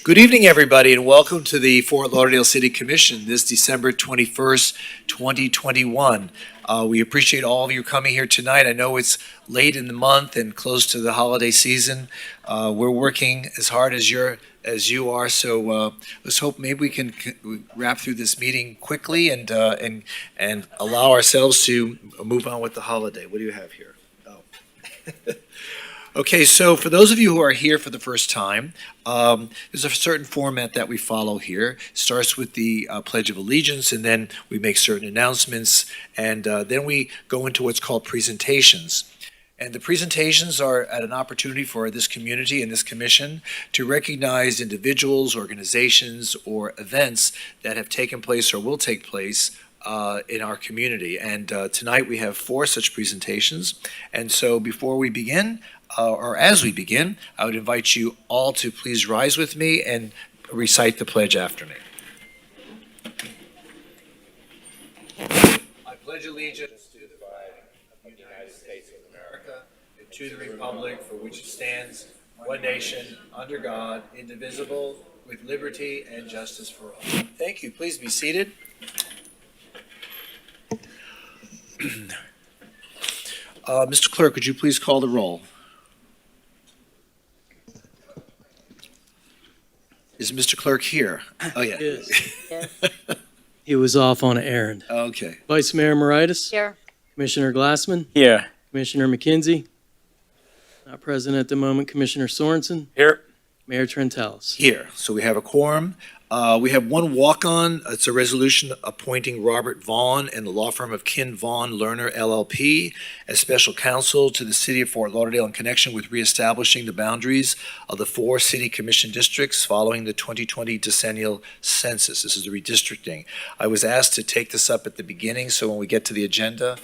Good evening, everybody, and welcome to the Fort Lauderdale City Commission this December 21st, 2021. We appreciate all of you coming here tonight. I know it's late in the month and close to the holiday season. We're working as hard as you are, so let's hope maybe we can wrap through this meeting quickly and allow ourselves to move on with the holiday. What do you have here? Oh. Okay, so for those of you who are here for the first time, there's a certain format that we follow here. It starts with the Pledge of Allegiance, and then we make certain announcements, and then we go into what's called presentations. And the presentations are at an opportunity for this community and this commission to recognize individuals, organizations, or events that have taken place or will take place in our community. And tonight we have 4 such presentations. And so before we begin, or as we begin, I would invite you all to please rise with me and recite the pledge after me. I pledge allegiance to the flag of the United States of America and to the republic for which it stands, one nation, under God, indivisible, with liberty and justice for all. Thank you. Please be seated. Mr. Clerk, would you please call the roll? Is Mr. Clerk here? Oh, yeah. Yes. He was off on an errand. Okay. Vice Mayor Moritas? Here. Commissioner Glassman? Here. Commissioner McKenzie? Not present at the moment. Commissioner Sorensen? Here. Mayor Trentalis? Here. So we have a quorum. We have one walk-on. It's a resolution appointing Robert Vaughn and the law firm of Kin Vaughn Lerner LLP as special counsel to the city of Fort Lauderdale in connection with reestablishing the boundaries of the 4 city commission districts following the 2020 decennial census. This is the redistricting. I was asked to take this up at the beginning, so when we get to the agenda,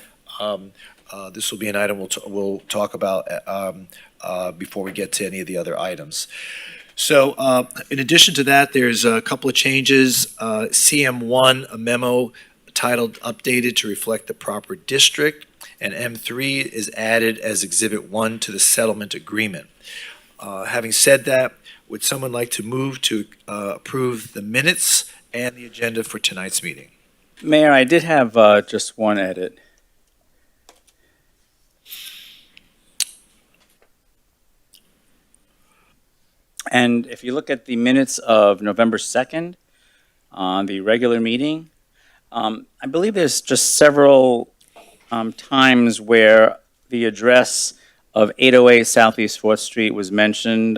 this will be an item we'll talk about before we get to any of the other items. So in addition to that, there's a couple of changes. CM1, a memo titled Updated to reflect the proper district, and M3 is added as Exhibit 1 to the settlement agreement. Having said that, would someone like to move to approve the minutes and the agenda for tonight's meeting? Mayor, I did have just one edit. And if you look at the minutes of November 2nd, the regular meeting, I believe there's just several times where the address of 808 Southeast 4th Street was mentioned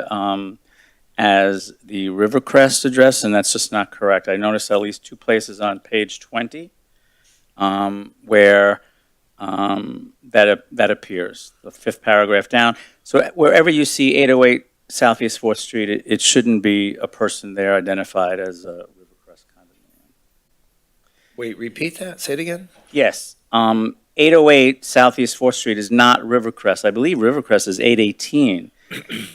as the Rivercrest address, and that's just not correct. I noticed at least 2 places on page 20 where that appears, the 5th paragraph down. So wherever you see 808 Southeast 4th Street, it shouldn't be a person there identified as a Rivercrest condominium. Wait, repeat that? Say it again? Yes. 808 Southeast 4th Street is not Rivercrest. I believe Rivercrest is 818.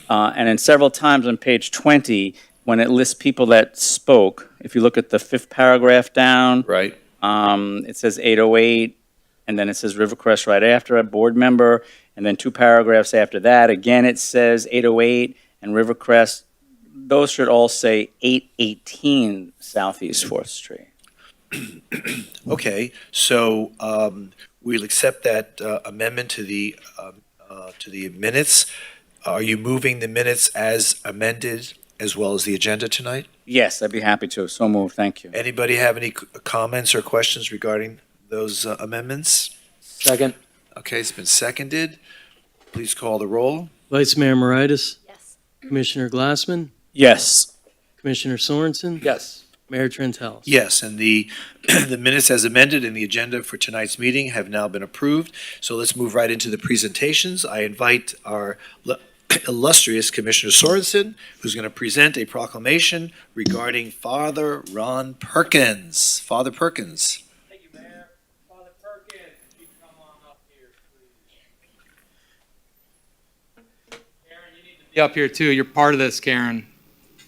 And then several times on page 20, when it lists people that spoke, if you look at the 5th paragraph down, Right. it says 808, and then it says Rivercrest right after, a board member, and then 2 paragraphs after that, again, it says 808 and Rivercrest. Those should all say 818 Southeast 4th Street. Okay, so we'll accept that amendment to the minutes. Are you moving the minutes as amended as well as the agenda tonight? Yes, I'd be happy to. So moved. Thank you. Anybody have any comments or questions regarding those amendments? Second. Okay, it's been seconded. Please call the roll. Vice Mayor Moritas? Yes. Commissioner Glassman? Yes. Commissioner Sorensen? Yes. Mayor Trentalis? Yes, and the minutes as amended in the agenda for tonight's meeting have now been approved. So let's move right into the presentations. I invite our illustrious Commissioner Sorensen, who's going to present a proclamation regarding Father Ron Perkins. Father Perkins. Thank you, Mayor. Father Perkins, you come on up here, please. Karen, you need to be up here too. You're part of this, Karen.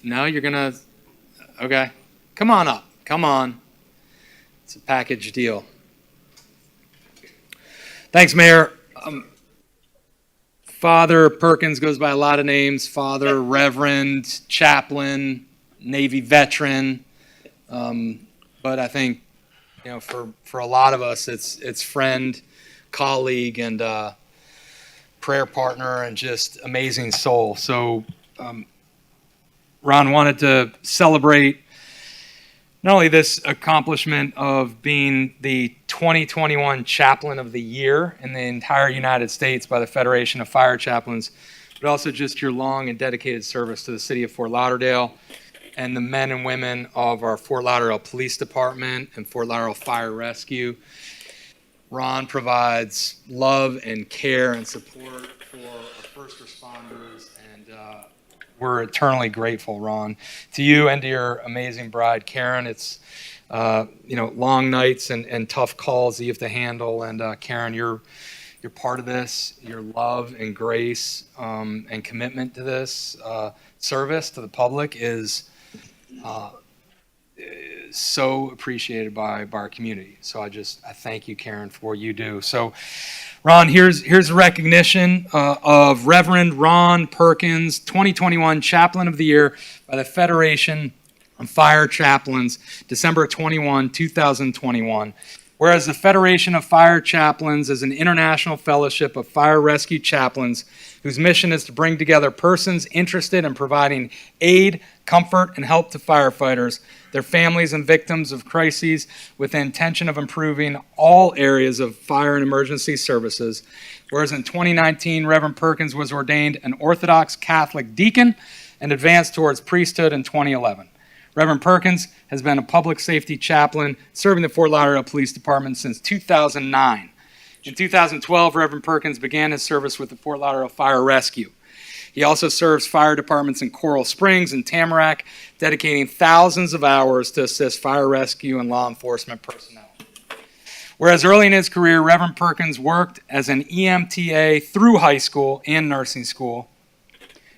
No, you're gonna. Okay, come on up. Come on. It's a package deal. Thanks, Mayor. Father Perkins goes by a lot of names. Father, Reverend, Chaplain, Navy veteran. But I think, for a lot of us, it's friend, colleague, and prayer partner, and just amazing soul. So, Ron, wanted to celebrate not only this accomplishment of being the 2021 Chaplain of the Year in the entire United States by the Federation of Fire Chaplains, but also just your long and dedicated service to the city of Fort Lauderdale and the men and women of our Fort Lauderdale Police Department and Fort Lauderdale Fire Rescue. Ron provides love and care and support for our first responders, and we're eternally grateful, Ron. To you and to your amazing bride, Karen, it's long nights and tough calls that you have to handle, and Karen, you're part of this. Your love and grace and commitment to this service to the public is so appreciated by our community. So I thank you, Karen, for what you do. So, Ron, here's a recognition of Reverend Ron Perkins, 2021 Chaplain of the Year by the Federation of Fire Chaplains, December 21, 2021. Whereas the Federation of Fire Chaplains is an international fellowship of fire rescue chaplains whose mission is to bring together persons interested in providing aid, comfort, and help to firefighters, their families, and victims of crises with the intention of improving all areas of fire and emergency services. Whereas in 2019, Reverend Perkins was ordained an Orthodox Catholic deacon and advanced towards priesthood in 2011. Reverend Perkins has been a public safety chaplain serving the Fort Lauderdale Police Department since 2009. In 2012, Reverend Perkins began his service with the Fort Lauderdale Fire Rescue. He also serves fire departments in Coral Springs and Tamarack, dedicating thousands of hours to assist fire rescue and law enforcement personnel. Whereas early in his career, Reverend Perkins worked as an EMTA through high school and nursing school.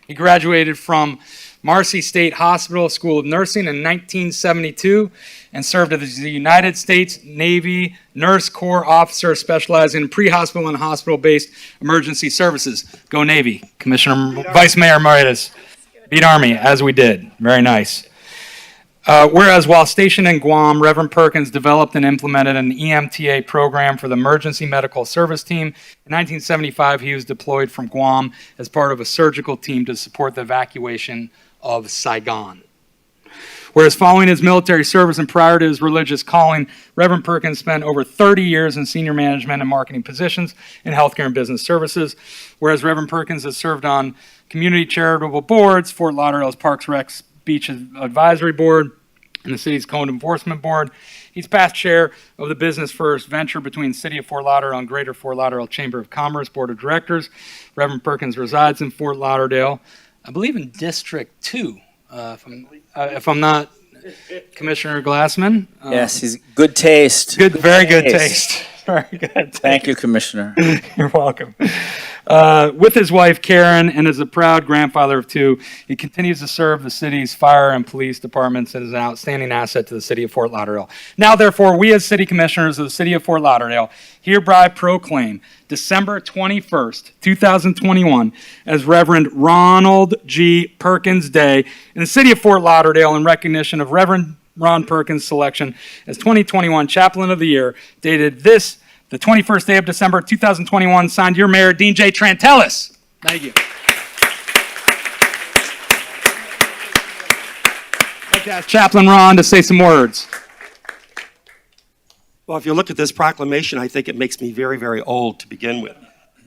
He graduated from Marcy State Hospital School of Nursing in 1972 and served as the United States Navy Nurse Corps officer specializing in pre-hospital and hospital-based emergency services. Go Navy, Commissioner Vice Mayor Maritas. Beat Army, as we did. Very nice. Whereas while stationed in Guam, Reverend Perkins developed and implemented an EMTA program for the Emergency Medical Service Team. In 1975, he was deployed from Guam as part of a surgical team to support the evacuation of Saigon. Whereas following his military service and prior to his religious calling, Reverend Perkins spent over 30 years in senior management and marketing positions in healthcare and business services. Whereas Reverend Perkins has served on community charitable boards, Fort Lauderdale's Parks Rec Beach Advisory Board, and the city's Code Enforcement Board. He's past chair of the Business First venture between City of Fort Lauderdale and Greater Fort Lauderdale Chamber of Commerce Board of Directors. Reverend Perkins resides in Fort Lauderdale, I believe in District 2, if I'm not Commissioner Glassman. Yes, he's good taste. Very good taste. Very good. Thank you, Commissioner. You're welcome. With his wife, Karen, and as a proud grandfather of two, he continues to serve the city's fire and police departments and is an outstanding asset to the city of Fort Lauderdale. Now, therefore, we as city commissioners of the city of Fort Lauderdale hereby proclaim December 21st, 2021 as Reverend Ronald G. Perkins Day in the city of Fort Lauderdale in recognition of Reverend Ron Perkins' selection as 2021 Chaplain of the Year, dated the 21st day of December, 2021, signed your mayor, Dean J. Trantellis. Thank you. I'd like to ask Chaplain Ron to say some words. Well, if you look at this proclamation, I think it makes me very, very old to begin with.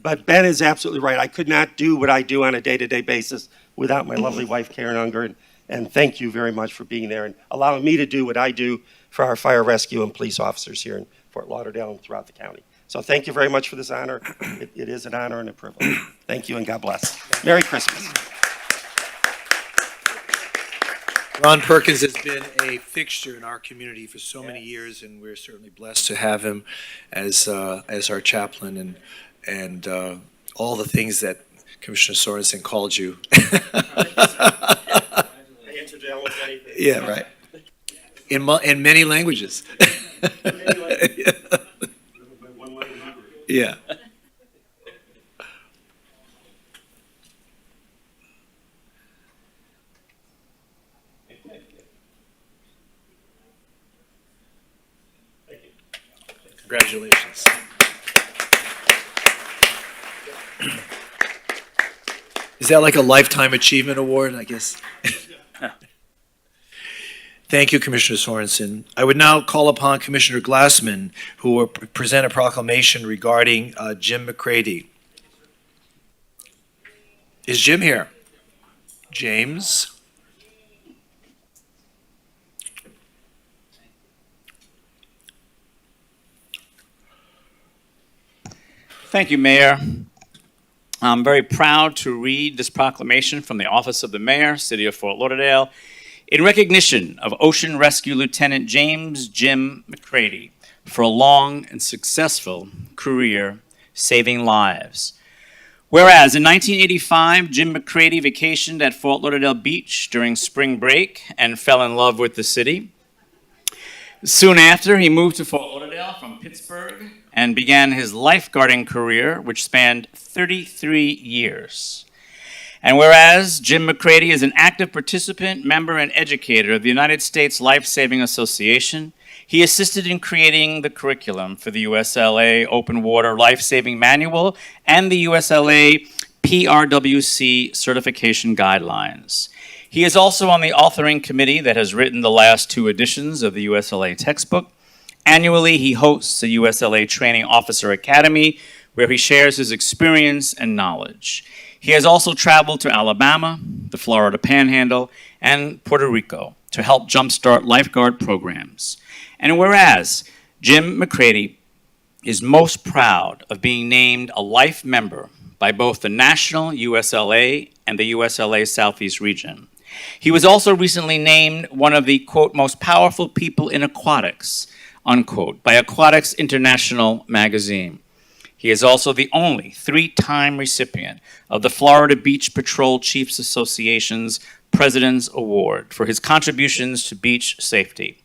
But Ben is absolutely right. I could not do what I do on a day-to-day basis without my lovely wife, Karen Unger. And thank you very much for being there and allowing me to do what I do for our fire rescue and police officers here in Fort Lauderdale and throughout the county. So thank you very much for this honor. It is an honor and a privilege. Thank you and God bless. Merry Christmas. Ron Perkins has been a fixture in our community for so many years, and we're certainly blessed to have him as our chaplain and all the things that Commissioner Sorensen called you. Yeah, right. In many languages. Yeah. Congratulations. Is that like a Lifetime Achievement Award, I guess? Thank you, Commissioner Sorensen. I would now call upon Commissioner Glassman, who will present a proclamation regarding Jim McCready. Is Jim here? James? Thank you, Mayor. I'm very proud to read this proclamation from the Office of the Mayor, City of Fort Lauderdale, in recognition of Ocean Rescue Lieutenant James Jim McCready for a long and successful career saving lives. Whereas in 1985, Jim McCready vacationed at Fort Lauderdale Beach during spring break and fell in love with the city. Soon after, he moved to Fort Lauderdale from Pittsburgh and began his lifeguarding career, which spanned 33 years. And whereas Jim McCready is an active participant, member, and educator of the United States Life-Saving Association, he assisted in creating the curriculum for the USLA Open Water Life-Saving Manual and the USLA PRWC Certification Guidelines. He is also on the authoring committee that has written the last 2 editions of the USLA textbook. Annually, he hosts a USLA Training Officer Academy where he shares his experience and knowledge. He has also traveled to Alabama, the Florida Panhandle, and Puerto Rico to help jumpstart lifeguard programs. And whereas Jim McCready is most proud of being named a life member by both the National USLA and the USLA Southeast region, he was also recently named one of the, quote, most powerful people in aquatics, unquote, by Aquatics International magazine. He is also the only 3-time recipient of the Florida Beach Patrol Chiefs Association's President's Award for his contributions to beach safety.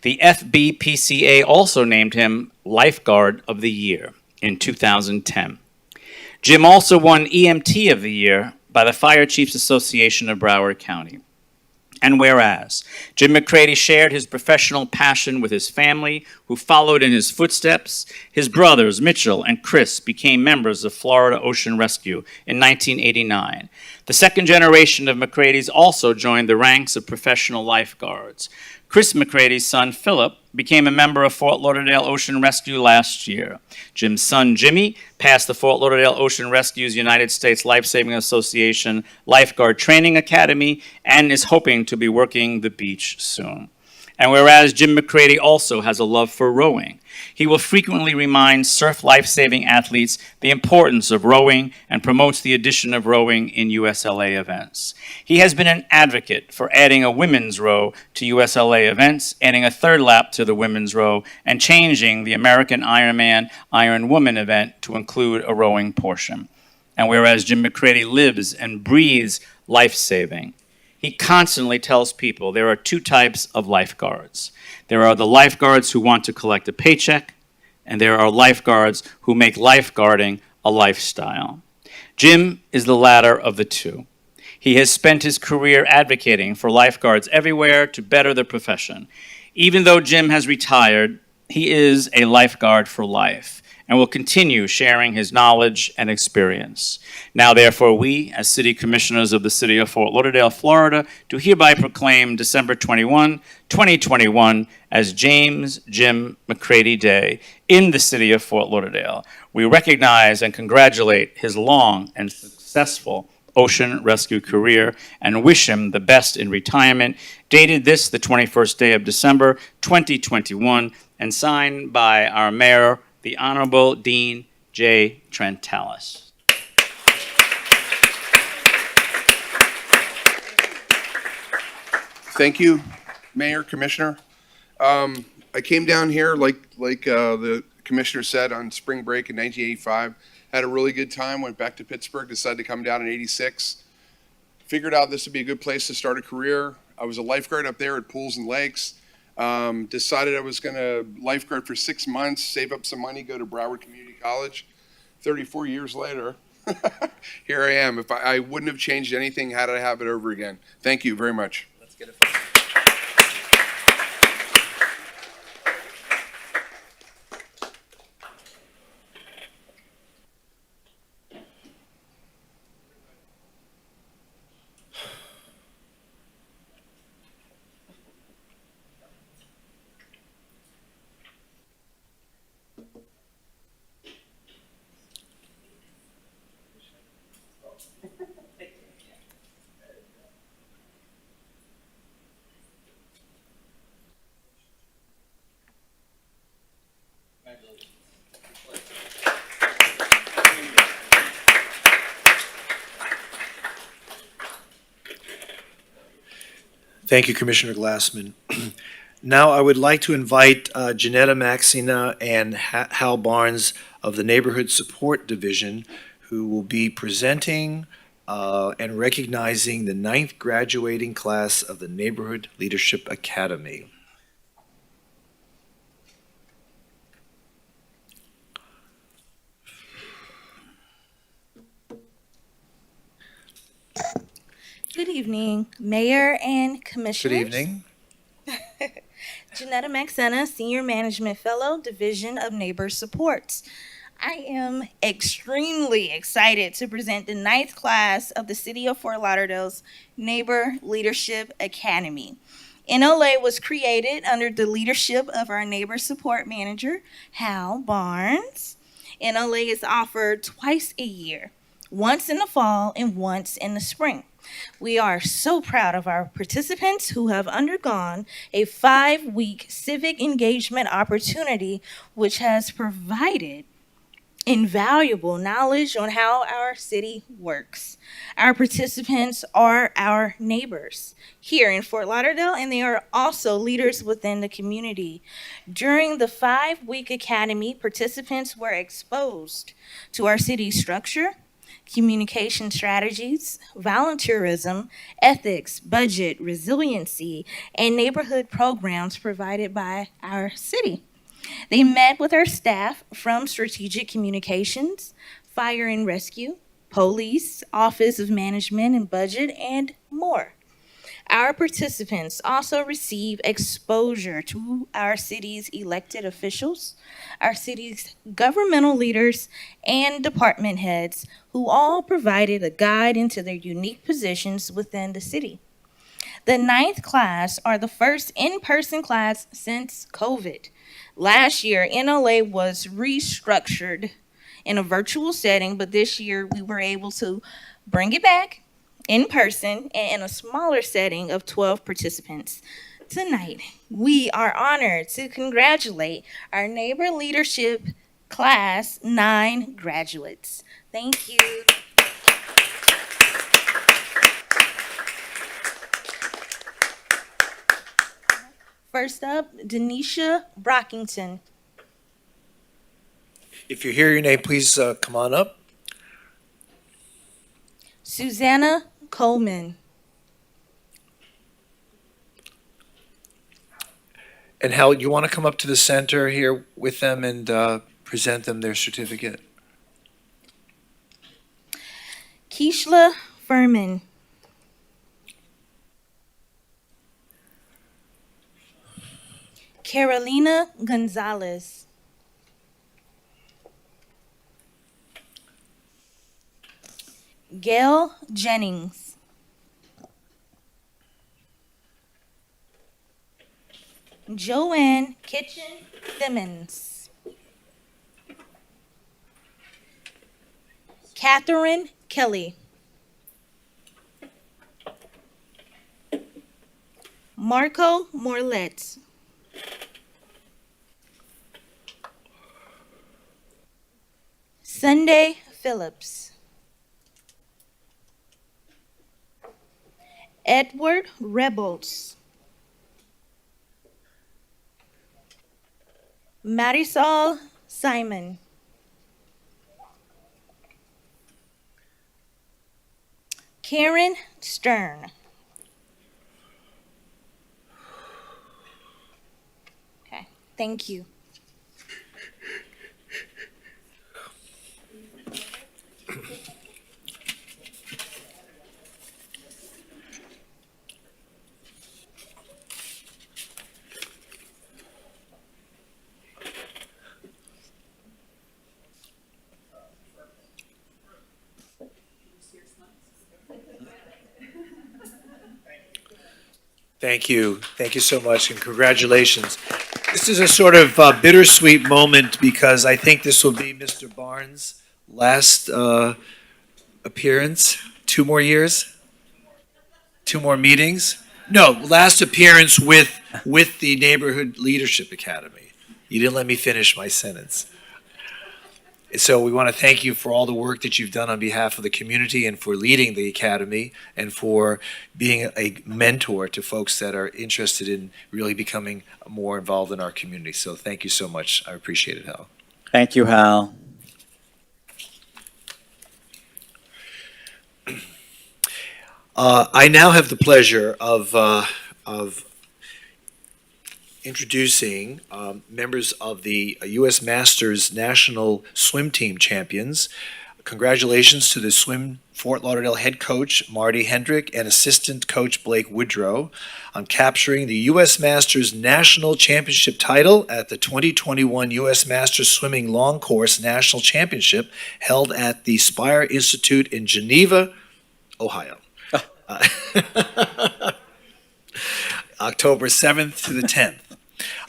The FBPCA also named him Lifeguard of the Year in 2010. Jim also won EMT of the Year by the Fire Chiefs Association of Broward County. And whereas Jim McCready shared his professional passion with his family, who followed in his footsteps, his brothers Mitchell and Chris became members of Florida Ocean Rescue in 1989. The second generation of McCready's also joined the ranks of professional lifeguards. Chris McCready's son, Philip, became a member of Fort Lauderdale Ocean Rescue last year. Jim's son, Jimmy, passed the Fort Lauderdale Ocean Rescue's United States Life-Saving Association Lifeguard Training Academy and is hoping to be working the beach soon. And whereas Jim McCready also has a love for rowing, he will frequently remind surf life-saving athletes the importance of rowing and promotes the addition of rowing in USLA events. He has been an advocate for adding a women's row to USLA events, adding a 3rd lap to the women's row, and changing the American Ironman Iron Woman event to include a rowing portion. And whereas Jim McCready lives and breathes life-saving, he constantly tells people there are 2 types of lifeguards. There are the lifeguards who want to collect a paycheck, and there are lifeguards who make lifeguarding a lifestyle. Jim is the latter of the 2. He has spent his career advocating for lifeguards everywhere to better the profession. Even though Jim has retired, he is a lifeguard for life and will continue sharing his knowledge and experience. Now, therefore, we, as City Commissioners of the City of Fort Lauderdale, Florida, do hereby proclaim December 21, 2021 as James Jim McCready Day in the City of Fort Lauderdale. We recognize and congratulate his long and successful ocean rescue career and wish him the best in retirement, dated this, the 21st day of December, 2021, and signed by our Mayor, the Honorable Dean J. Trentalis. Thank you, Mayor, Commissioner. I came down here, like the Commissioner said, on spring break in 1985. Had a really good time, went back to Pittsburgh, decided to come down in 86. Figured out this would be a good place to start a career. I was a lifeguard up there at Pools and Lakes. Decided I was going to lifeguard for 6 months, save up some money, go to Broward Community College. 34 years later, here I am. If I wouldn't have changed anything had I have it over again. Thank you very much. Let's get it. Thank you, Commissioner Glassman. Now, I would like to invite Janetta Maxina and Hal Barnes of the Neighborhood Support Division, who will be presenting and recognizing the 9th graduating class of the Neighborhood Leadership Academy. Good evening, Mayor and Good Commissioners. evening. Janetta Maxena, Senior Management Fellow, Division of Neighbor Supports. I am extremely excited to present the 9th class of the City of Fort Lauderdale's Neighbor Leadership Academy. NLA was created under the leadership of our Neighbor Support Manager, Hal Barnes. NLA is offered twice a year, once in the fall and once in the spring. We are so proud of our participants who have undergone a 5-week civic engagement opportunity, which has provided invaluable knowledge on how our city works. Our participants are our neighbors here in Fort Lauderdale, and they are also leaders within the community. During the 5-week academy, participants were exposed to our city's structure, communication strategies, volunteerism, ethics, budget, resiliency, and neighborhood programs provided by our city. They met with our staff from Strategic Communications, Fire and Rescue, Police, Office of Management and Budget, and more. Our participants also receive exposure to our city's elected officials, our city's governmental leaders, and department heads, who all provided a guide into their unique positions within the city. The 9th class are the first in-person class since COVID. Last year, NLA was restructured in a virtual setting, but this year we were able to bring it back in person and in a smaller setting of 12 participants. Tonight, we are honored to congratulate our Neighbor Leadership Class 9 graduates. Thank you. First up, Denisha Brockington. If you hear your name, please come on up. Susanna Coleman. And Hal, you want to come up to the center here with them and present them their certificate? Keishla Furman. Carolina Gonzalez. Gail Jennings. Joanne Kitchen Simmons. Catherine Kelly. Marco Morlet. Sunday Phillips. Edward Rebels. Marisol Simon. Karen Stern. Okay, thank you. Thank you. Thank you so much, and congratulations. This is a sort of bittersweet moment because I think this will be Mr. Barnes' last appearance. 2 more years? 2 more meetings? No, last appearance with the Neighborhood Leadership Academy. You didn't let me finish my sentence. So we want to thank you for all the work that you've done on behalf of the community and for leading the academy and for being a mentor to folks that are interested in really becoming more involved in our community. So thank you so much. I appreciate it, Hal. Thank you, Hal. I now have the pleasure of introducing members of the U.S. Masters National Swim Team champions. Congratulations to the Swim Fort Lauderdale head coach, Marty Hendrick, and assistant coach, Blake Woodrow, on capturing the U.S. Masters National Championship title at the 2021 U.S. Masters Swimming Long Course National Championship held at the Spire Institute in Geneva, Ohio. October 7th to the 10th.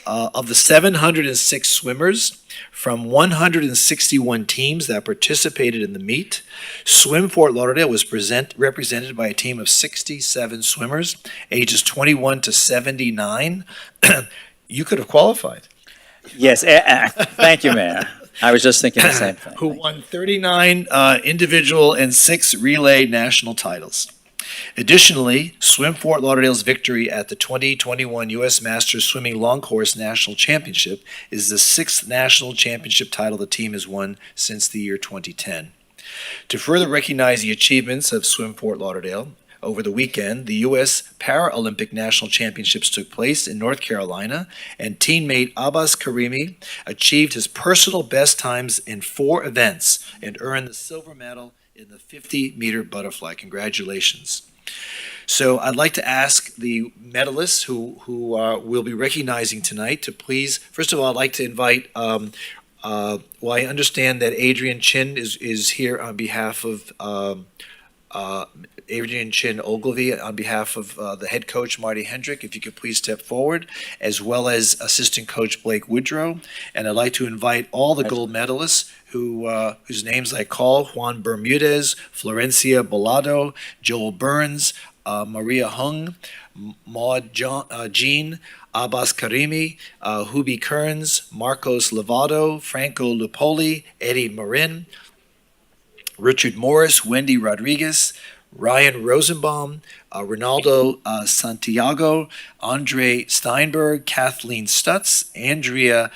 Of the 706 swimmers from 161 teams that participated in the meet, Swim Fort Lauderdale was represented by a team of 67 swimmers, ages 21 to 79. You could have qualified. Yes, thank you, Mayor. I was just thinking the same thing. Who won 39 individual and 6 relay national titles. Additionally, Swim Fort Lauderdale's victory at the 2021 U.S. Masters Swimming Long Course National Championship is the 6th national championship title the team has won since the year 2010. To further recognize the achievements of Swim Fort Lauderdale, over the weekend, the U.S. Paralympic National Championships took place in North Carolina, and teammate Abbas Karimi achieved his personal best times in 4 events and earned the silver medal in the 50-meter butterfly. Congratulations. So I'd like to ask the medalists who we'll be recognizing tonight to please, first of all, I'd like to invite, well, I understand that Adrian Chin is here on behalf of Adrian Chin Ogilvy on behalf of the head coach, Marty Hendrick, if you could please step forward, as well as assistant coach Blake Woodrow. And I'd like to invite all the gold medalists whose names I call: Juan Bermudez, Florencia Bolado, Joel Burns, Maria Hung, Maud Jean, Abbas Karimi, Hubi Kearns, Marcos Lovato, Franco Lupoli, Eddie Marin, Richard Morris, Wendy Rodriguez, Ryan Rosenbaum, Ronaldo Santiago, Andre Steinberg, Kathleen Stutz, Andrea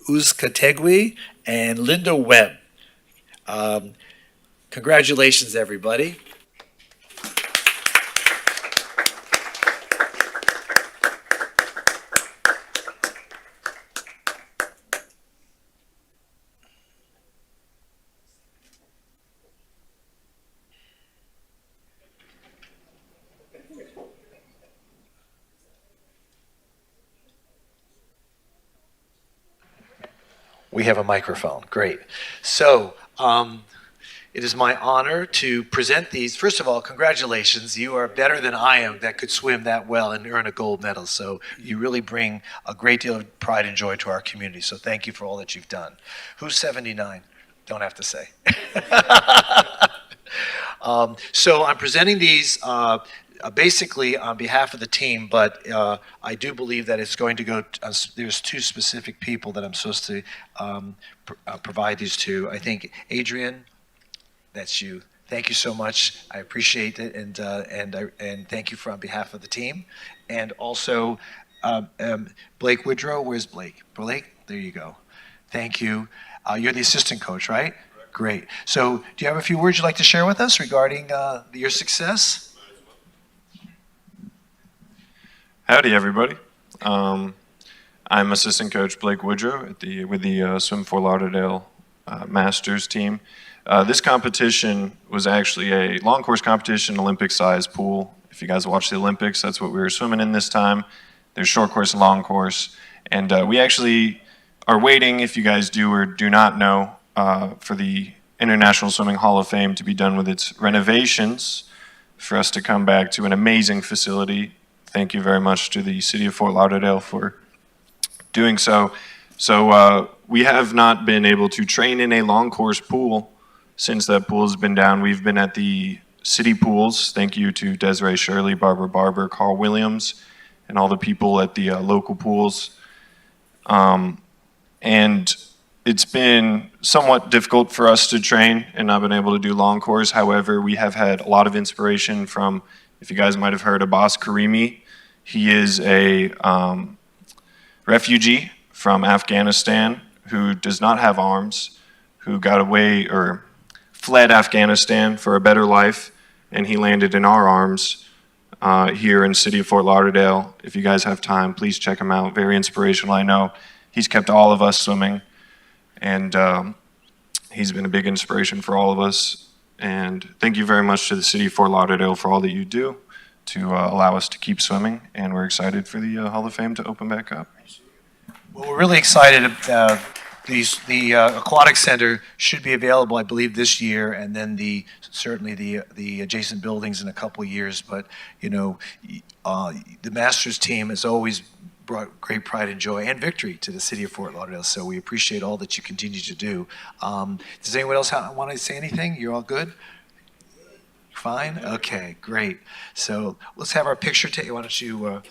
Uzcategui, and Linda Webb. Congratulations, everybody. We have a microphone. Great. So it is my honor to present these. First of all, congratulations. You are better than I am that could swim that well and earn a gold medal. So you really bring a great deal of pride and joy to our community. So thank you for all that you've done. Who's 79? Don't have to say. So I'm presenting these basically on behalf of the team, but I do believe that it's going to go, there's 2 specific people that I'm supposed to provide these to. I think, Adrian, that's you. Thank you so much. I appreciate it, and thank you on behalf of the team. And also, Blake Woodrow, where's Blake? Blake, there you go. Thank you. You're the assistant coach, right? Great. So do you have a few words you'd like to share with us regarding your success? Howdy, everybody. I'm assistant coach Blake Woodrow with the Swim Fort Lauderdale Masters team. This competition was actually a long course competition, Olympic-sized pool. If you guys watch the Olympics, that's what we were swimming in this time. There's short course and long course. And we actually are waiting, if you guys do or do not know, for the International Swimming Hall of Fame to be done with its renovations for us to come back to an amazing facility. Thank you very much to the City of Fort Lauderdale for doing so. So we have not been able to train in a long course pool since that pool has been down. We've been at the city pools. Thank you to Desiree Shirley, Barbara Barber, Carl Williams, and all the people at the local pools. And it's been somewhat difficult for us to train and not been able to do long course. However, we have had a lot of inspiration from, if you guys might have heard, Abbas Karimi. He is a refugee from Afghanistan who does not have arms, who got away or fled Afghanistan for a better life, and he landed in our arms here in the city of Fort Lauderdale. If you guys have time, please check him out. Very inspirational, I know. He's kept all of us swimming, and he's been a big inspiration for all of us. And thank you very much to the city of Fort Lauderdale for all that you do to allow us to keep swimming, and we're excited for the Hall of Fame to open back up. Well, we're really excited. The aquatic center should be available, I believe, this year, and then certainly the adjacent buildings in a couple of years. But you know, the Masters team has always brought great pride and joy and victory to the city of Fort Lauderdale. So we appreciate all that you continue to do. Does anyone else want to say anything? You're all good? Fine? Okay, great. So let's have our picture taken. Why don't you...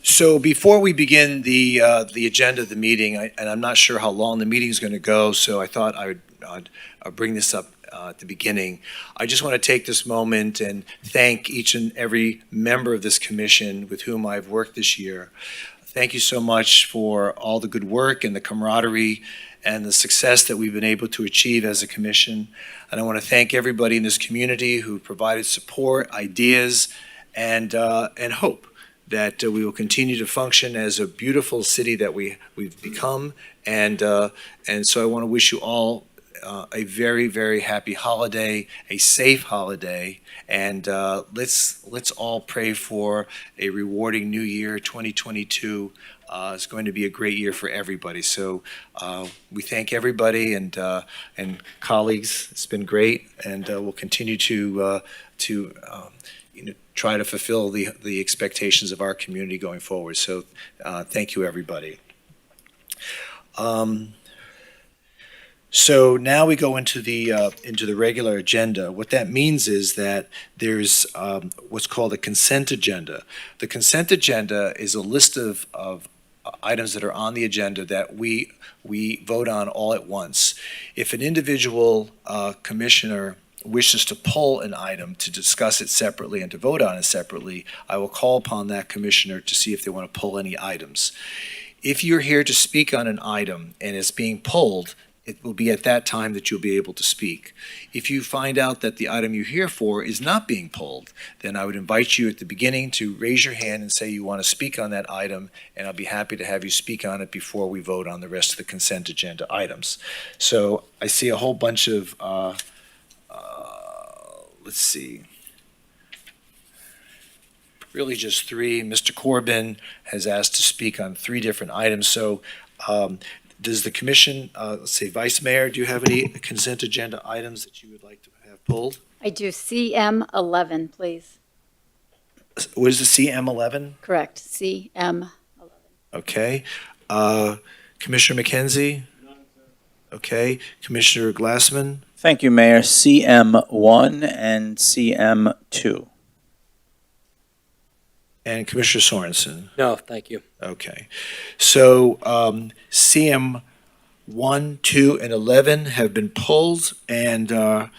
So before we begin the agenda of the meeting, and I'm not sure how long the meeting is going to go, so I thought I'd bring this up at the beginning. I just want to take this moment and thank each and every member of this commission with whom I've worked this year. Thank you so much for all the good work and the camaraderie and the success that we've been able to achieve as a commission. And I want to thank everybody in this community who provided support, ideas, and hope that we will continue to function as a beautiful city that we've become. And so I want to wish you all a very, very happy holiday, a safe holiday, and let's all pray for a rewarding new year. 2022 is going to be a great year for everybody. So we thank everybody and colleagues. It's been great, and we'll continue to try to fulfill the expectations of our community going forward. So thank you, everybody. So now we go into the regular agenda. What that means is that there's what's called a consent agenda. The consent agenda is a list of items that are on the agenda that we vote on all at once. If an individual commissioner wishes to pull an item to discuss it separately and to vote on it separately, I will call upon that commissioner to see if they want to pull any items. If you're here to speak on an item and it's being pulled, it will be at that time that you'll be able to speak. If you find out that the item you're here for is not being pulled, then I would invite you at the beginning to raise your hand and say you want to speak on that item, and I'll be happy to have you speak on it before we vote on the rest of the consent agenda items. So I see a whole bunch of let's see, really just three. Mr. Corbin has asked to speak on three different items. So does the commission, let's say, Vice Mayor, do you have any consent agenda items that you would like to have pulled? I do. CM 11, please. What is the CM11? Correct. CM 11. Okay. Commissioner McKenzie? Okay. Commissioner Glassman? Thank you, Mayor. CM1 and CM2. And Commissioner Sorensen? No, thank you. Okay. So CM 1, 2, and 11 have been pulled, and I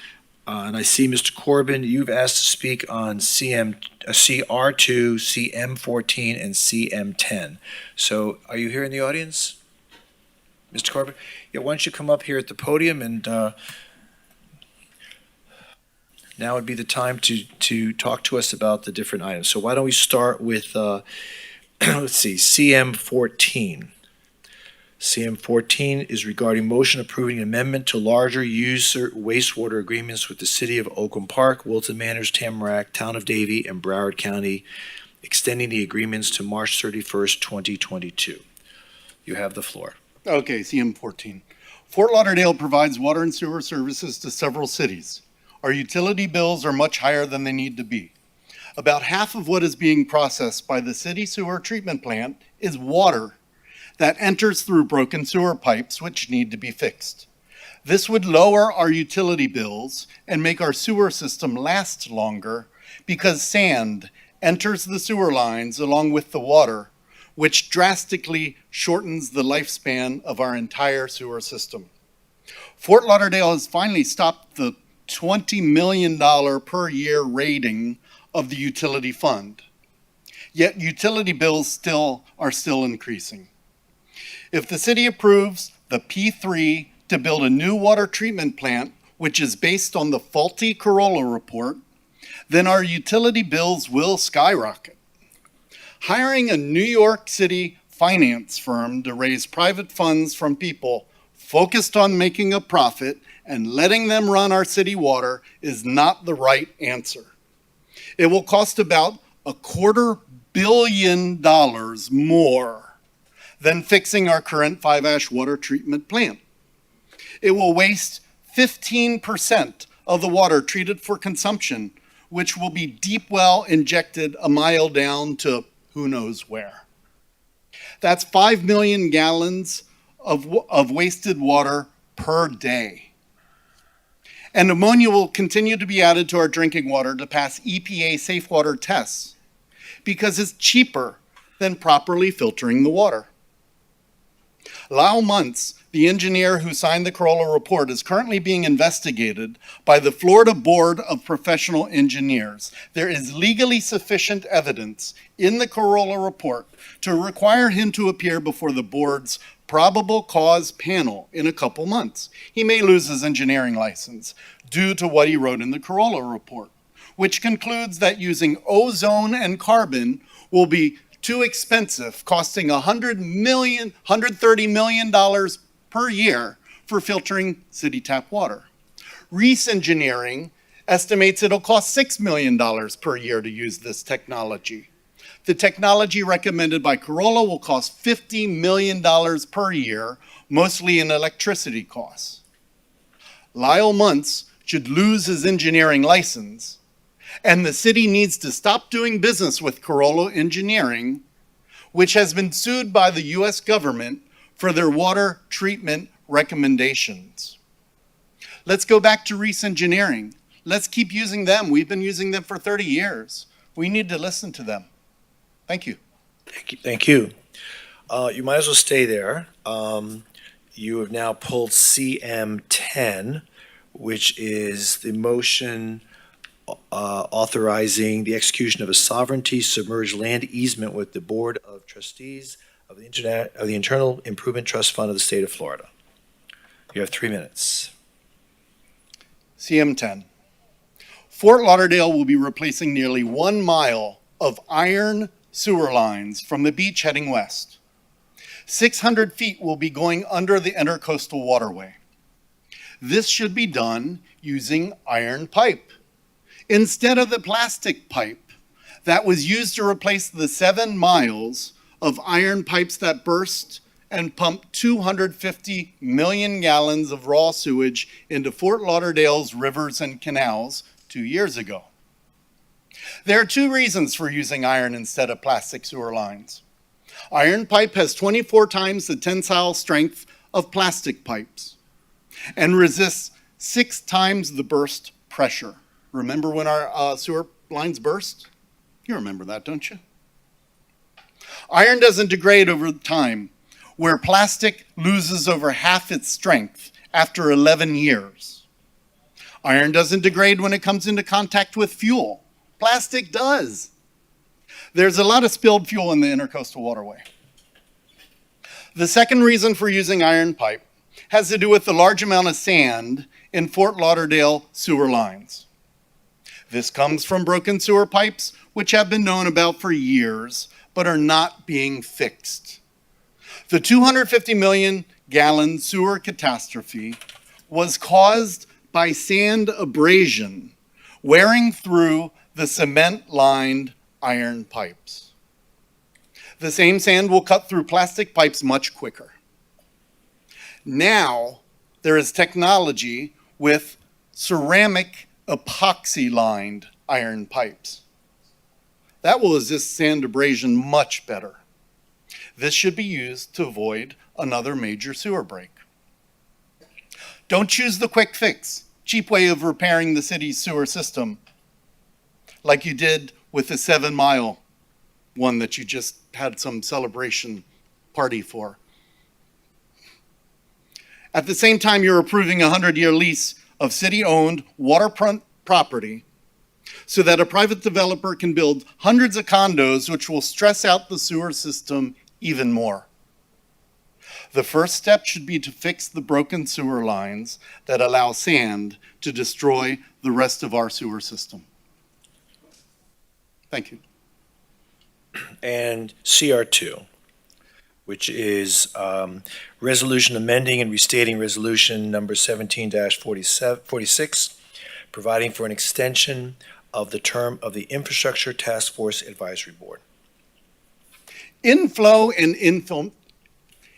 see Mr. Corbin, you've asked to speak on CR2, CM14, and CM10. So are you here in the audience, Mr. Corbin? Yeah, why don't you come up here at the podium and Now would be the time to talk to us about the different items. So why don't we start with, let's see, CM14. CM14 is regarding motion approving amendment to larger user wastewater agreements with the City of Oakland Park, Wilton Manors, Tamarack, Town of Davie, and Broward County, extending the agreements to March 31st, 2022. You have the floor. Okay, CM14. Fort Lauderdale provides water and sewer services to several cities. Our utility bills are much higher than they need to be. About half of what is being processed by the city sewer treatment plant is water that enters through broken sewer pipes which need to be fixed. This would lower our utility bills and make our sewer system last longer because sand enters the sewer lines along with the water, which drastically shortens the lifespan of our entire sewer system. Fort Lauderdale has finally stopped the $20 million per year rating of the utility fund. Yet utility bills are still increasing. If the city approves the P3 to build a new water treatment plant, which is based on the faulty Corolla report, then our utility bills will skyrocket. Hiring a New York City finance firm to raise private funds from people focused on making a profit and letting them run our city water is not the right answer. It will cost about $250 million more than fixing our current 5-ash water treatment plant. It will waste 15% of the water treated for consumption, which will be deep well injected a mile down to who knows where. That's 5 million gallons of wasted water per day. And ammonia will continue to be added to our drinking water to pass EPA safe water tests because it's cheaper than properly filtering the water. Lyle Muntz, the engineer who signed the Corolla report, is currently being investigated by the Florida Board of Professional Engineers. There is legally sufficient evidence in the Corolla report to require him to appear before the board's probable cause panel in a couple months. He may lose his engineering license due to what he wrote in the Corolla report, which concludes that using ozone and carbon will be too expensive, costing $130 million per year for filtering city tap water. Reese Engineering estimates it'll cost $6 million per year to use this technology. The technology recommended by Corolla will cost $50 million per year, mostly in electricity costs. Lyle Muntz should lose his engineering license, and the city needs to stop doing business with Corolla Engineering, which has been sued by the U.S. government for their water treatment recommendations. Let's go back to Reese Engineering. Let's keep using them. We've been using them for 30 years. We need to listen to them. Thank you. Thank you. You might as well stay there. You have now pulled CM10, which is the motion authorizing the execution of a sovereignty submerged land easement with the Board of Trustees of the Internal Improvement Trust Fund of the State of Florida. You have 3 minutes. CM10. Fort Lauderdale will be replacing nearly 1 mile of iron sewer lines from the beach heading west. 600 feet will be going under the intercoastal waterway. This should be done using iron pipe instead of the plastic pipe that was used to replace the 7 miles of iron pipes that burst and pumped 250 million gallons of raw sewage into Fort Lauderdale's rivers and canals 2 years ago. There are 2 reasons for using iron instead of plastic sewer lines. Iron pipe has 24 times the tensile strength of plastic pipes and resists 6 times the burst pressure. Remember when our sewer lines burst? You remember that, don't you? Iron doesn't degrade over time, where plastic loses over half its strength after 11 years. Iron doesn't degrade when it comes into contact with fuel. Plastic does. There's a lot of spilled fuel in the intercoastal waterway. The second reason for using iron pipe has to do with the large amount of sand in Fort Lauderdale sewer lines. This comes from broken sewer pipes, which have been known about for years, but are not being fixed. The 250 million gallon sewer catastrophe was caused by sand abrasion wearing through the cement-lined iron pipes. The same sand will cut through plastic pipes much quicker. Now, there is technology with ceramic epoxy-lined iron pipes. That will resist sand abrasion much better. This should be used to avoid another major sewer break. Don't choose the quick fix, cheap way of repairing the city's sewer system, like you did with the 7 Mile one that you just had some celebration party for. At the same time, you're approving a 100-year lease of city-owned waterfront property so that a private developer can build hundreds of condos, which will stress out the sewer system even more. The first step should be to fix the broken sewer lines that allow sand to destroy the rest of our sewer system. Thank you. And CR2, which is resolution amending and restating resolution number 17-46, providing for an extension of the term of the Infrastructure Task Force Advisory Board. Inflow and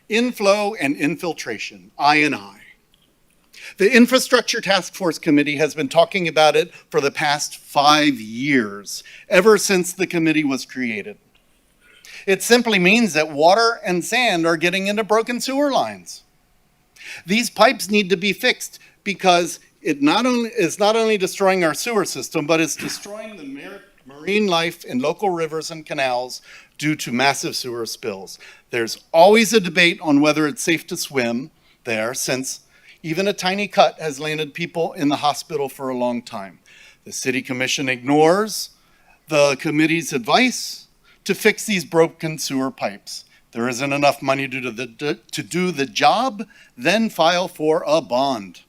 infiltration, I&I. The Infrastructure Task Force Committee has been talking about it for the past 5 years, ever since the committee was created. It simply means that water and sand are getting into broken sewer lines. These pipes need to be fixed because it's not only destroying our sewer system, but it's destroying the marine life in local rivers and canals due to massive sewer spills. There's always a debate on whether it's safe to swim there, since even a tiny cut has landed people in the hospital for a long time. The City Commission ignores the committee's advice to fix these broken sewer pipes. There isn't enough money to do the job, then file for a bond.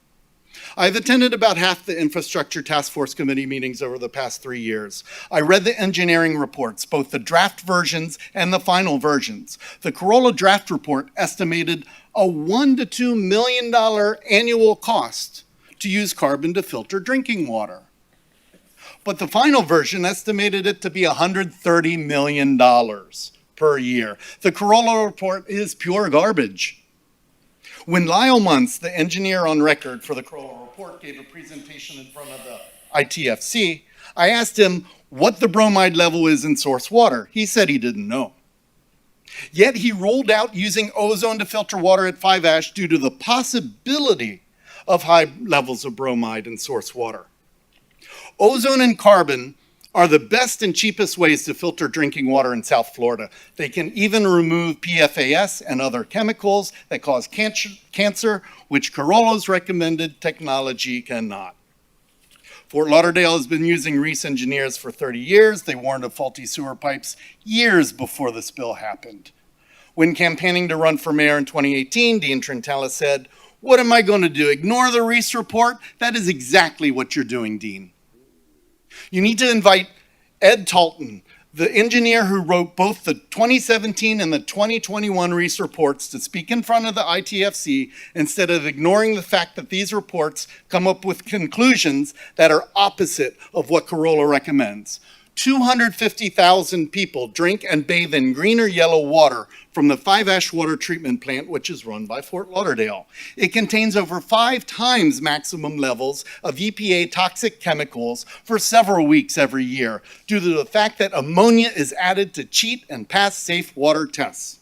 I've attended about half the Infrastructure Task Force Committee meetings over the past 3 years. I read the engineering reports, both the draft versions and the final versions. The Corolla draft report estimated a $1 to $2 million annual cost to use carbon to filter drinking water. But the final version estimated it to be $130 million per year. The Corolla report is pure garbage. When Lyle Muntz, the engineer on record for the Corolla report, gave a presentation in front of the ITFC, I asked him what the bromide level is in source water. He said he didn't know. Yet he ruled out using ozone to filter water at 5-ash due to the possibility of high levels of bromide in source water. Ozone and carbon are the best and cheapest ways to filter drinking water in South Florida. They can even remove PFAS and other chemicals that cause cancer, which Corolla's recommended technology cannot. Fort Lauderdale has been using Reese engineers for 30 years. They warned of faulty sewer pipes years before the spill happened. When campaigning to run for mayor in 2018, Dean Trentella said, "What am I going to do, ignore the Reese report?" That is exactly what you're doing, Dean. You need to invite Ed Talton, the engineer who wrote both the 2017 and the 2021 Reese reports, to speak in front of the ITFC instead of ignoring the fact that these reports come up with conclusions that are opposite of what Corolla recommends. 250,000 people drink and bathe in green or yellow water from the 5-ash water treatment plant, which is run by Fort Lauderdale. It contains over 5 times maximum levels of EPA toxic chemicals for several weeks every year due to the fact that ammonia is added to cheat and pass safe water tests.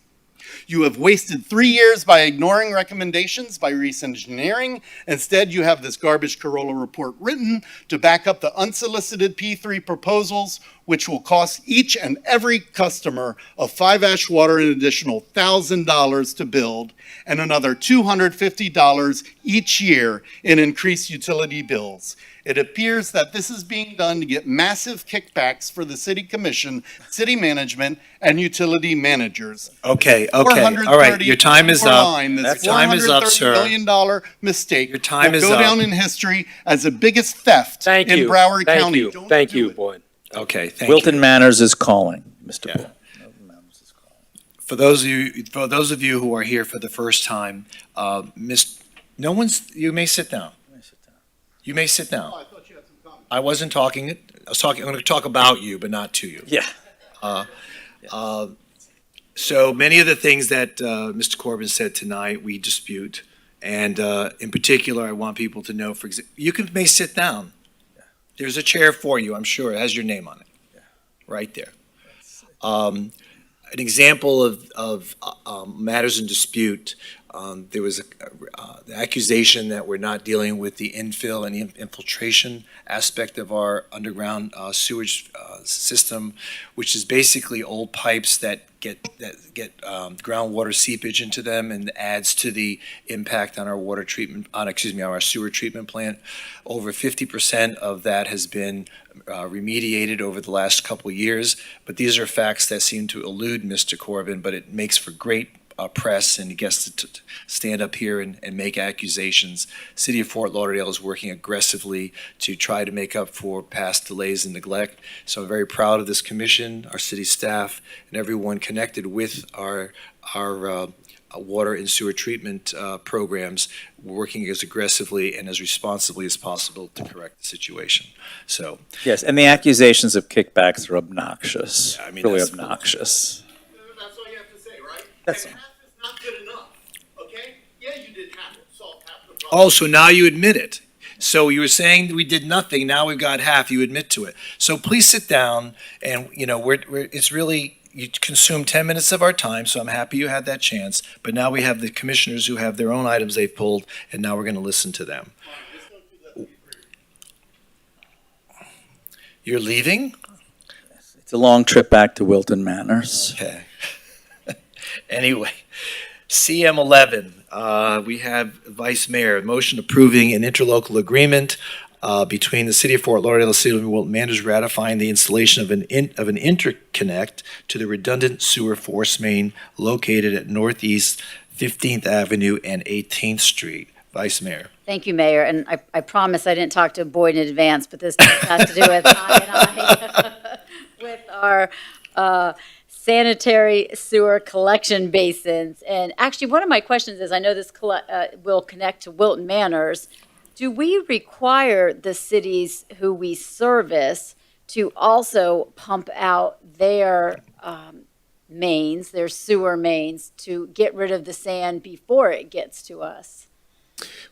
You have wasted 3 years by ignoring recommendations by Reese Engineering. Instead, you have this garbage Corolla report written to back up the unsolicited P3 proposals, which will cost each and every customer of 5-ash water an additional $1,000 to build and another $250 each year in increased utility bills. It appears that this is being done to get massive kickbacks for the city commission, city management, and utility managers. Okay, Okay, all right, your time is up. Line, this Your time is up, $430 sir. million mistake Your time will is go up. down in history as the biggest theft Thank in you. Broward Thank County. you. Don't Thank do you, it. Boyd. Okay, thank Wilton you. Manors is calling, Mr. Yeah. Bull. For those of you who are here for the first time, you may sit down. You may sit down. I wasn't talking, I'm going to talk about you, but not to you. Yeah. So many of the things that Mr. Corbin said tonight, we dispute. And in particular, I want people to know, you may sit down. There's a chair for you, I'm sure. It has your name on it. Right there. An example of matters in dispute, there was the accusation that we're not dealing with the infill and the infiltration aspect of our underground sewage system, which is basically old pipes that get groundwater seepage into them and adds to the impact on our water treatment, on our sewer treatment plant. Over 50% of that has been remediated over the last couple of years, but these are facts that seem to elude Mr. Corbin, but it makes for great press, and he gets to stand up here and make accusations. City of Fort Lauderdale is working aggressively to try to make up for past delays and neglect. So I'm very proud of this commission, our city staff, and everyone connected with our water and sewer treatment programs, working as aggressively and as responsibly as possible to correct the situation. So, Yes, and the accusations of kickbacks are obnoxious, Yeah, I mean, really that's- obnoxious. That's all you have to say, right? That's And half is not good enough, okay? Yeah, you did half, solve half the problem. oh, so now you admit it. So you were saying we did nothing, now we've got half, you admit to it. So please sit down, and, it's really, you consumed 10 minutes of our time, so I'm happy you had that chance. But now we have the commissioners who have their own items they've pulled, and now we're going to listen to them. You're leaving? It's a long trip back to Wilton Manors. Okay. Anyway, CM 11, we have Vice Mayor, motion approving an interlocal agreement between the City of Fort Lauderdale and the City of Wilton Manors ratifying the installation of an interconnect to the redundant sewer force main located at Northeast 15th Avenue and 18th Street. Vice Mayor. Thank you, Mayor. And I promise I didn't talk to Boyd in advance, but this has to do with I with our sanitary sewer collection basins. And actually, one of my questions is, I know this will connect to Wilton Manors. Do we require the cities who we service to also pump out their mains, their sewer mains, to get rid of the sand before it gets to us?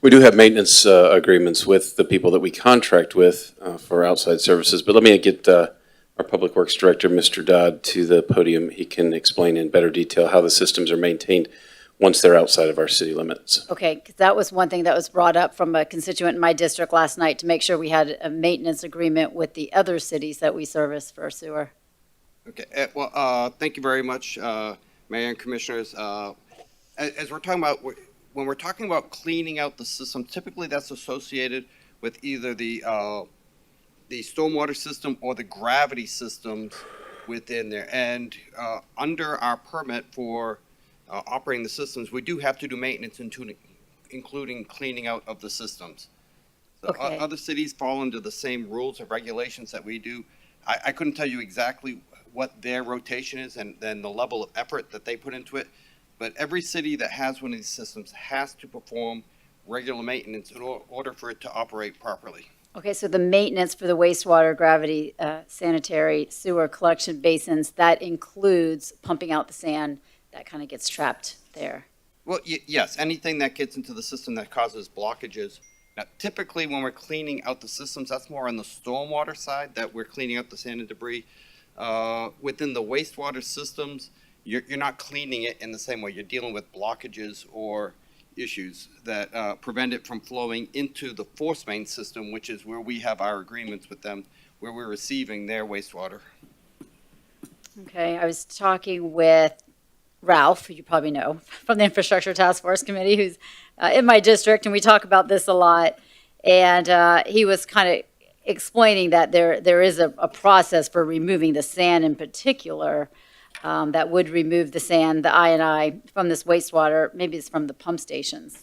We do have maintenance agreements with the people that we contract with for outside services, but let me get our Public Works Director, Mr. Dodd, to the podium. He can explain in better detail how the systems are maintained once they're outside of our city limits. Okay, because that was one thing that was brought up from a constituent in my district last night, to make sure we had a maintenance agreement with the other cities that we service for sewer. Okay, thank you very much, Mayor and Commissioners. As we're talking about, when we're talking about cleaning out the system, typically that's associated with either the stormwater system or the gravity systems within there. And under our permit for operating the systems, we do have to do maintenance, including cleaning out of the systems. So Okay. other cities fall under the same rules and regulations that we do. I couldn't tell you exactly what their rotation is and then the level of effort that they put into it. But every city that has one of these systems has to perform regular maintenance in order for it to operate properly. Okay, so the maintenance for the wastewater, gravity, sanitary sewer collection basins, that includes pumping out the sand that kind of gets trapped there. Well, yes, anything that gets into the system that causes blockages. Now, typically, when we're cleaning out the systems, that's more on the stormwater side that we're cleaning out the sand and debris. Within the wastewater systems, you're not cleaning it in the same way. You're dealing with blockages or issues that prevent it from flowing into the force main system, which is where we have our agreements with them, where we're receiving their wastewater. Okay, I was talking with Ralph, who you probably know, from the Infrastructure Task Force Committee, who's in my district, and we talk about this a lot. And he was kind of explaining that there is a process for removing the sand in particular. that would remove the sand, the I from this wastewater. Maybe it's from the pump stations.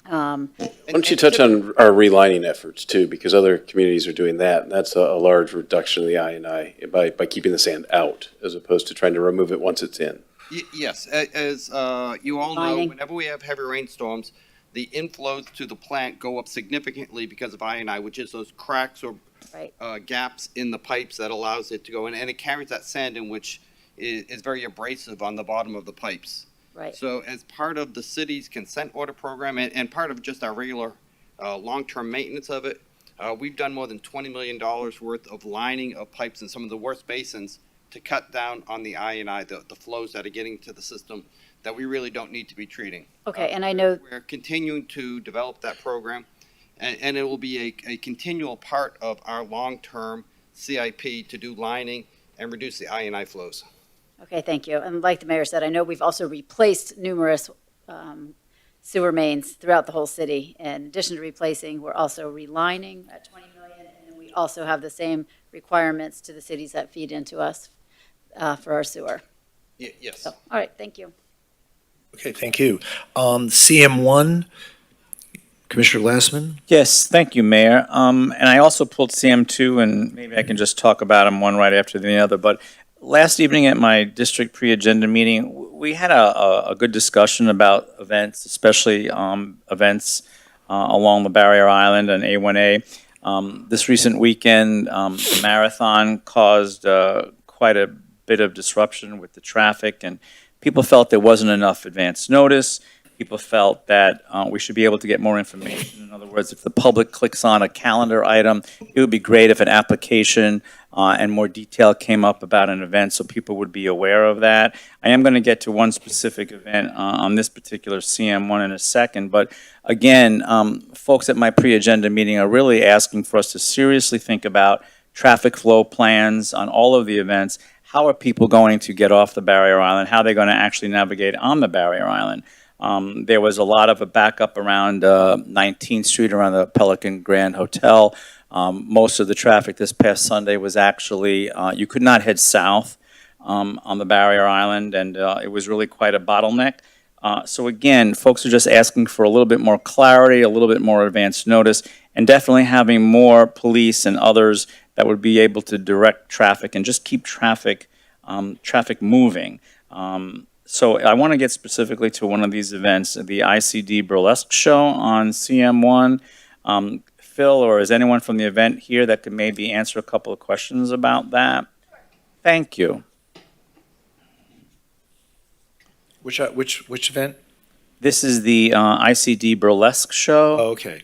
Why don't you touch on our relining efforts too, because other communities are doing that, and that's a large reduction of the I by keeping the sand out as opposed to trying to remove it once it's in. Yes, as you all know, Lining. whenever we have heavy rainstorms, the inflows to the plant go up significantly because of I, which is those cracks or Right. gaps in the pipes that allows it to go in, and it carries that sand in, which is very abrasive on the bottom of the pipes. Right. So as part of the city's consent order program and part of just our regular long-term maintenance of it, we've done more than $20 million worth of lining of pipes in some of the worst basins to cut down on the the flows that are getting to the system that we really don't need to be treating. Okay, and I know, We're continuing to develop that program, and it will be a continual part of our long-term CIP to do lining and reduce the I flows. okay, thank you. And like the mayor said, I know we've also replaced numerous sewer mains throughout the whole city. In addition to replacing, we're also relining at 20 million, and then we also have the same requirements to the cities that feed into us for our sewer. Yes. So, all right, thank you. Okay, thank you. CM1, Commissioner Glassman? Yes, thank you, Mayor. And I also pulled CM2, and maybe I can just talk about them one right after the other. But last evening at my district pre-agenda meeting, we had a good discussion about events, especially events along the Barrier Island and A1A. This recent weekend, the marathon caused quite a bit of disruption with the traffic, and people felt there wasn't enough advance notice. People felt that we should be able to get more information. In other words, if the public clicks on a calendar item, it would be great if an application and more detail came up about an event so people would be aware of that. I am going to get to one specific event on this particular CM1 in a second, but again, folks at my pre-agenda meeting are really asking for us to seriously think about traffic flow plans on all of the events. How are people going to get off the Barrier Island? How are they going to actually navigate on the Barrier Island? There was a lot of a backup around 19th Street around the Pelican Grand Hotel. Most of the traffic this past Sunday was actually, you could not head south on the Barrier Island, and it was really quite a bottleneck. So again, folks are just asking for a little bit more clarity, a little bit more advance notice, and definitely having more police and others that would be able to direct traffic and just keep traffic moving. So I want to get specifically to one of these events, the ICD Burlesque Show on CM1. Phil, or is anyone from the event here that could maybe answer a couple of questions about that? Thank you. Which event? This is the ICD Burlesque Show. Oh, okay.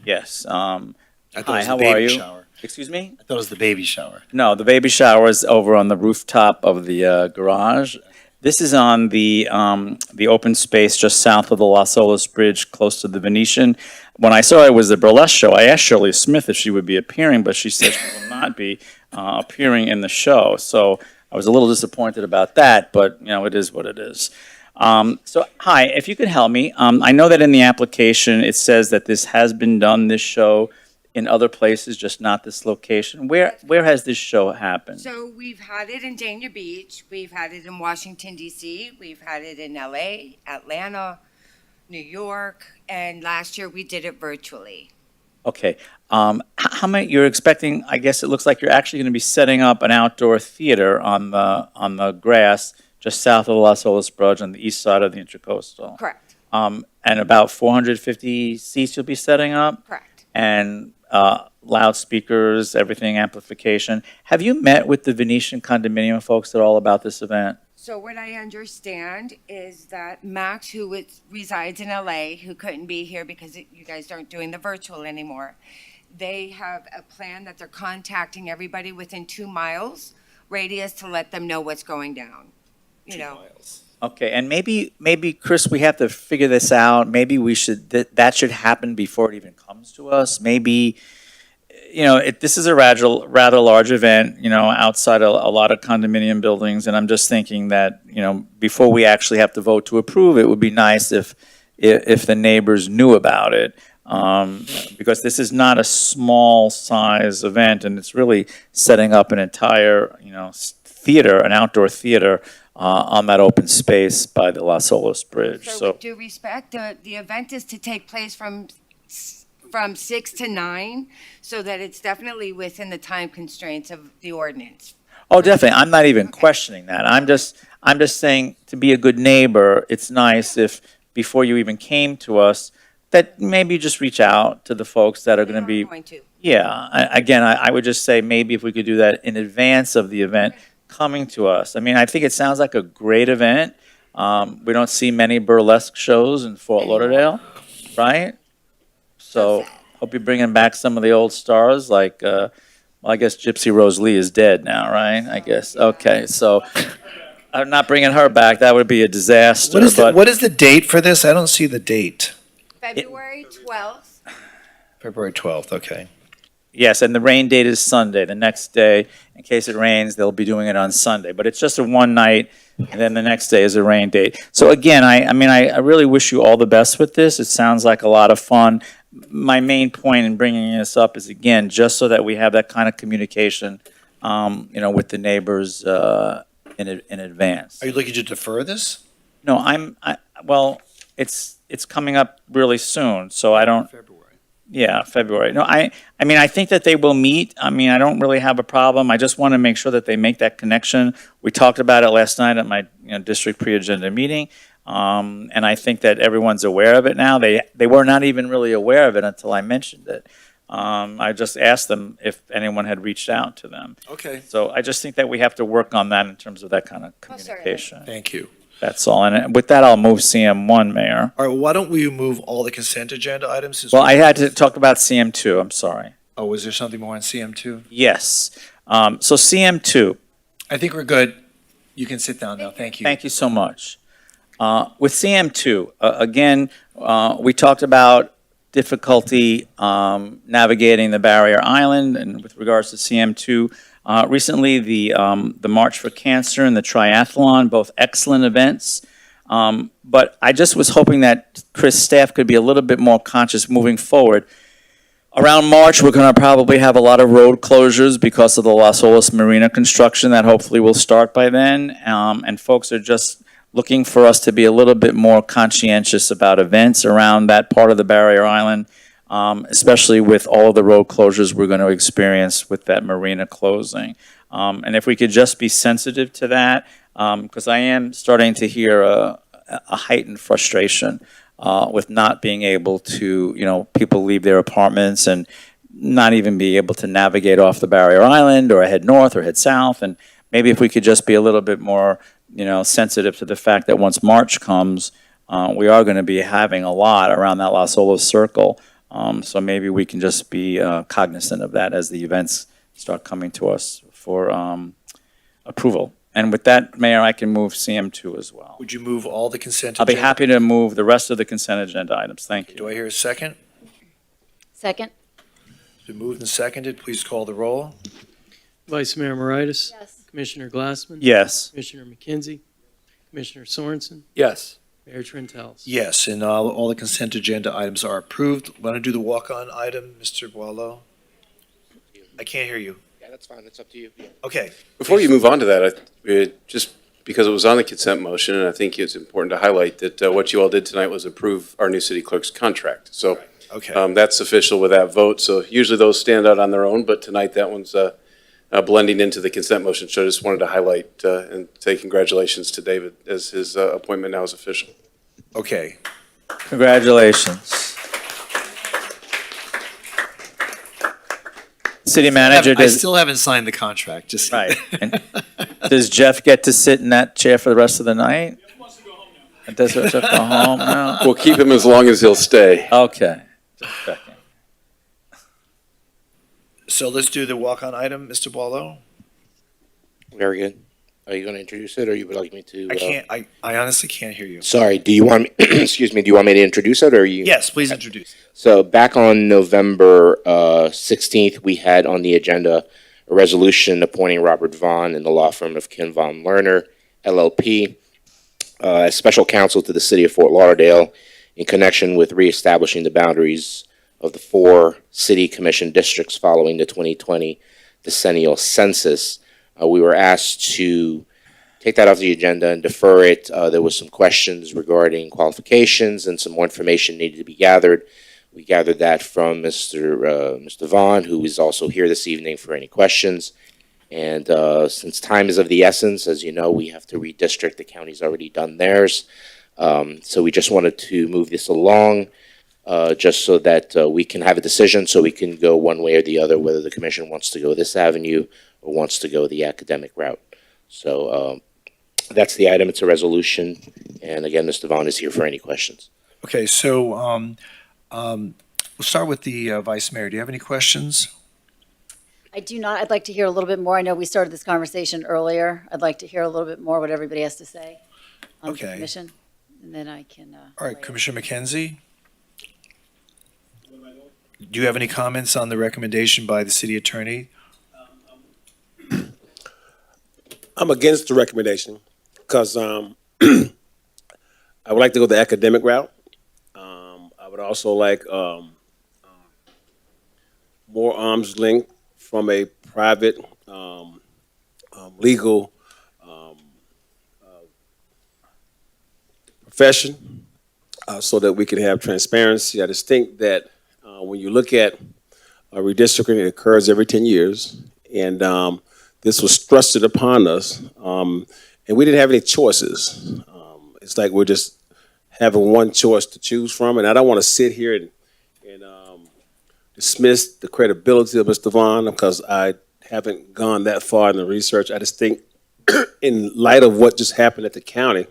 Yes. I thought Hi, it was how the are baby you? shower. Excuse me? I thought it was the baby shower. No, the baby shower is over on the rooftop of the garage. This is on the open space just south of the Las Olas Bridge, close to the Venetian. When I saw it was the burlesque show, I asked Shirley Smith if she would be appearing, but she said she will not be appearing in the show. So I was a little disappointed about that, but you know, it is what it is. So, hi, if you could help me. I know that in the application it says that this has been done, this show, in other places, just not this location. Where has this show happened? So we've had it in Dania Beach, we've had it in Washington DC, we've had it in LA, Atlanta, New York, and last year we did it virtually. Okay. How many you're expecting? I guess it looks like you're actually going to be setting up an outdoor theater on the grass just south of the Las Olas Bridge on the east side of the Intracoastal. Correct. And about 450 seats you'll be setting up? Correct. And loudspeakers, everything, amplification. Have you met with the Venetian condominium folks at all about this event? So what I understand is that Max, who resides in LA, who couldn't be here because you guys aren't doing the virtual anymore, they have a plan that they're contacting everybody within 2 miles radius to let them know what's going down. You know. Okay, and maybe Chris, we have to figure this out. Maybe we should that should happen before it even comes to us. Maybe, you know, this is a rather large event, you know, outside a lot of condominium buildings, and I'm just thinking that, you know, before we actually have to vote to approve, it would be nice if the neighbors knew about it, because this is not a small size event, and it's really setting up an entire, you know, theater, an outdoor theater, on that open space by the Las Olas Bridge. So So, with due respect, the event is to take place from 6 to 9, so that it's definitely within the time constraints of the ordinance. oh, definitely. I'm not even questioning that. I'm just saying, to be a good neighbor, it's nice if, before you even came to us, that maybe you just reach out to the folks that are going to be. Going to. Yeah, again, I would just say maybe if we could do that in advance of the event coming to us. I mean, I think it sounds like a great event. We don't see many burlesque shows in Fort Lauderdale, right? So hope you're bringing back some of the old stars, like, well, I guess Gypsy Rose Lee is dead now, right? I guess. Okay, so I'm not bringing her back. That would be a disaster. But What is the date for this? I don't see the date. February 12th. February 12th, okay. yes, and the rain date is Sunday. The next day, in case it rains, they'll be doing it on Sunday. But it's just a one night, and then the next day is a rain date. So again, I really wish you all the best with this. It sounds like a lot of fun. My main point in bringing this up is, again, just so that we have that kind of communication, with the neighbors in advance. Are you looking to defer this? No, well, it's coming up really soon, so I don't. February. Yeah, February. No, I think that they will meet. I don't really have a problem. I just want to make sure that they make that connection. We talked about it last night at my district pre-agenda meeting, and I think that everyone's aware of it now. They were not even really aware of it until I mentioned it. I just asked them if anyone had reached out to them. Okay. So I just think that we have to work on that in terms of that kind of certainly. communication. Thank you. That's all. And with that, I'll move CM1, Mayor. All right, well, why don't we move all the consent agenda items? Well, I had to talk about CM2. I'm sorry. Oh, was there something more on CM2? Yes. So CM2. I think we're good. You can sit down now. Thank you. Thank you so much. With CM2, again, we talked about difficulty navigating the barrier island, and with regards to CM2, recently the March for Cancer and the triathlon, both excellent events. But I just was hoping that Chris staff could be a little bit more conscious moving forward. Around March, we're going to probably have a lot of road closures because of the Las Olas Marina construction that hopefully will start by then. And folks are just looking for us to be a little bit more conscientious about events around that part of the barrier island, especially with all of the road closures we're going to experience with that marina closing. And if we could just be sensitive to that, because I am starting to hear a heightened frustration with not being able to, people leave their apartments and not even be able to navigate off the barrier island or head north or head south. And maybe if we could just be a little bit more, sensitive to the fact that once March comes, we are going to be having a lot around that Las Olas circle. So maybe we can just be cognizant of that as the events start coming to us for approval. And with that, Mayor, I can move CM2 as well. Would you move all the consent I'll be agenda? happy to move the rest of the consent agenda items. Thank you. Do I hear a second? Second? It's been moved and seconded. Please call the roll. Vice Mayor Moritas? Yes. Commissioner Glassman? Yes. Commissioner McKenzie? Commissioner Sorensen? Yes. Mayor Trentalis? Yes, and all the consent agenda items are approved. Want to do the walk-on item, Mr. Boileau? I can't hear you. Yeah, that's fine. It's up to you. Yeah. Okay. Before you move on to that, just because it was on the consent motion, and I think it's important to highlight that what you all did tonight was approve our new city clerk's contract. So Okay. that's official with that vote. So usually those stand out on their own, but tonight that one's blending into the consent motion. So I just wanted to highlight and say congratulations to David as his appointment now is official. Okay. Congratulations. City manager, I still haven't signed the contract, just. right. And does Jeff get to sit in that chair for the rest of the night? Does Jeff go home now? We'll keep him as long as he'll stay. Okay. Just checking. So let's do the walk-on item, Mr. Boileau. Very good. Are you going to introduce it, or you would like me to? I can't, I honestly can't hear you. Sorry. Do you want me? Excuse me. Do you want me to introduce it, or you? Yes, please introduce. So back on November 16th, we had on the agenda a resolution appointing Robert Vaughn and the law firm of Ken Von Lerner, LLP, as special counsel to the city of Fort Lauderdale in connection with reestablishing the boundaries of the 4 city commission districts following the 2020 decennial census. We were asked to take that off the agenda and defer it. There was some questions regarding qualifications and some more information needed to be gathered. We gathered that from Mr. Vaughn, who is also here this evening for any questions. And since time is of the essence, as you know, we have to redistrict. The county's already done theirs. So we just wanted to move this along, just so that we can have a decision, so we can go one way or the other, whether the commission wants to go this avenue or wants to go the academic route. So that's the item. It's a resolution. And again, Mr. Vaughn is here for any questions. Okay, so we'll start with the Vice Mayor. Do you have any questions? I do not. I'd like to hear a little bit more. I know we started this conversation earlier. I'd like to hear a little bit more what everybody has to say on the Okay. commission, and then I can. All right, Commissioner McKenzie? Do you have any comments on the recommendation by the city attorney? I'm against the recommendation because I would like to go the academic route. I would also like more arm's length from a private legal profession so that we can have transparency. I just think that when you look at redistricting, it occurs every 10 years. And this was thrusted upon us, and we didn't have any choices. It's like we're just having one choice to choose from, and I don't want to sit here and dismiss the credibility of Mr. Vaughn because I haven't gone that far in the research. I just think in light of what just happened at the county,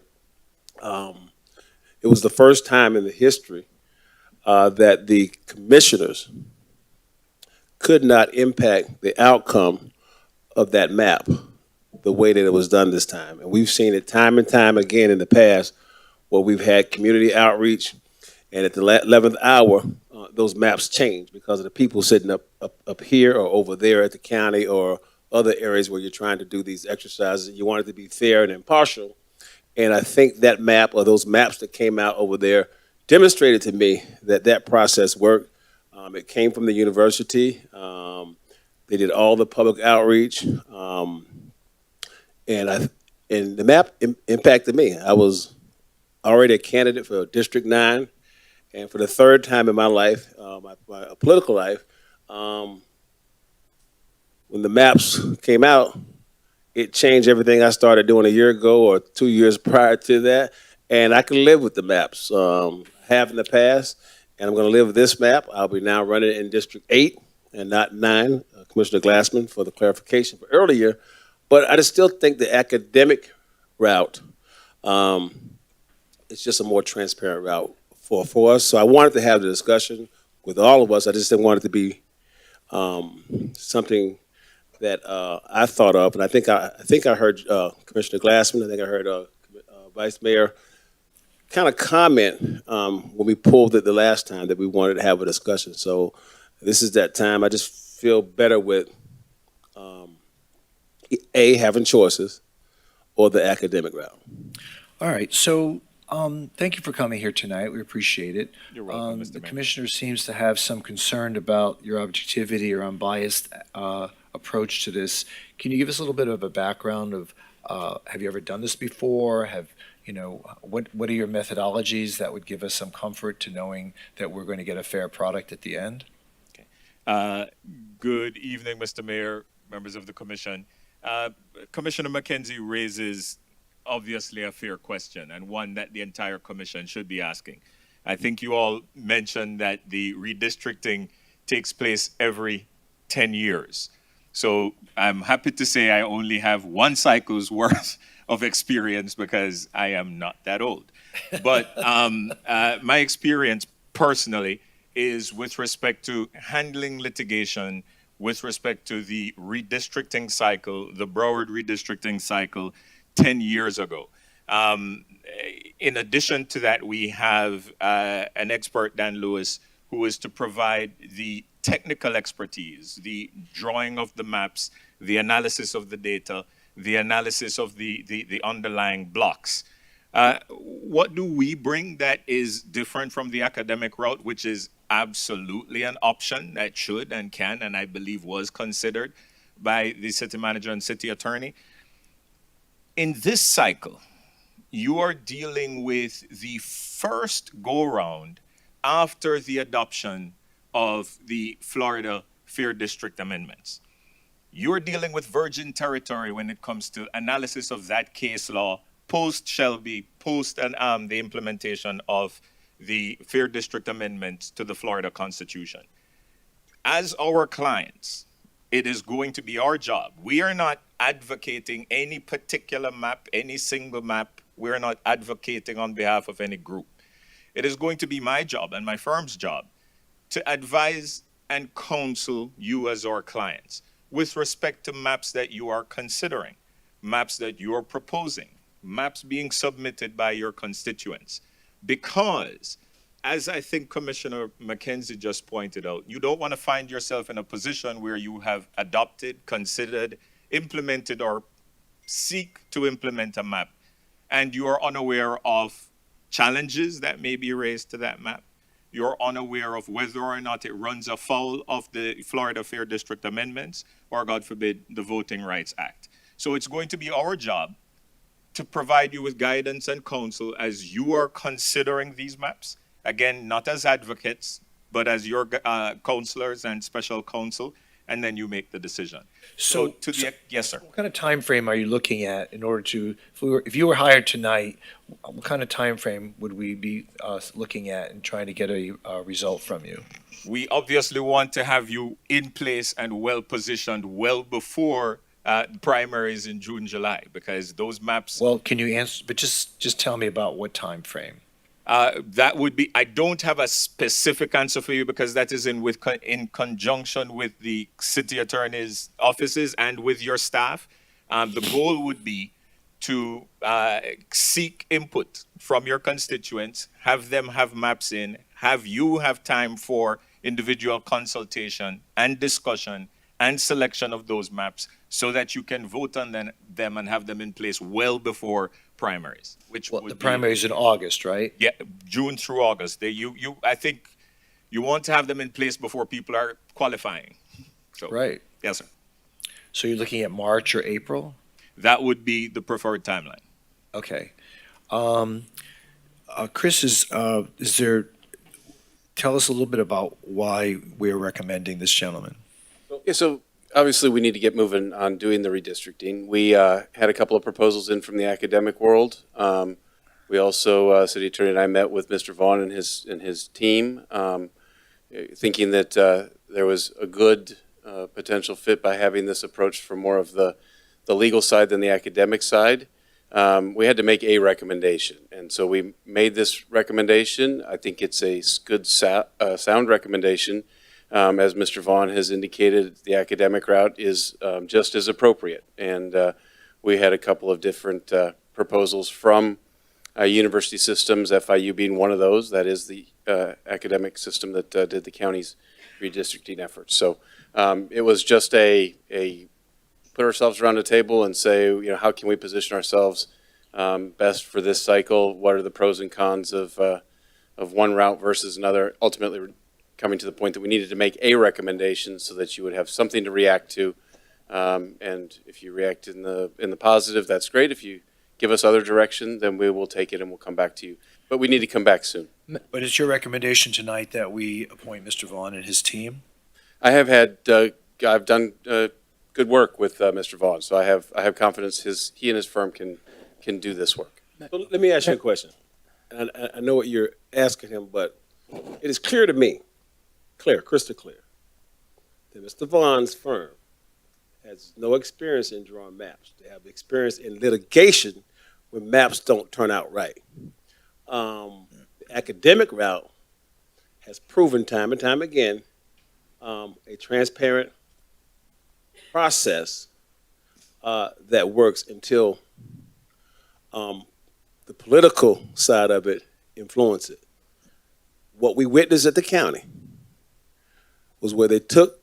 it was the first time in the history that the commissioners could not impact the outcome of that map the way that it was done this time. And we've seen it time and time again in the past where we've had community outreach, and at the 11th hour, those maps change because of the people sitting up here or over there at the county or other areas where you're trying to do these exercises. You want it to be fair and impartial. And I think that map or those maps that came out over there demonstrated to me that that process worked. It came from the university. They did all the public outreach, and the map impacted me. I was already a candidate for District 9, and for the third time in my life, my political life, when the maps came out, it changed everything I started doing a year ago or 2 years prior to that, and I can live with the maps. Have in the past, and I'm going to live with this map. I'll be now running in District 8 and not 9, Commissioner Glassman, for the clarification for earlier. But I just still think the academic route is just a more transparent route for us. So I wanted to have the discussion with all of us. I just didn't want it to be something that I thought of. And I think I heard Commissioner Glassman, I think I heard Vice Mayor kind of comment when we pulled it the last time that we wanted to have a discussion. So this is that time. I just feel better with having choices or the academic route. All right, so thank you for coming here tonight. We appreciate it. You're welcome, Mr. The Mayor. commissioner seems to have some concern about your objectivity or unbiased approach to this. Can you give us a little bit of a background of have you ever done this before? What are your methodologies that would give us some comfort to knowing that we're going to get a fair product at the end? Good evening, Mr. Mayor, members of the commission. Commissioner McKenzie raises obviously a fair question and one that the entire commission should be asking. I think you all mentioned that the redistricting takes place every 10 years. So I'm happy to say I only have one cycle's worth of experience because I am not that old. But my experience personally is with respect to handling litigation, with respect to the redistricting cycle, the Broward redistricting cycle 10 years ago. In addition to that, we have an expert, Dan Lewis, who is to provide the technical expertise, the drawing of the maps, the analysis of the data, the analysis of the underlying blocks. What do we bring that is different from the academic route, which is absolutely an option that should and can, and I believe was considered? by the city manager and city attorney. In this cycle, you are dealing with the first go-round after the adoption of the Florida Fair District Amendments. You're dealing with virgin territory when it comes to analysis of that case law post Shelby, post and the implementation of the Fair District Amendments to the Florida Constitution. As our clients, it is going to be our job. We are not advocating any particular map, any single map. We're not advocating on behalf of any group. It is going to be my job and my firm's job to advise and counsel you as our clients with respect to maps that you are considering, maps that you are proposing, maps being submitted by your constituents. Because, as I think Commissioner McKenzie just pointed out, you don't want to find yourself in a position where you have adopted, considered, implemented, or seek to implement a map, and you are unaware of challenges that may be raised to that map. You're unaware of whether or not it runs afoul of the Florida Fair District Amendments or, God forbid, the Voting Rights Act. So it's going to be our job to provide you with guidance and counsel as you are considering these maps. Again, not as advocates, but as your counselors and special counsel, and then you make the decision. So, yes, sir. what kind of time frame are you looking at in order to, if you were hired tonight, what kind of time frame would we be looking at and trying to get a result from you? We obviously want to have you in place and well positioned well before primaries in June, July, because those maps. Well, can you answer, but just tell me about what time frame? That would be, I don't have a specific answer for you because that is in conjunction with the city attorney's offices and with your staff. The goal would be to seek input from your constituents, have them have maps in, have you have time for individual consultation and discussion and selection of those maps so that you can vote on them and have them in place well before primaries, which would the primaries in August, right? Yeah, June through August. I think you want to have them in place before people are qualifying. So, right. Yes, sir. So you're looking at March or April? That would be the preferred timeline. Okay. Chris, tell us a little bit about why we're recommending this gentleman. Yeah, so obviously we need to get moving on doing the redistricting. We had a couple of proposals in from the academic world. We also, City Attorney and I met with Mr. Vaughn and his team, thinking that there was a good potential fit by having this approach from more of the legal side than the academic side. We had to make a recommendation, and so we made this recommendation. I think it's a good sound recommendation. As Mr. Vaughn has indicated, the academic route is just as appropriate. And we had a couple of different proposals from university systems, FIU being one of those. That is the academic system that did the county's redistricting efforts. So it was just a put ourselves around a table and say, how can we position ourselves best for this cycle? What are the pros and cons of one route versus another? Ultimately, coming to the point that we needed to make a recommendation so that you would have something to react to. And if you react in the positive, that's great. If you give us other direction, then we will take it and we'll come back to you. But we need to come back soon. But it's your recommendation tonight that we appoint Mr. Vaughn and his team? I have had, I've done good work with Mr. Vaughn, so I have confidence he and his firm can do this work. So let me ask you a question. And I know what you're asking him, but it is clear to me, crystal clear, that Mr. Vaughn's firm has no experience in drawing maps. They have experience in litigation when maps don't turn out right. The academic route has proven time and time again a transparent process that works until the political side of it influences it. What we witnessed at the county was where they took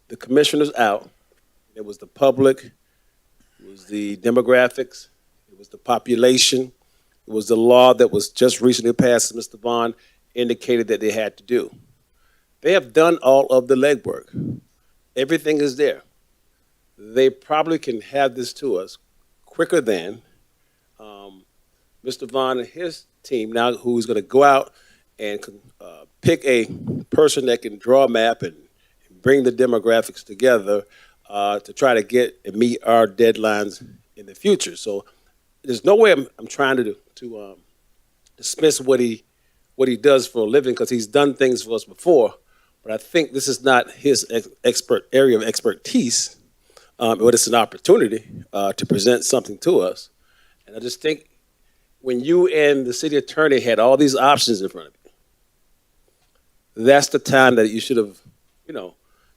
the commissioners out. It was the public, it was the demographics, it was the population, it was the law that was just recently passed, as Mr. Vaughn indicated that they had to do. They have done all of the legwork. Everything is there. They probably can have this to us quicker than Mr. Vaughn and his team now, who's going to go out and pick a person that can draw a map and bring the demographics together to try to get and meet our deadlines in the future. So there's no way I'm trying to dismiss what he does for a living, because he's done things for us before. But I think this is not his area of expertise, but it's an opportunity to present something to us. And I just think when you and the city attorney had all these options in front of you, that's the time that you should have,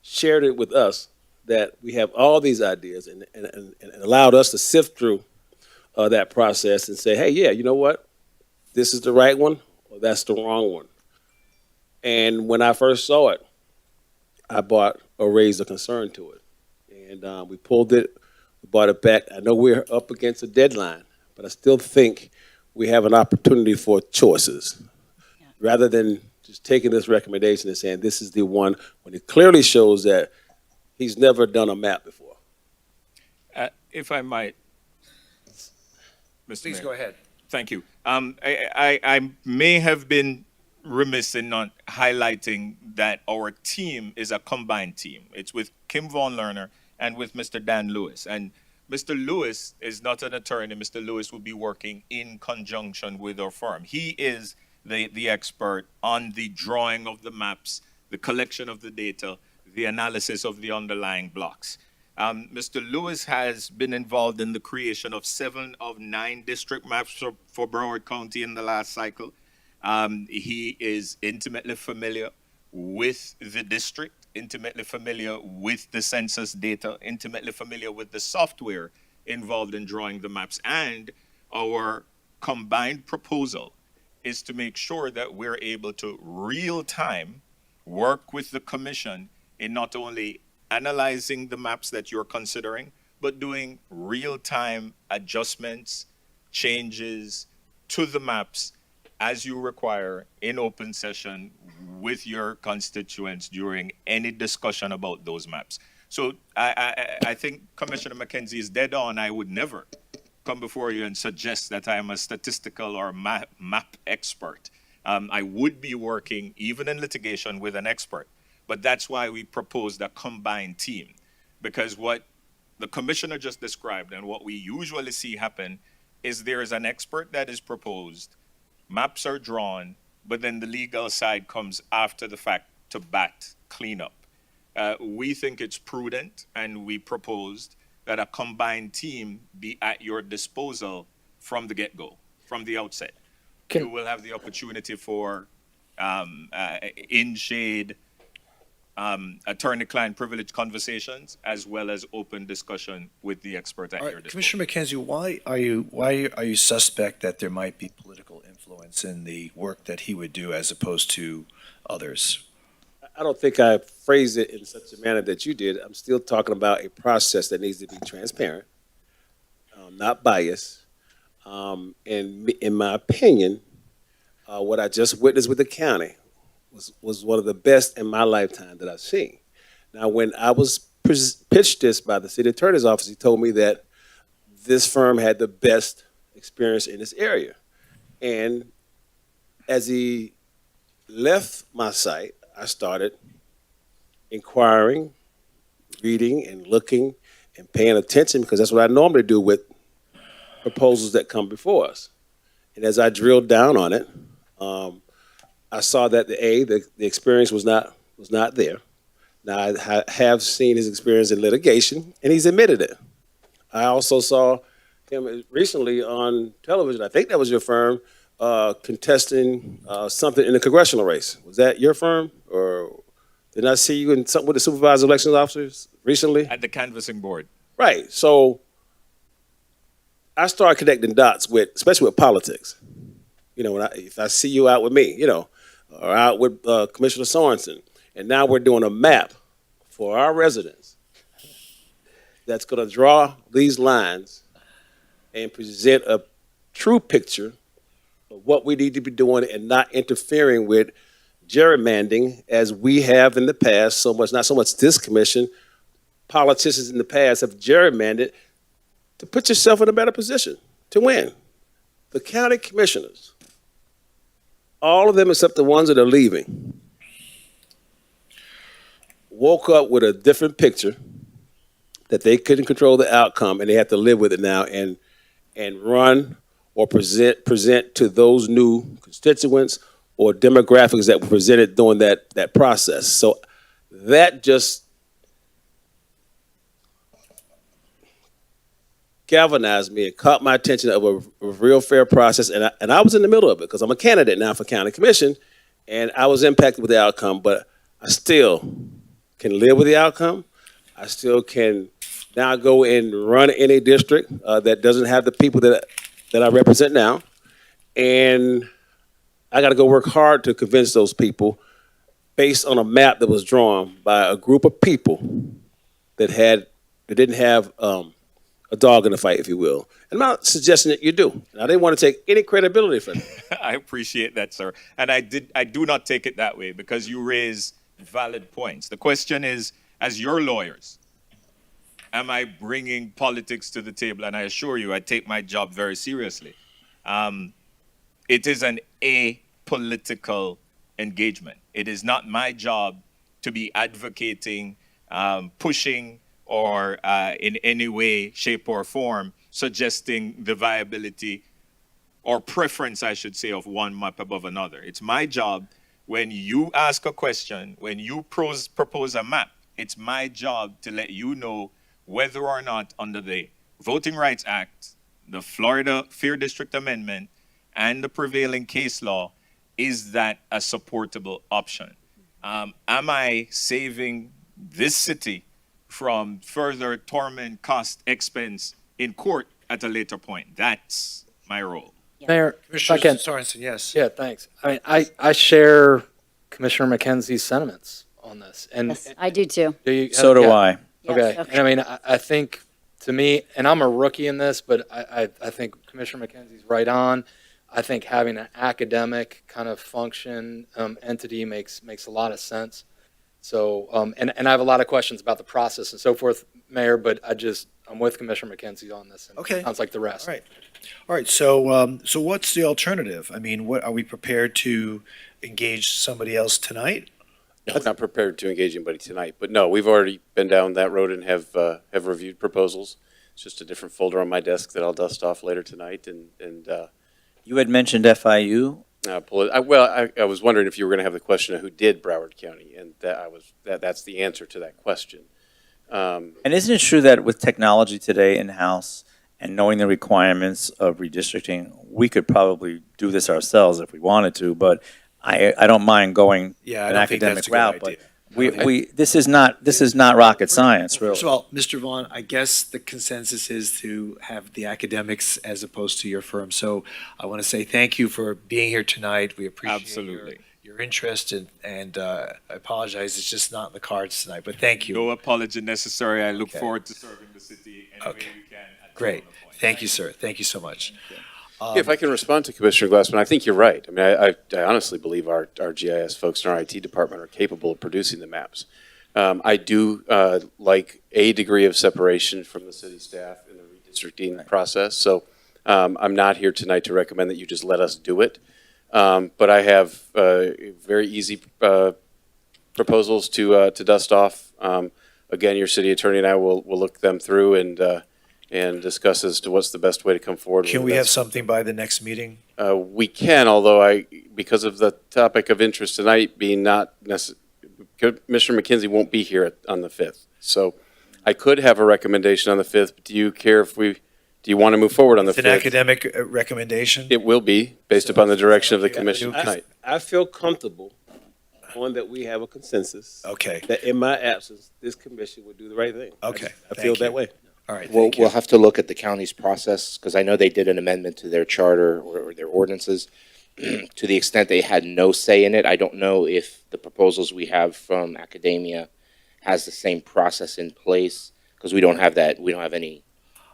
shared it with us, that we have all these ideas and allowed us to sift through that process and say, hey, yeah, you know what? This is the right one, or that's the wrong one. And when I first saw it, I raised a concern to it. And we pulled it, we brought it back. I know we're up against a deadline, but I still think we have an opportunity for choices, rather than just taking this recommendation and saying this is the one, when it clearly shows that he's never done a map before. If I might, Mr. Please Mayor. go ahead. Thank you. I may have been remiss in not highlighting that our team is a combined team. It's with Kim Von Lerner and with Mr. Dan Lewis. And Mr. Lewis is not an attorney. Mr. Lewis will be working in conjunction with our firm. He is the expert on the drawing of the maps, the collection of the data, the analysis of the underlying blocks. Mr. Lewis has been involved in the creation of 7 of 9 district maps for Broward County in the last cycle. He is intimately familiar with the district, intimately familiar with the census data, intimately familiar with the software involved in drawing the maps. And our combined proposal is to make sure that we're able to real time work with the commission in not only analyzing the maps that you're considering, but doing real time adjustments, changes to the maps as you require in open session with your constituents during any discussion about those maps. So I think Commissioner McKenzie is dead on. I would never come before you and suggest that I am a statistical or map expert. I would be working, even in litigation, with an expert. But that's why we proposed a combined team. Because what the commissioner just described and what we usually see happen is there is an expert that is proposed, maps are drawn, but then the legal side comes after the fact to clean up. We think it's prudent, and we proposed that a combined team be at your disposal from the get-go, from the outset. You will have the opportunity for in-shade attorney-client privilege conversations, as well as open discussion with the expert at your disposal. Commissioner McKenzie, why are you suspect that there might be political influence in the work that he would do as opposed to others? I don't think I phrased it in such a manner that you did. I'm still talking about a process that needs to be transparent, not biased. And in my opinion, what I just witnessed with the county was one of the best in my lifetime that I've seen. Now, when I was pitched this by the city attorney's office, he told me that this firm had the best experience in this area. And as he left my site, I started inquiring, reading, and looking and paying attention, because that's what I normally do with proposals that come before us. And as I drilled down on it, I saw that the experience was not there. Now, I have seen his experience in litigation, and he's admitted it. I also saw him recently on television. I think that was your firm, contesting something in the congressional race. Was that your firm, or did I see you in something with the supervisor elections officers recently? At the canvassing board. Right. So I started connecting dots especially with politics. If I see you out with me, or out with Commissioner Sorensen, and now we're doing a map for our residents that's going to draw these lines and present a true picture of what we need to be doing, and not interfering with gerrymandering as we have in the past so much, not so much this commission, politicians in the past have gerrymandered to put yourself in a better position to win. The county commissioners, all of them except the ones that are leaving, woke up with a different picture that they couldn't control the outcome and they have to live with it now and run or present to those new constituents or demographics that were presented during that process. So that just galvanized me and caught my attention of a real fair process. And I was in the middle of it because I'm a candidate now for county commission and I was impacted with the outcome, but I still can live with the outcome. I still can now go and run in a district that doesn't have the people that I represent now. And I got to go work hard to convince those people based on a map that was drawn by a group of people that didn't have a dog in the fight, if you will. And I'm not suggesting that you do. And I didn't want to take any credibility from it. I appreciate that, sir. And I do not take it that way because you raise valid points. The question is, as your lawyers, am I bringing politics to the table? And I assure you, I take my job very seriously. It is an apolitical engagement. It is not my job to be advocating, pushing, or in any way, shape, or form suggesting the viability or preference, I should say, of one map above another. It's my job when you ask a question, when you propose a map, it's my job to let you know whether or not under the Voting Rights Act, the Florida Fair District Amendment, and the prevailing case law, is that a supportable option? Am I saving this city from further torment, cost, expense in court at a later point? That's my role. Mayor, Commissioner second. Sorensen, yes. Yeah, thanks. I mean, I share Commissioner McKenzie's sentiments on this. And Yes, I do too. do you, So do yeah. I. Okay. Yes, And I mean, I think to me, and I'm a rookie in this, but I think Commissioner McKenzie's right on. I think having an academic kind of function entity makes a lot of sense. So, and I have a lot of questions about the process and so forth, Mayor, but I'm with Commissioner McKenzie on this. And Okay. it sounds like the rest. All right. So what's the alternative? I mean, what are we prepared to engage somebody else tonight? I'm not prepared to engage anybody tonight, but no, we've already been down that road and have reviewed proposals. It's just a different folder on my desk that I'll dust off later tonight. And You had mentioned FIU. I was wondering if you were going to have the question of who did Broward County, and that's the answer to that question. And isn't it true that with technology today in-house and knowing the requirements of redistricting, we could probably do this ourselves if we wanted to, but I don't mind going Yeah, I an don't think academic that's a good route, idea. but this is not rocket science, really. First of all, Mr. Vaughn, I guess the consensus is to have the academics as opposed to your firm. So I want to say thank you for being here tonight. We appreciate Absolutely. your interest, and I apologize, it's just not in the cards tonight, but thank you. No apology necessary. I look Okay. forward to serving the city any way Okay. we can. at the Great. relevant point. Thank you, sir. Thank you so much. if I can respond to Commissioner Glassman, I think you're right. I mean, I honestly believe our GIS folks in our IT department are capable of producing the maps. I do like a degree of separation from the city staff in the redistricting process. So I'm not here tonight to recommend that you just let us do it. But I have very easy proposals to dust off. Again, your city attorney and I will look them through and discuss as to what's the best way to come forward. Can with we the have best- something by the next meeting? We can, although because of the topic of interest tonight being not necessary, Commissioner McKenzie won't be here on the 5th. So I could have a recommendation on the 5th, but do you care do you want to move forward on the It's 5th? an academic recommendation? It will be, based upon the direction of the commission tonight. I feel comfortable knowing that we have a consensus. Okay. That in my absence, this commission would do the right thing. Okay. I feel that way. All right, We'll, thank you. we'll have to look at the county's process, because I know they did an amendment to their charter or their ordinances. To the extent they had no say in it, I don't know if the proposals we have from academia has the same process in place, because we don't have that, we don't have any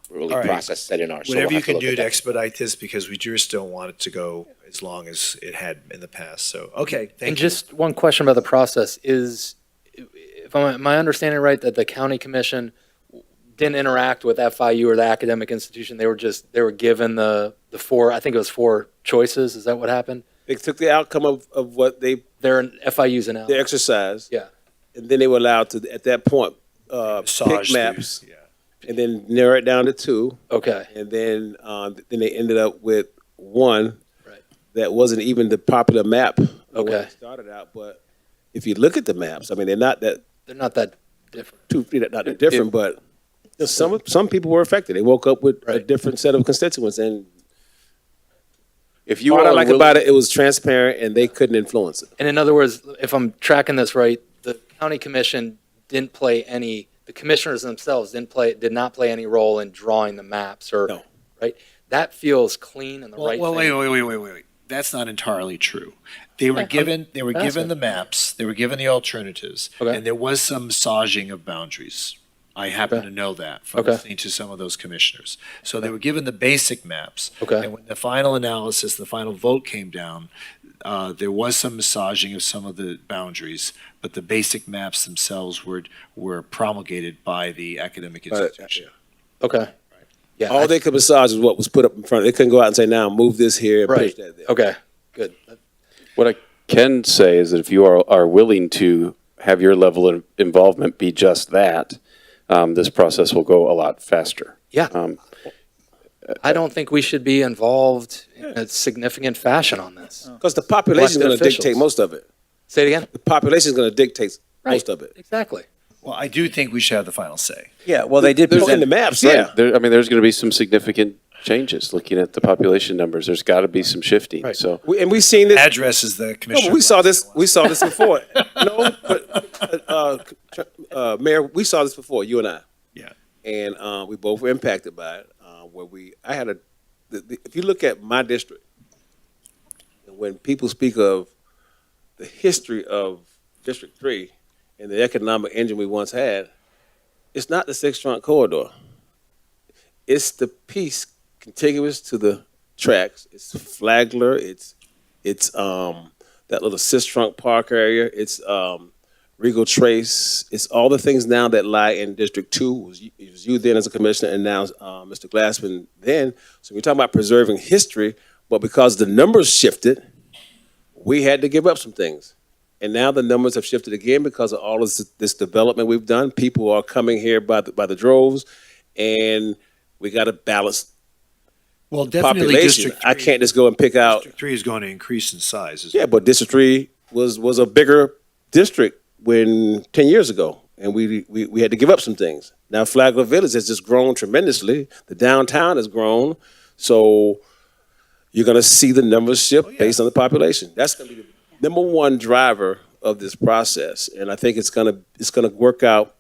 really All right. process set in ours. So we'll Whatever you have to can look do at to that. expedite this, because we just don't want it to go as long as it had in the past. So, okay, thank And you. just one question about the process is, if am I understanding right that the county commission didn't interact with FIU or the academic institution? They were given the four, I think it was four choices. Is that what happened? They took the outcome of what They're FIU's an their exercise. Yeah. And then they were allowed to, at that point, pick maps. And then narrow it down to two. Okay. And then they ended up with one that wasn't even the popular map when it started out. But if you look at the maps, I mean, they're not that different. Not that different, but you know, some people were affected. They woke up with a different set of constituents. And if you what I like willing- about it, it was transparent and they couldn't influence it. And in other words, if I'm tracking this right, the county commission didn't play any. The commissioners themselves did not play any role in drawing the maps, or right. That feels clean and the right. Well, thing. wait. That's not entirely true. They were given the maps, they were given the alternatives, and there was some massaging of boundaries. I happen to know that from listening to some of those commissioners. So they were given the basic maps. And when the final analysis, the final vote came down, there was some massaging of some of the boundaries, but the basic maps themselves were promulgated by the academic institution. Okay. Yeah. All they could massage is what was put up in front. They couldn't go out and say, now move this here and push that there. Okay. Good. What I can say is that if you are willing to have your level of involvement be just that, this process will go a lot faster. Yeah. I don't think we should be involved in a significant fashion on this. Because the population is going to dictate most of it. Say it again? The population is going to dictate most of it. Exactly. Well, I do think we should have the final say. Yeah, well, they did present the maps, Right. yeah. There's going to be some significant changes. Looking at the population numbers, there's got to be some shifting. So And we've seen this. Address is the No, commissioner. but we saw this before. No, but Mayor, we saw this before, you and I. Yeah. And we both were impacted by it. If you look at my district, and when people speak of the history of District 3 and the economic engine we once had, it's not the Sixth Trunk Corridor. It's the piece contiguous to the tracks. It's Flagler. It's that little Trunk Park area. It's Regal Trace. It's all the things now that lie in District 2. It was you then as a commissioner, and now Mr. Glassman then. So we're talking about preserving history, but because the numbers shifted, we had to give up some things. And now the numbers have shifted again because of all of this development we've done. People are coming here by the droves, and we got to balance Well, definitely population. District 3. I can't just go and pick out. District 3 is going to increase in size. Yeah, but District 3 was a bigger district when 10 years ago, and we had to give up some things. Now Flagler Village has just grown tremendously. The downtown has grown, so you're going to see the numbers shift based on the population. That's going to be the number one driver of this process, and I think it's going to work out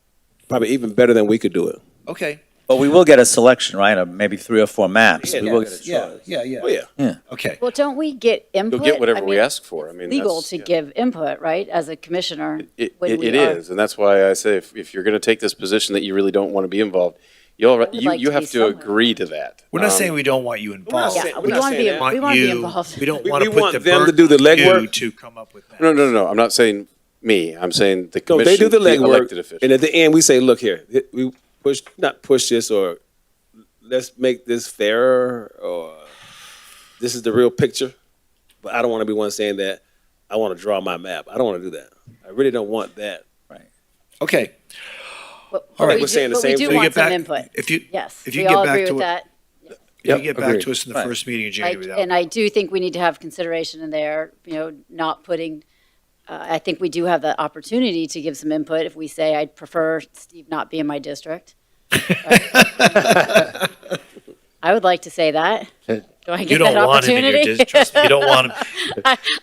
probably even better than we could do it. Okay. But we will get a selection, right, of maybe 3 or 4 maps. We will get a choice. Yeah. Oh yeah. Yeah. Okay. Well, don't we get input? you'll get whatever I we mean, ask for. I mean, legal that's- to yeah. give input, right, as a commissioner? It when we is, and that's why I say if you're going to take this position that you really don't want to be involved, you like to have be to somewhere. agree to that. We're not saying we don't want you involved. Yeah, we want to be. We want to be involved. We don't We want to want put the them to burden do the on you legwork. to come up with that. No. I'm not saying me. I'm saying the No, commission, they do the elected legwork, officials. and at the end we say, look here, we not push this, or let's make this fairer, or this is the real picture. But I don't want to be one saying that I want to draw my map. I don't want to do that. I really don't want that. Okay. But All right, we we're saying the but same we do thing. want Get some back- input. if you- Yes, if you we get all back agree to with what- that. If you get back agreed. to us in the first meeting in January, that And I do think we need to have consideration in there, not putting, I think we do have the opportunity to give some input if we say, I'd prefer Steve not be in my district. I would like to say that. Do I you get don't that want him in your opportunity? district. Trust me, you don't want him.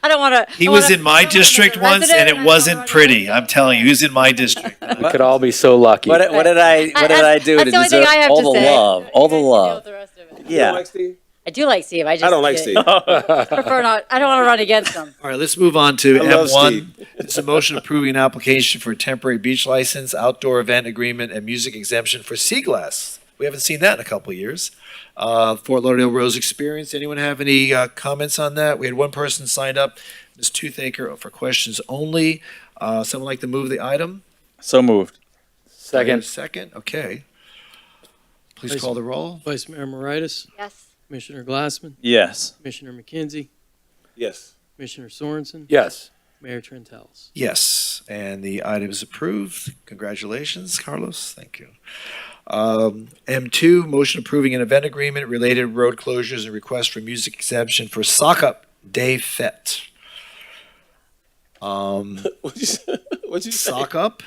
I don't want to. He was in my district once, and it wasn't pretty. I'm telling you, he was in my district. We could all be so lucky. What did I do That's to the only thing deserve I have all to the say. love? All the love. Yeah. I do like Steve. I don't like Steve. prefer not. I don't want to run against him. All right, let's move on to I love M1. It's a motion approving an application for a temporary beach license, outdoor event agreement, and music exemption for Sea Glass. We haven't seen that in a couple of years. Fort Lauderdale Rose Experience. Anyone have any comments on that? We had one person signed up, Ms. Toothaker, for questions only. Someone like to move the item? So moved. Do I hear a Second. Second, okay. Please Vice- call the roll. Vice Mayor Moritas, Yes. Commissioner Glassman, Yes. Commissioner McKenzie, Yes. Commissioner Sorensen, Yes. Mayor Trentalis. Yes, and the item is approved. Congratulations, Carlos. Thank you. M2, motion approving an event agreement, related road closures and request for music exemption for Sock Up Day Fete. What'd you say? What'd you say? Sock Up,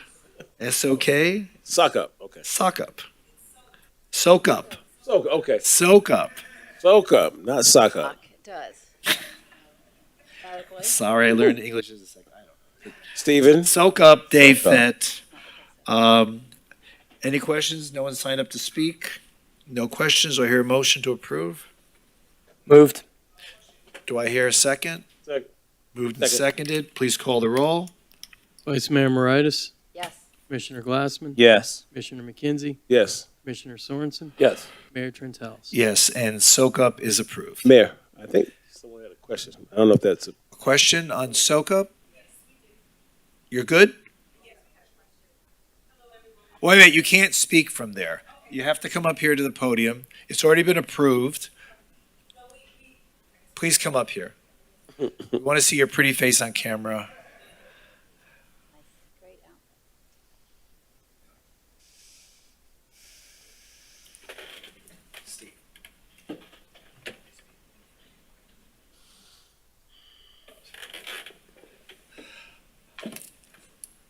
S-O-K, Sock up. Okay. Sock Up. Soak Up, So okay. Soak Up. Soak up, not sock up. It does. Sorry, I learned English as a second. I know. Stephen. Soak Up Day Soak Up. Fete. Any questions? No one signed up to speak? No questions? Do I hear a motion to approve? Moved. Do I hear a second? Second. Moved and Second. seconded. Please call the roll. Vice Mayor Moritas, Yes. Commissioner Glassman, Yes. Commissioner McKenzie, Yes. Commissioner Sorensen, Yes. Mayor Trentalis. Yes, and Soak Up is approved. Mayor, I think someone had a question. I don't know if that's a A question on Soak Up? You're good? Wait a minute, you can't speak from there. You have to come up here to the podium. It's already been approved. Please come up here. We want to see your pretty face on camera. Great outfit.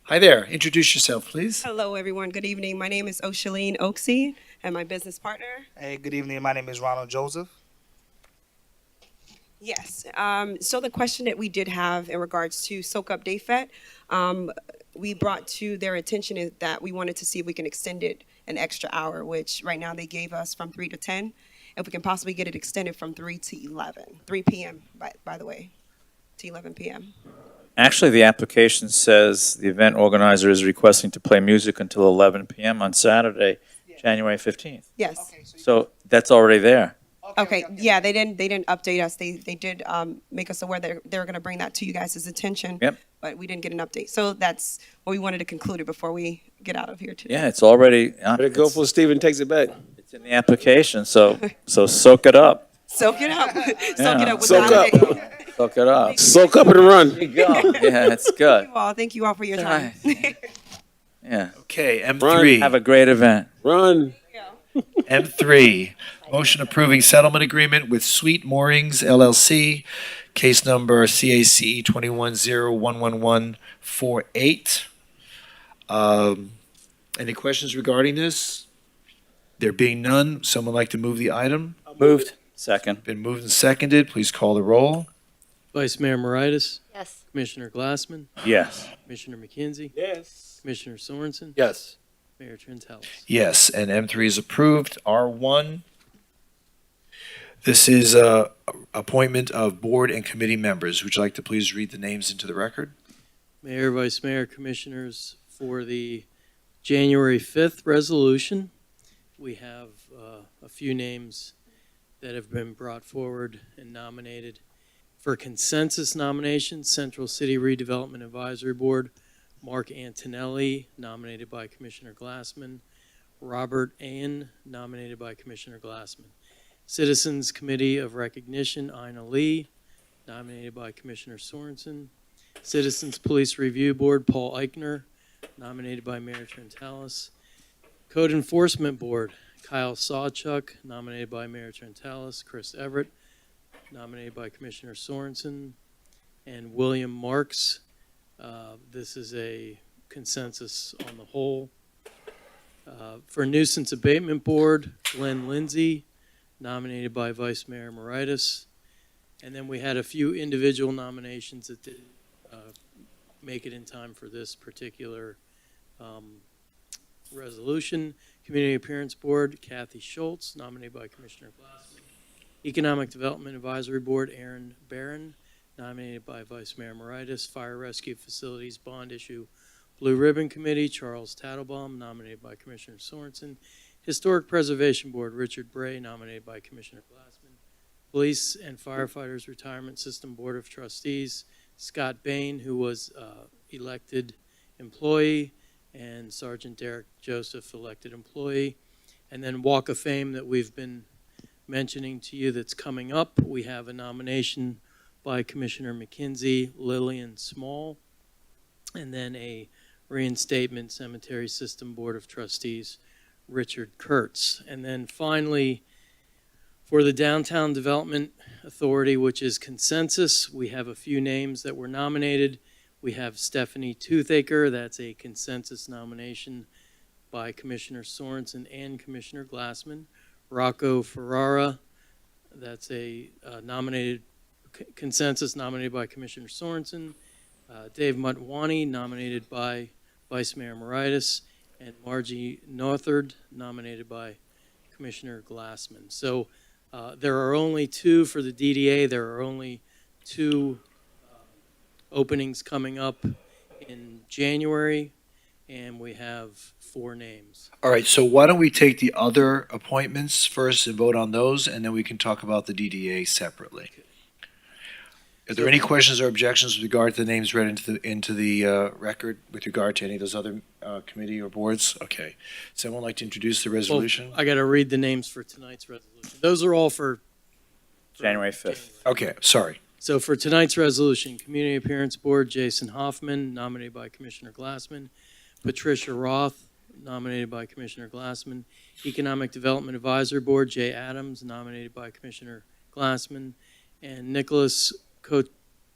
Hi there. Introduce yourself, please. Hello, everyone. Good evening. My name is Oshaleen Oaksey, and my business partner. Hey, good evening. My name is Ronald Joseph. Yes. So the question that we did have in regards to Soak Up Day Fete, we brought to their attention is that we wanted to see if we can extend it an extra hour, which right now they gave us from 3 to 10. If we can possibly get it extended from 3 to 11, 3 p.m. by the way, to 11 p.m. Actually, the application says the event organizer is requesting to play music until 11 p.m. on Saturday, January 15th. Yes. So that's already there. Okay. Yeah, they didn't update us. They did make us aware that they're going to bring that to you guys' attention. Yep. But we didn't get an update. So that's what we wanted to conclude it before we get out of here today. Yeah, it's already. better go for Stephen takes it back. It's in the application, so soak it up. Soak it up. Soak it up with Soak up. holiday. Soak it up. Soak up and run. There you go. Yeah, it's good. Thank you all for your time. Yeah. Okay, M3. Have a great event. Run. M3, motion approving settlement agreement with Sweet Moorings LLC, case number CACE 210111148. Any questions regarding this? There being none, someone like to move the item? Moved. Second. Been moved and seconded. Please call the roll. Vice Mayor Moritas, Yes. Commissioner Glassman, Yes. Commissioner McKenzie, Yes. Commissioner Sorensen, Yes. Mayor Trentalis. Yes, and M3 is approved. R1, this is appointment of board and committee members. Would you like to please read the names into the record? Mayor, Vice Mayor, Commissioners, for the January 5th resolution, we have a few names that have been brought forward and nominated. For consensus nominations, Central City Redevelopment Advisory Board, Mark Antonelli, nominated by Commissioner Glassman. Robert Ayen, nominated by Commissioner Glassman. Citizens Committee of Recognition, Ina Lee, nominated by Commissioner Sorensen. Citizens Police Review Board, Paul Eichner, nominated by Mayor Trentalis. Code Enforcement Board, Kyle Sawchuk, nominated by Mayor Trentalis. Chris Everett, nominated by Commissioner Sorensen. And William Marks. This is a consensus on the whole. For Nuisance Abatement Board, Glenn Lindsay, nominated by Vice Mayor Moritas. And then we had a few individual nominations that didn't make it in time for this particular resolution. Community Appearance Board, Kathy Schultz, nominated by Commissioner Glassman. Economic Development Advisory Board, Aaron Barron, nominated by Vice Mayor Moritas. Fire Rescue Facilities Bond Issue Blue Ribbon Committee, Charles Tattlebaum, nominated by Commissioner Sorensen. Historic Preservation Board, Richard Bray, nominated by Commissioner Glassman. Police and Firefighters Retirement System Board of Trustees, Scott Bain, who was elected employee, and Sergeant Derek Joseph, elected employee. And then Walk of Fame that we've been mentioning to you that's coming up. We have a nomination by Commissioner McKenzie, Lillian Small, and then a reinstatement Cemetery System Board of Trustees, Richard Kurtz. And then finally, for the Downtown Development Authority, which is consensus, we have a few names that were nominated. We have Stephanie Toothaker, that's a consensus nomination by Commissioner Sorensen and Commissioner Glassman. Rocco Ferrara, that's a consensus nominated by Commissioner Sorensen. Dave Mutwani, nominated by Vice Mayor Moritas, and Margie Northard, nominated by Commissioner Glassman. So there are only two for the DDA. There are only two openings coming up in January, and we have 4 names. All right, so why don't we take the other appointments first and vote on those, and then we can talk about the DDA separately. Are there any questions or objections with regard to the names read into the record with regard to any of those other committee or boards? Okay. Someone like to introduce the resolution? Well, I got to read the names for tonight's resolution. Those are all for January 5th. Okay, sorry. So for tonight's resolution, Community Appearance Board, Jason Hoffman, nominated by Commissioner Glassman. Patricia Roth, nominated by Commissioner Glassman. Economic Development Advisory Board, Jay Adams, nominated by Commissioner Glassman. And Nicholas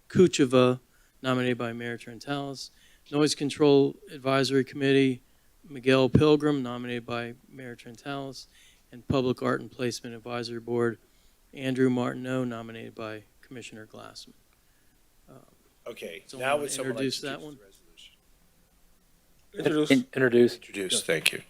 Kucheva, nominated by Mayor Trentalis. Noise Control Advisory Committee, Miguel Pilgrim, nominated by Mayor Trentalis. And Public Art and Placement Advisory Board, Andrew Martineau, nominated by Commissioner Glassman. Okay, Someone now wanna would someone like to introduce that introduce one? the resolution? Introduce. Thank you.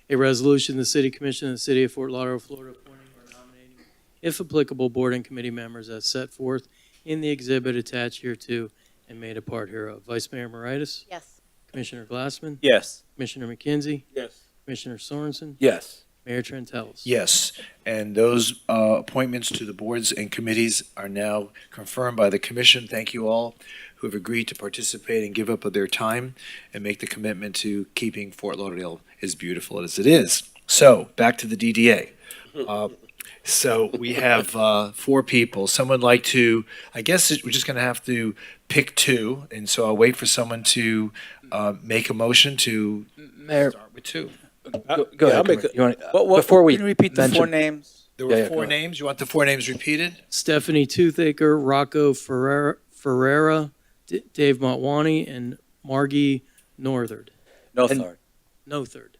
A resolution, the City Commission of the City of Fort Lauderdale, Florida, appointing or nominating, if applicable, board and committee members as set forth in the exhibit attached hereto and made a part hereof. Vice Mayor Moritas? Yes. Commissioner Glassman? Yes. Commissioner McKenzie? Yes. Commissioner Sorensen? Yes. Mayor Trentalis? Yes, and those appointments to the boards and committees are now confirmed by the commission. Thank you all who have agreed to participate and give up of their time and make the commitment to keeping Fort Lauderdale as beautiful as it is. So, back to the DDA. So we have 4 people. Someone like to, I guess we're just going to have to pick 2, and so I'll wait for someone to make a motion to Mayor, start with 2. go ahead. I'll make You want Before we can you repeat the 4 names? There were Yeah, 4 go ahead. names. You want the 4 names repeated? Stephanie Toothaker, Rocco Ferrera, Dave Motwani, and Margie Northard. Northard.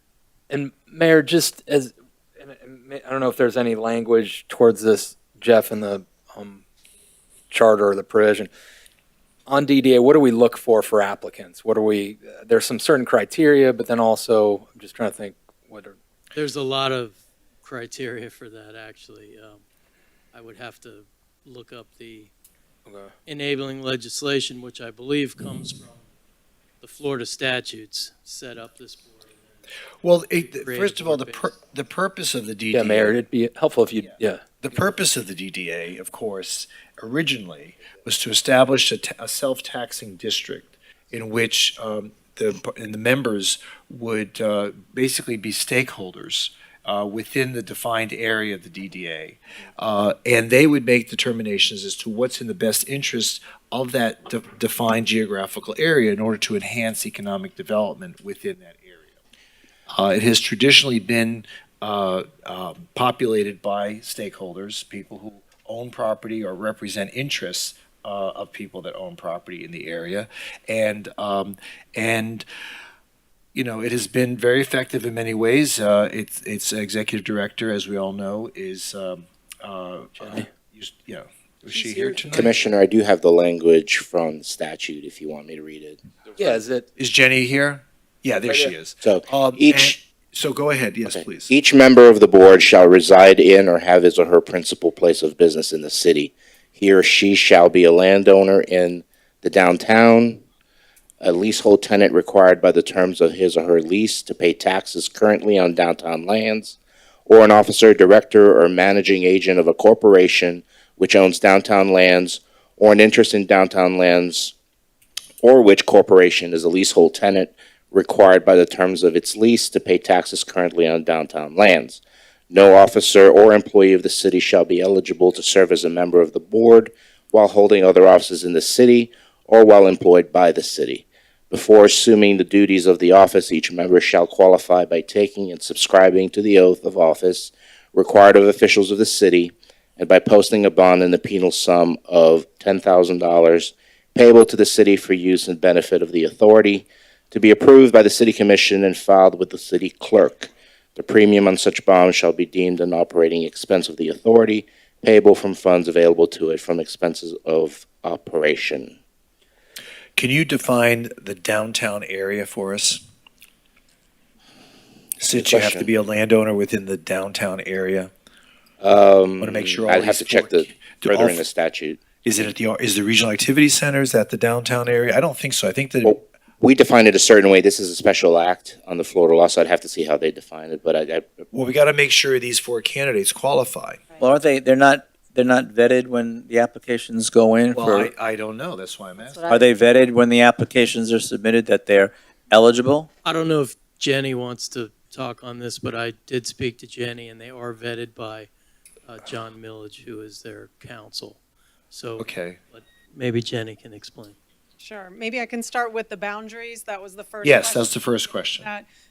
And Mayor, just as, and I don't know if there's any language towards this, Jeff, in the charter or the provision. On DDA, what do we look for applicants? What are we, there's some certain criteria, but then also, I'm just trying to think, what are, There's a lot of criteria for that, actually. I would have to look up the enabling legislation, which I believe comes from the Florida statutes, set up this board. Well, Create first of all, board the purpose of the DDA. yeah, Mayor, it'd be helpful if you, yeah. The purpose of the DDA, of course, originally was to establish a self-taxing district in which the members would basically be stakeholders within the defined area of the DDA. And they would make determinations as to what's in the best interest of that defined geographical area in order to enhance economic development within that area. It has traditionally been populated by stakeholders, people who own property or represent interests of people that own property in the area. And you know, it has been very effective in many ways. Its executive director, as we all know, is was she here tonight? Commissioner, I do have the language from the statute if you want me to read it. Yeah, is Jenny here? Yeah, there she is. So So go ahead, yes, Okay. please. Each member of the board shall reside in or have his or her principal place of business in the city. He or she shall be a landowner in the downtown, a leasehold tenant required by the terms of his or her lease to pay taxes currently on downtown lands, or an officer, director, or managing agent of a corporation which owns downtown lands or an interest in downtown lands, or which corporation is a leasehold tenant required by the terms of its lease to pay taxes currently on downtown lands. No officer or employee of the city shall be eligible to serve as a member of the board while holding other offices in the city or while employed by the city. Before assuming the duties of the office, each member shall qualify by taking and subscribing to the oath of office required of officials of the city and by posting a bond in the penal sum of $10,000 payable to the city for use and benefit of the authority, to be approved by the city commission and filed with the city clerk. The premium on such bond shall be deemed an operating expense of the authority, payable from funds available to it from expenses of operation. Can you define the downtown area for us? Since you have to be a landowner within the downtown area. Want to make sure all I'd have these to check four- further all in the statute. Is it at is the regional activity centers at the downtown area? I don't think so. I think that We define it a certain way. This is a special act on the Florida law, so I'd have to see how they define it, but well, we got to make sure these four candidates qualify. Well, aren't they, they're not vetted when the applications go in Well, for, I don't know. That's why I'm asking. are they vetted when the applications are submitted that they're eligible? I don't know if Jenny wants to talk on this, but I did speak to Jenny, and they are vetted by John Millage, who is their counsel. So Okay. but maybe Jenny can explain. Sure. Maybe I can start with the boundaries. That was the first Yes, question. that's the first question.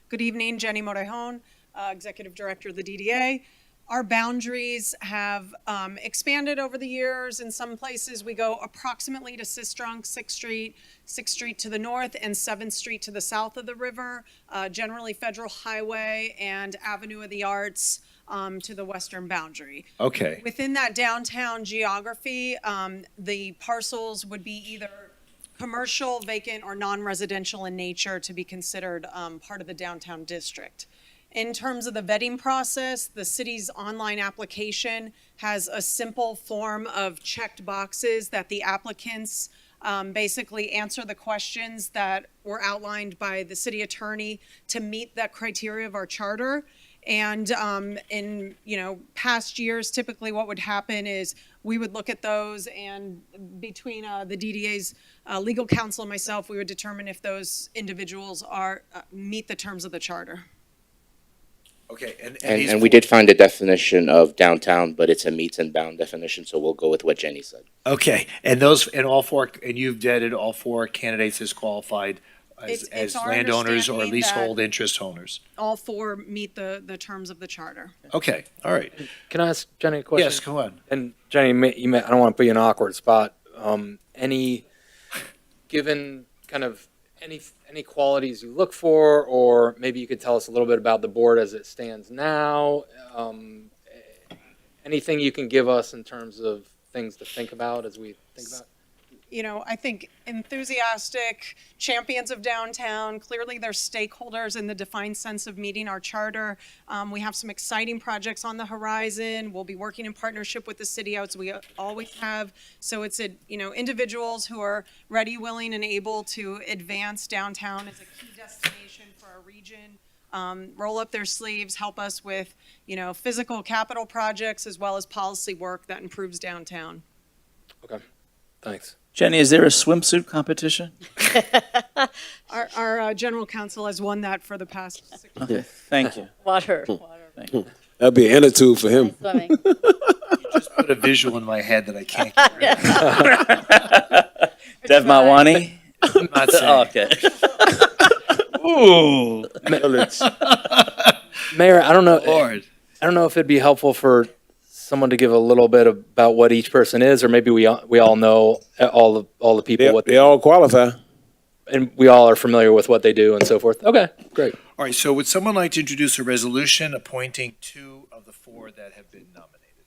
Good evening, Jenny Morejon, Executive Director of the DDA. Our boundaries have expanded over the years. In some places, we go approximately to Sistrunk, 6th Street to the north, and 7th Street to the south of the river, generally Federal Highway and Avenue of the Arts to the western boundary. Okay. Within that downtown geography, the parcels would be either commercial, vacant, or non-residential in nature to be considered part of the downtown district. In terms of the vetting process, the city's online application has a simple form of checked boxes that the applicants basically answer the questions that were outlined by the city attorney to meet that criteria of our charter. And in past years, typically what would happen is we would look at those, and between the DDA's legal counsel and myself, we would determine if those individuals are meet the terms of the charter. Okay, and we did find a definition of downtown, but it's a meets and bound definition, so we'll go with what Jenny said. Okay, and those and all four, and you've vetted all four candidates as qualified as, It's our landowners or understanding leasehold interest owners. All four meet the terms of the charter. Okay, all right. Can I ask Jenny a question? Yes, go on. And Jenny, I don't want to put you in an awkward spot. Any given kind of any qualities you look for, or maybe you could tell us a little bit about the board as it stands now. Anything you can give us in terms of things to think about as we think about? I think enthusiastic champions of downtown. Clearly, they're stakeholders in the defined sense of meeting our charter. We have some exciting projects on the horizon. We'll be working in partnership with the city, as we always have. So it's individuals who are ready, willing, and able to advance downtown as a key destination for our region. Roll up their sleeves, help us with physical capital projects as well as policy work that improves downtown. Okay, thanks. Jenny, is there a swimsuit competition? Our general counsel has won that for the past 6 years. Okay, thank you. Water. Thank you. That'd be an attitude for him. Swimming. Just put a visual in my head that I can't get rid of. Dev Matwani? I'm not saying. Oh, Ooh. Mayor, I don't know. Lord. I don't know if it'd be helpful for someone to give a little bit about what each person is, or maybe we all know all the people. They all qualify. And we all are familiar with what they do and so forth. Okay, great. All right, so would someone like to introduce a resolution appointing 2 of the 4 that have been nominated?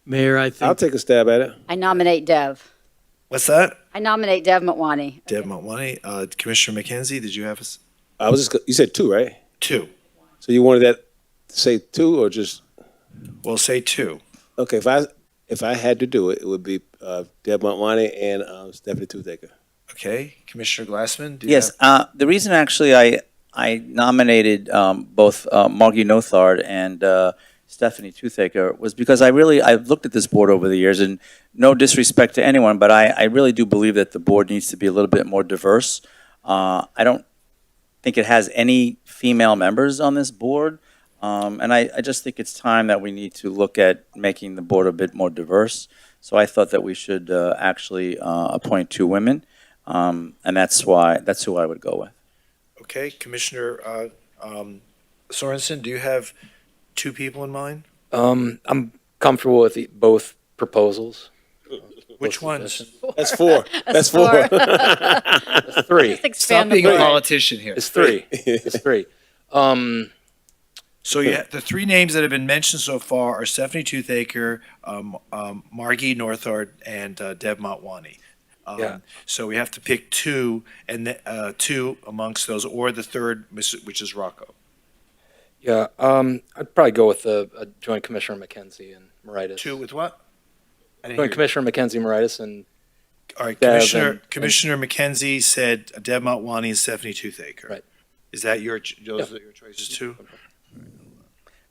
Mayor, I think I'll take a stab at it. I nominate Dev. What's that? I nominate Dev Matwani. Deb Matwani. Commissioner McKenzie, did you have us? I was just, you said 2, right? 2. So you wanted that to say 2 or just? Well, say 2. Okay, if I had to do it, it would be Deb Matwani and Stephanie Toothaker. Okay, Commissioner Glassman? Do you yes. have- The reason actually I nominated both Margie Nothard and Stephanie Toothaker was because I've looked at this board over the years, and no disrespect to anyone, but I really do believe that the board needs to be a little bit more diverse. I don't think it has any female members on this board. And I just think it's time that we need to look at making the board a bit more diverse. So I thought that we should actually appoint 2 women, and that's who I would go with. Okay, Commissioner Sorensen, do you have 2 people in mind? I'm comfortable with both proposals. Which ones? Suggestions. That's 4. That's 4. It's 3. Just Stop expand the being a board. politician here. It's 3. It's 3. So the 3 names that have been mentioned so far are Stephanie Toothaker, Margie Northard, and Deb Motwani. Yeah. So we have to pick 2, and 2 amongst those, or the third, which is Rocco. Yeah, I'd probably go with Joint Commissioner McKenzie and Moritas. 2 with what? I didn't Joint hear. Commissioner McKenzie, Moritas, and All right, Deb Commissioner McKenzie said Deb Motwani and Stephanie Toothaker. Right. Is that those are your choices too?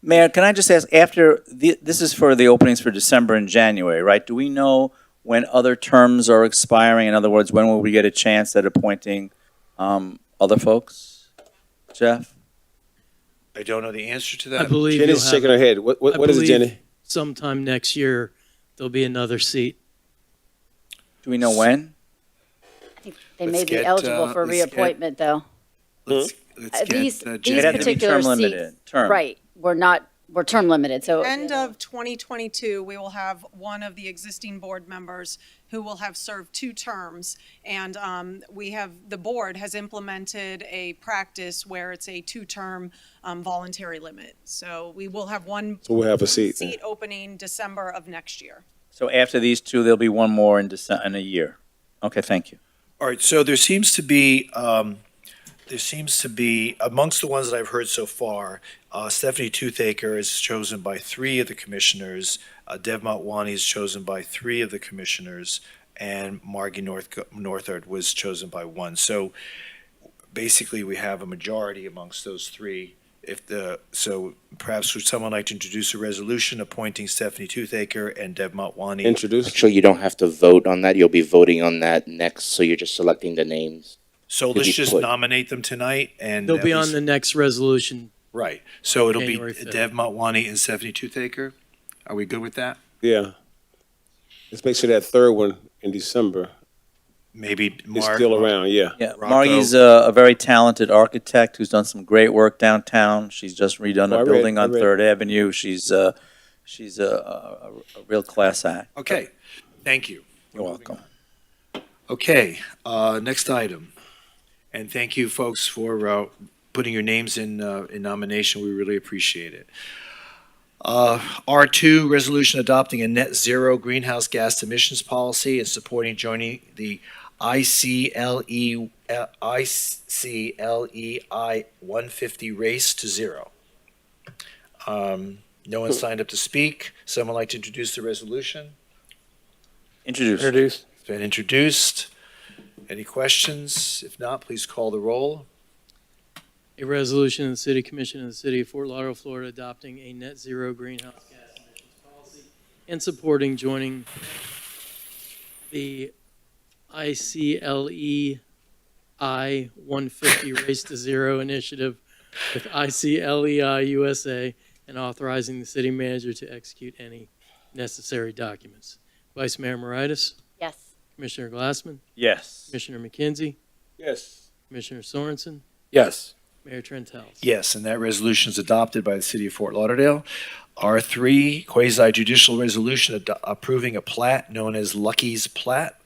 Mayor, can I just ask, this is for the openings for December and January, right? Do we know when other terms are expiring? In other words, when will we get a chance at appointing other folks? Jeff? I don't know the answer to I that. believe Jenny's you'll shaking have, her head. What I is it, believe Jenny? sometime next year, there'll be another seat. Do we know when? They Let's may be get, eligible for let's get- reappointment, though. Let's get These Jen. It had to be particular term seats, limited, term. right, we're term limited, so. End of 2022, we will have one of the existing board members who will have served 2 terms. And the board has implemented a practice where it's a 2-term voluntary limit. So we will have one So we'll have a seat. seat opening December of next year. So after these 2, there'll be one more in a year. Okay, thank you. All right, so there seems to be amongst the ones that I've heard so far, Stephanie Toothaker is chosen by 3 of the commissioners, Deb Motwani is chosen by 3 of the commissioners, and Margie Northard was chosen by 1. So basically, we have a majority amongst those 3. So perhaps would someone like to introduce a resolution appointing Stephanie Toothaker and Deb Motwani? Introduce. Actually, you don't have to vote on that. You'll be voting on that next, so you're just selecting the names. So to let's be just put. nominate them tonight and. They'll at be on least- the next resolution. Right, so it'll be January 5th. Deb Motwani and Stephanie Toothaker? Are we good with that? Yeah. Let's make sure that third one in December Maybe is Mark? still around, yeah. Yeah, Rocco. Margie's a very talented architect who's done some great work downtown. She's just redone Oh, I a read- building I on read. 3rd Avenue. She's a real class act. Okay, thank you. You're welcome. Okay, next item. And thank you, folks, for putting your names in nomination. We really appreciate it. R2, resolution adopting a net zero greenhouse gas emissions policy and supporting joining the ICLEI 150 race to zero. No one signed up to speak. Someone like to introduce the resolution? Introduce. It's been introduced. Any questions? If not, please call the roll. A resolution of the City Commission of the City of Fort Lauderdale, Florida, adopting a net zero greenhouse gas emissions policy and supporting joining the ICLEI 150 Race to Zero initiative with ICLEI USA and authorizing the city manager to execute any necessary documents. Vice Mayor Moritas, Yes. Commissioner Glassman, Yes. Commissioner McKenzie, Yes. Commissioner Sorensen, Yes. Mayor Trentals. Yes, and that resolution is adopted by the City of Fort Lauderdale. R3, quasi-judicial resolution approving a plat known as Lucky's Plat,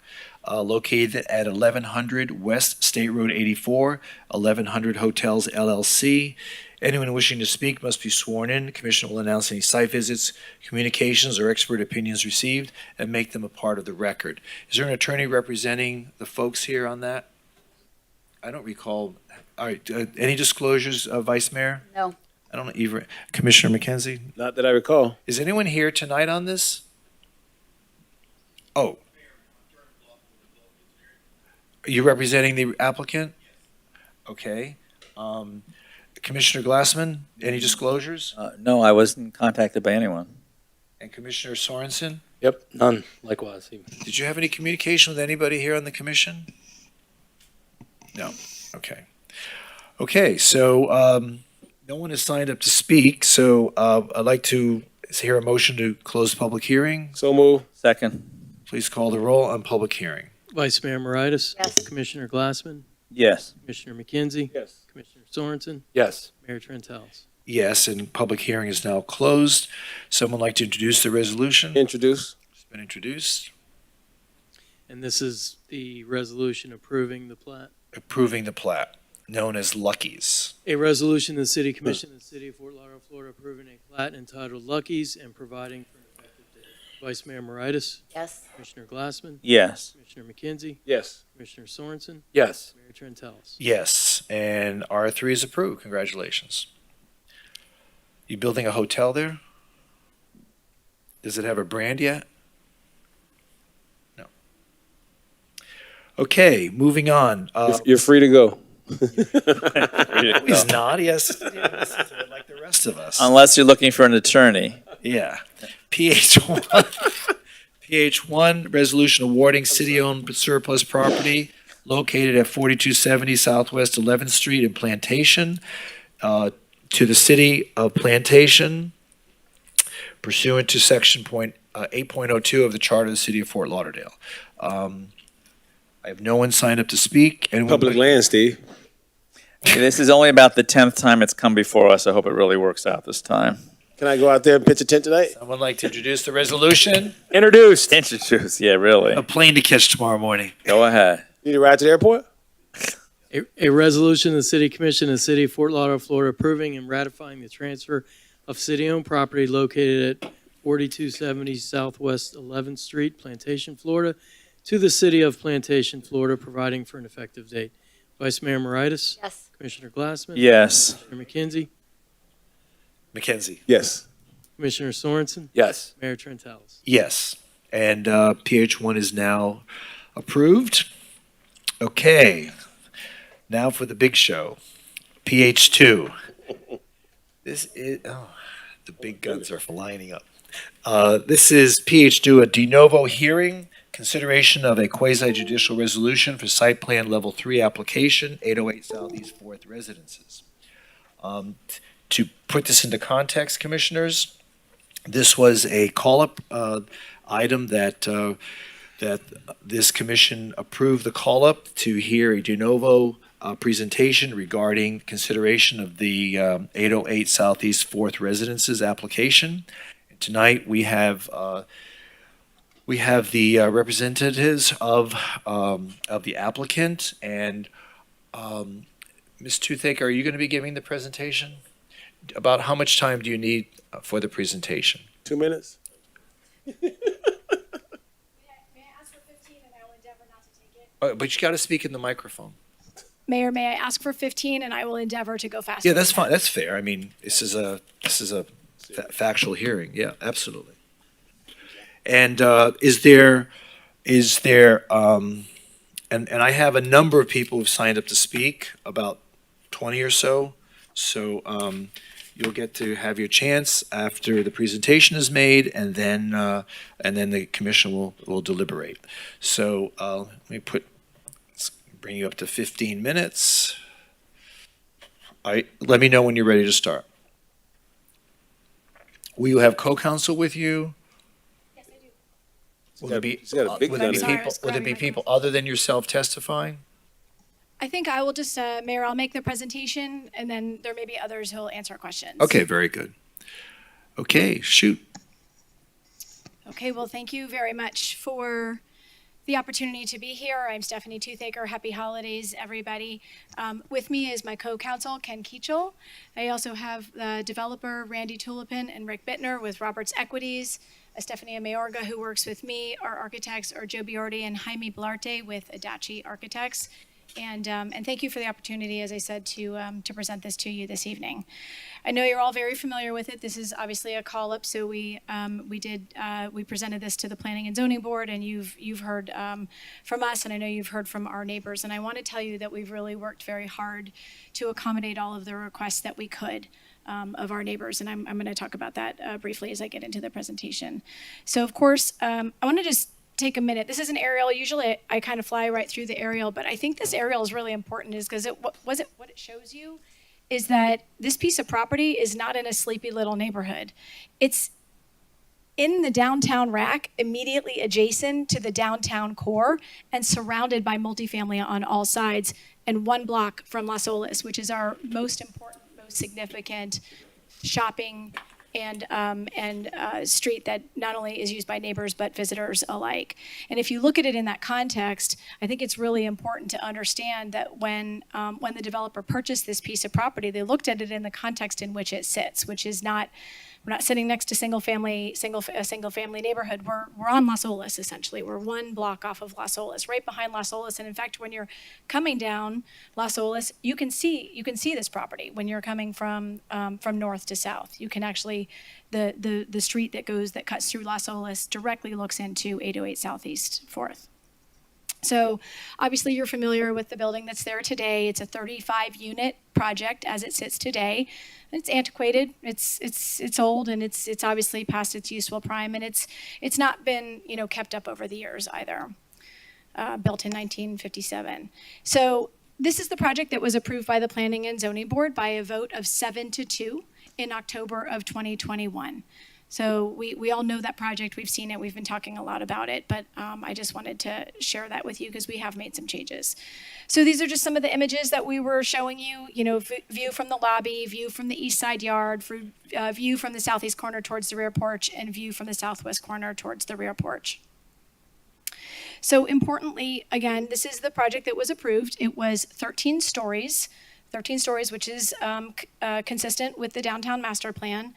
located at 1100 West State Road 84, 1100 Hotels LLC. Anyone wishing to speak must be sworn in. The Commission will announce any site visits, communications, or expert opinions received and make them a part of the record. Is there an attorney representing the folks here on that? I don't recall. All right, any disclosures, Vice Mayor? No. I don't know, either. Commissioner McKenzie? Not that I recall. Is anyone here tonight on this? Oh. Are you representing the applicant? Okay. Commissioner Glassman, any disclosures? No, I wasn't contacted by anyone. And Commissioner Sorensen? Yep, none, likewise. Did you have any communication with anybody here on the commission? No, okay. Okay, so no one has signed up to speak, so I'd like to hear a motion to close the public hearing. So move. Second. Please call the roll on public hearing. Vice Mayor Moritas? Yes. Commissioner Glassman? Yes. Commissioner McKenzie? Yes. Commissioner Sorensen? Yes. Mayor Trentalis? Yes, and public hearing is now closed. Someone like to introduce the resolution? Introduce. It's been introduced. And this is the resolution approving the plat. Approving the plat, known as Lucky's. A resolution of the City Commission of the City of Fort Lauderdale, Florida, approving a plat entitled Lucky's and providing for an effective date. Vice Mayor Moritas? Yes. Commissioner Glassman? Yes. Commissioner McKenzie? Yes. Commissioner Sorensen? Yes. Mayor Trentalis? Yes, and R3 is approved. Congratulations. You building a hotel there? Does it have a brand yet? No. Okay, moving on. You're free to go. He's not. He has to listen to it like the rest of us. Unless you're looking for an attorney. Yeah. PH1, resolution awarding city-owned surplus property located at 4270 Southwest 11th Street in Plantation to the city of Plantation pursuant to section 8.02 of the Charter of the City of Fort Lauderdale. I have no one signed up to speak. Public land, Steve. This is only about the 10th time it's come before us. I hope it really works out this time. Can I go out there and pitch a tent tonight? Someone like to introduce the resolution? Introduced. Introduce, yeah, really. A plane to catch tomorrow morning. Go ahead. Need a ride to the airport? A resolution of the City Commission of the City of Fort Lauderdale, Florida, approving and ratifying the transfer of city-owned property located at 4270 Southwest 11th Street, Plantation, Florida, to the City of Plantation, Florida, providing for an effective date. Vice Mayor Moritas? Yes. Commissioner Glassman? Yes. Commissioner McKenzie? McKenzie. Yes. Commissioner Sorensen? Yes. Mayor Trentalis? Yes. And PH1 is now approved. Okay. Now for the big show. PH2. This is, the big guns are lining up. This is PH2, a de novo hearing, consideration of a quasi-judicial resolution for site plan level 3 application, 808 Southeast 4th Residences. To put this into context, commissioners, this was a call-up item that this commission approved the call-up to hear a de novo presentation regarding consideration of the 808 Southeast 4th Residences application. Tonight we have the representatives of the applicant, and Ms. Toothaker, are you going to be giving the presentation? About how much time do you need for the presentation? 2 minutes? May I ask for 15 and I will endeavor not to take it? But you got to speak in the microphone. Mayor, may I ask for 15 and I will endeavor to go faster? Yeah, that's fine. That's fair. I mean, this is a factual hearing. Yeah, absolutely. And is there and I have a number of people who've signed up to speak, about 20 or so. So you'll get to have your chance after the presentation is made, and then the commission will deliberate. So let me bring you up to 15 minutes. Let me know when you're ready to start. Will you have co-counsel with you? Yes, I do. Will there be people people other than yourself testifying? I think I will just, Mayor, I'll make the presentation and then there may be others who will answer questions. Okay, very good. Okay, shoot. Okay, well, thank you very much for the opportunity to be here. I'm Stephanie Toothaker. Happy holidays, everybody. With me is my co-counsel, Ken Keachel. I also have the developer, Randy Tulipin, and Rick Bittner with Roberts Equities. Estefania Mayorga, who works with me. Our architects are Joe Biordi and Jaime Blarte with Adachi Architects. And thank you for the opportunity, as I said, to present this to you this evening. I know you're all very familiar with it. This is obviously a call-up, so we presented this to the Planning and Zoning Board, and you've heard from us, and I know you've heard from our neighbors. And I want to tell you that we've really worked very hard to accommodate all of the requests that we could of our neighbors, and I'm going to talk about that briefly as I get into the presentation. So, of course, I want to just take a minute. This is an aerial. Usually I kind of fly right through the aerial, but I think this aerial is really important is because what it shows you is that this piece of property is not in a sleepy little neighborhood. It's in the downtown rack, immediately adjacent to the downtown core and surrounded by multifamily on all sides, and 1 block from Las Olas, which is our most important, most significant shopping and street that not only is used by neighbors but visitors alike. And if you look at it in that context, I think it's really important to understand that when the developer purchased this piece of property, they looked at it in the context in which it sits, which is not. We're not sitting next to a single family neighborhood. We're on Las Olas essentially. We're 1 block off of Las Olas, right behind Las Olas. And in fact, when you're coming down Las Olas, you can see this property when you're coming from north to south. You can actually the street that cuts through Las Olas directly looks into 808 Southeast 4th. So obviously you're familiar with the building that's there today. It's a 35-unit project as it sits today. It's antiquated, it's old, and it's obviously past its useful prime, and it's not been kept up over the years either. Built in 1957. So this is the project that was approved by the Planning and Zoning Board by a vote of 7-2 in October of 2021. So we all know that project. We've seen it. We've been talking a lot about it, but I just wanted to share that with you because we have made some changes. So these are just some of the images that we were showing you, view from the lobby, view from the east side yard, view from the southeast corner towards the rear porch, and view from the southwest corner towards the rear porch. So importantly, again, this is the project that was approved. It was 13 stories, which is consistent with the downtown master plan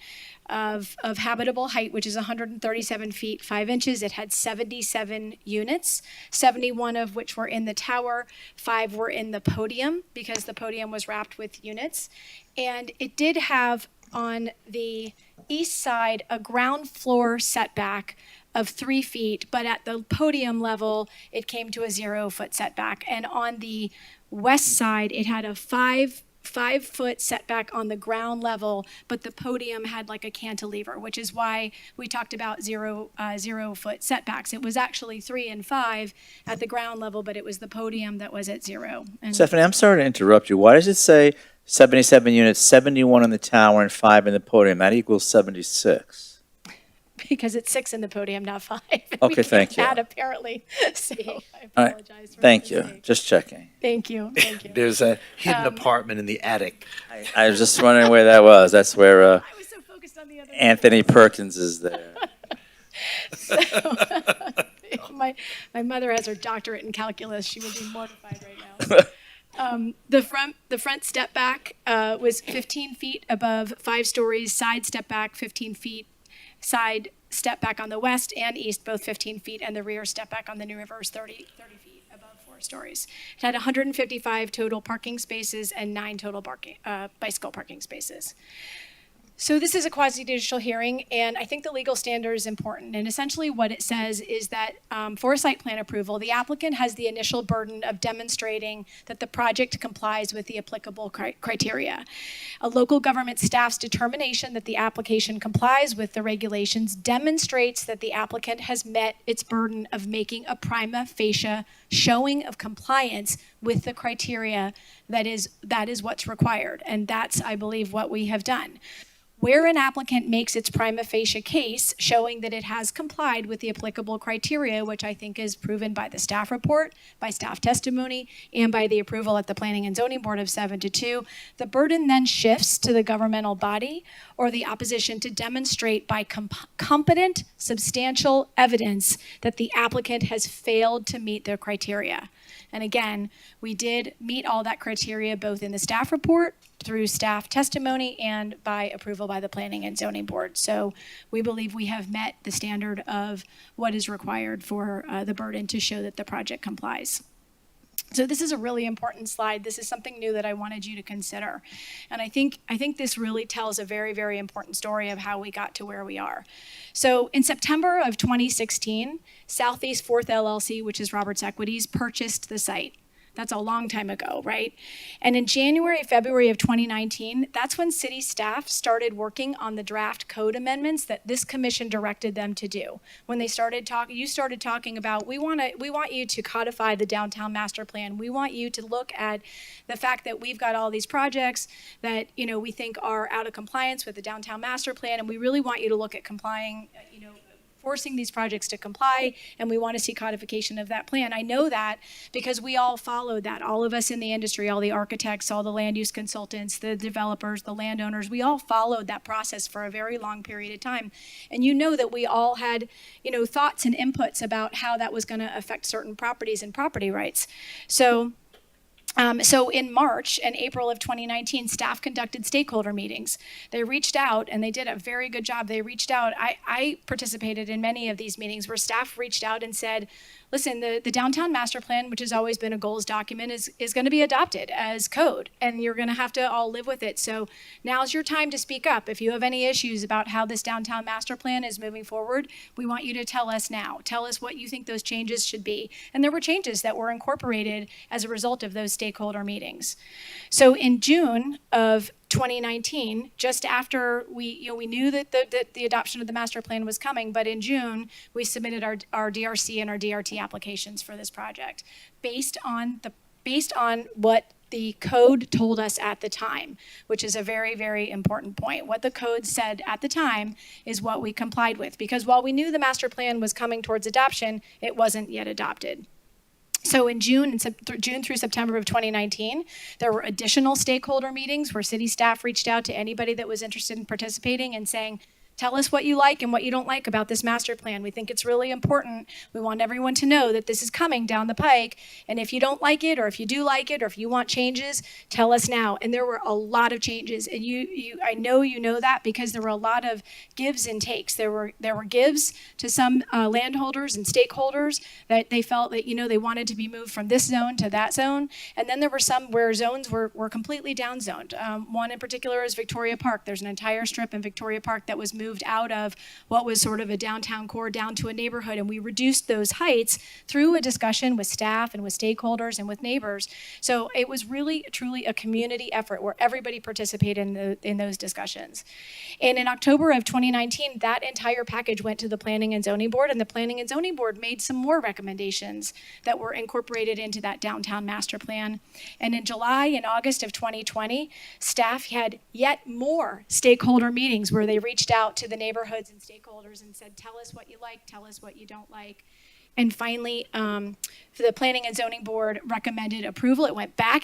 of habitable height, which is 137 feet, 5 inches. It had 77 units, 71 of which were in the tower, 5 were in the podium because the podium was wrapped with units. And it did have on the east side a ground floor setback of 3 feet, but at the podium level, it came to a 0-foot setback. And on the west side, it had a 5-foot setback on the ground level, but the podium had like a cantilever, which is why we talked about 0-foot setbacks. It was actually 3 and 5 at the ground level, but it was the podium that was at 0. And Stephanie, I'm sorry to interrupt you. Why does it say 77 units, 71 in the tower, and 5 in the podium? That equals 76. because it's 6 in the podium, not 5. Okay, thank you. That apparently. So I All right, apologize for thank the you. mistake. Just checking. Thank you. There's a hidden apartment in the attic. I was just wondering where that was. That's where Anthony Perkins is there. My mother has her doctorate in calculus. She would be mortified right now. The front step back was 15 feet above 5 stories. Side step back 15 feet. Side step back on the west and east, both 15 feet, and the rear step back on the New River is 30 feet above 4 stories. It had 155 total parking spaces and 9 total bicycle parking spaces. So this is a quasi-judicial hearing, and I think the legal standard is important. And essentially what it says is that for site plan approval, the applicant has the initial burden of demonstrating that the project complies with the applicable criteria. A local government staff's determination that the application complies with the regulations demonstrates that the applicant has met its burden of making a prima facie showing of compliance with the criteria that is what's required. And that's, I believe, what we have done. Where an applicant makes its prima facie case showing that it has complied with the applicable criteria, which I think is proven by the staff report, by staff testimony, and by the approval at the Planning and Zoning Board of 7-2, the burden then shifts to the governmental body or the opposition to demonstrate by competent, substantial evidence that the applicant has failed to meet their criteria. And again, we did meet all that criteria both in the staff report, through staff testimony, and by approval by the Planning and Zoning Board. So we believe we have met the standard of what is required for the burden to show that the project complies. So this is a really important slide. This is something new that I wanted you to consider. And I think this really tells a very, very important story of how we got to where we are. So in September of 2016, Southeast 4th LLC, which is Roberts Equities, purchased the site. That's a long time ago, right? And in January, February of 2019, that's when city staff started working on the draft code amendments that this commission directed them to do. When they started talking, you started talking about, we want you to codify the downtown master plan. We want you to look at the fact that we've got all these projects that, we think are out of compliance with the downtown master plan, and we really want you to look at complying, forcing these projects to comply, and we want to see codification of that plan. I know that because we all followed that. All of us in the industry, all the architects, all the land use consultants, the developers, the landowners, we all followed that process for a very long period of time. And that we all had, thoughts and inputs about how that was going to affect certain properties and property rights. So in March and April of 2019, staff conducted stakeholder meetings. They reached out, and they did a very good job. They reached out. I participated in many of these meetings where staff reached out and said, listen, the downtown master plan, which has always been a goals document, is going to be adopted as code, and you're going to have to all live with it. So now's your time to speak up. If you have any issues about how this downtown master plan is moving forward, we want you to tell us now. Tell us what you think those changes should be. And there were changes that were incorporated as a result of those stakeholder meetings. So in June of 2019, just after we knew that the adoption of the master plan was coming, but in June, we submitted our DRC and our DRT applications for this project based on what the code told us at the time, which is a very, very important point. What the code said at the time is what we complied with, because while we knew the master plan was coming towards adoption, it wasn't yet adopted. So in June through September of 2019, there were additional stakeholder meetings where city staff reached out to anybody that was interested in participating and saying, tell us what you like and what you don't like about this master plan. We think it's really important. We want everyone to know that this is coming down the pike. And if you don't like it, or if you do like it, or if you want changes, tell us now. And there were a lot of changes. And I know you know that because there were a lot of gives and takes. There were gives to some landholders and stakeholders that they felt that, they wanted to be moved from this zone to that zone. And then there were some where zones were completely downzoned. One in particular is Victoria Park. There's an entire strip in Victoria Park that was moved out of what was sort of a downtown core down to a neighborhood, and we reduced those heights through a discussion with staff and with stakeholders and with neighbors. So it was really truly a community effort where everybody participated in those discussions. And in October of 2019, that entire package went to the Planning and Zoning Board, and the Planning and Zoning Board made some more recommendations that were incorporated into that downtown master plan. And in July and August of 2020, staff had yet more stakeholder meetings where they reached out to the neighborhoods and stakeholders and said, tell us what you like, tell us what you don't like. And finally, the Planning and Zoning Board recommended approval. It went back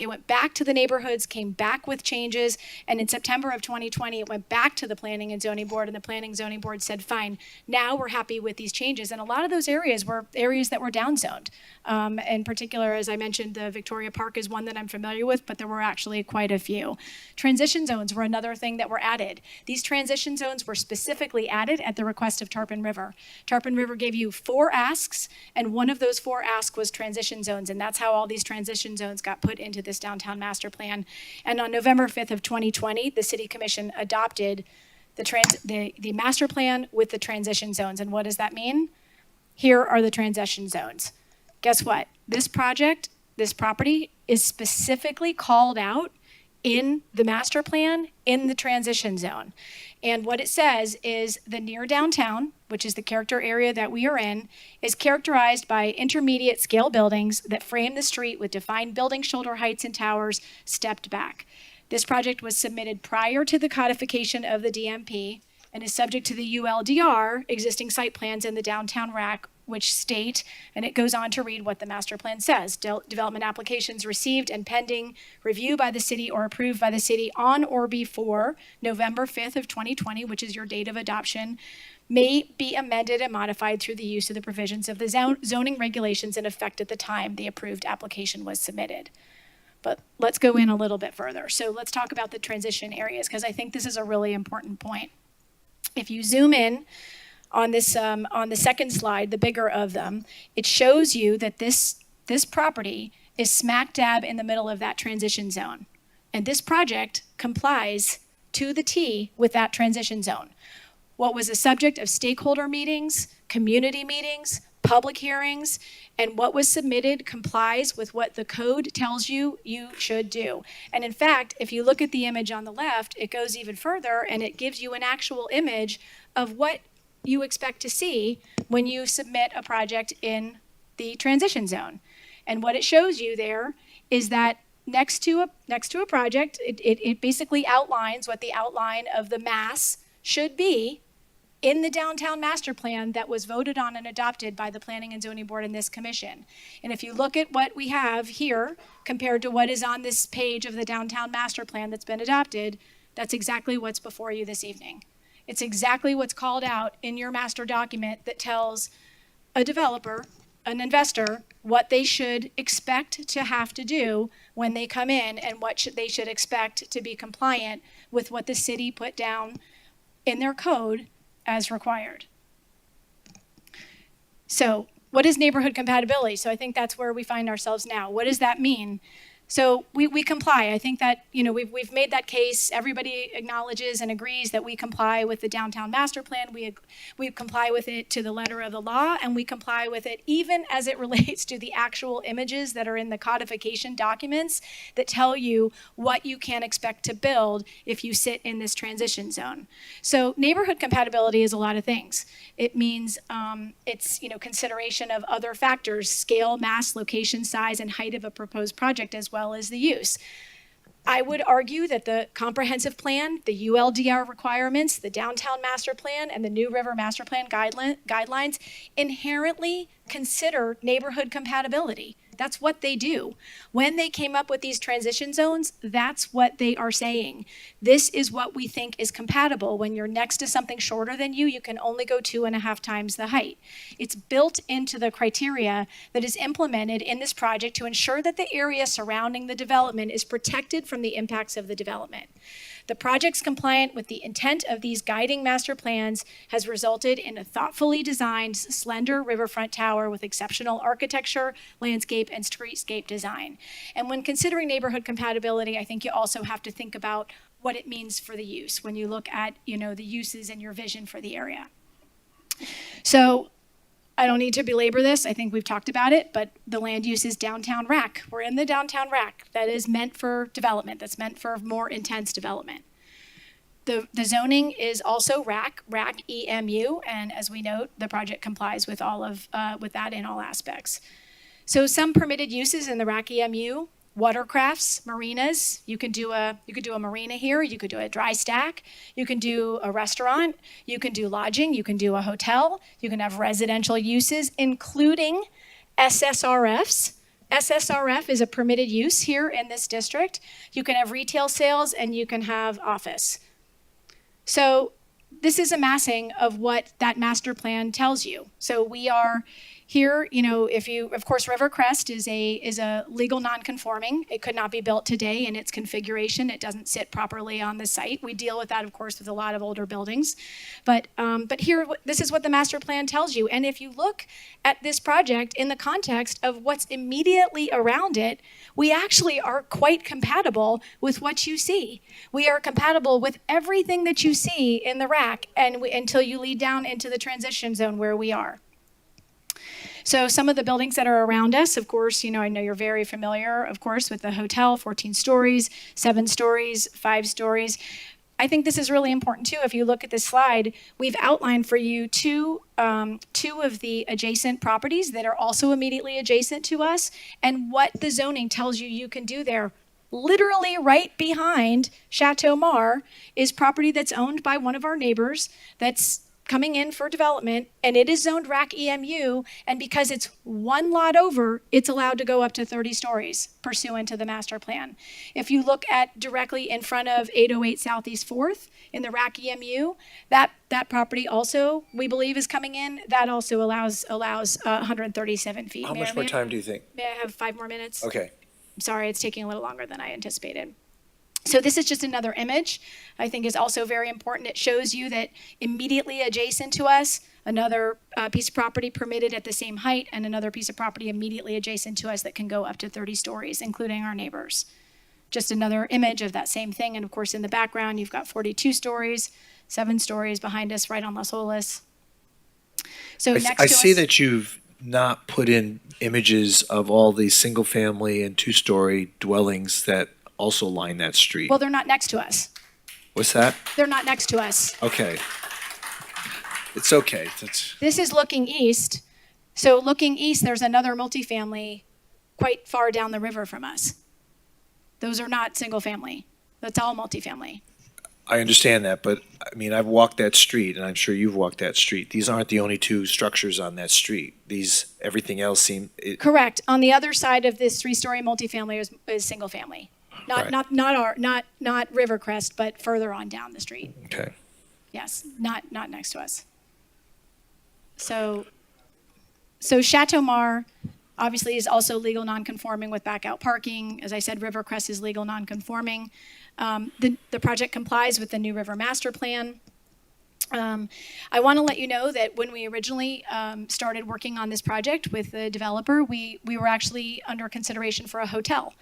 to the neighborhoods, came back with changes, and in September of 2020, it went back to the Planning and Zoning Board, and the Planning and Zoning Board said, fine, now we're happy with these changes. And a lot of those areas were areas that were downzoned. In particular, as I mentioned, the Victoria Park is one that I'm familiar with, but there were actually quite a few. Transition zones were another thing that were added. These transition zones were specifically added at the request of Tarpon River. Tarpon River gave you 4 asks, and one of those 4 asks was transition zones, and that's how all these transition zones got put into this downtown master plan. And on November 5th of 2020, the City Commission adopted the master plan with the transition zones. And what does that mean? Here are the transition zones. Guess what? This project, this property, is specifically called out in the master plan in the transition zone. And what it says is the near downtown, which is the character area that we are in, is characterized by intermediate scale buildings that frame the street with defined building shoulder heights and towers stepped back. This project was submitted prior to the codification of the DMP and is subject to the ULDR existing site plans in the downtown RAC, which state, and it goes on to read what the master plan says, development applications received and pending review by the city or approved by the city on or before November 5th of 2020, which is your date of adoption, may be amended and modified through the use of the provisions of the zoning regulations in effect at the time the approved application was submitted. But let's go in a little bit further. So let's talk about the transition areas, because I think this is a really important point. If you zoom in on this, on the second slide, the bigger of them, it shows you that this property is smack dab in the middle of that transition zone. And this project complies to the T with that transition zone. What was the subject of stakeholder meetings, community meetings, public hearings, and what was submitted complies with what the code tells you you should do. And in fact, if you look at the image on the left, it goes even further and it gives you an actual image of what you expect to see when you submit a project in the transition zone. And what it shows you there is that next to a project, it basically outlines what the outline of the mass should be in the downtown master plan that was voted on and adopted by the Planning and Zoning Board and this commission. And if you look at what we have here compared to what is on this page of the downtown master plan that's been adopted, that's exactly what's before you this evening. It's exactly what's called out in your master document that tells a developer, an investor, what they should expect to have to do when they come in and what they should expect to be compliant with what the city put down in their code as required. So what is neighborhood compatibility? So I think that's where we find ourselves now. What does that mean? So we comply. I think that, we've made that case. Everybody acknowledges and agrees that we comply with the downtown master plan. We comply with it to the letter of the law, and we comply with it even as it relates to the actual images that are in the codification documents that tell you what you can expect to build if you sit in this transition zone. So neighborhood compatibility is a lot of things. It means it's consideration of other factors: scale, mass, location, size, and height of a proposed project, as well as the use. I would argue that the comprehensive plan, the ULDR requirements, the downtown master plan, and the New River master plan guidelines inherently consider neighborhood compatibility. That's what they do. When they came up with these transition zones, that's what they are saying. This is what we think is compatible. When you're next to something shorter than you can only go 2.5 times the height. It's built into the criteria that is implemented in this project to ensure that the area surrounding the development is protected from the impacts of the development. The projects compliant with the intent of these guiding master plans has resulted in a thoughtfully designed, slender riverfront tower with exceptional architecture, landscape, and streetscape design. And when considering neighborhood compatibility, I think you also have to think about what it means for the use when you look at, the uses and your vision for the area. So I don't need to belabor this. I think we've talked about it, but the land use is downtown rack. We're in the downtown rack. That is meant for development. That's meant for more intense development. The zoning is also rack EMU, and as we note, the project complies with all of with that in all aspects. So some permitted uses in the rack EMU: watercrafts, marinas. You could do a marina here. You could do a dry stack. You can do a restaurant. You can do lodging. You can do a hotel. You can have residential uses, including SSRFs. SSRF is a permitted use here in this district. You can have retail sales and you can have office. So this is a massing of what that master plan tells you. So we are here, of course, Rivercrest is a legal non-conforming. It could not be built today in its configuration. It doesn't sit properly on the site. We deal with that, of course, with a lot of older buildings. But here, this is what the master plan tells you. And if you look at this project in the context of what's immediately around it, we actually are quite compatible with what you see. We are compatible with everything that you see in the rack until you lead down into the transition zone where we are. So some of the buildings that are around us, of course, I know you're very familiar, of course, with the hotel, 14 stories, 7 stories, 5 stories. I think this is really important too. If you look at this slide, we've outlined for you two of the adjacent properties that are also immediately adjacent to us, and what the zoning tells you can do there. Literally right behind Chateau Mar is property that's owned by one of our neighbors that's coming in for development, and it is zoned RAC EMU, and because it's one lot over, it's allowed to go up to 30 stories pursuant to the master plan. If you look at directly in front of 808 Southeast 4th in the RAC EMU, that property also, we believe, is coming in. That also allows 137 feet. How much more time do you think? May I have 5 more minutes? Okay. Sorry, it's taking a little longer than I anticipated. So this is just another image I think is also very important. It shows you that immediately adjacent to us, another piece of property permitted at the same height, and another piece of property immediately adjacent to us that can go up to 30 stories, including our neighbors. Just another image of that same thing. And of course, in the background, you've got 42 stories, 7 stories behind us right on Las Olas. So I see that you've not put in images of all the single-family and two-story dwellings that also line that street? Well, they're not next to us. What's that? They're not next to us. Okay. It's okay. This is looking east. So looking east, there's another multifamily quite far down the river from us. Those are not single family. That's all multifamily. I understand that, but I mean, I've walked that street, and I'm sure you've walked that street. These aren't the only two structures on that street. Everything else Correct. On the other side of this three-story multifamily is single family. Right. Not Rivercrest, but further on down the street. Okay. Yes, not next to us. So Chateau Mar obviously is also legal non-conforming with back-out parking. As I said, Rivercrest is legal non-conforming. The project complies with the New River Master Plan. I want to let you know that when we originally started working on this project with the developer, we were actually under consideration for a hotel.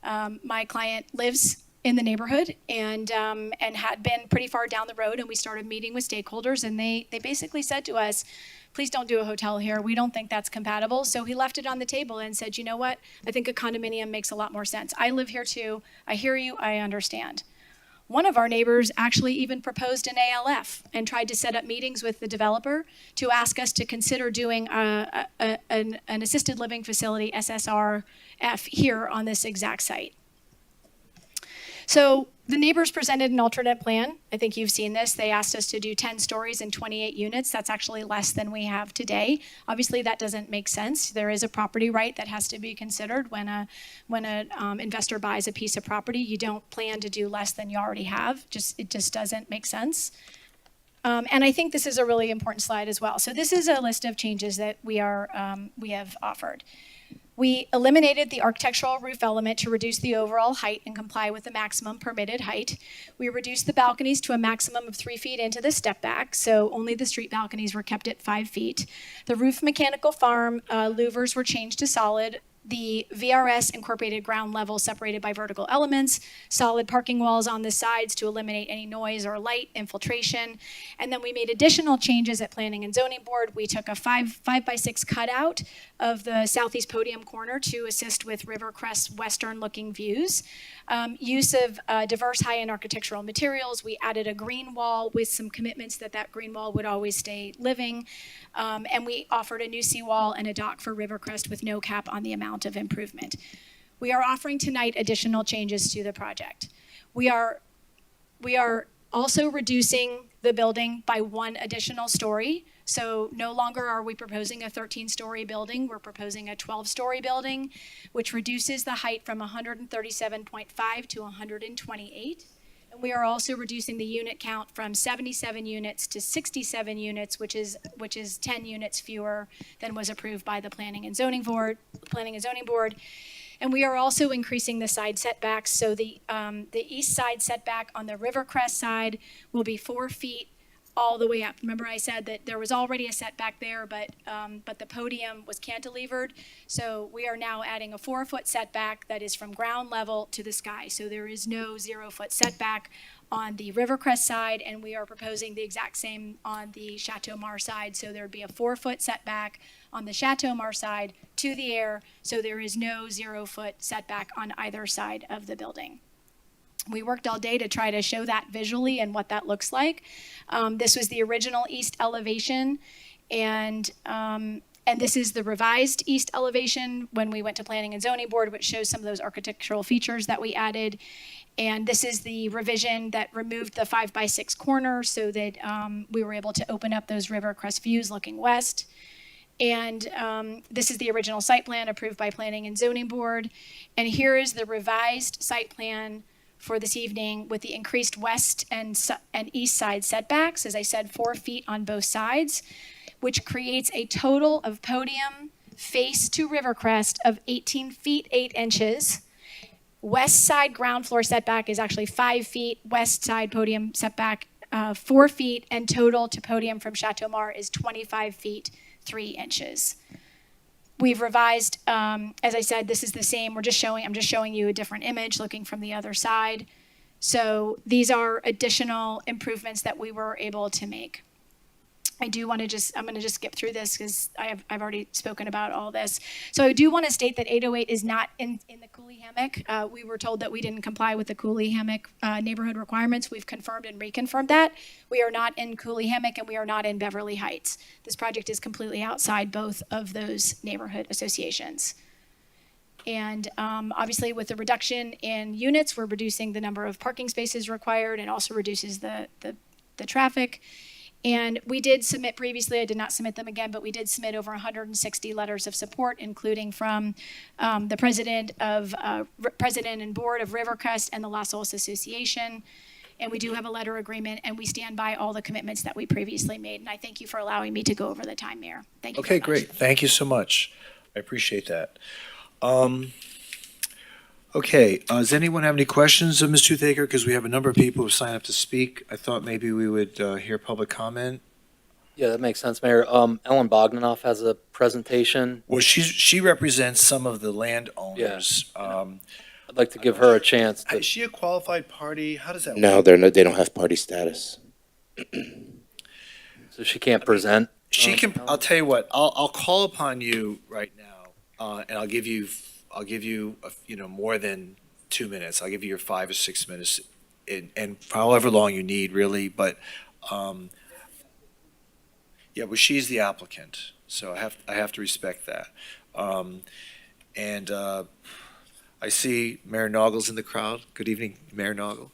My client lives in the neighborhood and had been pretty far down the road, and we started meeting with stakeholders, and they basically said to us, please don't do a hotel here. We don't think that's compatible. So he left it on the table and said, you know what? I think a condominium makes a lot more sense. I live here too. I hear you. I understand. One of our neighbors actually even proposed an ALF and tried to set up meetings with the developer to ask us to consider doing an assisted living facility, SSRF, here on this exact site. So the neighbors presented an alternate plan. I think you've seen this. They asked us to do 10 stories and 28 units. That's actually less than we have today. Obviously, that doesn't make sense. There is a property right that has to be considered when a investor buys a piece of property. You don't plan to do less than you already have. It just doesn't make sense. And I think this is a really important slide as well. So this is a list of changes that we have offered. We eliminated the architectural roof element to reduce the overall height and comply with the maximum permitted height. We reduced the balconies to a maximum of 3 feet into the step back, so only the street balconies were kept at 5 feet. The roof mechanical farm louvers were changed to solid. The VRS incorporated ground level separated by vertical elements, solid parking walls on the sides to eliminate any noise or light infiltration. And then we made additional changes at Planning and Zoning Board. We took a 5x6 cutout of the southeast podium corner to assist with Rivercrest's western-looking views. Use of diverse high-end architectural materials. We added a green wall with some commitments that green wall would always stay living. And we offered a new seawall and a dock for Rivercrest with no cap on the amount of improvement. We are offering tonight additional changes to the project. We are also reducing the building by 1 additional story. So no longer are we proposing a 13-story building. We're proposing a 12-story building, which reduces the height from 137.5 to 128. And we are also reducing the unit count from 77 units to 67 units, which is 10 units fewer than was approved by the Planning and Zoning Board. And we are also increasing the side setbacks. So the east side setback on the Rivercrest side will be 4 feet all the way up. Remember I said that there was already a setback there, but the podium was cantilevered. So we are now adding a 4-foot setback that is from ground level to the sky. So there is no 0-foot setback on the Rivercrest side, and we are proposing the exact same on the Chateau Mar side. So there would be a 4-foot setback on the Chateau Mar side to the air. So there is no 0-foot setback on either side of the building. We worked all day to try to show that visually and what that looks like. This was the original east elevation, and this is the revised east elevation when we went to Planning and Zoning Board, which shows some of those architectural features that we added. And this is the revision that removed the 5x6 corner so that we were able to open up those Rivercrest views looking west. And this is the original site plan approved by Planning and Zoning Board. And here is the revised site plan for this evening with the increased west and east side setbacks, as I said, 4 feet on both sides, which creates a total of podium face to Rivercrest of 18 feet 8 inches. West side ground floor setback is actually 5 feet, west side podium setback 4 feet, and total to podium from Chateau Mar is 25 feet 3 inches. We've revised, as I said, this is the same. I'm just showing you a different image looking from the other side. So these are additional improvements that we were able to make. I'm going to just skip through this because I've already spoken about all this. So I do want to state that 808 is not in the Cooley Hammock. We were told that we didn't comply with the Cooley Hammock neighborhood requirements. We've confirmed and reconfirmed that. We are not in Cooley Hammock and we are not in Beverly Heights. This project is completely outside both of those neighborhood associations. And obviously with the reduction in units, we're reducing the number of parking spaces required and also reduces the traffic. And we did submit previously, I did not submit them again, but we did submit over 160 letters of support, including from the president and board of Rivercrest and the Las Olas Association. And we do have a letter agreement, and we stand by all the commitments that we previously made. And I thank you for allowing me to go over the time, Mayor. Thank you. Okay, great. Thank you so much. I appreciate that. Okay, does anyone have any questions of Ms. Toothaker? Because we have a number of people who signed up to speak. I thought maybe we would hear public comment. Yeah, that makes sense, Mayor. Ellen Bogdanoff has a presentation. Well, she represents some of the landowners. I'd like to give her a chance. Is she a qualified party? How does that No, work? they're not, they don't have party status. So she can't present? She can. I'll tell you what. I'll call upon you right now, and I'll give you more than 2 minutes. I'll give you your 5 or 6 minutes, and however long you need, really. But yeah, well, she's the applicant, so I have to respect that. And I see Mayor Noggle's in the crowd. Good evening, Mayor Noggle.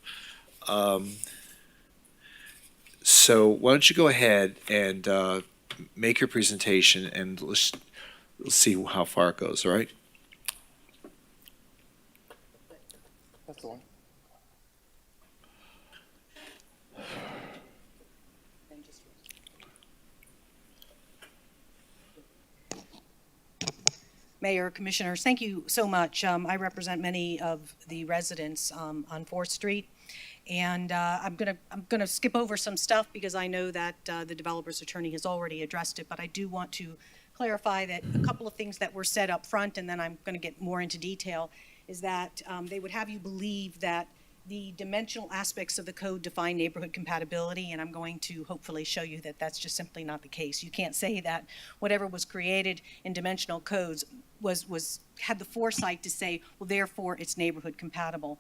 So why don't you go ahead and make your presentation, and let's see how far it goes. All right. That's the one. Mayor, Commissioners, thank you so much. I represent many of the residents on 4th Street, and I'm gonna skip over some stuff because I know that the developer's attorney has already addressed it, but I do want to clarify that a couple of things that were said up front, and then I'm going to get more into detail, is that they would have you believe that the dimensional aspects of the code define neighborhood compatibility, and I'm going to hopefully show you that that's just simply not the case. You can't say that whatever was created in dimensional codes had the foresight to say, well, therefore it's neighborhood compatible.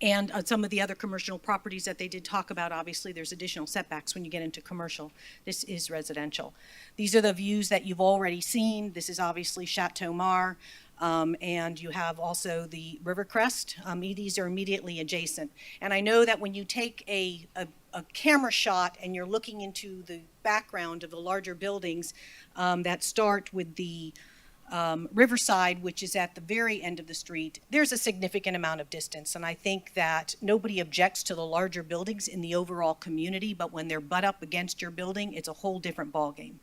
And some of the other commercial properties that they did talk about, obviously there's additional setbacks when you get into commercial. This is residential. These are the views that you've already seen. This is obviously Chateau Mar. And you have also the Rivercrest. These are immediately adjacent. And I know that when you take a camera shot and you're looking into the background of the larger buildings that start with the Riverside, which is at the very end of the street, there's a significant amount of distance. And I think that nobody objects to the larger buildings in the overall community, but when they're butt up against your building, it's a whole different ballgame.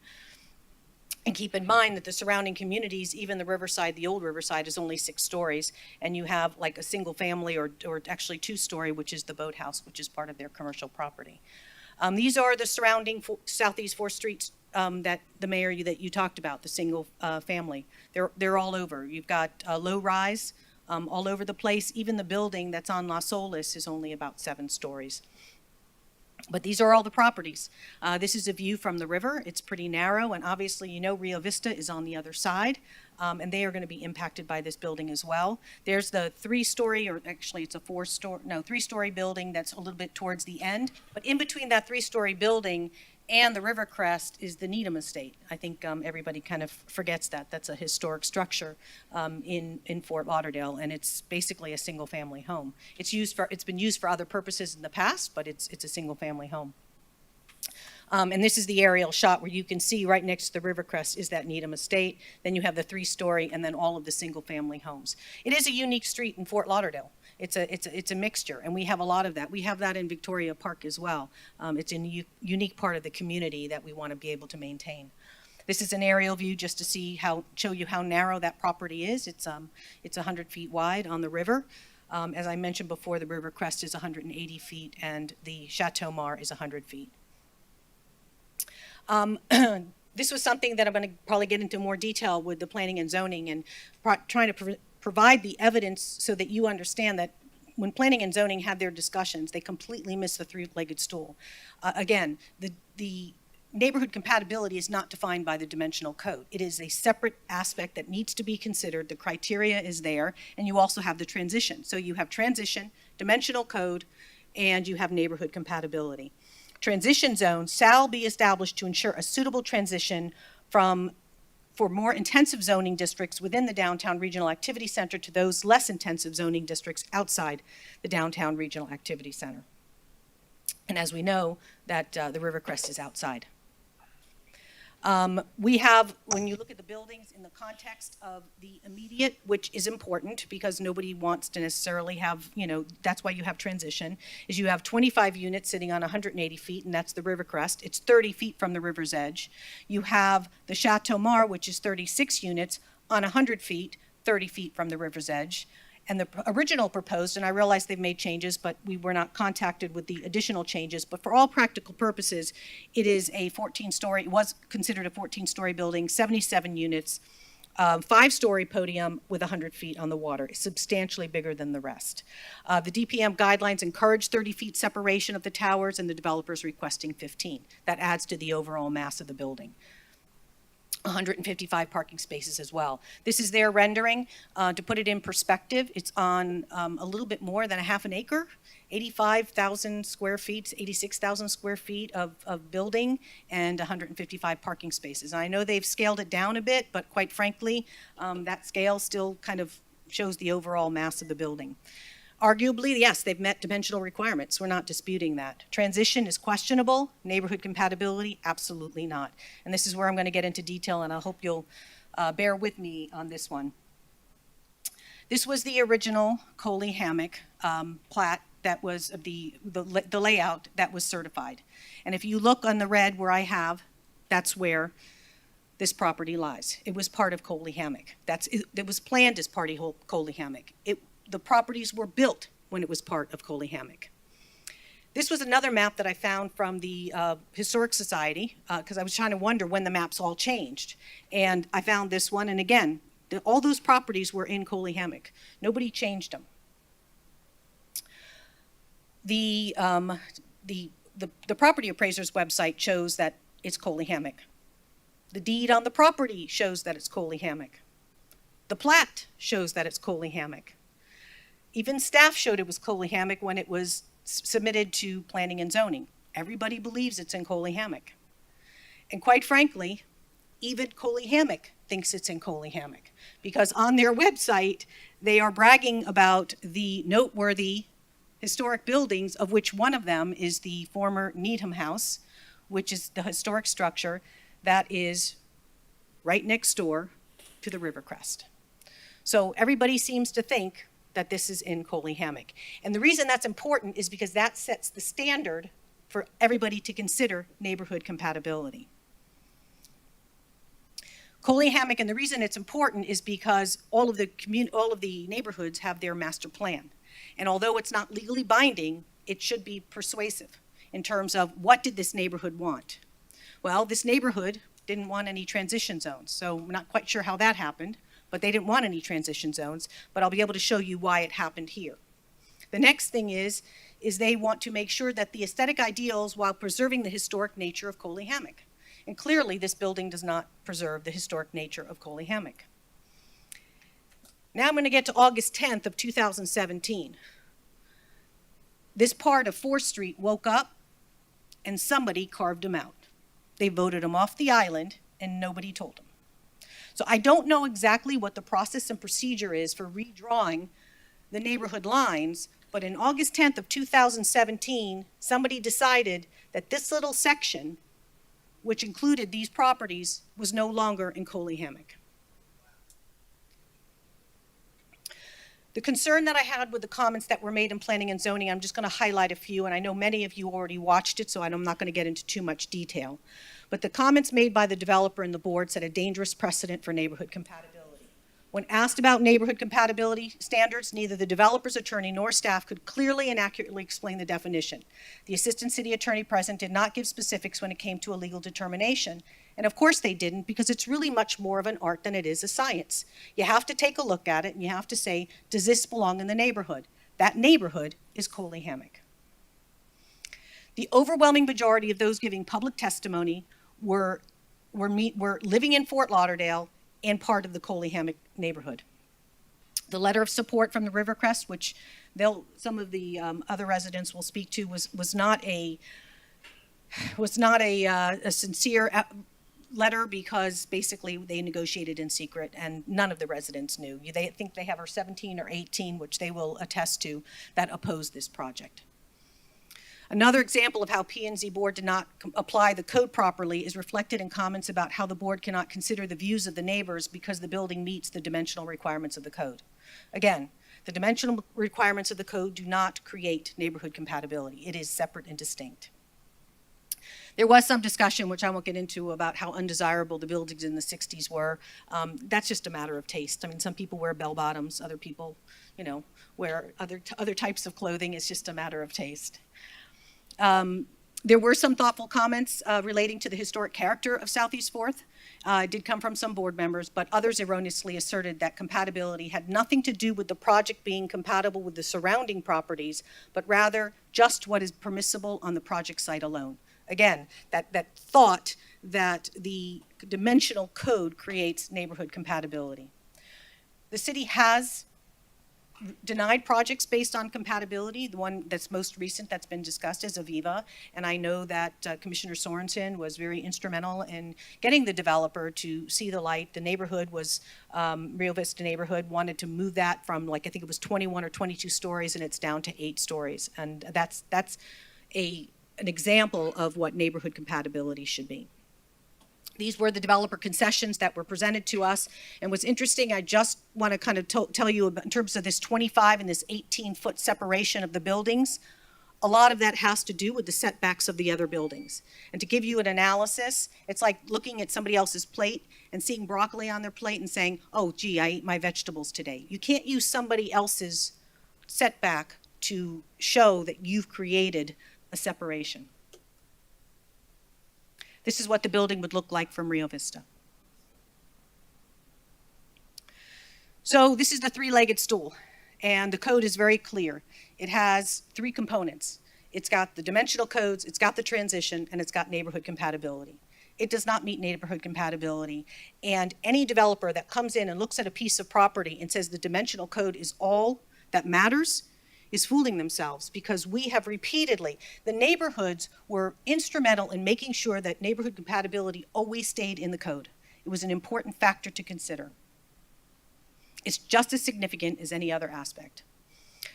And keep in mind that the surrounding communities, even the Riverside, the old Riverside, is only 6 stories, and you have like a single family or actually 2-story, which is the boathouse, which is part of their commercial property. These are the surrounding Southeast 4th Streets that the mayor that you talked about, the single family. They're all over. You've got low rise all over the place. Even the building that's on Las Olas is only about 7 stories. But these are all the properties. This is a view from the river. It's pretty narrow, and obviously, you know, Rio Vista is on the other side, and they are going to be impacted by this building as well. There's the 3-story, or actually it's a 3-story building that's a little bit towards the end. But in between that 3-story building and the Rivercrest is the Needham Estate. I think everybody kind of forgets that. That's a historic structure in Fort Lauderdale, and it's basically a single-family home. It's been used for other purposes in the past, but it's a single-family home. And this is the aerial shot where you can see right next to the Rivercrest is that Needham Estate. Then you have the 3-story, and then all of the single-family homes. It is a unique street in Fort Lauderdale. It's a mixture, and we have a lot of that. We have that in Victoria Park as well. It's a unique part of the community that we want to be able to maintain. This is an aerial view just to show you how narrow that property is. It's 100 feet wide on the river. As I mentioned before, the Rivercrest is 180 feet, and the Chateau Mar is 100 feet. This was something that I'm going to probably get into more detail with the planning and zoning and trying to provide the evidence so that you understand that when planning and zoning have their discussions, they completely miss the three-legged stool. Again, the neighborhood compatibility is not defined by the dimensional code. It is a separate aspect that needs to be considered. The criteria is there, and you also have the transition. So you have transition, dimensional code, and you have neighborhood compatibility. Transition zones shall be established to ensure a suitable transition for more intensive zoning districts within the downtown regional activity center to those less intensive zoning districts outside the downtown regional activity center. And as we know, that the Rivercrest is outside. We have, when you look at the buildings in the context of the immediate, which is important because nobody wants to necessarily have, that's why you have transition, is you have 25 units sitting on 180 feet, and that's the Rivercrest. It's 30 feet from the river's edge. You have the Chateau Mar, which is 36 units on 100 feet, 30 feet from the river's edge. And the original proposed, and I realize they've made changes, but we were not contacted with the additional changes. But for all practical purposes, it is a 14-story, it was considered a 14-story building, 77 units, 5-story podium with 100 feet on the water. It's substantially bigger than the rest. The DPM guidelines encourage 30 feet separation of the towers, and the developer's requesting 15. That adds to the overall mass of the building. 155 parking spaces as well. This is their rendering. To put it in perspective, it's on a little bit more than a half an acre, 85,000 square feet, 86,000 square feet of building, and 155 parking spaces. And I know they've scaled it down a bit, but quite frankly, that scale still kind of shows the overall mass of the building. Arguably, yes, they've met dimensional requirements. We're not disputing that. Transition is questionable. Neighborhood compatibility, absolutely not. And this is where I'm going to get into detail, and I hope you'll bear with me on this one. This was the original Coley Hammock plat that was the layout that was certified. And if you look on the red where I have, that's where this property lies. It was part of Coley Hammock. It was planned as part of Coley Hammock. The properties were built when it was part of Coley Hammock. This was another map that I found from the Historic Society, because I was trying to wonder when the maps all changed. And I found this one, and again, all those properties were in Coley Hammock. Nobody changed them. The property appraiser's website shows that it's Coley Hammock. The deed on the property shows that it's Coley Hammock. The plat shows that it's Coley Hammock. Even staff showed it was Coley Hammock when it was submitted to planning and zoning. Everybody believes it's in Coley Hammock. And quite frankly, even Coley Hammock thinks it's in Coley Hammock, because on their website, they are bragging about the noteworthy historic buildings, of which one of them is the former Needham House, which is the historic structure that is right next door to the Rivercrest. So everybody seems to think that this is in Coley Hammock. And the reason that's important is because that sets the standard for everybody to consider neighborhood compatibility. Coley Hammock, and the reason it's important is because all of the neighborhoods have their master plan. And although it's not legally binding, it should be persuasive in terms of what did this neighborhood want? Well, this neighborhood didn't want any transition zones, so I'm not quite sure how that happened, but they didn't want any transition zones, but I'll be able to show you why it happened here. The next thing is they want to make sure that the aesthetic ideals while preserving the historic nature of Coley Hammock. And clearly, this building does not preserve the historic nature of Coley Hammock. Now I'm going to get to August 10th of 2017. This part of 4th Street woke up and somebody carved him out. They voted him off the island and nobody told him. So I don't know exactly what the process and procedure is for redrawing the neighborhood lines, but in August 10th of 2017, somebody decided that this little section, which included these properties, was no longer in Coley Hammock. The concern that I had with the comments that were made in planning and zoning, I'm just going to highlight a few, and I know many of you already watched it, so I'm not going to get into too much detail. But the comments made by the developer and the board set a dangerous precedent for neighborhood compatibility. When asked about neighborhood compatibility standards, neither the developer's attorney nor staff could clearly and accurately explain the definition. The assistant city attorney present did not give specifics when it came to a legal determination. And of course they didn't, because it's really much more of an art than it is a science. You have to take a look at it and you have to say, does this belong in the neighborhood? That neighborhood is Coley Hammock. The overwhelming majority of those giving public testimony were living in Fort Lauderdale and part of the Coley Hammock neighborhood. The letter of support from the Rivercrest, which some of the other residents will speak to, was not a sincere letter, because basically they negotiated in secret and none of the residents knew. They think they have 17 or 18, which they will attest to, that opposed this project. Another example of how P&Z board did not apply the code properly is reflected in comments about how the board cannot consider the views of the neighbors because the building meets the dimensional requirements of the code. Again, the dimensional requirements of the code do not create neighborhood compatibility. It is separate and distinct. There was some discussion, which I won't get into, about how undesirable the buildings in the 60s were. That's just a matter of taste. I mean, some people wear bell bottoms, other people, wear other types of clothing. It's just a matter of taste. There were some thoughtful comments relating to the historic character of Southeast 4th. It did come from some board members, but others erroneously asserted that compatibility had nothing to do with the project being compatible with the surrounding properties, but rather just what is permissible on the project site alone. Again, that thought that the dimensional code creates neighborhood compatibility. The city has denied projects based on compatibility. The one that's most recent that's been discussed is Aviva, and I know that Commissioner Sorensen was very instrumental in getting the developer to see the light. The neighborhood was, Rio Vista neighborhood wanted to move that from, I think it was 21 or 22 stories, and it's down to 8 stories. And that's an example of what neighborhood compatibility should be. These were the developer concessions that were presented to us. And what's interesting, I just want to kind of tell you about, in terms of this 25 and this 18-foot separation of the buildings, a lot of that has to do with the setbacks of the other buildings. And to give you an analysis, it's like looking at somebody else's plate and seeing broccoli on their plate and saying, oh, gee, I ate my vegetables today. You can't use somebody else's setback to show that you've created a separation. This is what the building would look like from Rio Vista. So this is the three-legged stool, and the code is very clear. It has 3 components. It's got the dimensional codes, it's got the transition, and it's got neighborhood compatibility. It does not meet neighborhood compatibility, and any developer that comes in and looks at a piece of property and says the dimensional code is all that matters is fooling themselves, because we have repeatedly, the neighborhoods were instrumental in making sure that neighborhood compatibility always stayed in the code. It was an important factor to consider. It's just as significant as any other aspect.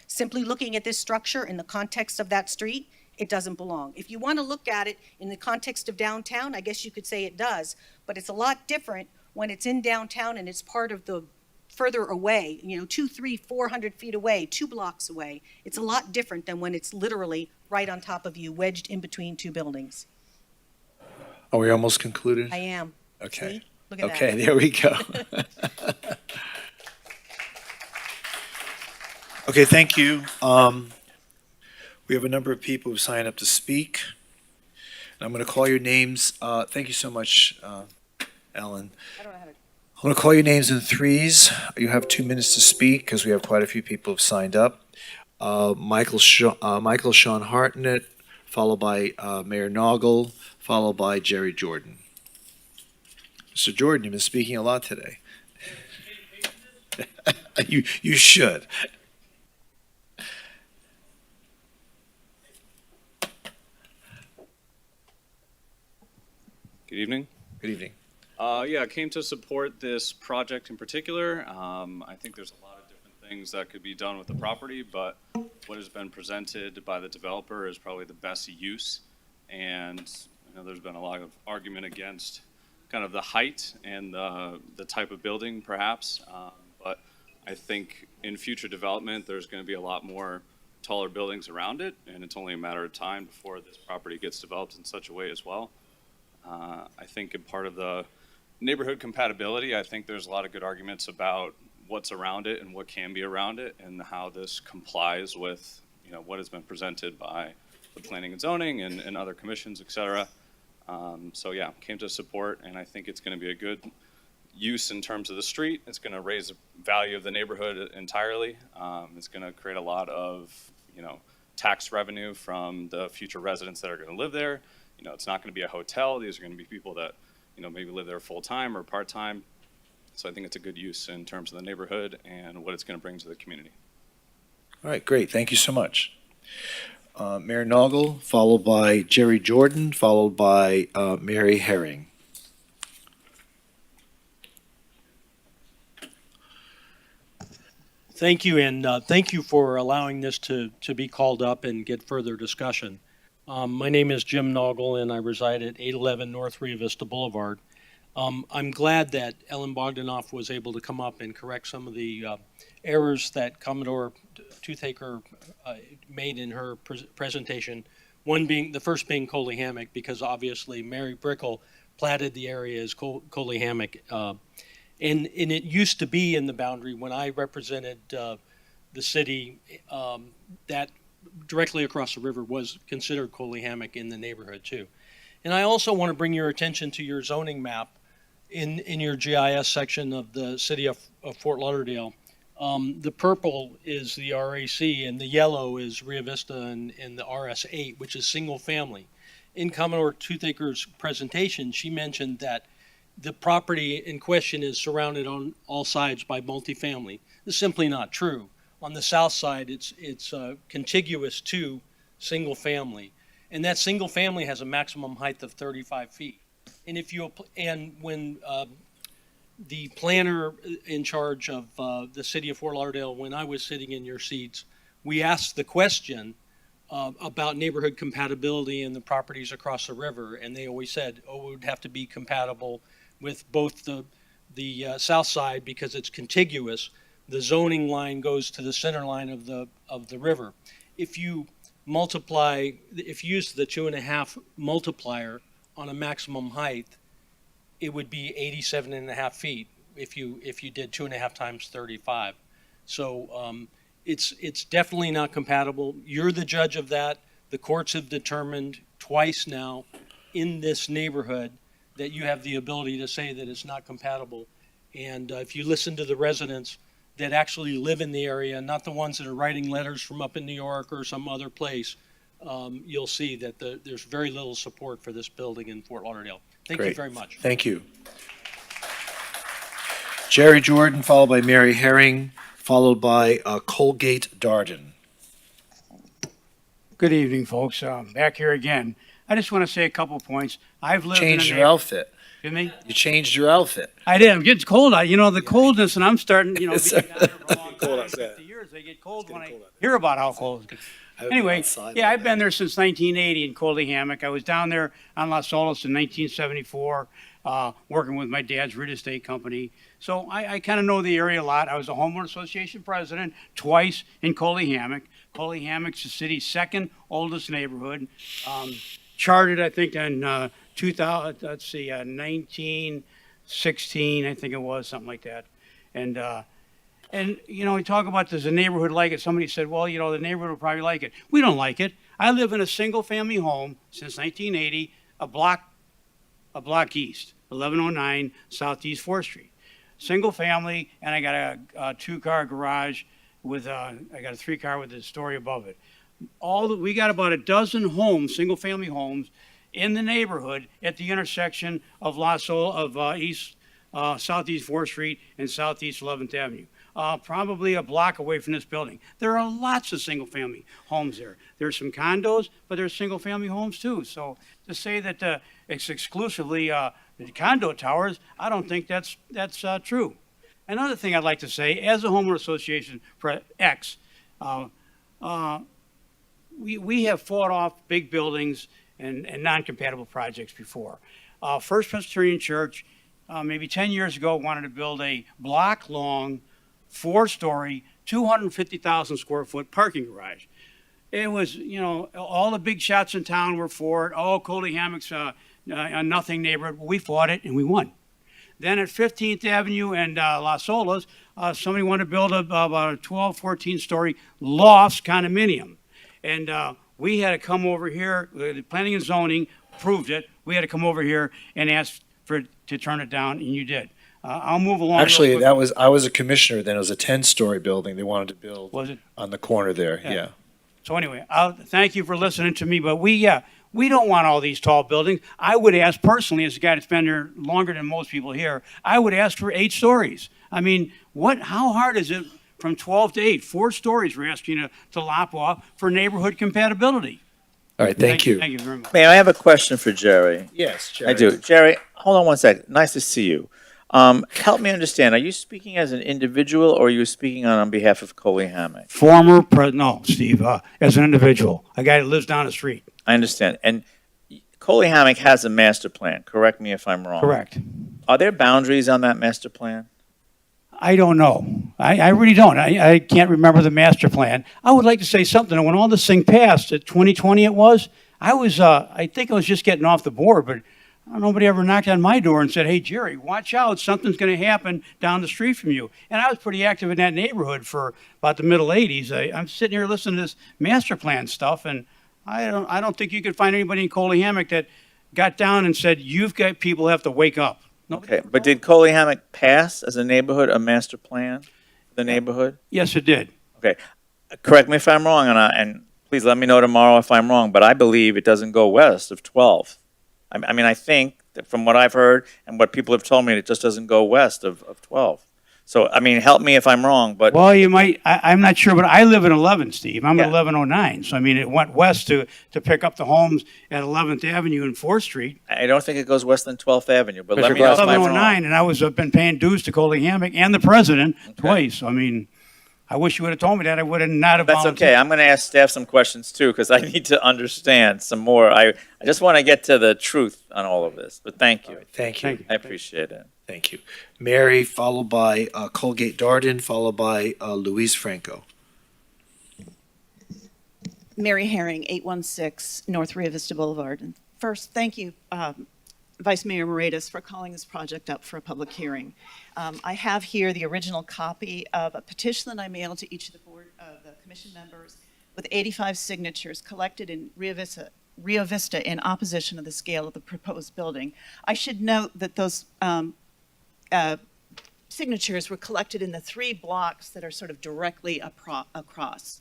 Simply looking at this structure in the context of that street, it doesn't belong. If you want to look at it in the context of downtown, I guess you could say it does, but it's a lot different when it's in downtown and it's part of the further away, 200, 300, 400 feet away, 2 blocks away. It's a lot different than when it's literally right on top of you, wedged in between 2 buildings. Are we almost concluded? I am. Okay. See? Look at Okay, that. there we go. Okay, thank you. We have a number of people who signed up to speak. And I'm going to call your names. Thank you so much, Ellen. I don't know how to. I'm going to call your names in 3s. You have 2 minutes to speak because we have quite a few people who have signed up. Michael Sean Hartnett, followed by Mayor Noggle, followed by Jerry Jordan. Mr. Jordan, you've been speaking a lot today. You should. Good evening. Good evening. Yeah, I came to support this project in particular. I think there's a lot of different things that could be done with the property, but what has been presented by the developer is probably the best use. And there's been a lot of argument against kind of the height and the type of building, perhaps. But I think in future development, there's going to be a lot more taller buildings around it, and it's only a matter of time before this property gets developed in such a way as well. I think in part of the neighborhood compatibility, I think there's a lot of good arguments about what's around it and what can be around it and how this complies with what has been presented by the planning and zoning and other commissions, et cetera. So yeah, came to support, and I think it's going to be a good use in terms of the street. It's going to raise the value of the neighborhood entirely. It's going to create a lot of, tax revenue from the future residents that are going to live there. It's not going to be a hotel. These are going to be people that, maybe live there full time or part time. So I think it's a good use in terms of the neighborhood and what it's going to bring to the community. All right, great. Thank you so much. Mayor Noggle, followed by Jerry Jordan, followed by Mary Herring. Thank you, and thank you for allowing this to be called up and get further discussion. My name is Jim Noggle, and I reside at 811 North Rio Vista Boulevard. I'm glad that Ellen Bogdanoff was able to come up and correct some of the errors that Commodore Toothaker made in her presentation. The first being Coley Hammock, because obviously Mary Brickell platted the area as Coley Hammock. And it used to be in the boundary when I represented the city, that directly across the river was considered Coley Hammock in the neighborhood too. And I also want to bring your attention to your zoning map in your GIS section of the city of Fort Lauderdale. The purple is the RAC and the yellow is Rio Vista and the RS8, which is single family. In Commodore Toothaker's presentation, she mentioned that the property in question is surrounded on all sides by multifamily. This is simply not true. On the south side, it's contiguous to single family, and that single family has a maximum height of 35 feet. And when the planner in charge of the city of Fort Lauderdale, when I was sitting in your seats, we asked the question about neighborhood compatibility in the properties across the river, and they always said, it would have to be compatible with both the south side because it's contiguous. The zoning line goes to the center line of the river. If you use the 2.5 multiplier on a maximum height, it would be 87.5 feet if you did 2.5 times 35. So it's definitely not compatible. You're the judge of that. The courts have determined twice now in this neighborhood that you have the ability to say that it's not compatible. And if you listen to the residents that actually live in the area, not the ones that are writing letters from up in New York or some other place, you'll see that there's very little support for this building in Fort Lauderdale. Thank you very much. Thank you. Jerry Jordan, followed by Mary Herring, followed by Colgate Darden. Good evening, folks. Back here again. I just want to say a couple points. I've lived Changed your outfit. Excuse me? You changed your outfit. I did. I'm getting cold. The coldness, and I'm starting, being down here for a long time, 50 years, I get cold when I hear about how cold it gets. Anyway, yeah, I've been there since 1980 in Coley Hammock. I was down there on Las Olas in 1974, working with my dad's real estate company. So I kind of know the area a lot. I was a homeowner association president twice in Coley Hammock. Coley Hammock's the city's second oldest neighborhood. Chartered, I think, in 1916, I think it was, something like that. And we talk about does the neighborhood like it? Somebody said, well, the neighborhood will probably like it. We don't like it. I live in a single-family home since 1980, a block east, 1109 Southeast 4th Street. Single family, and I got a 2-car garage with I got a 3-car with a story above it. We got about a dozen homes, single-family homes, in the neighborhood at the intersection of Southeast 4th Street and Southeast 11th Avenue. Probably a block away from this building. There are lots of single-family homes there. There's some condos, but there's single-family homes too. So to say that it's exclusively the condo towers, I don't think that's true. Another thing I'd like to say, as a homeowner association we have fought off big buildings and non-compatible projects before. First Presbyterian Church, maybe 10 years ago, wanted to build a block-long, 4-story, 250,000 square foot parking garage. It was, all the big shots in town were for it. Oh, Coley Hammock's a nothing neighborhood. We fought it and we won. Then at 15th Avenue and Las Olas, somebody wanted to build about a 12, 14-story loft condominium. And we had to come over here, the planning and zoning approved it. We had to come over here and ask to turn it down, and you did. I'll move along. real Actually, quick. I was a commissioner then. It was a 10-story building they wanted to build Was it? on the corner there, Yeah. yeah. So anyway, thank you for listening to me, but we don't want all these tall buildings. I would ask personally, as a guy that's been there longer than most people here, I would ask for 8 stories. I mean, how hard is it from 12 to 8? 4 stories we're asking you to lop off for neighborhood compatibility. All right, thank you. Thank you very much. Mayor, I have a question for Jerry. Yes, Jerry. I do. Jerry, hold on one second. Nice to see you. Help me understand. Are you speaking as an individual or are you speaking on behalf of Coley Hammock? No, Steve, as an individual, a guy that lives down the street. I understand. And Coley Hammock has a master plan. Correct me if I'm wrong. Correct. Are there boundaries on that master plan? I don't know. I really don't. I can't remember the master plan. I would like to say something. When all this thing passed, at 2020 it was, I think I was just getting off the board, but nobody ever knocked on my door and said, hey, Jerry, watch out. Something's going to happen down the street from you. And I was pretty active in that neighborhood for about the middle 80s. I'm sitting here listening to this master plan stuff, and I don't think you could find anybody in Coley Hammock that got down and said, you've got people who have to wake up. Okay, but did Coley Hammock pass as a neighborhood a master plan for the neighborhood? Yes, it did. Okay, correct me if I'm wrong, and please let me know tomorrow if I'm wrong, but I believe it doesn't go west of 12th. I mean, I think that from what I've heard and what people have told me, it just doesn't go west of 12th. So, I mean, help me if I'm wrong, but... Well, you might, I'm not sure, but I live in 11, Steve. I'm at 1109. So, I mean, it went west to pick up the homes at 11th Avenue and 4th Street. I don't think it goes west than 12th Avenue, but let Mr. me know if I'm wrong. 1109, and I was been paying dues to Coley Hammock and the president twice. I mean, I wish you would have told me that. I would have not have That's volunteered. okay. I'm going to ask staff some questions too, because I need to understand some more. I just want to get to the truth on all of this, but thank you. Thank you. I appreciate it. Thank you. Mary, followed by Colgate Darden, followed by Luis Franco. Mary Herring, 816 North Rio Vista Boulevard. And first, thank you, Vice Mayor Moretas, for calling this project up for a public hearing. I have here the original copy of a petition that I mailed to each of the commission members with 85 signatures collected in Rio Vista in opposition of the scale of the proposed building. I should note that those signatures were collected in the 3 blocks that are sort of directly across,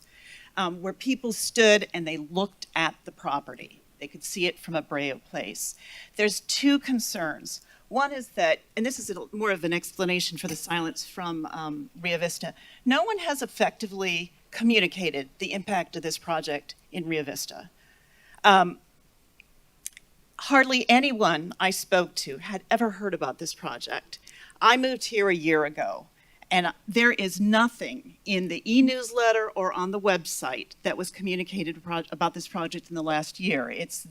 where people stood and they looked at the property. They could see it from a Brea Place. There's 2 concerns. One is that, and this is more of an explanation for the silence from Rio Vista, no one has effectively communicated the impact of this project in Rio Vista. Hardly anyone I spoke to had ever heard about this project. I moved here a year ago, and there is nothing in the e-newsletter or on the website that was communicated about this project in the last year. It's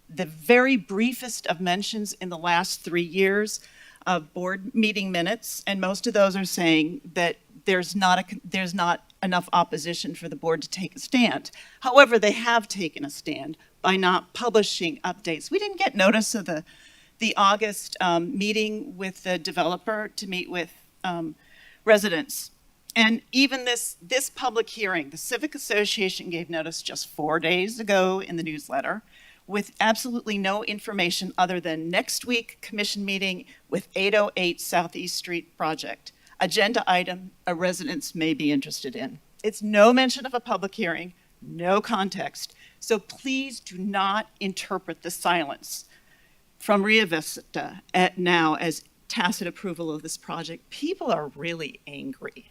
the very briefest of mentions in the last 3 years of board meeting minutes, and most of those are saying that there's not enough opposition for the board to take a stand. However, they have taken a stand by not publishing updates. We didn't get notice of the August meeting with the developer to meet with residents. And even this public hearing, the Civic Association gave notice just 4 days ago in the newsletter with absolutely no information other than next week commission meeting with 808 Southeast Street project. Agenda item a residents may be interested in. It's no mention of a public hearing, no context. So please do not interpret the silence from Rio Vista now as tacit approval of this project. People are really angry.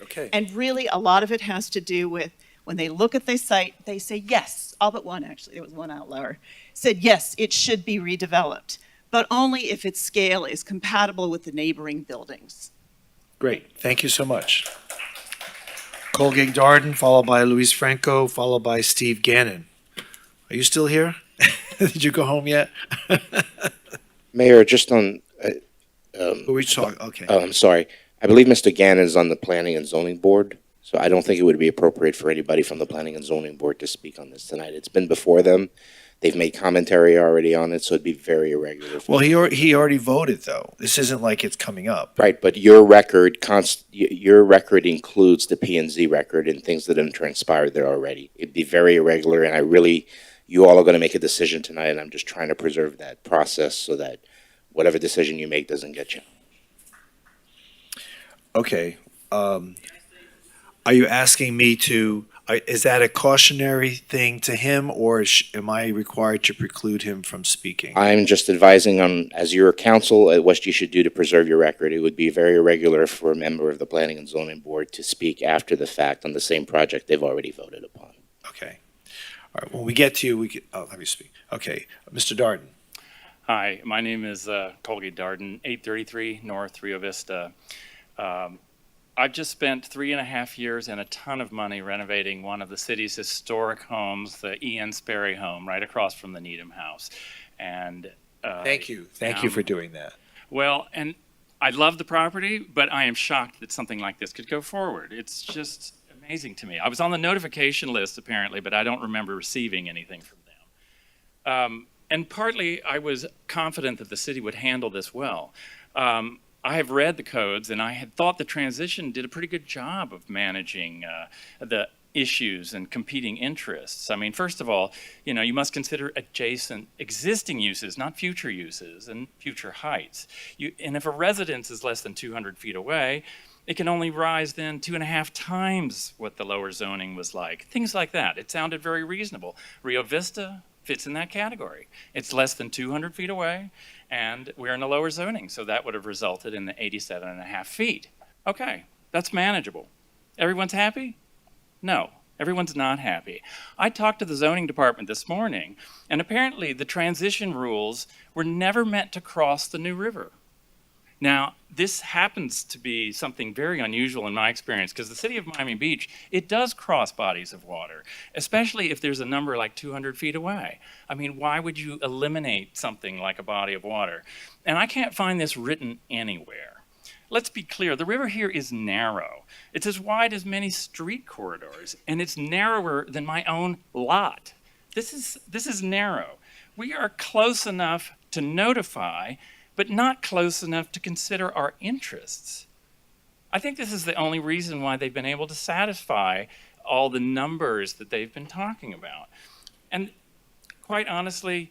Okay. And really, a lot of it has to do with when they look at the site, they say, yes, all but one actually, there was one outlier, said, yes, it should be redeveloped, but only if its scale is compatible with the neighboring buildings. Great. Thank you so much. Colgate Darden, followed by Luis Franco, followed by Steve Gannon. Are you still here? Did you go home yet? Mayor, just on. We talk. Okay. Oh, I'm sorry. I believe Mr. Gannon is on the Planning and Zoning Board, so I don't think it would be appropriate for anybody from the Planning and Zoning Board to speak on this tonight. It's been before them. They've made commentary already on it, so it'd be very irregular. Well, he already voted, though. This isn't like it's coming up. Right, but your record includes the P&Z record and things that have transpired there already. It'd be very irregular, and you all are going to make a decision tonight, and I'm just trying to preserve that process so that whatever decision you make doesn't get you. Okay. Are you asking me to, is that a cautionary thing to him, or am I required to preclude him from speaking? I'm just advising on, as your counsel, what you should do to preserve your record. It would be very irregular for a member of the Planning and Zoning Board to speak after the fact on the same project they've already voted upon. Okay. All right, when we get to you, I'll have you speak. Okay, Mr. Darden. Hi, my name is Colgate Darden, 833 North Rio Vista. I've just spent 3.5 years and a ton of money renovating one of the city's historic homes, the E.N. Sperry home, right across from the Needham House. And Thank you. Thank you for doing that. well, and I love the property, but I am shocked that something like this could go forward. It's just amazing to me. I was on the notification list apparently, but I don't remember receiving anything from them. And partly I was confident that the city would handle this well. I have read the codes, and I had thought the transition did a pretty good job of managing the issues and competing interests. I mean, first of all, you must consider adjacent existing uses, not future uses and future heights. And if a residence is less than 200 feet away, it can only rise then 2.5 times what the lower zoning was like. Things like that. It sounded very reasonable. Rio Vista fits in that category. It's less than 200 feet away, and we're in a lower zoning, so that would have resulted in the 87.5 feet. Okay, that's manageable. Everyone's happy? No, everyone's not happy. I talked to the zoning department this morning, and apparently the transition rules were never meant to cross the New River. Now, this happens to be something very unusual in my experience, because the city of Miami Beach, it does cross bodies of water, especially if there's a number like 200 feet away. I mean, why would you eliminate something like a body of water? And I can't find this written anywhere. Let's be clear, the river here is narrow. It's as wide as many street corridors, and it's narrower than my own lot. This is narrow. We are close enough to notify, but not close enough to consider our interests. I think this is the only reason why they've been able to satisfy all the numbers that they've been talking about. And quite honestly,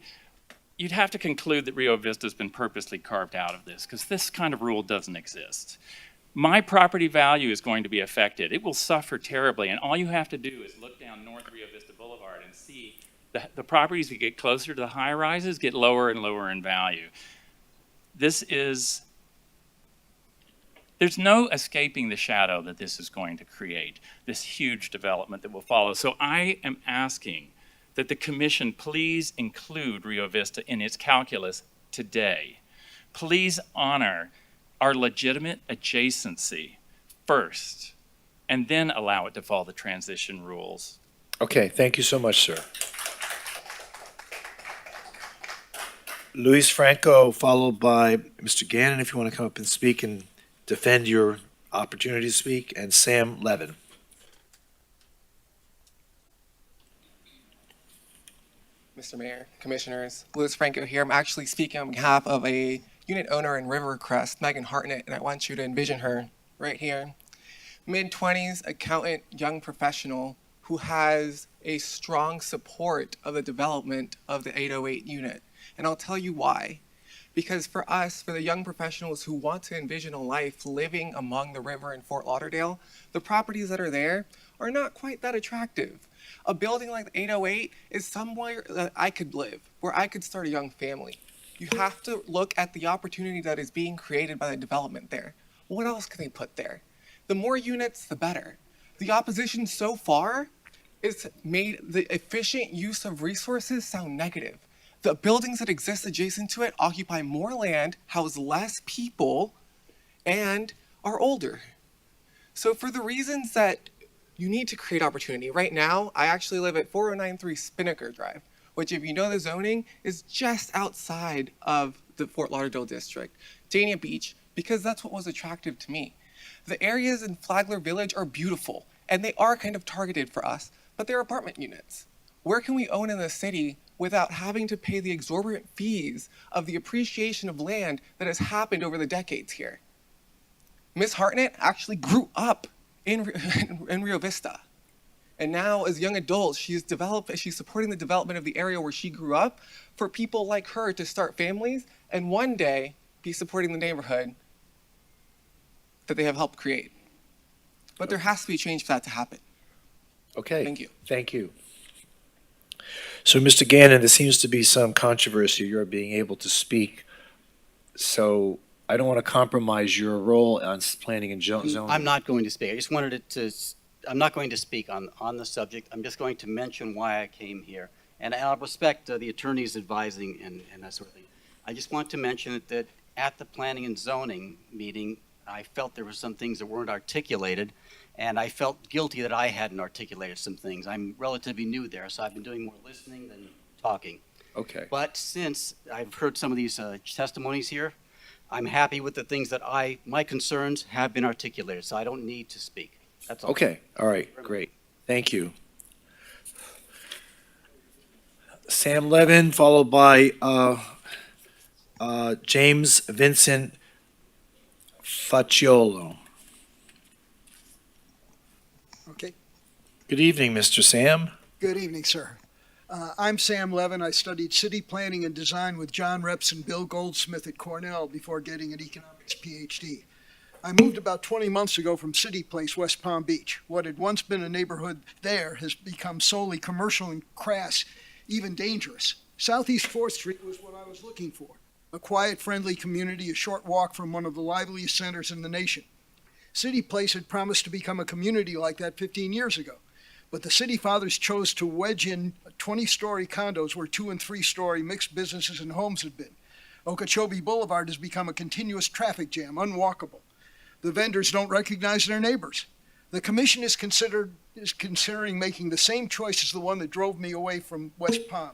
you'd have to conclude that Rio Vista has been purposely carved out of this, because this kind of rule doesn't exist. My property value is going to be affected. It will suffer terribly, and all you have to do is look down North Rio Vista Boulevard and see the properties that get closer to the high rises get lower and lower in value. There's no escaping the shadow that this is going to create, this huge development that will follow. So I am asking that the commission please include Rio Vista in its calculus today. Please honor our legitimate adjacency first, and then allow it to follow the transition rules. Okay, thank you so much, sir. Luis Franco, followed by Mr. Gannon, if you want to come up and speak and defend your opportunity to speak, and Sam Levin. Mr. Mayor, Commissioners, Louis Franco here. I'm actually speaking on behalf of a unit owner in Rivercrest, Megan Hartnett, and I want you to envision her right here. Mid-20s, accountant, young professional who has a strong support of the development of the 808 unit. And I'll tell you why. Because for us, for the young professionals who want to envision a life living among the river in Fort Lauderdale, the properties that are there are not quite that attractive. A building like the 808 is somewhere that I could live, where I could start a young family. You have to look at the opportunity that is being created by the development there. What else can they put there? The more units, the better. The opposition so far has made the efficient use of resources sound negative. The buildings that exist adjacent to it occupy more land, house less people, and are older. So for the reasons that you need to create opportunity, right now, I actually live at 4093 Spinnaker Drive, which if you know the zoning, is just outside of the Fort Lauderdale district, Dania Beach, because that's what was attractive to me. The areas in Flagler Village are beautiful, and they are kind of targeted for us, but they're apartment units. Where can we own in the city without having to pay the exorbitant fees of the appreciation of land that has happened over the decades here? Ms. Hartnett actually grew up in Rio Vista. And now as a young adult, she's supporting the development of the area where she grew up for people like her to start families and one day be supporting the neighborhood that they have helped create. But there has to be change for that to happen. Okay. Thank you. Thank you. So, Mr. Gannon, there seems to be some controversy. You're being able to speak. So I don't want to compromise your role on planning and zoning. I'm not going to speak. I just wanted I'm not going to speak on the subject. I'm just going to mention why I came here. And I'll respect the attorney's advising and that sort of thing. I just want to mention that at the planning and zoning meeting, I felt there were some things that weren't articulated, and I felt guilty that I hadn't articulated some things. I'm relatively new there, so I've been doing more listening than talking. Okay. But since I've heard some of these testimonies here, I'm happy with the things that my concerns have been articulated, so I don't need to speak. That's all. Okay. All right. Great. Thank you. Sam Levin, followed by James Vincent Facciolo. Okay. Good evening, Mr. Sam. Good evening, sir. I'm Sam Levin. I studied city planning and design with John Reps and Bill Goldsmith at Cornell before getting an economics PhD. I moved about 20 months ago from City Place, West Palm Beach. What had once been a neighborhood there has become solely commercial and crass, even dangerous. Southeast 4th Street was what I was looking for. A quiet, friendly community, a short walk from one of the liveliest centers in the nation. City Place had promised to become a community like that 15 years ago. But the city fathers chose to wedge in 20-story condos where 2- and 3-story mixed businesses and homes had been. Okeechobee Boulevard has become a continuous traffic jam, unwalkable. The vendors don't recognize their neighbors. The commission is considering making the same choice as the one that drove me away from West Palm.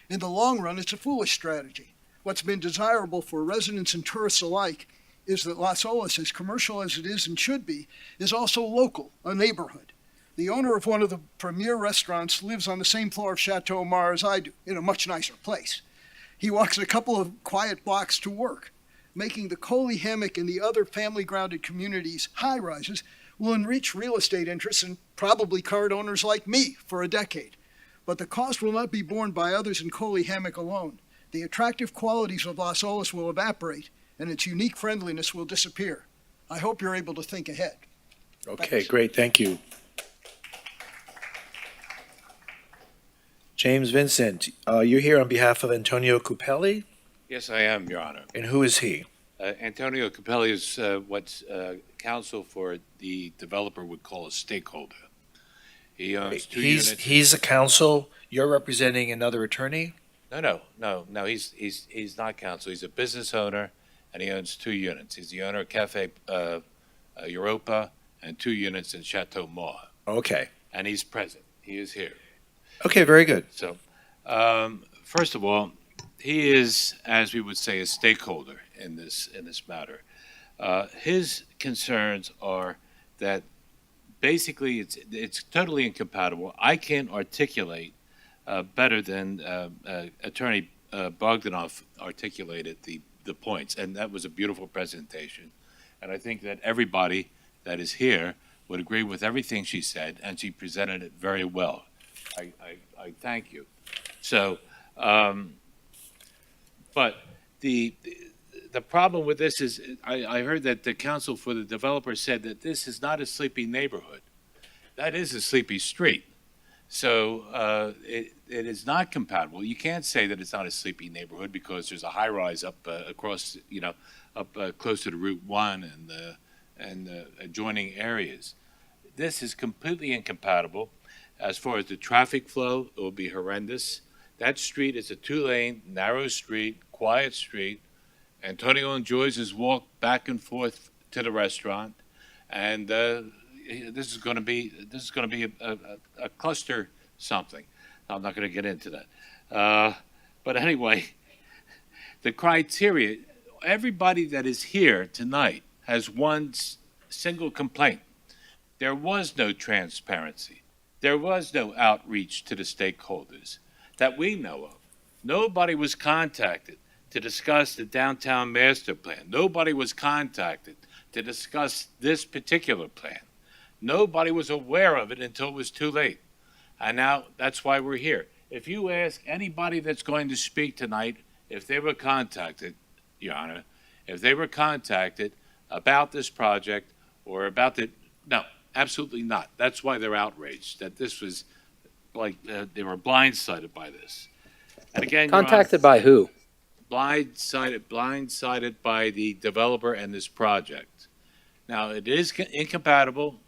In the long run, it's a foolish strategy. What's been desirable for residents and tourists alike is that Las Olas, as commercial as it is and should be, is also local, a neighborhood. The owner of one of the premier restaurants lives on the same floor of Chateau Mar as I do, in a much nicer place. He walks a couple of quiet blocks to work. Making the Coley Hammock and the other family-grounded communities high-rises will enrich real estate interests and probably card owners like me for a decade. But the cost will not be borne by others in Coley Hammock alone. The attractive qualities of Las Olas will evaporate, and its unique friendliness will disappear. I hope you're able to think ahead. Okay, great. Thank you. James Vincent, you're here on behalf of Antonio Cupelli, Yes, I am, Your Honor. and who is he? Antonio Capelli is what counsel for the developer would call a stakeholder. He owns two units. He's a counsel. You're representing another attorney? No. He's not counsel. He's a business owner, and he owns 2 units. He's the owner of Cafe Europa and 2 units in Chateau Mort. Okay. And he's present. He is here. Okay, very good. So, first of all, he is, as we would say, a stakeholder in this matter. His concerns are that basically it's totally incompatible. I can't articulate better than Attorney Bogdanoff articulated the points, and that was a beautiful presentation. And I think that everybody that is here would agree with everything she said, and she presented it very well. I thank you. So, but the problem with this is, I heard that the counsel for the developer said that this is not a sleepy neighborhood. That is a sleepy street. So it is not compatible. You can't say that it's not a sleepy neighborhood because there's a high rise up across, up close to the Route 1 and adjoining areas. This is completely incompatible. As far as the traffic flow, it will be horrendous. That street is a 2-lane, narrow street, quiet street. Antonio enjoys his walk back and forth to the restaurant, and this is going to be a cluster something. I'm not going to get into that, but anyway, the criteria. Everybody that is here tonight has one single complaint. There was no transparency. There was no outreach to the stakeholders that we know of. Nobody was contacted to discuss the downtown master plan. Nobody was contacted to discuss this particular plan. Nobody was aware of it until it was too late. And now that's why we're here. If you ask anybody that's going to speak tonight, if they were contacted, Your Honor, if they were contacted about this project or about the, no, absolutely not. That's why they're outraged, that this was like, they were blindsided by this. And again, Your Honor, Contacted by who? blindsided by the developer and this project. Now, it is incompatible.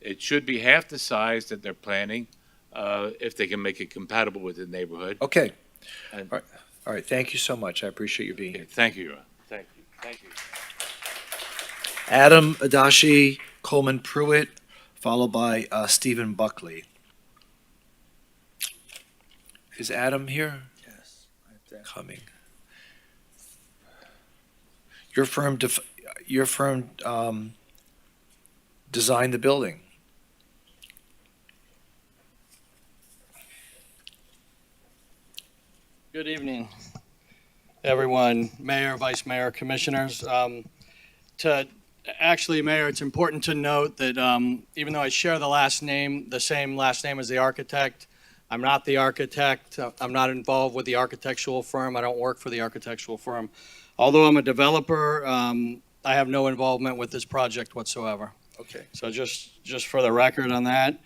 It should be half the size that they're planning, if they can make it compatible with the neighborhood. Okay. And- All right, thank you so much. I appreciate you being here. Thank you, Your Honor. Thank you. Thank you. Adam Adashi, Coleman Pruitt, followed by Stephen Buckley. Is Adam here? Yes. Coming. Your firm designed the building. Good evening, everyone, Mayor, Vice Mayor, Commissioners. Mayor, it's important to note that even though I share the same last name as the architect, I'm not the architect. I'm not involved with the architectural firm. I don't work for the architectural firm. Although I'm a developer, I have no involvement with this project whatsoever. Okay. So just for the record on that,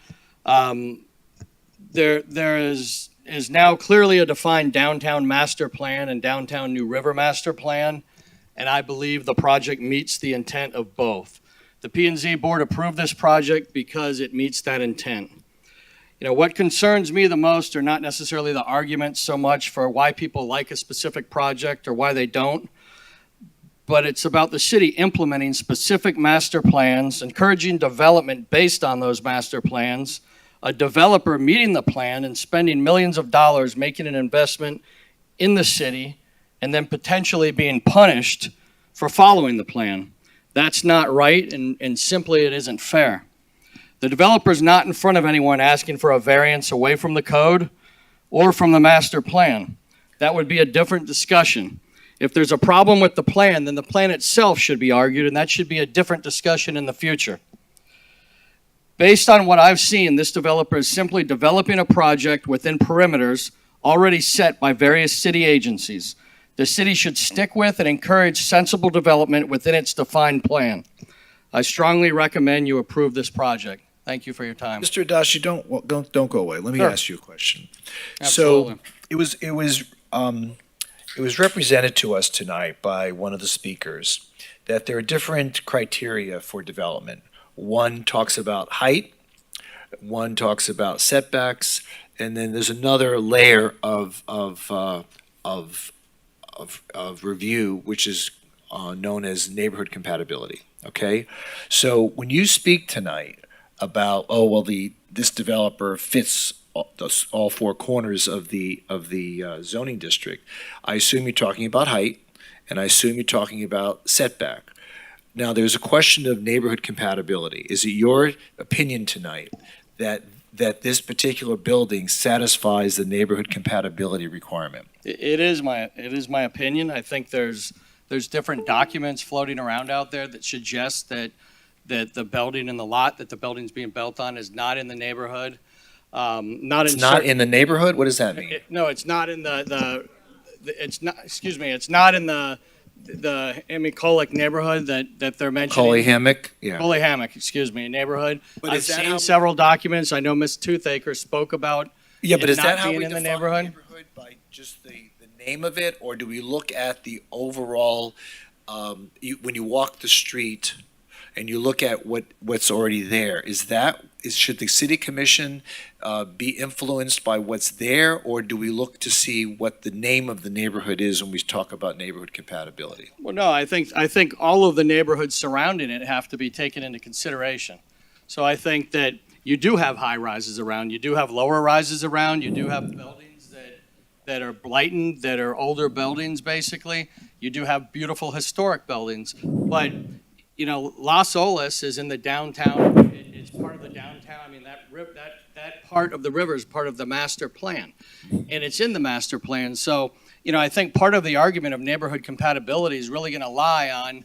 there is now clearly a defined downtown master plan and downtown New River master plan, and I believe the project meets the intent of both. The P&Z board approved this project because it meets that intent. You know, what concerns me the most are not necessarily the arguments so much for why people like a specific project or why they don't, but it's about the city implementing specific master plans, encouraging development based on those master plans, a developer meeting the plan and spending millions of dollars making an investment in the city, and then potentially being punished for following the plan. That's not right, and simply it isn't fair. The developer's not in front of anyone asking for a variance away from the code or from the master plan. That would be a different discussion. If there's a problem with the plan, then the plan itself should be argued, and that should be a different discussion in the future. Based on what I've seen, this developer is simply developing a project within perimeters already set by various city agencies. The city should stick with and encourage sensible development within its defined plan. I strongly recommend you approve this project. Thank you for your time. Mr. Adashi, don't go away. Let me Sure. ask you a question. Absolutely. So it was represented to us tonight by one of the speakers that there are different criteria for development. One talks about height, one talks about setbacks, and then there's another layer of review, which is known as neighborhood compatibility. Okay, so when you speak tonight about this developer fits all four corners of the zoning district, I assume you're talking about height, and I assume you're talking about setback. Now, there's a question of neighborhood compatibility. Is it your opinion tonight that this particular building satisfies the neighborhood compatibility requirement? It is my opinion. I think there's different documents floating around out there that suggest that the building and the lot that the building's being built on is not in the neighborhood. It's not in the neighborhood? What does that mean? No, it's not in it's not in the Amicolic neighborhood that they're mentioning. Coley Hammock? Yeah. Coley Hammock, excuse me, neighborhood. But I've is that seen how- several documents. I know Ms. Toothaker spoke about Yeah, but it is not that how being we in the define neighborhood. by just the name of it, or do we look at the overall, when you walk the street and you look at what's already there, should the city commission be influenced by what's there, or do we look to see what the name of the neighborhood is when we talk about neighborhood compatibility? Well, no, I think all of the neighborhoods surrounding it have to be taken into consideration. So I think that you do have high rises around, you do have lower rises around, you do have buildings that are blighted, that are older buildings, basically. You do have beautiful historic buildings, but you know, Las Olas is in the downtown. It's part of the downtown. I mean, that part of the river is part of the master plan, and it's in the master plan. So, you know, I think part of the argument of neighborhood compatibility is really going to lie on,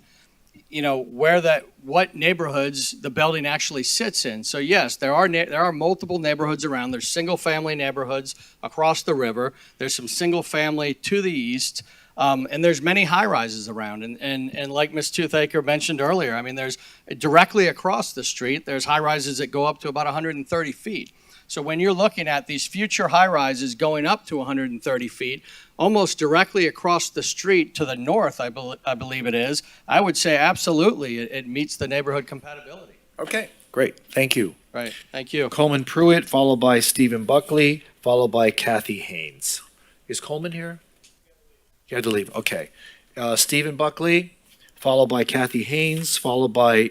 what neighborhoods the building actually sits in. So yes, there are multiple neighborhoods around. There's single-family neighborhoods across the river. There's some single-family to the east. And there's many high-rises around. And like Ms. Toothaker mentioned earlier, I mean, there's directly across the street, there's high-rises that go up to about 130 feet. So when you're looking at these future high-rises going up to 130 feet, almost directly across the street to the north, I believe it is, I would say absolutely it meets the neighborhood compatibility. Okay, great. Thank you. Right, thank you. Coleman Pruitt, followed by Stephen Buckley, followed by Kathy Haynes. Is Coleman here? You had to leave. Okay. Stephen Buckley, followed by Kathy Haynes, followed by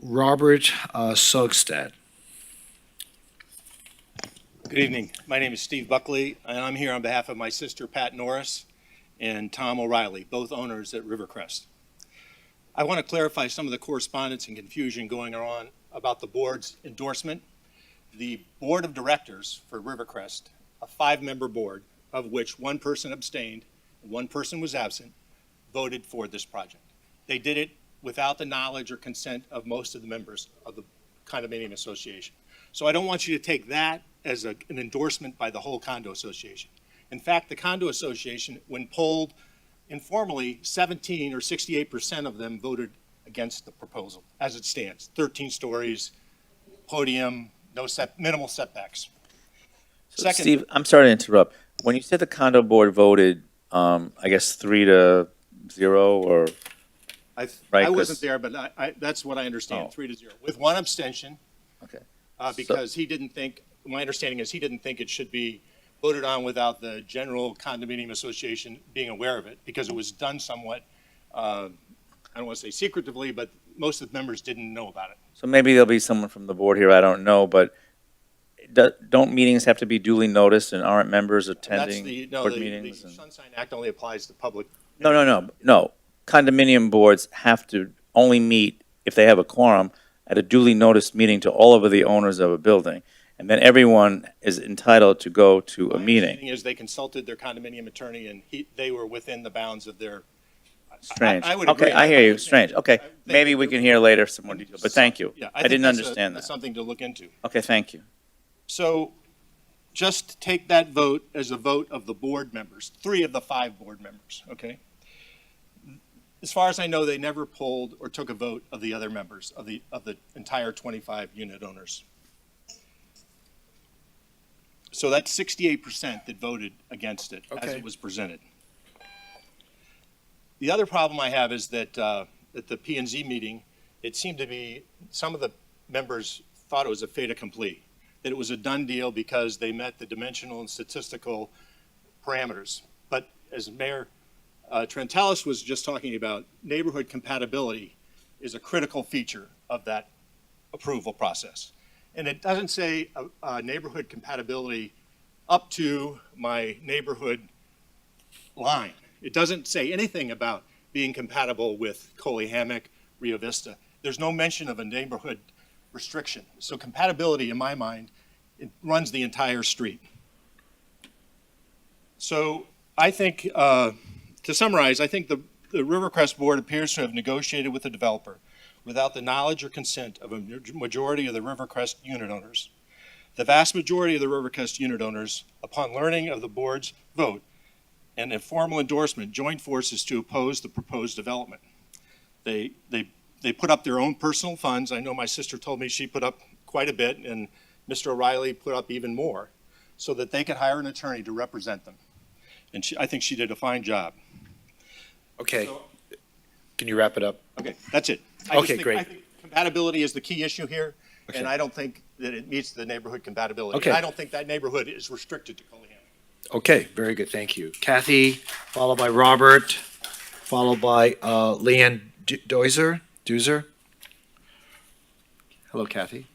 Robert Sogstad. Good evening. My name is Steve Buckley, and I'm here on behalf of my sister Pat Norris and Tom O'Reilly, both owners at Rivercrest. I want to clarify some of the correspondence and confusion going on about the board's endorsement. The board of directors for Rivercrest, a 5-member board, of which one person abstained and one person was absent, voted for this project. They did it without the knowledge or consent of most of the members of the condominium association. So I don't want you to take that as an endorsement by the whole condo association. In fact, the condo association, when polled informally, 17 or 68% of them voted against the proposal as it stands. 13 stories, podium, minimal setbacks. So Steve, I'm sorry to interrupt. When you said the condo board voted, I guess 3-0 or I right? wasn't there, but that's what I understand, 3-0, with one abstention. Okay. Because he didn't think, my understanding is he didn't think it should be voted on without the general condominium association being aware of it, because it was done somewhat, I don't want to say secretively, but most of the members didn't know about it. So maybe there'll be someone from the board here, I don't know, but don't meetings have to be duly noticed and aren't members attending board meetings? The Sunshine Act only applies to public. No. Condominium boards have to only meet, if they have a quorum, at a duly noticed meeting to all of the owners of a building. And then everyone is entitled to go to a meeting. My understanding is they consulted their condominium attorney and they were within the bounds of their. Strange. I would okay, agree. I hear you. Strange. Okay, maybe we can hear later some more detail, but thank you. Yeah, I didn't think understand that. That's something to look into. Okay, thank you. So just take that vote as a vote of the board members, 3 of the 5 board members, okay? As far as I know, they never polled or took a vote of the other members of the entire 25 unit owners. So that's 68% that voted against it as it was presented. The other problem I have is that at the P&Z meeting, it seemed to be some of the members thought it was a fait accompli, that it was a done deal because they met the dimensional and statistical parameters. But as Mayor Trentalis was just talking about, neighborhood compatibility is a critical feature of that approval process. And it doesn't say neighborhood compatibility up to my neighborhood line. It doesn't say anything about being compatible with Coley Hammock, Rio Vista. There's no mention of a neighborhood restriction. So compatibility, in my mind, it runs the entire street. So I think, to summarize, I think the Rivercrest Board appears to have negotiated with the developer without the knowledge or consent of a majority of the Rivercrest unit owners. The vast majority of the Rivercrest unit owners, upon learning of the board's vote and a formal endorsement, joined forces to oppose the proposed development. They put up their own personal funds. I know my sister told me she put up quite a bit, and Mr. O'Reilly put up even more, so that they could hire an attorney to represent them. And I think she did a fine job. Okay. Can you wrap it up? Okay, that's it. Okay, great. I think compatibility is the key issue here, and I don't think that it meets the neighborhood compatibility. Okay. And I don't think that neighborhood is restricted to Coley Hammock. Okay, very good, thank you. Kathy, followed by Robert, followed by Leanne Deuser. Hello, Kathy.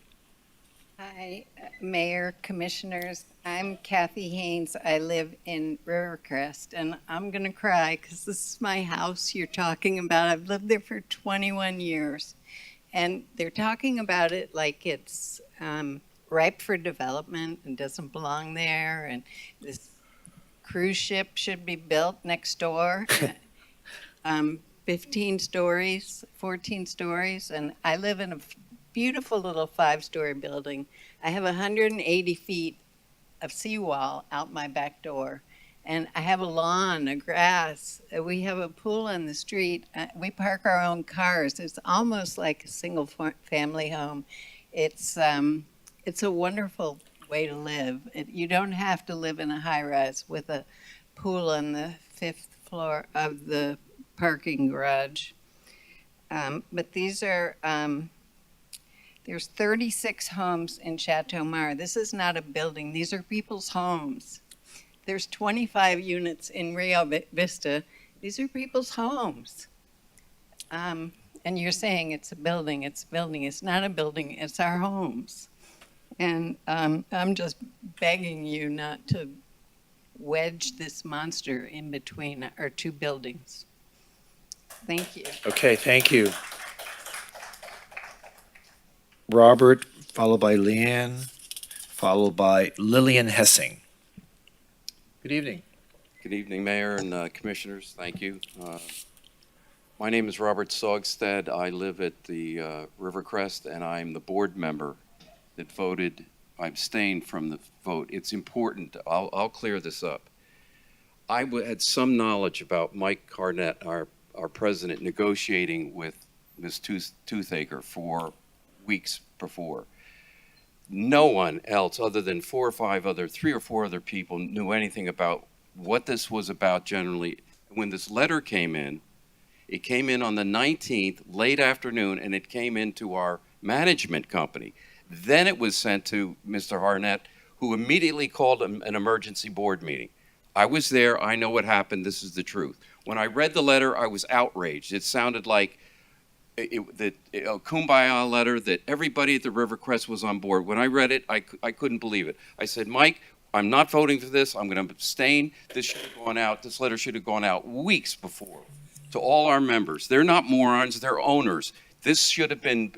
Hi, Mayor, Commissioners. I'm Kathy Haynes. I live in Rivercrest, and I'm going to cry because this is my house you're talking about. I've lived there for 21 years, and they're talking about it like it's ripe for development and doesn't belong there, and this cruise ship should be built next door. 15 stories, 14 stories, and I live in a beautiful little 5-story building. I have 180 feet of seawall out my back door, and I have a lawn, a grass. We have a pool in the street. We park our own cars. It's almost like a single family home. It's a wonderful way to live. You don't have to live in a high rise with a pool on the 5th floor of the parking garage. But these are, there's 36 homes in Chateau Mar. This is not a building. These are people's homes. There's 25 units in Rio Vista. These are people's homes. And you're saying it's a building. It's a building. It's not a building. It's our homes. And I'm just begging you not to wedge this monster in between our two buildings. Thank you. Okay, thank you. Robert, followed by Leanne, followed by Lillian Hessing. Good evening. Good evening, Mayor and Commissioners. Thank you. My name is Robert Sogstad. I live at the Rivercrest, and I'm the board member that voted. I abstained from the vote. It's important. I'll clear this up. I had some knowledge about Mike Harnett, our president, negotiating with Ms. Toothaker for weeks before. No one else other than 3 or 4 other people knew anything about what this was about generally. When this letter came in, it came in on the 19th, late afternoon, and it came into our management company. Then it was sent to Mr. Harnett, who immediately called an emergency board meeting. I was there. I know what happened. This is the truth. When I read the letter, I was outraged. It sounded like a kumbaya letter that everybody at the Rivercrest was on board. When I read it, I couldn't believe it. I said, Mike, I'm not voting for this. I'm going to abstain. This should have gone out. This letter should have gone out weeks before to all our members. They're not morons. They're owners. This should have been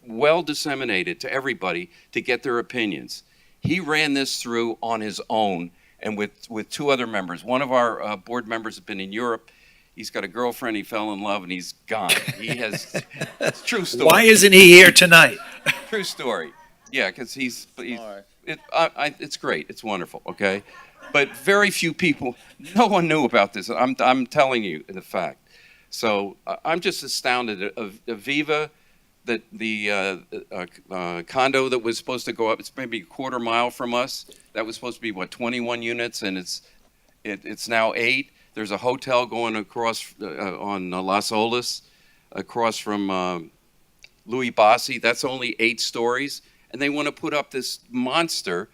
well disseminated to everybody to get their opinions. He ran this through on his own and with 2 other members. One of our board members has been in Europe. He's got a girlfriend. He fell in love, and he's gone. He has. It's a true story. Why isn't he here tonight? True story. Yeah, because he's it's great. It's wonderful. Okay, but very few people. No one knew about this. I'm telling you the fact. So I'm just astounded. Aviva, that the condo that was supposed to go up. It's maybe a quarter mile from us. That was supposed to be 21 units, and it's now 8. There's a hotel going across on Las Olas, across from Louis Bassi. That's only 8 stories. And they want to put up this monster.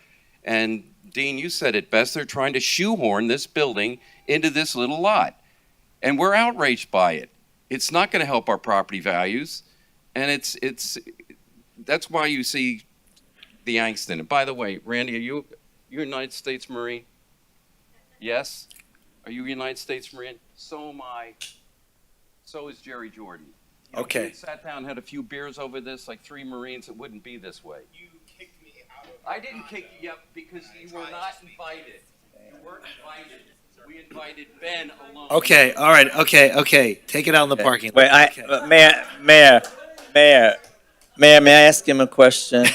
And Dean, you said it best. They're trying to shoehorn this building into this little lot. And we're outraged by it. It's not going to help our property values. And that's why you see the angst in it. By the way, Randy, are you a United States Marine? Yes? Are you a United States Marine? So am I. So is Jerry Jordan. You know, Okay. if we sat down and had a few beers over this, like 3 Marines, it wouldn't be this way. You kicked me out of I didn't kick you up because you were not invited. You weren't invited. We invited Ben alone. Okay, all right, okay. Take it out in the parking lot. Wait, Okay. Mayor, may I ask him a question?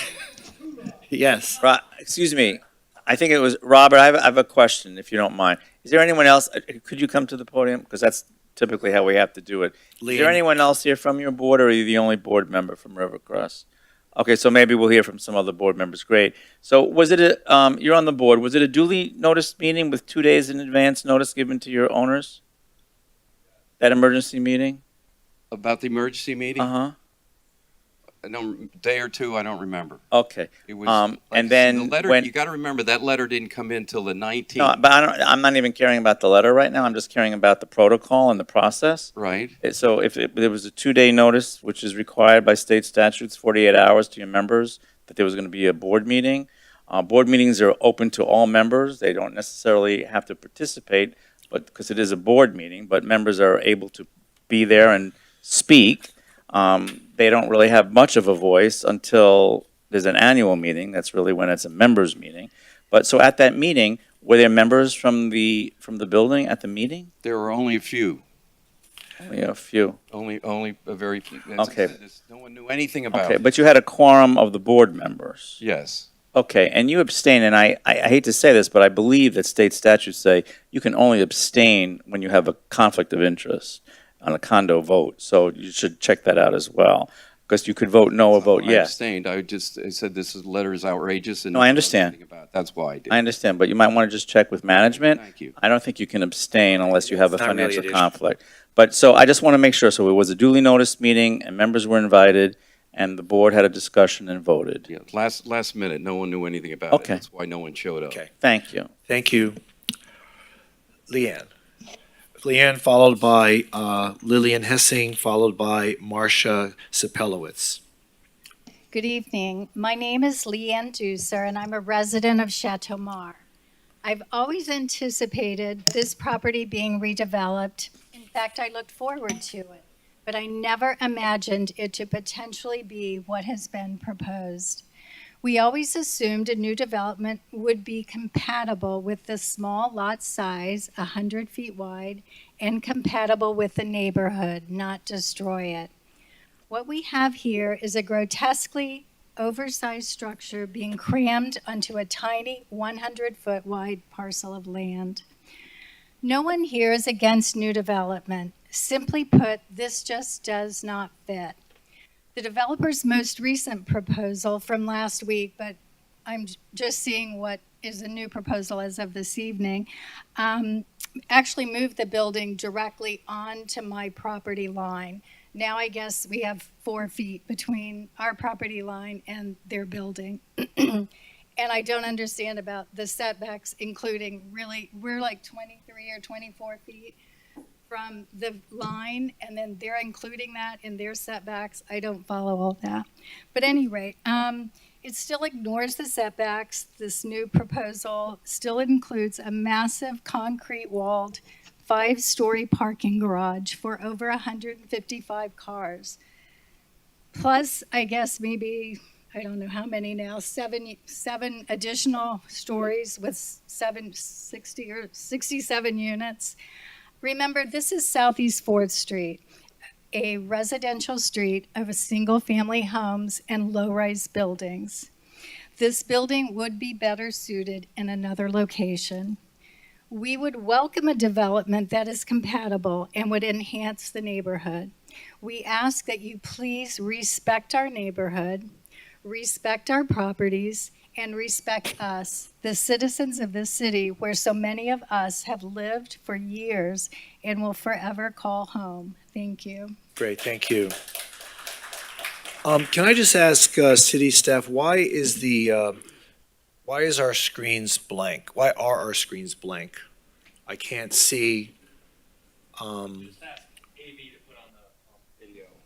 Yes. Excuse me. I think it was Robert. I have a question, if you don't mind. Is there anyone else? Could you come to the podium? Because that's typically how we have to do it. Is there anyone else here from your board, or are you the only board member from Rivercrest? Okay, so maybe we'll hear from some other board members. Great. So was it you're on the board. Was it a duly noticed meeting with 2 days in advance notice given to your owners? That emergency meeting? About the emergency meeting? Uh-huh. Day or 2, I don't remember. Okay. It was, and then the letter, you got to remember that letter didn't come in till the 19th. No, but I'm not even caring about the letter right now. I'm just caring about the protocol and the process. Right. So if there was a 2-day notice, which is required by state statutes, 48 hours to your members, that there was going to be a board meeting. Board meetings are open to all members. They don't necessarily have to participate, but because it is a board meeting, but members are able to be there and speak. They don't really have much of a voice until there's an annual meeting. That's really when it's a members meeting. But so at that meeting, were there members from the building at the meeting? There were only a few. Only a few. Only a very few. As I Okay. said, no one knew anything about Okay, it. but you had a quorum of the board members. Yes. Okay, and you abstain, and I hate to say this, but I believe that state statutes say you can only abstain when you have a conflict of interest on a condo vote, so you should check that out as well, because you could vote no or vote I yes. abstained. I said letter is outrageous and. No, I understand. That's why I did. I understand, but you might want to just check with management. Thank you. I don't think you can abstain unless you have a It's not really financial an issue. conflict. But, so I just want to make sure, so it was a duly noticed meeting, and members were invited, and the board had a discussion and voted. Yeah, last minute, no one knew anything about it. Okay. That's why no one showed up. Okay. Thank you. Thank you. Leanne. Leanne, followed by Lillian Hessing, followed by Marcia Sepelowitz. Good evening. My name is Leanne Dusser, and I'm a resident of Chateau Mar. I've always anticipated this property being redeveloped. In fact, I looked forward to it, but I never imagined it to potentially be what has been proposed. We always assumed a new development would be compatible with the small lot size, 100 feet wide, and compatible with the neighborhood, not destroy it. What we have here is a grotesquely oversized structure being crammed onto a tiny 100-foot wide parcel of land. No one here is against new development. Simply put, this just does not fit. The developer's most recent proposal from last week, but I'm just seeing what is a new proposal as of this evening, actually moved the building directly onto my property line. Now I guess we have 4 feet between our property line and their building. And I don't understand about the setbacks, including really, we're like 23 or 24 feet from the line, and then they're including that in their setbacks. I don't follow all that. But at any rate, it still ignores the setbacks. This new proposal still includes a massive concrete walled 5-story parking garage for over 155 cars. Plus, I guess maybe, I don't know how many now, seven additional stories with 60 or 67 units. Remember, this is Southeast 4th Street, a residential street of single-family homes and low-rise buildings. This building would be better suited in another location. We would welcome a development that is compatible and would enhance the neighborhood. We ask that you please respect our neighborhood, respect our properties, and respect us, the citizens of this city where so many of us have lived for years and will forever call home. Thank you. Great, thank you. Can I just ask city staff, why is our screens blank? Why are our screens blank? I can't see.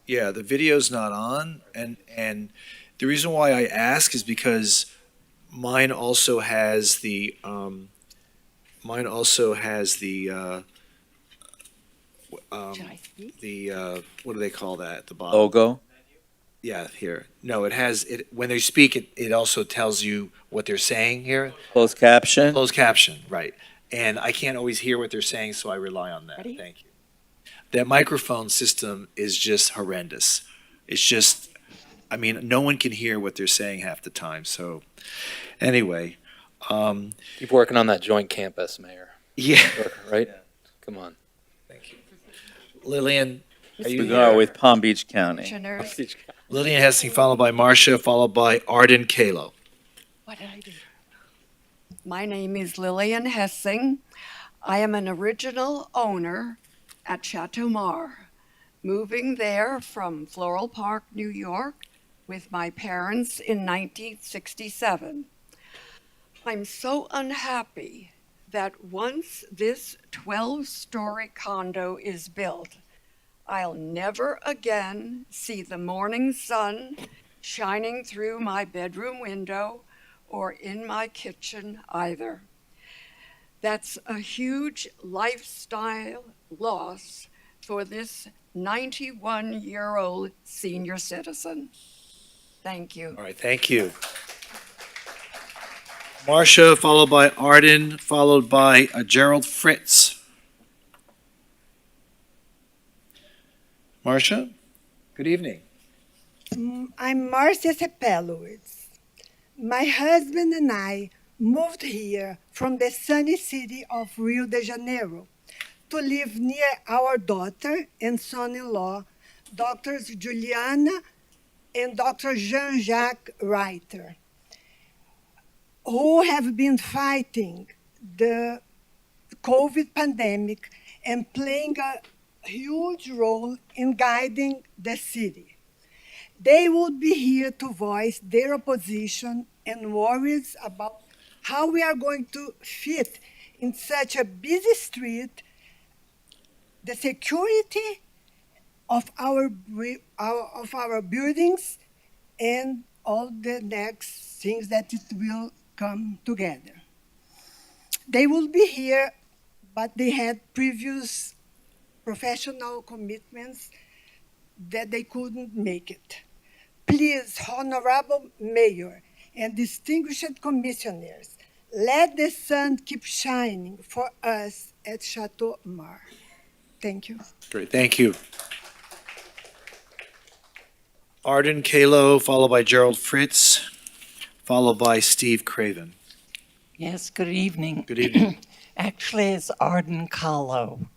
Yeah, the video's not on, and the reason why I ask is because mine also has the what do they call that at the bottom? Logo? Yeah, here. No, it has, when they speak, it also tells you what they're saying here. Closed caption? Closed caption, right. And I can't always hear what they're saying, so I rely on that. Ready? Thank you. That microphone system is just horrendous. It's just, I mean, no one can hear what they're saying half the time, so, anyway. Keep working on that joint campus, Mayor. Yeah. Right? Come on. Lillian, are you We are here? with Palm Beach County. Commissioners, Lillian Hessing, followed by Marcia, followed by Arden Kalo. What did I do? My name is Lillian Hessing. I am an original owner at Chateau Mar, moving there from Floral Park, New York, with my parents in 1967. I'm so unhappy that once this 12-story condo is built, I'll never again see the morning sun shining through my bedroom window or in my kitchen either. That's a huge lifestyle loss for this 91-year-old senior citizen. Thank you. All right, thank you. Marcia, followed by Arden, followed by Gerald Fritz. Marcia, good evening. I'm Marcia Cepelowitz. My husband and I moved here from the sunny city of Rio de Janeiro to live near our daughter and son-in-law, Drs. Juliana and Dr. Jean-Jacques Reiter, who have been fighting the COVID pandemic and playing a huge role in guiding the city. They would be here to voice their opposition and worries about how we are going to fit in such a busy street, the security of our buildings, and all the next things that it will come together. They will be here, but they had previous professional commitments that they couldn't make it. Please, Honorable Mayor and distinguished commissioners, let the sun keep shining for us at Chateau Mar. Thank you. Great, thank you. Arden Kalo, followed by Gerald Fritz, followed by Steve Craven. Yes, good evening. Good evening. Actually, it's Arden Kahlo.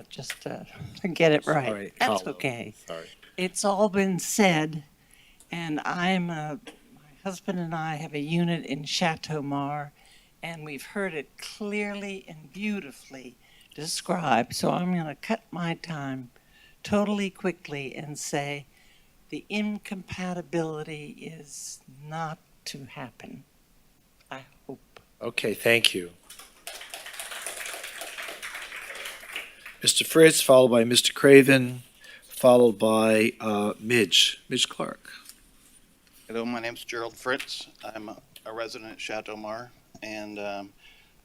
Just to get it right. Sorry, That's Kahlo. okay. Sorry. It's all been said, and my husband and I have a unit in Chateau Mar, and we've heard it clearly and beautifully described. So I'm going to cut my time totally quickly and say the incompatibility is not to happen. I hope. Okay, thank you. Mr. Fritz, followed by Mr. Craven, followed by Midge Clark. Hello, my name's Gerald Fritz. I'm a resident at Chateau Mar, and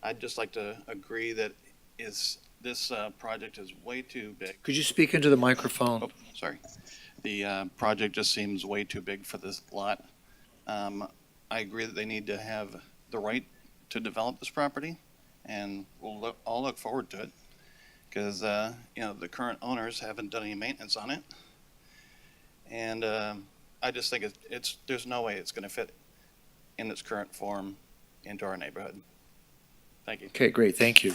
I'd just like to agree that this project is way too big. Could you speak into the microphone? Oh, sorry. The project just seems way too big for this lot. I agree that they need to have the right to develop this property, and we'll all look forward to it, because the current owners haven't done any maintenance on it, and I just think there's no way it's going to fit in its current form into our neighborhood. Thank you. Okay, great, thank you.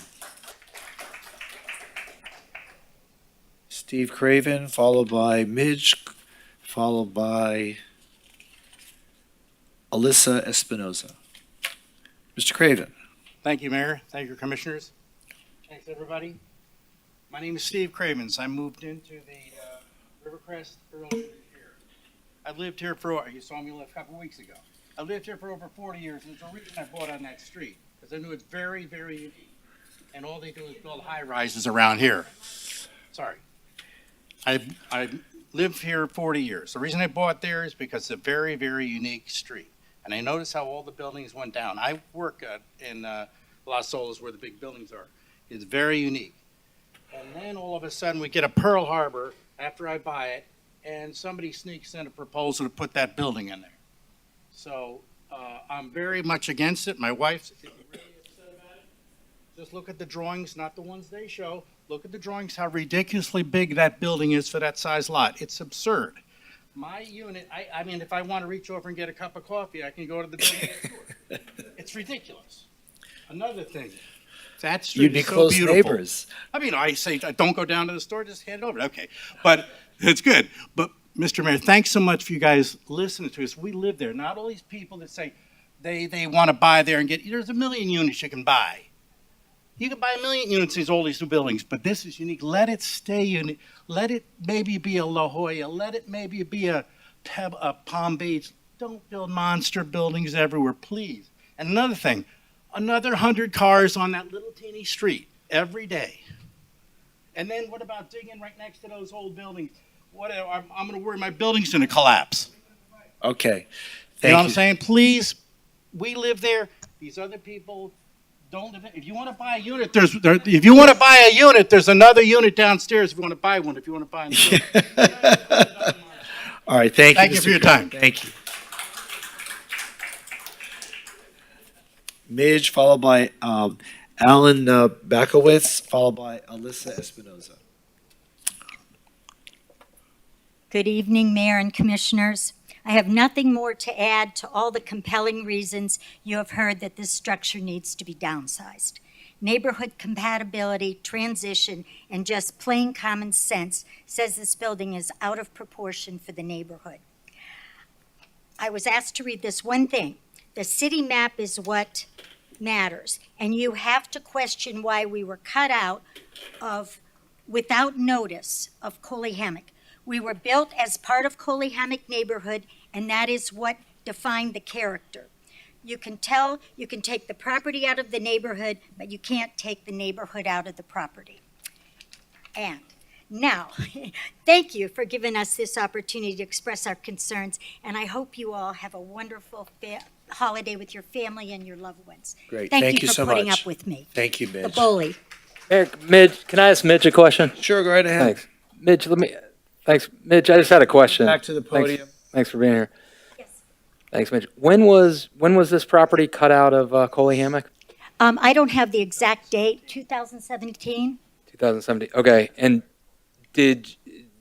Steve Craven, followed by Midge, followed by Alyssa Espinoza. Mr. Craven. Thank you, Mayor. Thank you, Commissioners. Thanks, everybody. My name is Steve Cravens. I moved into the Rivercrest earlier this year. I've lived here you saw me a couple weeks ago. I lived here for over 40 years, and there's a reason I bought on that street, because I knew it's very, very unique. And all they do is build high-rises around here. Sorry. I lived here 40 years. The reason I bought there is because it's a very, very unique street. And I noticed how all the buildings went down. I work in Las Olas, where the big buildings are. It's very unique. And then all of a sudden, we get a Pearl Harbor after I buy it, and somebody sneaks in a proposal to put that building in there. So I'm very much against it. My wife's really upset about it. Just look at the drawings, not the ones they show. Look at the drawings, how ridiculously big that building is for that size lot. It's absurd. My unit, I mean, if I want to reach over and get a cup of coffee, I can go to the building next door. It's ridiculous. Another thing, that street You'd be is so close beautiful. neighbors. I mean, I say, don't go down to the store, just hand it over. Okay, but it's good. But Mr. Mayor, thanks so much for you guys listening to us. We live there. Not all these people that say they want to buy there and there's a million units you can buy. You can buy a million units in all these new buildings, but this is unique. Let it stay unique. Let it maybe be a La Jolla. Let it maybe be a Palm Beach. Don't build monster buildings everywhere, please. And another thing, another 100 cars on that little teeny street every day. And then what about digging right next to those old buildings? I'm going to worry my building's going to collapse. Okay, You know what I'm saying? Please, we live there. These other people don't live there. If you want to buy a unit, there's another unit downstairs if you want to buy one. If you want to buy one. All right, thank you. Thank you for your time. Thank you. Midge, followed by Alan Bakowitz, followed by Alyssa Espinoza. Good evening, Mayor and Commissioners. I have nothing more to add to all the compelling reasons you have heard that this structure needs to be downsized. Neighborhood compatibility, transition, and just plain common sense says this building is out of proportion for the neighborhood. I was asked to read this one thing. The city map is what matters, and you have to question why we were cut out of, without notice, of Coley Hammock. We were built as part of Coley Hammock neighborhood, and that is what defined the character. You can take the property out of the neighborhood, but you can't take the neighborhood out of the property. And now, thank you for giving us this opportunity to express our concerns, and I hope you all have a wonderful holiday with your family and your loved ones. Great. Thank you so for putting much. up with me. Thank you, Midge. The bully. Midge, can I ask Midge a question? Sure, go right ahead. Thanks. Midge, thanks. Midge, I just had a question. Back to the podium. Thanks for being here. Yes. Thanks, Midge. When was this property cut out of Coley Hammock? I don't have the exact date, 2017. 2017. Okay. And did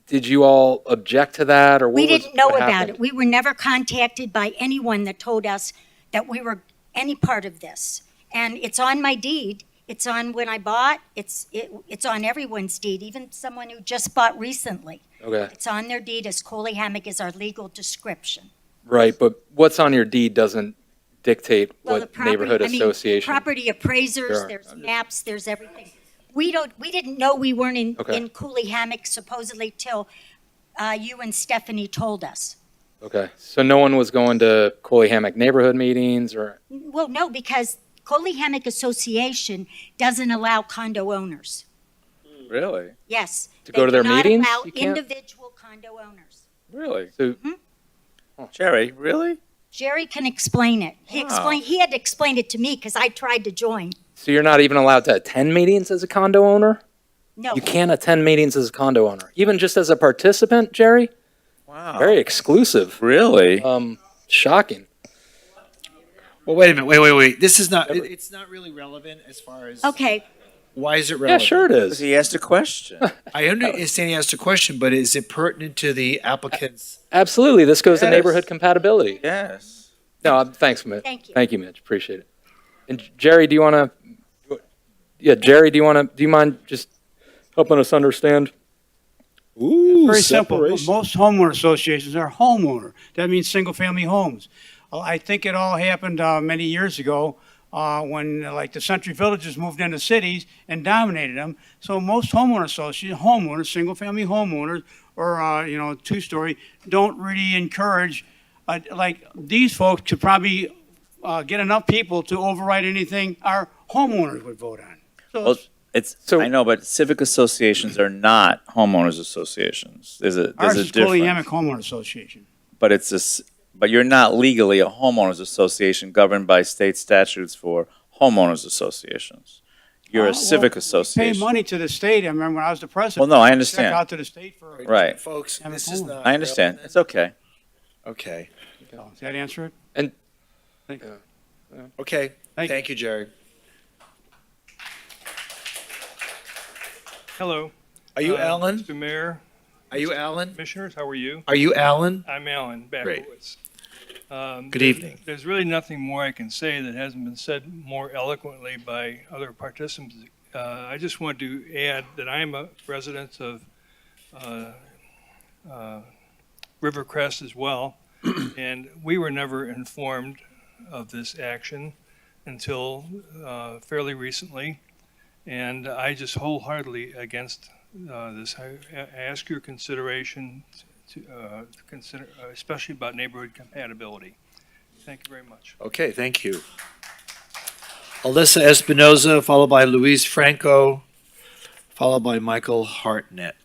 you all object to that, or We didn't know about it. We were never contacted by anyone that told us that we were any part of this. And it's on my deed. It's on when I bought. It's on everyone's deed, even someone who just bought recently. Okay. It's on their deed as Coley Hammock is our legal description. Right, but what's on your deed doesn't dictate Well, what neighborhood association. Property appraisers, Sure. there's maps, there's everything. We didn't know we weren't in Okay. Coley Hammock supposedly till you and Stephanie told us. Okay, so no one was going to Coley Hammock neighborhood meetings or? Well, no, because Coley Hammock Association doesn't allow condo owners. Really? Yes. To go to their meetings? They do not allow You can't? individual condo owners. Really? So, Jerry, really? Jerry can explain it. He had to explain it to me because I tried to join. so you're not even allowed to attend meetings as a condo owner? No. You can't attend meetings as a condo owner, even just as a participant, Jerry? Wow. Very exclusive. Really? Shocking. Well, wait a minute. Wait. This is not, it's not really relevant as far as. Okay. Why is it Yeah, relevant? sure it is. He asked a question. I understand he asked a question, but is it pertinent to the applicant's? Absolutely. This goes to Yes. neighborhood compatibility. Yes. No, thanks, Mitch. Thank you. Thank you, Mitch. Appreciate it. And Jerry, do you want to? Yeah, Jerry, do you mind just helping us understand? It's very simple. Most homeowner associations are homeowner. That means single-family homes. I think it all happened many years ago when, like, the Century Villages moved into cities and dominated them. So most homeowner associations, single-family homeowners, or two-story, don't really encourage. Like these folks could probably get enough people to override anything our homeowners would vote on. So Well, I know, but civic associations are not homeowners associations. There's a ours is Coley difference. Hammock Homeowner Association. But but you're not legally a homeowners association governed by state statutes for homeowners associations. You're a civic Pay association. money to the state. I remember when I was the president. Well, no, I Check understand. out to the state for. Right. Folks, Hammock this is Homeowner. not. I understand. It's okay. Okay. Does that answer it? And Okay. Thank Thank you, Jerry. Hello. Are you Alan? Mr. Mayor. Are you Alan? Commissioners, how are you? Are you Alan? I'm Alan Great. Bakowitz. Good evening. There's really nothing more I can say that hasn't been said more eloquently by other participants. I just want to add that I am a resident of Rivercrest as well, and we were never informed of this action until fairly recently, and I just wholeheartedly against this. I ask your consideration to consider, especially about neighborhood compatibility. Thank you very much. Okay, thank you. Alyssa Espinoza, followed by Luis Franco, followed by Michael Hartnett.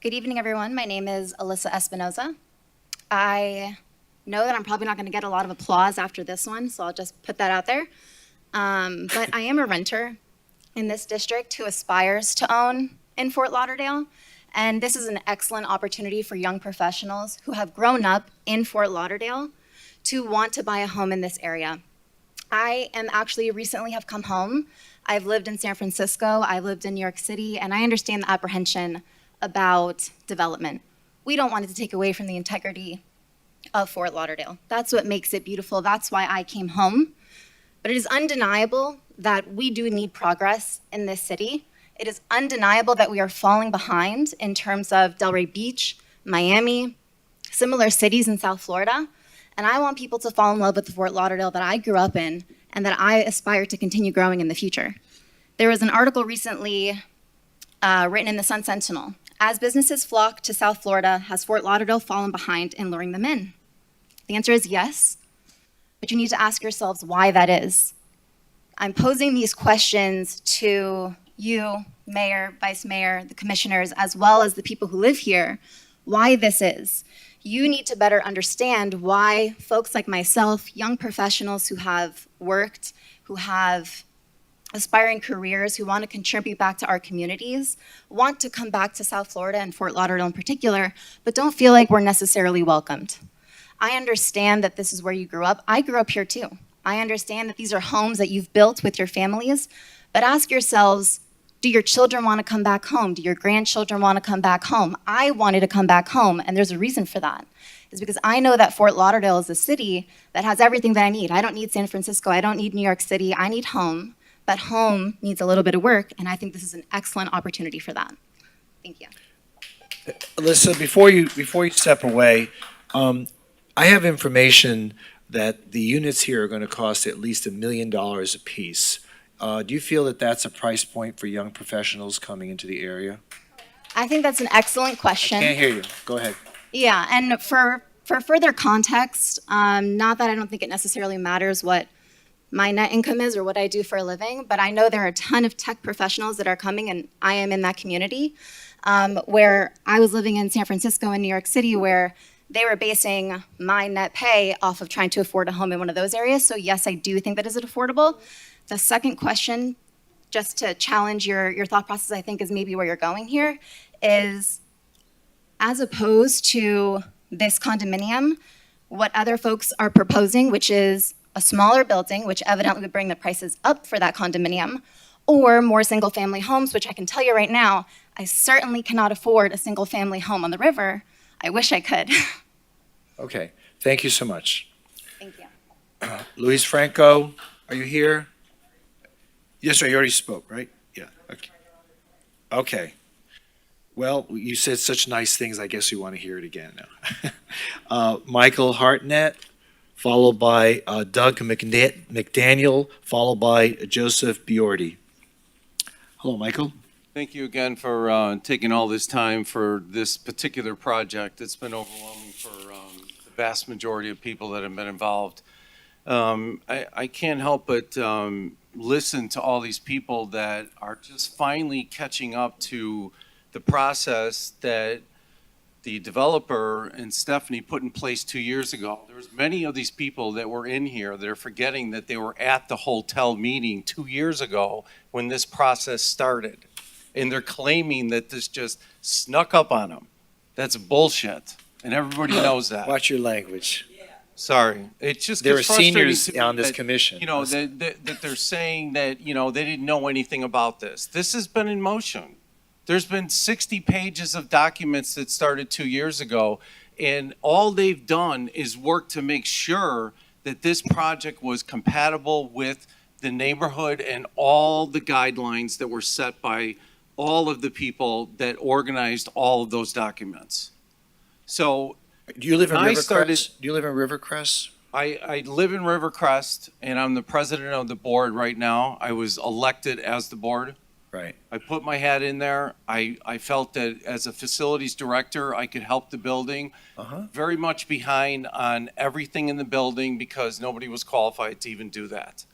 Good evening, everyone. My name is Alyssa Espinoza. I know that I'm probably not going to get a lot of applause after this one, so I'll just put that out there. But I am a renter in this district who aspires to own in Fort Lauderdale, and this is an excellent opportunity for young professionals who have grown up in Fort Lauderdale to want to buy a home in this area. I am actually recently have come home. I've lived in San Francisco, I've lived in New York City, and I understand the apprehension about development. We don't want it to take away from the integrity of Fort Lauderdale. That's what makes it beautiful. That's why I came home. But it is undeniable that we do need progress in this city. It is undeniable that we are falling behind in terms of Delray Beach, Miami, similar cities in South Florida. And I want people to fall in love with the Fort Lauderdale that I grew up in and that I aspire to continue growing in the future. There was an article recently written in the Sun Sentinel. As businesses flock to South Florida, has Fort Lauderdale fallen behind in luring them in? The answer is yes, but you need to ask yourselves why that is. I'm posing these questions to you, Mayor, Vice Mayor, the commissioners, as well as the people who live here, why this is. You need to better understand why folks like myself, young professionals who have worked, who have aspiring careers, who want to contribute back to our communities, want to come back to South Florida and Fort Lauderdale in particular, but don't feel like we're necessarily welcomed. I understand that this is where you grew up. I grew up here too. I understand that these are homes that you've built with your families, but ask yourselves, do your children want to come back home? Do your grandchildren want to come back home? I wanted to come back home, and there's a reason for that. It's because I know that Fort Lauderdale is a city that has everything that I need. I don't need San Francisco. I don't need New York City. I need home, but home needs a little bit of work, and I think this is an excellent opportunity for that. Thank you. Alyssa, before you step away, I have information that the units here are going to cost at least $1 million a piece. Do you feel that that's a price point for young professionals coming into the area? I think that's an excellent question. I can't hear you. Go ahead. Yeah, and for further context, not that I don't think it necessarily matters what my net income is or what I do for a living, but I know there are a ton of tech professionals that are coming, and I am in that community, where I was living in San Francisco and New York City, where they were basing my net pay off of trying to afford a home in one of those areas. So yes, I do think that is affordable. The second question, just to challenge your thought process, I think is maybe where you're going here, is as opposed to this condominium, what other folks are proposing, which is a smaller building, which evidently would bring the prices up for that condominium, or more single-family homes, which I can tell you right now, I certainly cannot afford a single-family home on the river. I wish I could. Okay. Thank you so much. Thank you. Luis Franco, are you here? Yes, sir. You already spoke, right? Yeah. Okay. Okay. Well, you said such nice things. I guess we want to hear it again now. Michael Hartnett, followed by Doug McDaniel, followed by Joseph Biordi. Hello, Michael. Thank you again for taking all this time for this particular project. It's been overwhelming for the vast majority of people that have been involved. I can't help but listen to all these people that are just finally catching up to the process that the developer and Stephanie put in place 2 years ago. There's many of these people that were in here that are forgetting that they were at the hotel meeting 2 years ago when this process started. And they're claiming that this just snuck up on them. That's bullshit, and everybody knows that. Watch your language. Sorry, it just There gets are frustrating seniors to me on this that, commission. You know, that they're saying that, you know, they didn't know anything about this. This has been in motion. There's been 60 pages of documents that started 2 years ago, and all they've done is work to make sure that this project was compatible with the neighborhood and all the guidelines that were set by all of the people that organized all of those documents. So Do you live in I Rivercrest? started- Do you live in Rivercrest? I live in Rivercrest, and I'm the president of the board right now. I was elected as the board. Right. I put my hat in there. I felt that as a facilities director, I could help the building. Very much behind on everything in the building because nobody was qualified to even do that.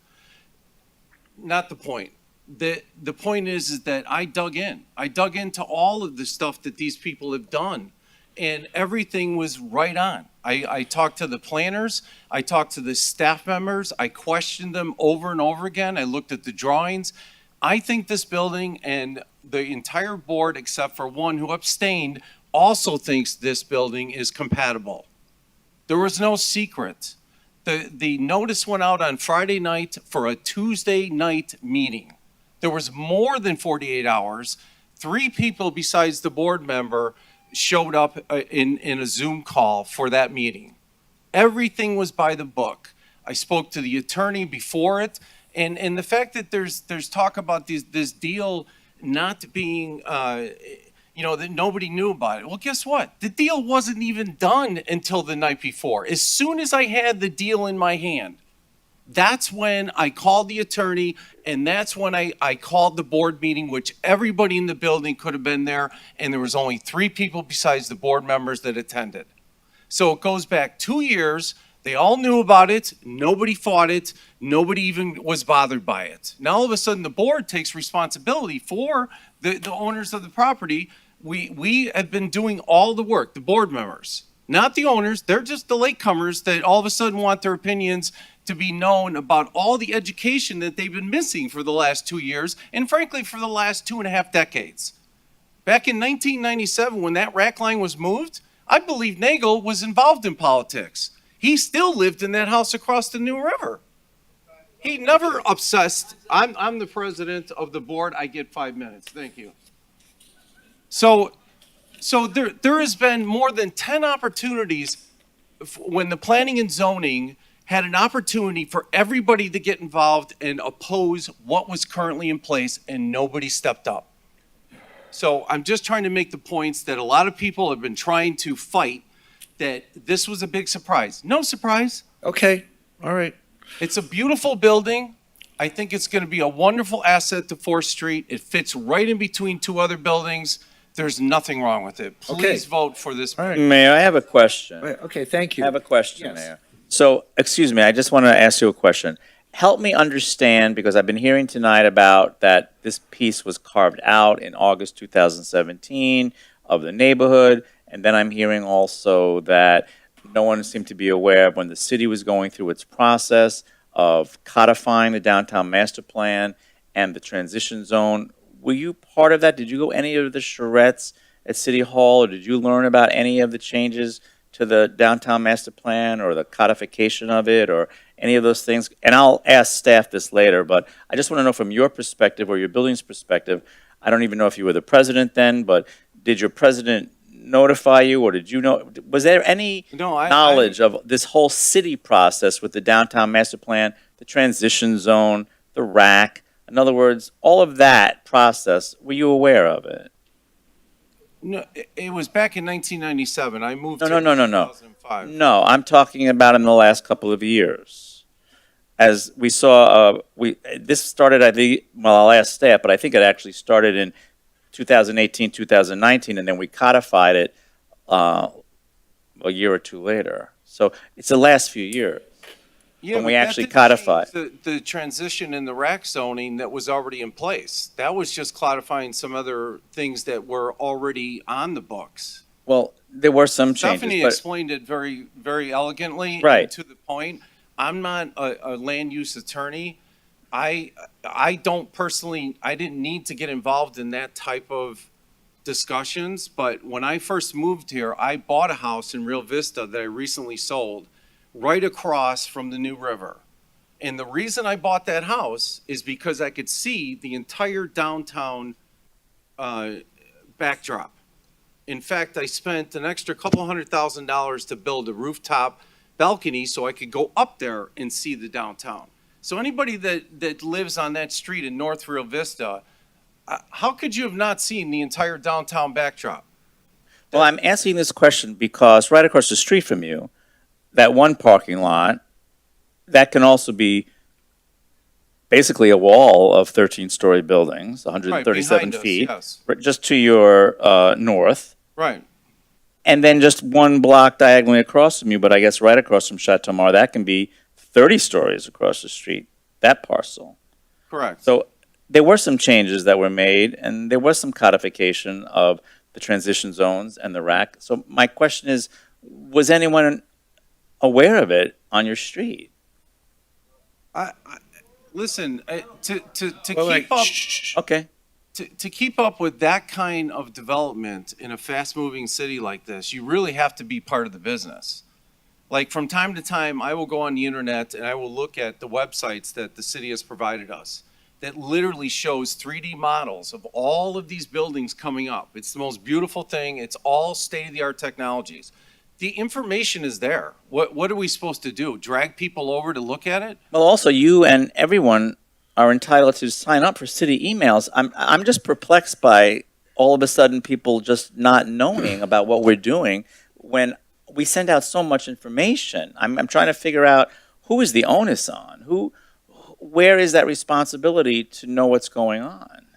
Not the point. The point is that I dug in. I dug into all of the stuff that these people have done, and everything was right on. I talked to the planners. I talked to the staff members. I questioned them over and over again. I looked at the drawings. I think this building and the entire board, except for one who abstained, also thinks this building is compatible. There was no secret. The notice went out on Friday night for a Tuesday night meeting. There was more than 48 hours 3 people besides the board member showed up in a Zoom call for that meeting. Everything was by the book. I spoke to the attorney before it, and the fact that there's talk about this deal not being, that nobody knew about it. Well, guess what? The deal wasn't even done until the night before. As soon as I had the deal in my hand, that's when I called the attorney, and that's when I called the board meeting, which everybody in the building could have been there, and there was only 3 people besides the board members that attended. So it goes back 2 years. They all knew about it. Nobody fought it. Nobody even was bothered by it. Now all of a sudden the board takes responsibility for the owners of the property. We have been doing all the work, the board members, not the owners. They're just the latecomers that all of a sudden want their opinions to be known about all the education that they've been missing for the last 2 years, and frankly, for the last 2.5 decades. Back in 1997, when that rack line was moved, I believe Nagel was involved in politics. He still lived in that house across the New River. He never obsessed. I'm the president of the board. I get 5 minutes. Thank you. So there has been more than 10 opportunities when the planning and zoning had an opportunity for everybody to get involved and oppose what was currently in place, and nobody stepped up. So I'm just trying to make the points that a lot of people have been trying to fight, that this was a big surprise. No surprise. Okay, all right. It's a beautiful building. I think it's going to be a wonderful asset to 4th Street. It fits right in between 2 other buildings. There's nothing wrong with it. Please vote for this. All right. Mayor, I have a question. Okay, thank you. I have a question, Yes. Mayor. So, excuse me, I just want to ask you a question. Help me understand, because I've been hearing tonight about that this piece was carved out in August 2017 of the neighborhood, and then I'm hearing also that no one seemed to be aware of when the city was going through its process of codifying the downtown master plan and the transition zone. Were you part of that? Did you go any of the charrettes at City Hall, or did you learn about any of the changes to the downtown master plan or the codification of it or any of those things? And I'll ask staff this later, but I just want to know from your perspective or your building's perspective, I don't even know if you were the president then, but did your president notify you, or did you know, was there any knowledge of this whole city process with the downtown master plan, the transition zone, the rack? In other words, all of that process, were you aware of it? No, it was back in 1997. I moved No, here no, in no, no, no. 2005. No, I'm talking about in the last couple of years. As we saw, this started, I think, well, I'll ask staff, but I think it actually started in 2018, 2019, and then we codified it a year or 2 later. So it's the last few years when we but that actually didn't codified. change the transition in the rack zoning that was already in place. That was just codifying some other things that were already on the books. Well, there were some changes, Stephanie but explained it very, very elegantly Right. and to the point. I'm not a land use attorney. I don't personally, I didn't need to get involved in that type of discussions, but when I first moved here, I bought a house in Rio Vista that I recently sold right across from the New River. And the reason I bought that house is because I could see the entire downtown backdrop. In fact, I spent an extra couple $100,000 to build a rooftop balcony so I could go up there and see the downtown. So anybody that lives on that street in North Rio Vista, how could you have not seen the entire downtown backdrop? well, I'm asking this question because right across the street from you, that one parking lot, that can also be basically a wall of 13-story buildings, 137 behind us, feet, yes. just to your north. Right. And then just one block diagonally across from you, but I guess right across from Chateau Mar, that can be 30 stories across the street, that parcel. Correct. So there were some changes that were made, and there was some codification of the transition zones and the rack. So my question is, was anyone aware of it on your street? Listen, to keep wait. up. Okay. To keep up with that kind of development in a fast-moving city like this, you really have to be part of the business. Like from time to time, I will go on the internet and I will look at the websites that the city has provided us. that literally shows 3D models of all of these buildings coming up. It's the most beautiful thing. It's all state-of-the-art technologies. The information is there. What are we supposed to do? Drag people over to look at it? Well, also, you and everyone are entitled to sign up for city emails. I'm just perplexed by all of a sudden people just not knowing about what we're doing when we send out so much information. I'm trying to figure out who is the onus on? Where is that responsibility to know what's going on?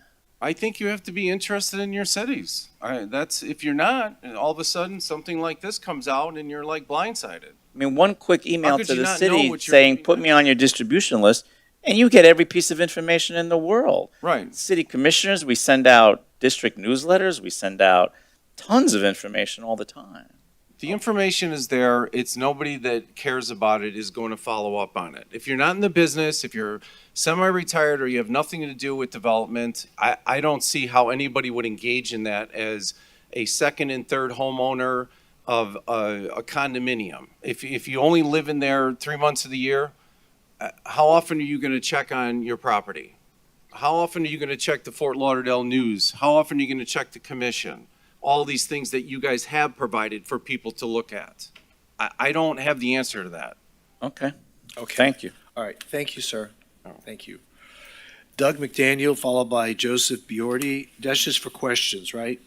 I think you have to be interested in your cities. That's if you're not, and all of a sudden something like this comes out and you're like blindsided. I mean, one quick email How could to you the not know city what you're saying, looking put me on your distribution list, and you get every piece of information in the world. Right. City commissioners, we send out district newsletters, we send out tons of information all the time. The information is there. It's nobody that cares about it is going to follow up on it. If you're not in the business, if you're semi-retired or you have nothing to do with development, I don't see how anybody would engage in that as a second and third homeowner of a condominium. If you only live in there 3 months of the year, how often are you going to check on your property? How often are you going to check the Fort Lauderdale News? How often are you going to check the commission? All these things that you guys have provided for people to look at. I don't have the answer to that. Okay. Okay. Thank you. All right, thank you, sir. Thank you. Doug McDaniel, followed by Joseph Biordi. That's just for questions, right?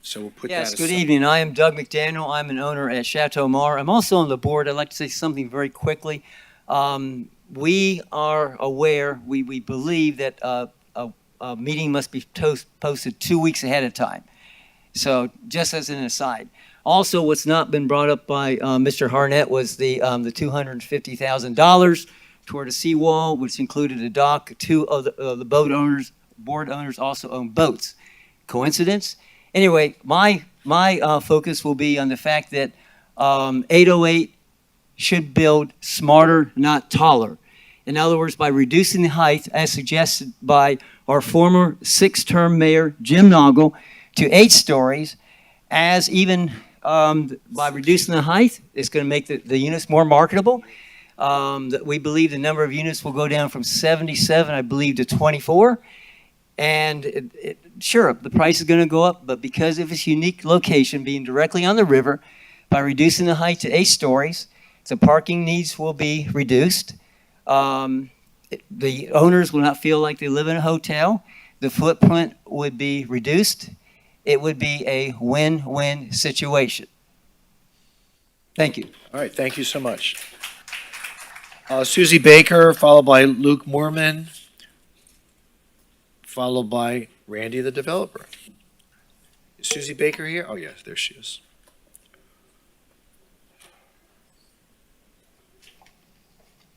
So we'll put that Yes, good aside. evening. I am Doug McDaniel. I'm an owner at Chateau Mar. I'm also on the board. I'd like to say something very quickly. We are aware, we believe that a meeting must be posted 2 weeks ahead of time. So just as an aside. Also, what's not been brought up by Mr. Harnett was the $250,000 toward a seawall, which included a dock. Two of the board owners also own boats. Coincidence? Anyway, my focus will be on the fact that 808 should build smarter, not taller. In other words, by reducing the height, as suggested by our former six-term mayor, Jim Noggle, to 8 stories, as even by reducing the height, it's going to make the units more marketable. We believe the number of units will go down from 77, I believe, to 24. And sure, the price is going to go up, but because of its unique location being directly on the river, by reducing the height to 8 stories, the parking needs will be reduced. The owners will not feel like they live in a hotel. The footprint would be reduced. It would be a win-win situation. Thank you. All right, thank you so much. Susie Baker, followed by Luke Moorman, followed by Randy the developer. Is Susie Baker here? Oh, yes, there she is.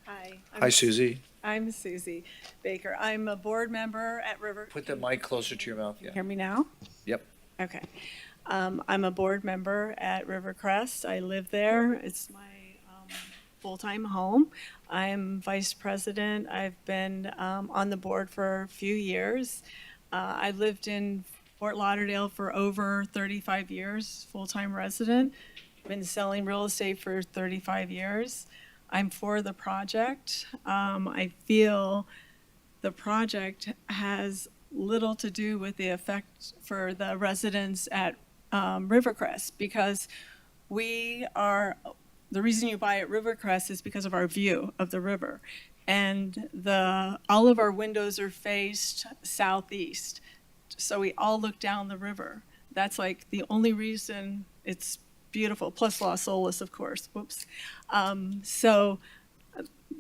Hi. Hi, Susie. I'm Susie Baker. I'm a board member at River. Put the mic closer to your mouth. Yeah. Hear me now? Yep. Okay. I'm a board member at Rivercrest. I live there. It's my full-time home. I am vice president. I've been on the board for a few years. I lived in Fort Lauderdale for over 35 years, full-time resident. Been selling real estate for 35 years. I'm for the project. I feel the project has little to do with the effect for the residents at Rivercrest, because the reason you buy at Rivercrest is because of our view of the river. And all of our windows are faced southeast. So we all look down the river. That's like the only reason it's beautiful, plus Las Olas, of course. Whoops. So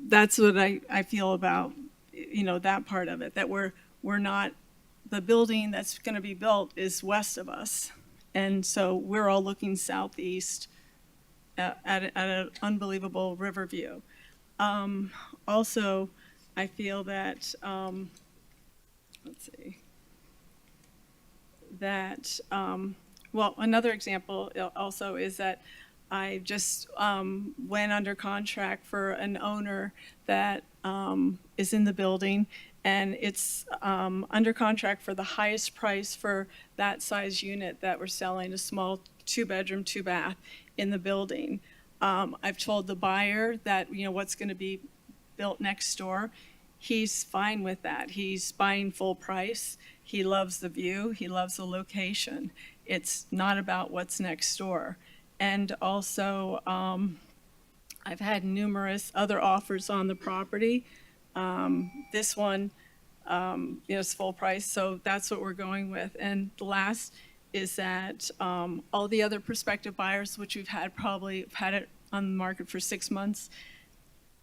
that's what I feel about, that part of it, that we're not, the building that's going to be built is west of us. And so we're all looking southeast at an unbelievable river view. Also, I feel that, another example also is that I just went under contract for an owner that is in the building, and it's under contract for the highest price for that size unit that we're selling, a small 2-bedroom, 2-bath in the building. I've told the buyer that, what's going to be built next door. he's fine with that. He's buying full price. He loves the view. He loves the location. It's not about what's next door. And also, I've had numerous other offers on the property. This one, is full price, so that's what we're going with. And the last is that all the other prospective buyers, which we've had it on the market for 6 months,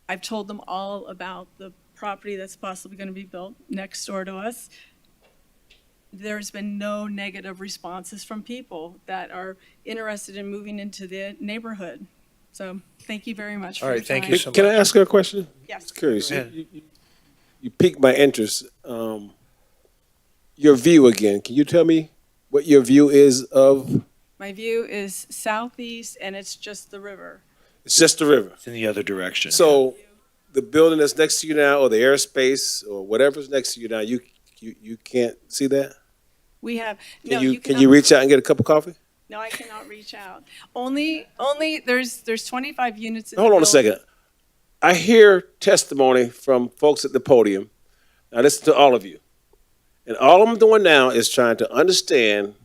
I've told them all about the property that's possibly going to be built next door to us. There's been no negative responses from people that are interested in moving into the neighborhood. So thank you very much for your time. you so Can I much. ask her a question? Yes. It's curious. Go ahead. You piqued my interest. Your view again. Can you tell me what your view is of? My view is southeast, and it's just the river. It's just the river. It's in the other direction. So the building that's next to you now, or the airspace, or whatever's next to you now, you can't see that? We have, Can no, you you can cannot- you reach out and get a cup of coffee? No, I cannot reach out. Only there's 25 units in Hold the on a building. second. I hear testimony from folks at the podium. Now listen to all of you. And all I'm doing now is trying to understand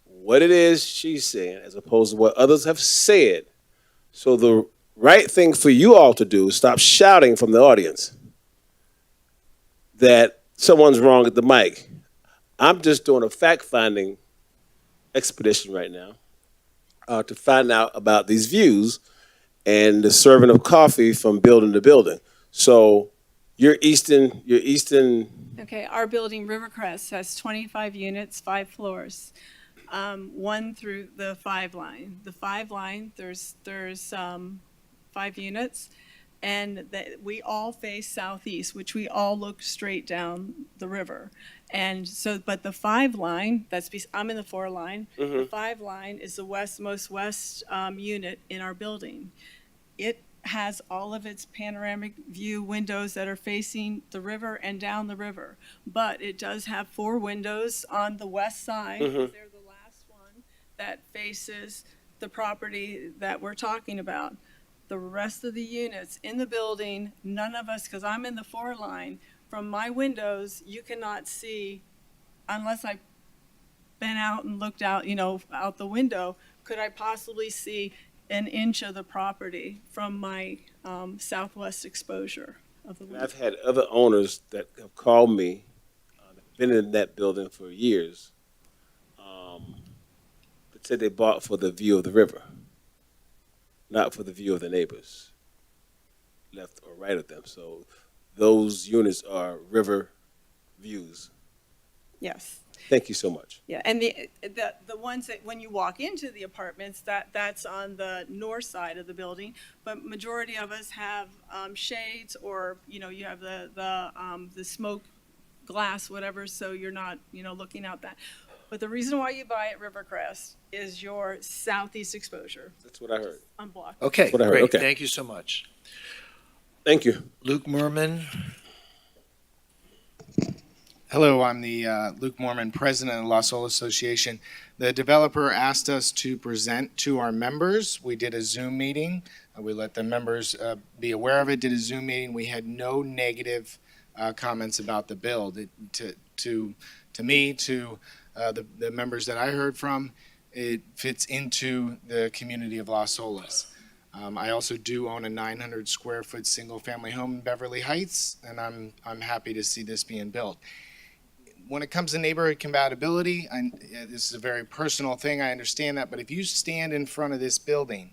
what it is she's saying as opposed to what others have said. So the right thing for you all to do is stop shouting from the audience that someone's wrong at the mic. I'm just doing a fact-finding expedition right now to find out about these views and the serving of coffee from building to building. So you're eastern. Okay, our building, Rivercrest, has 25 units, 5 floors, 1 through the 5 line. The 5 line, there's 5 units, and we all face southeast, which we all look straight down the river. And so, but the 5 line, I'm in the 4 line. The 5 line is the most west unit in our building. It has all of its panoramic view windows that are facing the river and down the river. But it does have 4 windows on the west side. They're the last one that faces the property that we're talking about. The rest of the units in the building, none of us, because I'm in the 4 line, from my windows, you cannot see, unless I been out and looked out, out the window, could I possibly see an inch of the property from my southwest exposure of the window. I've had other owners that have called me, been in that building for years, but said they bought for the view of the river, not for the view of the neighbors, left or right of them. So those units are river views. Yes. Thank you so much. Yeah, and the ones that, when you walk into the apartments, that's on the north side of the building, but majority of us have shades, or, you have the smoke glass, whatever, so you're not, looking out that. But the reason why you buy at Rivercrest is your southeast exposure. That's what I heard. Unblocked. Okay, That's what I heard. great. Okay. Thank you so much. Thank you. Luke Merman. Hello, I'm the Luke Mormon, president of the Los Olas Association. The developer asked us to present to our members. We did a Zoom meeting. We let the members be aware of it, did a Zoom meeting. We had no negative comments about the build. To me, to the members that I heard from, it fits into the community of Los Olas. I also do own a 900 square foot single family home in Beverly Heights, and I'm happy to see this being built. When it comes to neighborhood compatibility, this is a very personal thing, I understand that, but if you stand in front of this building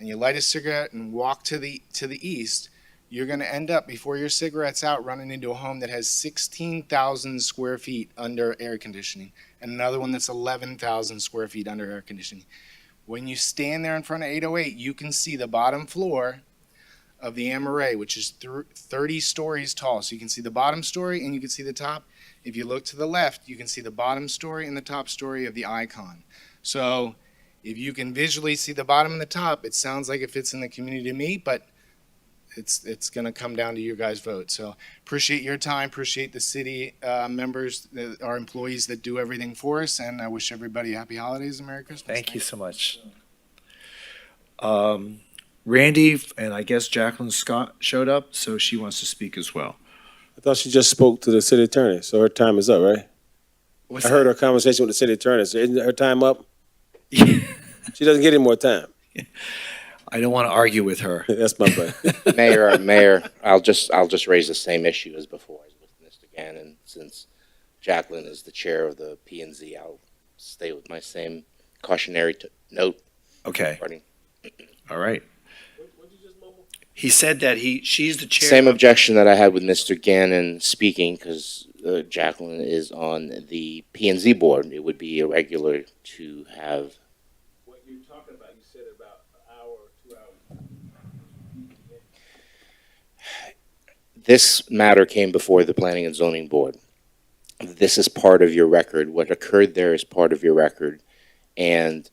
and you light a cigarette and walk to the east, you're going to end up, before your cigarette's out, running into a home that has 16,000 square feet under air conditioning, and another one that's 11,000 square feet under air conditioning. When you stand there in front of 808, you can see the bottom floor of the Amaray, which is 30 stories tall. So you can see the bottom story and you can see the top. If you look to the left, you can see the bottom story and the top story of the Icon. So if you can visually see the bottom and the top, it sounds like it fits in the community to me, but it's going to come down to your guys' vote. So appreciate your time, appreciate the city members, our employees that do everything for us, and I wish everybody happy holidays and Merry Christmas. Thank you so much. Randy and I guess Jacqueline Scott showed up, so she wants to speak as well. I thought she just spoke to the city attorney, so her time is up, right? I heard her conversation with the city attorney. So isn't her time up? She doesn't get any more time. I don't want to argue with her. That's my point. Mayor, I'll just raise the same issue as before with Mr. Gannon. Since Jacqueline is the chair of the P and Z, I'll stay with my same cautionary note. Okay. regarding- All right. He said that she's the chair. Same objection that I had with Mr. Gannon speaking, because Jacqueline is on the P and Z board. It would be irregular to have. What you're talking about, you said about an hour or 2 hours. This matter came before the Planning and Zoning Board. This is part of your record. What occurred there is part of your record. And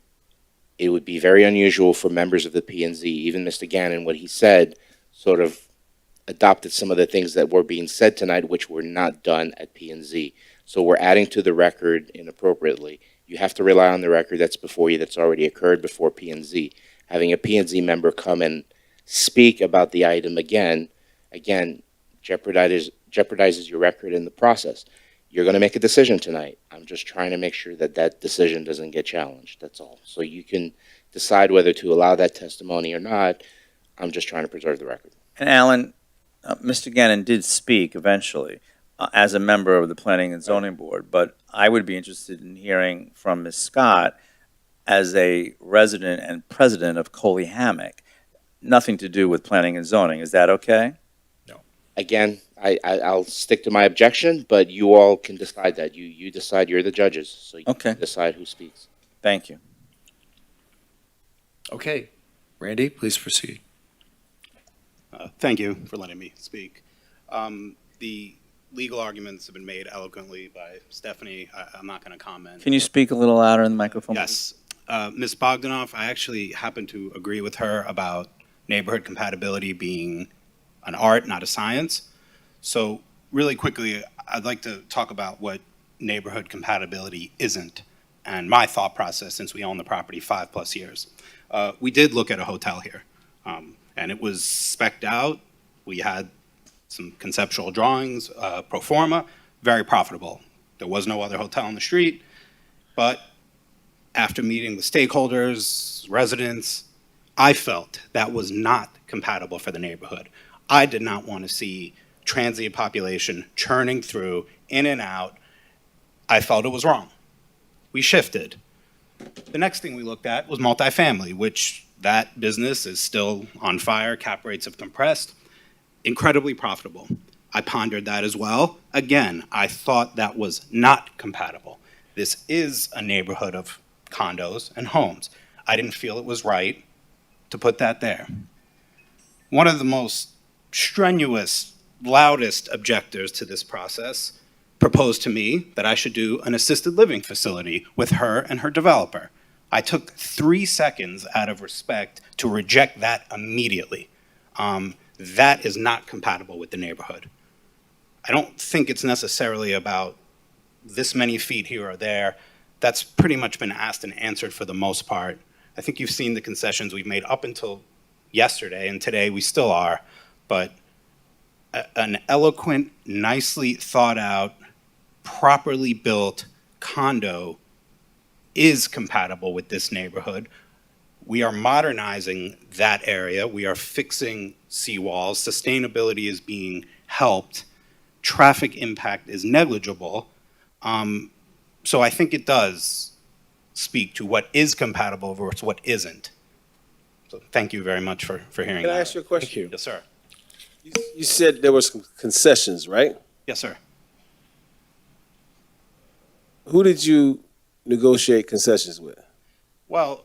it would be very unusual for members of the P&Z, even Mr. Gannon, what he said, sort of adopted some of the things that were being said tonight, which were not done at P&Z. So we're adding to the record inappropriately. You have to rely on the record that's before you, that's already occurred before P&Z. Having a P&Z member come and speak about the item again jeopardizes your record in the process. You're going to make a decision tonight. I'm just trying to make sure that that decision doesn't get challenged. That's all. So you can decide whether to allow that testimony or not. I'm just trying to preserve the record. And Alan, Mr. Gannon did speak eventually as a member of the Planning and Zoning Board, but I would be interested in hearing from Ms. Scott as a resident and president of Coley Hammock. Nothing to do with planning and zoning. Is that okay? Again, I'll stick to my objection, but you all can decide that. You decide. You're the judges, so you can decide who speaks. Thank you. Okay. Randy, please proceed. Thank you for letting me speak. The legal arguments have been made eloquently by Stephanie. I'm not going to comment. Can you speak a little louder in the microphone? Yes. Ms. Bogdanoff, I actually happen to agree with her about neighborhood compatibility being an art, not a science. So really quickly, I'd like to talk about what neighborhood compatibility isn't and my thought process since we own the property 5+ years. We did look at a hotel here, and it was spec'd out. We had some conceptual drawings, pro forma, very profitable. There was no other hotel on the street, but after meeting with stakeholders, residents, I felt that was not compatible for the neighborhood. I did not want to see transient population churning through, in and out. I felt it was wrong. We shifted. The next thing we looked at was multifamily, which that business is still on fire. Cap rates have compressed. Incredibly profitable. I pondered that as well. Again, I thought that was not compatible. This is a neighborhood of condos and homes. I didn't feel it was right to put that there. One of the most strenuous, loudest objectors to this process proposed to me that I should do an assisted living facility with her and her developer. I took 3 seconds out of respect to reject that immediately. That is not compatible with the neighborhood. I don't think it's necessarily about this many feet here or there. That's pretty much been asked and answered for the most part. I think you've seen the concessions we've made up until yesterday, and today we still are, but an eloquent, nicely thought out, properly built condo is compatible with this neighborhood. We are modernizing that area. We are fixing seawalls. Sustainability is being helped. Traffic impact is negligible. So I think it does speak to what is compatible versus what isn't. So thank you very much for hearing that. Can I ask you a question? Thank you. Yes, sir. You said there were some concessions, right? Yes, sir. Who did you negotiate concessions with? Well,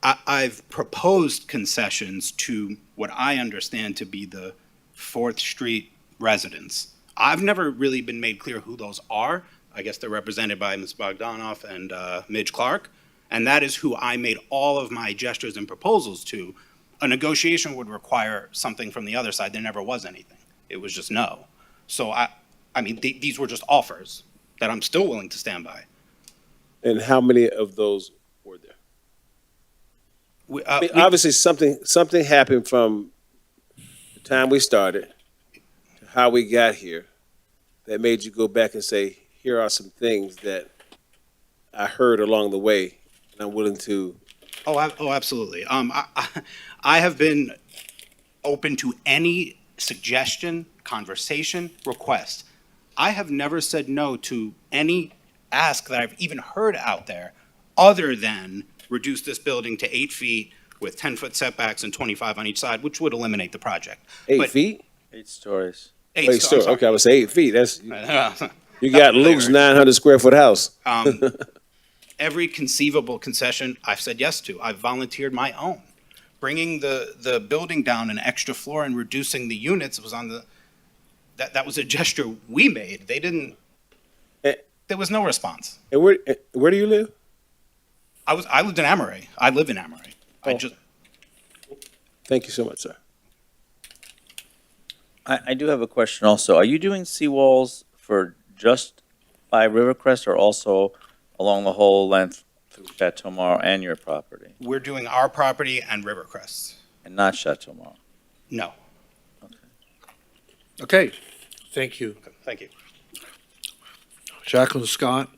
I've proposed concessions to what I understand to be the 4th Street residents. I've never really been made clear who those are. I guess they're represented by Ms. Bogdanoff and Midge Clark, and that is who I made all of my gestures and proposals to. A negotiation would require something from the other side. There never was anything. It was just no. So I mean, these were just offers that I'm still willing to stand by. And how many of those were there? Obviously, something happened from the time we started to how we got here that made you go back and say, here are some things that I heard along the way, and I'm willing to. Oh, absolutely. I have been open to any suggestion, conversation, request. I have never said no to any ask that I've even heard out there, other than reduce this building to 8 feet with 10-foot setbacks and 25 on each side, which would eliminate the project. 8 feet? 8 stories. Wait, sorry. okay, I would say 8 feet. That's you That got was Luke's clear. 900 square foot house. Every conceivable concession I've said yes to. I've volunteered my own. Bringing the building down an extra floor and reducing the units was on that was a gesture we made. They didn't. There was no response. And where do you live? I lived in Amaray. I live in Amaray. Thank you so much, sir. I do have a question also. Are you doing seawalls for just by Rivercrest or also along the whole length through Chateau Mare and your property? We're doing our property and Rivercrest. And not Chateau Mare? No. Okay, thank you. Thank you. Jacqueline Scott,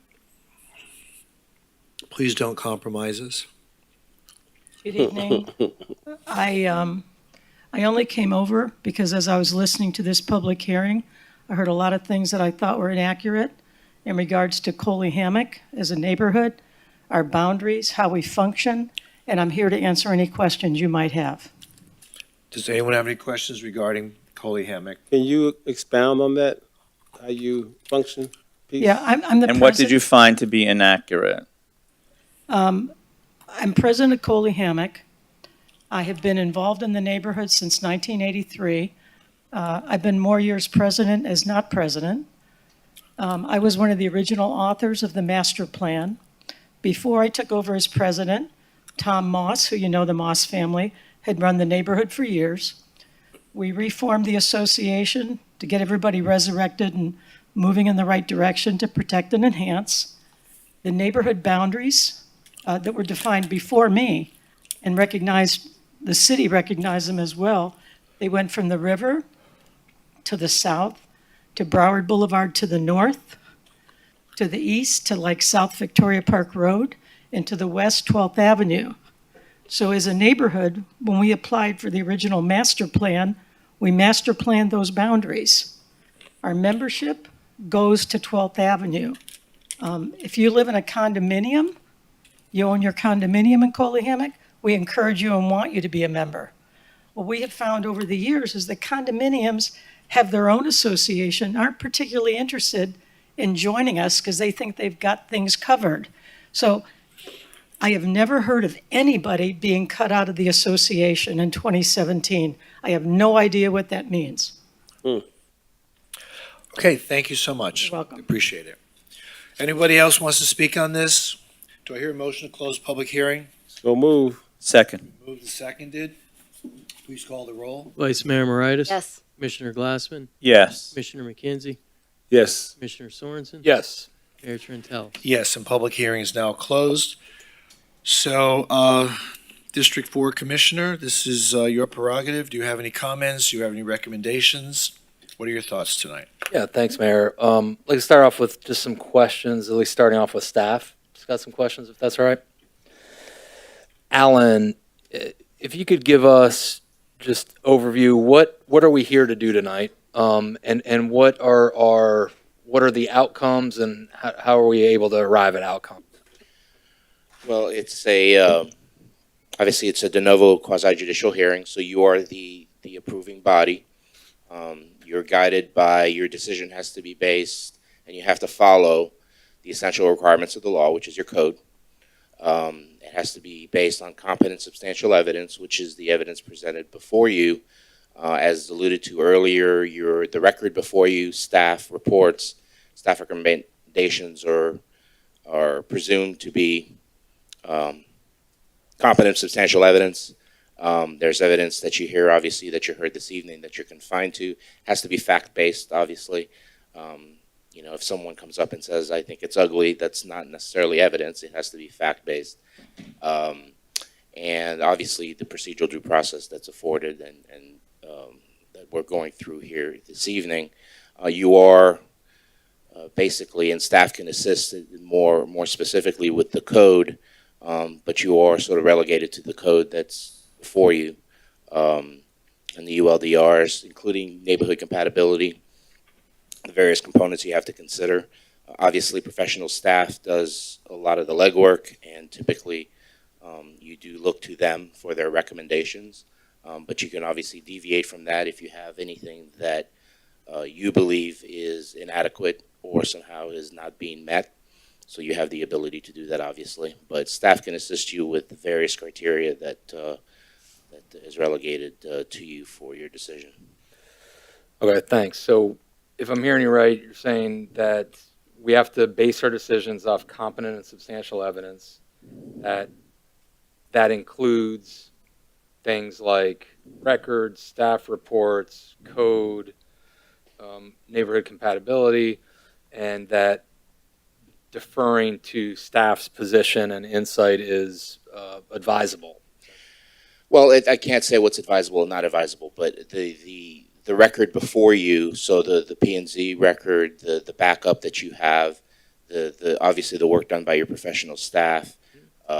please don't compromise us. Good evening. I only came over because as I was listening to this public hearing, I heard a lot of things that I thought were inaccurate in regards to Coley Hammock as a neighborhood, our boundaries, how we function, and I'm here to answer any questions you might have. Does anyone have any questions regarding Coley Hammock? Can you expound on that? How you function? Please? Yeah, I'm the And what did you find to be inaccurate? I'm president of Coley Hammock. I have been involved in the neighborhood since 1983. I've been more years president as not president. I was one of the original authors of the master plan. Before I took over as president, Tom Moss, who you know, the Moss family, had run the neighborhood for years. We reformed the association to get everybody resurrected and moving in the right direction to protect and enhance. The neighborhood boundaries that were defined before me and recognized, the city recognized them as well. They went from the river to the south, to Broward Boulevard to the north, to the east, to like South Victoria Park Road, and to the west, 12th Avenue. So as a neighborhood, when we applied for the original master plan, we master planned those boundaries. Our membership goes to 12th Avenue. If you live in a condominium, you own your condominium in Coley Hammock, we encourage you and want you to be a member. What we have found over the years is that condominiums have their own association, aren't particularly interested in joining us because they think they've got things covered. So I have never heard of anybody being cut out of the association in 2017. I have no idea what that means. Okay, thank you so much. You're welcome. Appreciate it. Anybody else wants to speak on this? Do I hear a motion to close public hearing? So move. Second. Moved and seconded. Please call the roll. Vice Mayor Moritas? Yes. Commissioner Glassman? Yes. Commissioner McKenzie? Yes. Commissioner Sorensen? Yes. Mayor Trentell? Yes, and public hearing is now closed. So, District 4 Commissioner, this is your prerogative. Do you have any comments? Do you have any recommendations? What are your thoughts tonight? Yeah, thanks, Mayor. I'd like to start off with just some questions, at least starting off with staff. Just got some questions, if that's all right. Alan, if you could give us just overview, what are we here to do tonight? And what are the outcomes and how are we able to arrive at outcomes? Well, it's obviously it's a de novo quasi-judicial hearing, so you are the approving body. You're guided by, your decision has to be based, and you have to follow the essential requirements of the law, which is your code. It has to be based on competent substantial evidence, which is the evidence presented before you. As alluded to earlier, the record before you, staff reports, staff recommendations are presumed to be competent substantial evidence. There's evidence that you hear, obviously, that you heard this evening that you're confined to. It has to be fact-based, obviously. If someone comes up and says, I think it's ugly, that's not necessarily evidence. It has to be fact-based. And obviously, the procedural due process that's afforded and that we're going through here this evening. You are basically, and staff can assist more specifically with the code, but you are sort of relegated to the code that's before you, and the ULDRs, including neighborhood compatibility, the various components you have to consider. Obviously, professional staff does a lot of the legwork, and typically you do look to them for their recommendations, but you can obviously deviate from that if you have anything that you believe is inadequate or somehow is not being met. So you have the ability to do that, obviously. But staff can assist you with the various criteria that is relegated to you for your decision. Okay, thanks. So if I'm hearing you right, you're saying that we have to base our decisions off competent and substantial evidence. That includes things like records, staff reports, code, neighborhood compatibility, and that deferring to staff's position and insight is advisable. Well, I can't say what's advisable and not advisable, but the record before you, so the P&Z record, the backup that you have, the obviously the work done by your professional staff,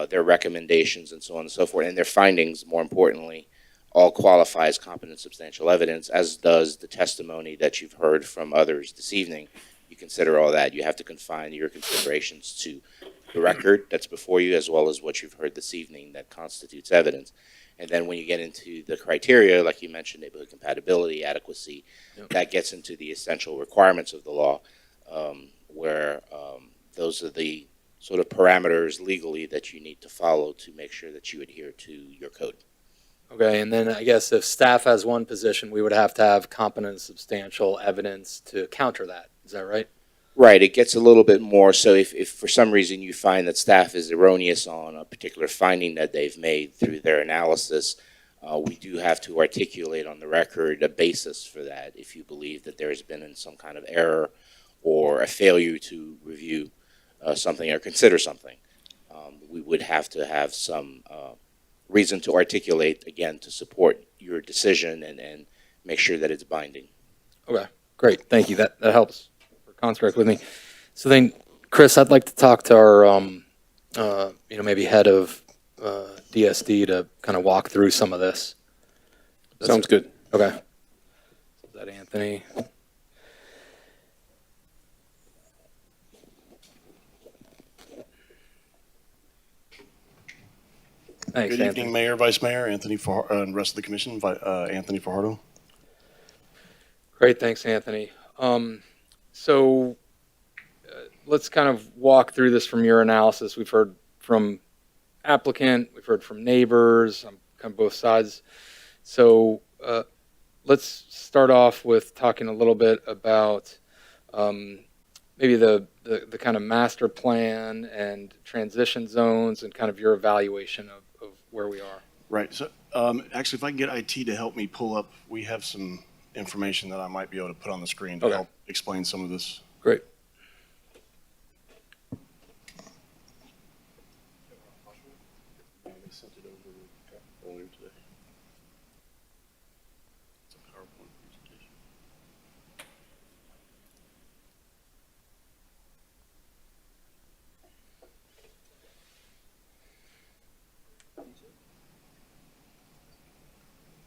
their recommendations and so on and so forth, and their findings, more importantly, all qualify as competent substantial evidence, as does the testimony that you've heard from others this evening. You consider all that. You have to confine your considerations to the record that's before you, as well as what you've heard this evening that constitutes evidence. And then when you get into the criteria, like you mentioned, neighborhood compatibility, adequacy, that gets into the essential requirements of the law, where those are the sort of parameters legally that you need to follow to make sure that you adhere to your code. Okay, and then I guess if staff has one position, we would have to have competent and substantial evidence to counter that. Is that right? Right, it gets a little bit more. So if for some reason you find that staff is erroneous on a particular finding that they've made through their analysis, we do have to articulate on the record a basis for that if you believe that there has been some kind of error or a failure to review something or consider something. We would have to have some reason to articulate, again, to support your decision and make sure that it's binding. Okay, great. Thank you. That helps for construct with me. So then, Chris, I'd like to talk to our, maybe head of DSD to kind of walk through some of this. Sounds good. Okay. Is that Anthony? Thanks, Good Anthony. evening, Mayor, Vice Mayor, Anthony, and rest of the commission, Anthony Fajardo. Great, thanks, Anthony. So let's kind of walk through this from your analysis. We've heard from applicant, we've heard from neighbors, on kind of both sides. So let's start off with talking a little bit about maybe the kind of master plan and transition zones and kind of your evaluation of where we are. Right. So actually, if I can get IT to help me pull up, we have some information that I might be able to put on the screen to help explain some of this. Great.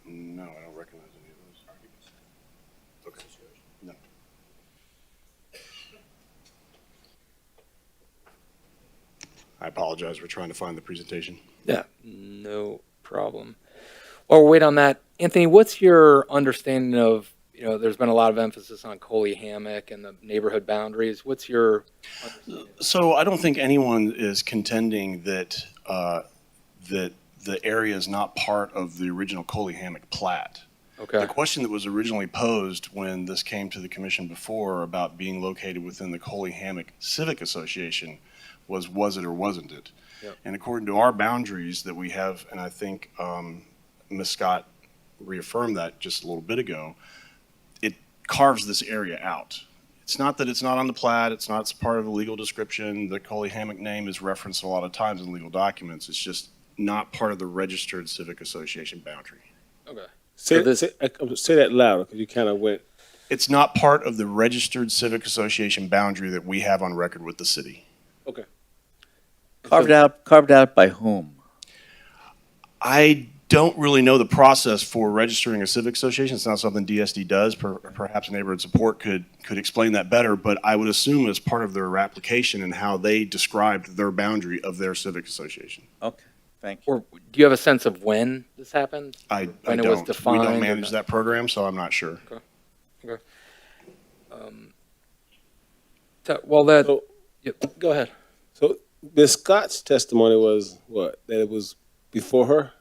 No, I don't recognize any of those. Okay. No. I apologize. We're trying to find the presentation. Yeah, no problem. While we're waiting on that, Anthony, what's your understanding of, there's been a lot of emphasis on Coley Hammock and the neighborhood boundaries. What's your understanding? So I don't think anyone is contending that that the area is not part of the original Coley Hammock plat. Okay. The question that was originally posed when this came to the commission before about being located within the Coley Hammock Civic Association was it or wasn't it? Yep. And according to our boundaries that we have, and I think Ms. Scott reaffirmed that just a little bit ago, it carves this area out. It's not that it's not on the plat, it's not part of the legal description. The Coley Hammock name is referenced a lot of times in legal documents. It's just not part of the registered civic association boundary. Okay. Say, this- say that louder, because you kind of went. It's not part of the registered civic association boundary that we have on record with the city. Okay. Carved out by whom? I don't really know the process for registering a civic association. It's not something DSD does. Perhaps neighborhood support could explain that better, but I would assume it's part of their application and how they described their boundary of their civic association. Okay, thank you. Or do you have a sense of when this happened? I When it don't. was defined We or don't manage not? that program, so I'm not sure. Okay. Well, that, So- yep, go ahead. So Ms. Scott's testimony was what? That it was before her?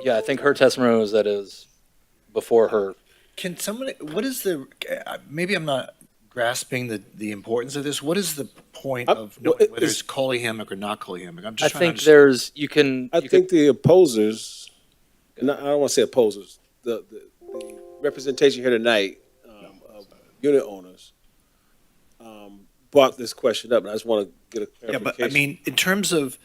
Yeah, I think her testimony was that it was before her. Can someone, what is the, maybe I'm not grasping the importance of this. What is the point of knowing whether it's Coley Hammock or not Coley Hammock? I'm I just trying to think understand. there's, you can. I think the opposers, I don't want to say opposers, the representation here tonight of unit owners brought this question up, and I just want to get a Yeah, clarification. but I mean, in terms of.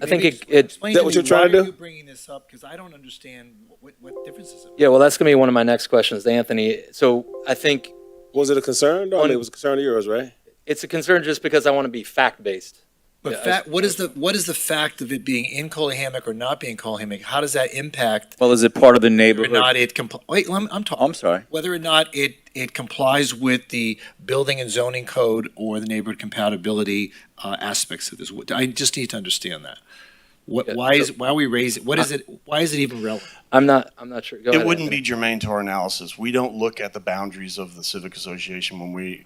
I think maybe it- explain Is that to what me, you're trying to why do? are you bringing this up? Because I don't understand what differences it Yeah, well, that's going to be one of my next questions to Anthony. So I think Was it a concern? No, I mean, it was a concern of yours, right? it's a concern just because I want to be fact-based. But Yeah, what is the fact of it being in Coley Hammock or not being Coley Hammock? How does that impact Well, is it part of the whether or neighborhood? not it wait, I'm talking. I'm sorry. Whether or not it complies with the building and zoning code or the neighborhood compatibility aspects of this. I just need to understand that. Yeah, Why are we raising? What is it? Why is it even relevant? I'm not sure. Go It ahead, wouldn't Anthony. be germane to our analysis. We don't look at the boundaries of the civic association when we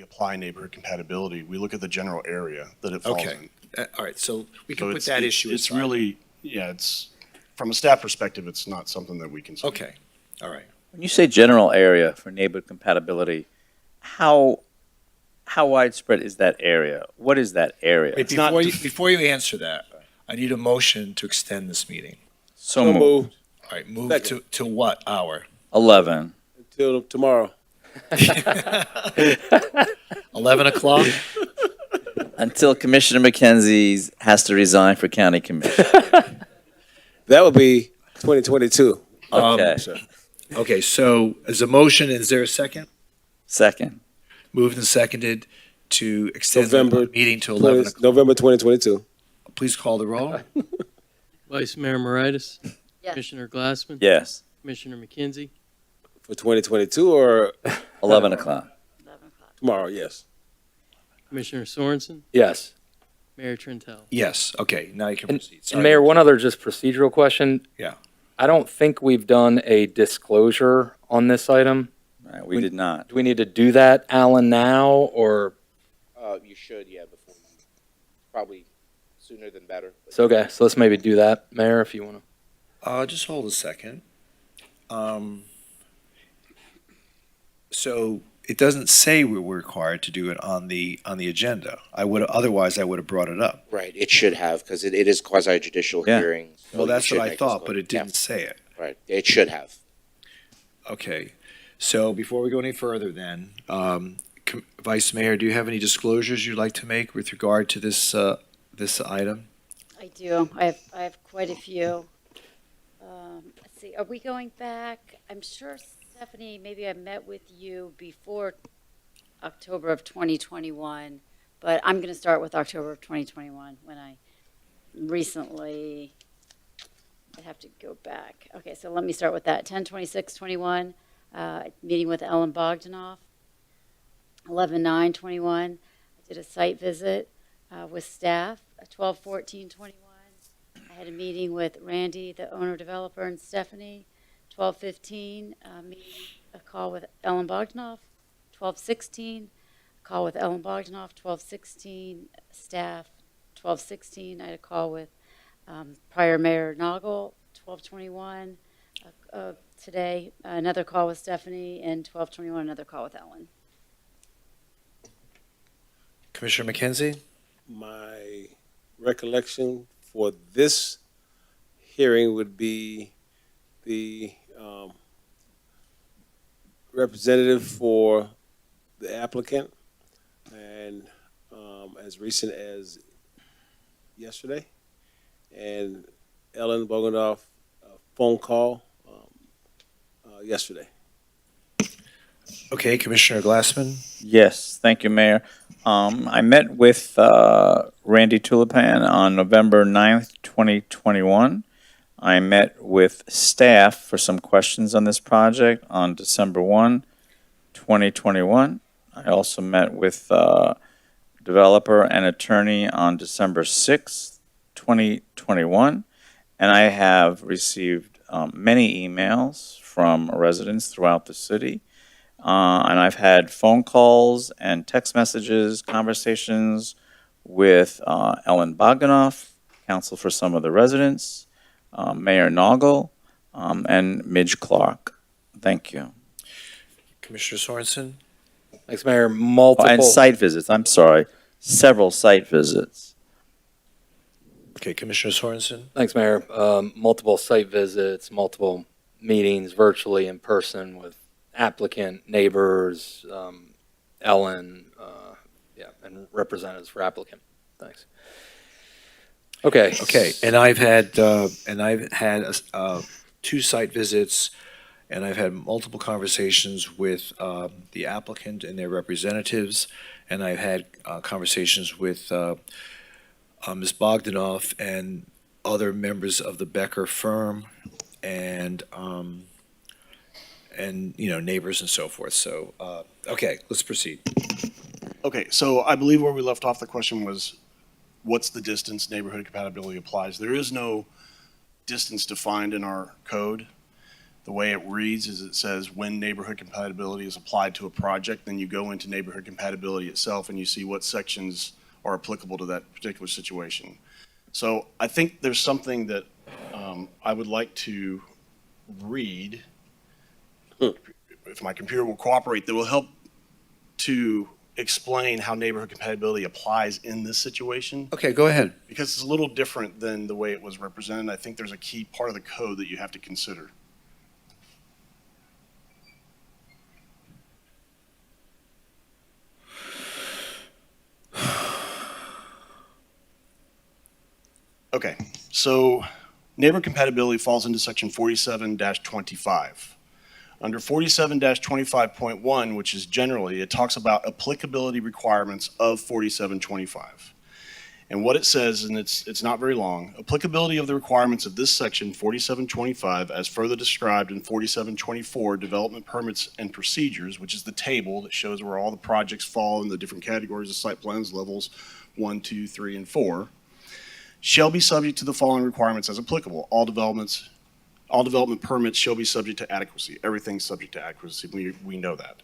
apply neighborhood compatibility. We look at the general area that it falls Okay. in. All right. So we can So put that issue It's aside. really, it's, from a staff perspective, it's not something that we consider. Okay. All right. When you say general area for neighborhood compatibility, how widespread is that area? What is that area? Wait, before you answer that, I need a motion to extend this meeting. So moved. All right. Move to what hour? 11. Until tomorrow. 11 o'clock? Until Commissioner McKenzie has to resign for county commission. That would be 2022. Okay. Okay, so as a motion, is there a second? Second. Moved and seconded to extend November the meeting to 11 o'clock. November 2022. Please call the roll. Vice Mayor Moritas? Yes. Commissioner Glassman? Yes. Commissioner McKenzie? For 2022 or 11 o'clock. tomorrow, yes. Commissioner Sorensen? Yes. Mayor Trentel? Yes, okay, now you can proceed. And Sorry. Mayor, one other just procedural question. Yeah. I don't think we've done a disclosure on this item. Right, we did not. Do we need to do that, Alan, now, or? You should, yeah, before, probably sooner than better. It's okay, so let's maybe do that, Mayor, if you want to. Just hold a second. So it doesn't say we're required to do it on the agenda. Otherwise I would have brought it up. Right, it should have, because it is quasi-judicial Yeah. hearing. so Well, you that's should what I make thought, this but vote. it didn't say it. Yeah, right, it should have. Okay, so before we go any further then, Vice Mayor, do you have any disclosures you'd like to make with regard to this item? I do. I have quite a few. Let's see, are we going back? I'm sure, Stephanie, maybe I met with you before October of 2021, but I'm going to start with October of 2021 when I recently, I'd have to go back. Okay, so let me start with that. 10/26/21, meeting with Ellen Bogdanoff. 11/9/21, I did a site visit with staff. 12/14/21, I had a meeting with Randy, the owner developer, and Stephanie. 12/15, a call with Ellen Bogdanoff. 12/16, a call with Ellen Bogdanoff. 12/16, staff. 12/16, I had a call with prior Mayor Noggle. 12/21, today, another call with Stephanie, and 12/21, another call with Ellen. Commissioner McKenzie? My recollection for this hearing would be the representative for the applicant, and as recent as yesterday, and Ellen Boganoff phone call yesterday. Okay, Commissioner Glassman. Yes, thank you, Mayor. I met with Randy Tulipan on November 9th, 2021. I met with staff for some questions on this project on December 1, 2021. I also met with developer and attorney on December 6th, 2021. And I have received many emails from residents throughout the city. And I've had phone calls and text messages, conversations with Ellen Bogdanoff, counsel for some of the residents, Mayor Noggle, and Midge Clark. Thank you. Commissioner Sorensen. Thanks, Mayor. Oh, Multiple. and site visits, I'm sorry. Several site visits. Okay, Commissioner Sorensen. Thanks, Mayor. Multiple site visits, multiple meetings virtually in person with applicant, neighbors, Ellen, and representatives for applicant. Thanks. Okay. Okay, and I've had 2 site visits, and I've had multiple conversations with the applicant and their representatives, and I've had conversations with Ms. Bogdanoff and other members of the Becker firm, and neighbors and so forth. So, okay, let's proceed. Okay, so I believe where we left off, the question was, what's the distance neighborhood compatibility applies? There is no distance defined in our code. The way it reads is it says when neighborhood compatibility is applied to a project, then you go into neighborhood compatibility itself and you see what sections are applicable to that particular situation. So I think there's something that I would like to read, if my computer will cooperate, that will help to explain how neighborhood compatibility applies in this situation. Okay, go ahead. Because it's a little different than the way it was represented. I think there's a key part of the code that you have to consider. Okay, so neighborhood compatibility falls into section 47-25. Under 47-25.1, which is generally, it talks about applicability requirements of 4725. And what it says, and it's not very long, applicability of the requirements of this section 4725 as further described in 4724 development permits and procedures, which is the table that shows where all the projects fall in the different categories of site plans, levels 1, 2, 3, and 4, shall be subject to the following requirements as applicable. All development permits shall be subject to adequacy. Everything's subject to adequacy. We know that.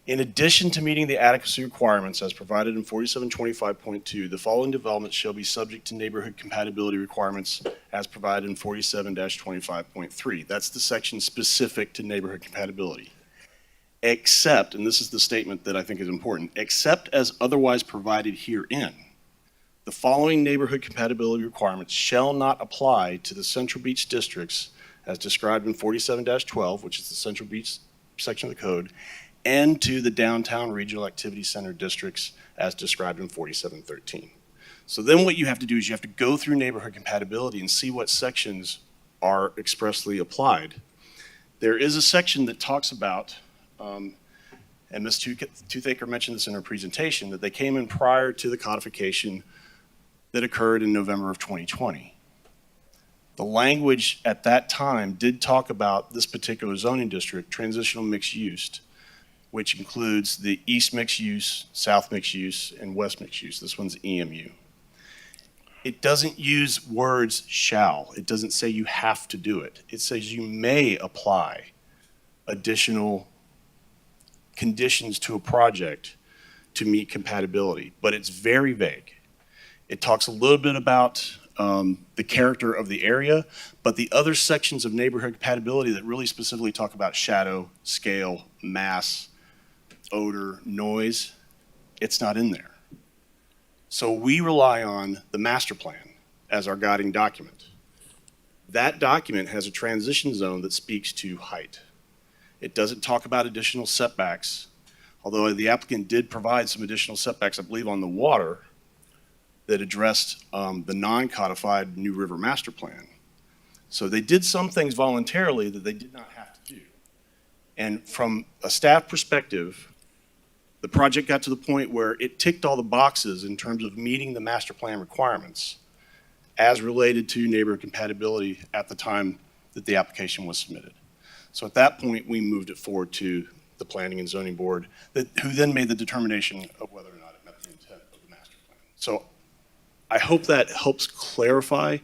In addition to meeting the adequacy requirements as provided in 4725.2, the following developments shall be subject to neighborhood compatibility requirements as provided in 47-25.3. That's the section specific to neighborhood compatibility. Except, and this is the statement that I think is important, except as otherwise provided herein, the following neighborhood compatibility requirements shall not apply to the Central Beach districts as described in 47-12, which is the Central Beach section of the code, and to the downtown regional activity center districts as described in 47-13. So then what you have to do is you have to go through neighborhood compatibility and see what sections are expressly applied. There is a section that talks about, and Ms. Toothaker mentioned this in her presentation, that they came in prior to the codification that occurred in November of 2020. The language at that time did talk about this particular zoning district, transitional mixed use, which includes the east mixed use, south mixed use, and west mixed use. This one's EMU. It doesn't use words shall. It doesn't say you have to do it. It says you may apply additional conditions to a project to meet compatibility, but it's very vague. It talks a little bit about the character of the area, but the other sections of neighborhood compatibility that really specifically talk about shadow, scale, mass, odor, noise, it's not in there. So we rely on the master plan as our guiding document. That document has a transition zone that speaks to height. It doesn't talk about additional setbacks, although the applicant did provide some additional setbacks, I believe, on the water that addressed the non-codified New River Master Plan. So they did some things voluntarily that they did not have to do. And from a staff perspective, the project got to the point where it ticked all the boxes in terms of meeting the master plan requirements as related to neighborhood compatibility at the time that the application was submitted. So at that point, we moved it forward to the Planning and Zoning Board, who then made the determination of whether or not it met the intent of the master plan. So I hope that helps clarify.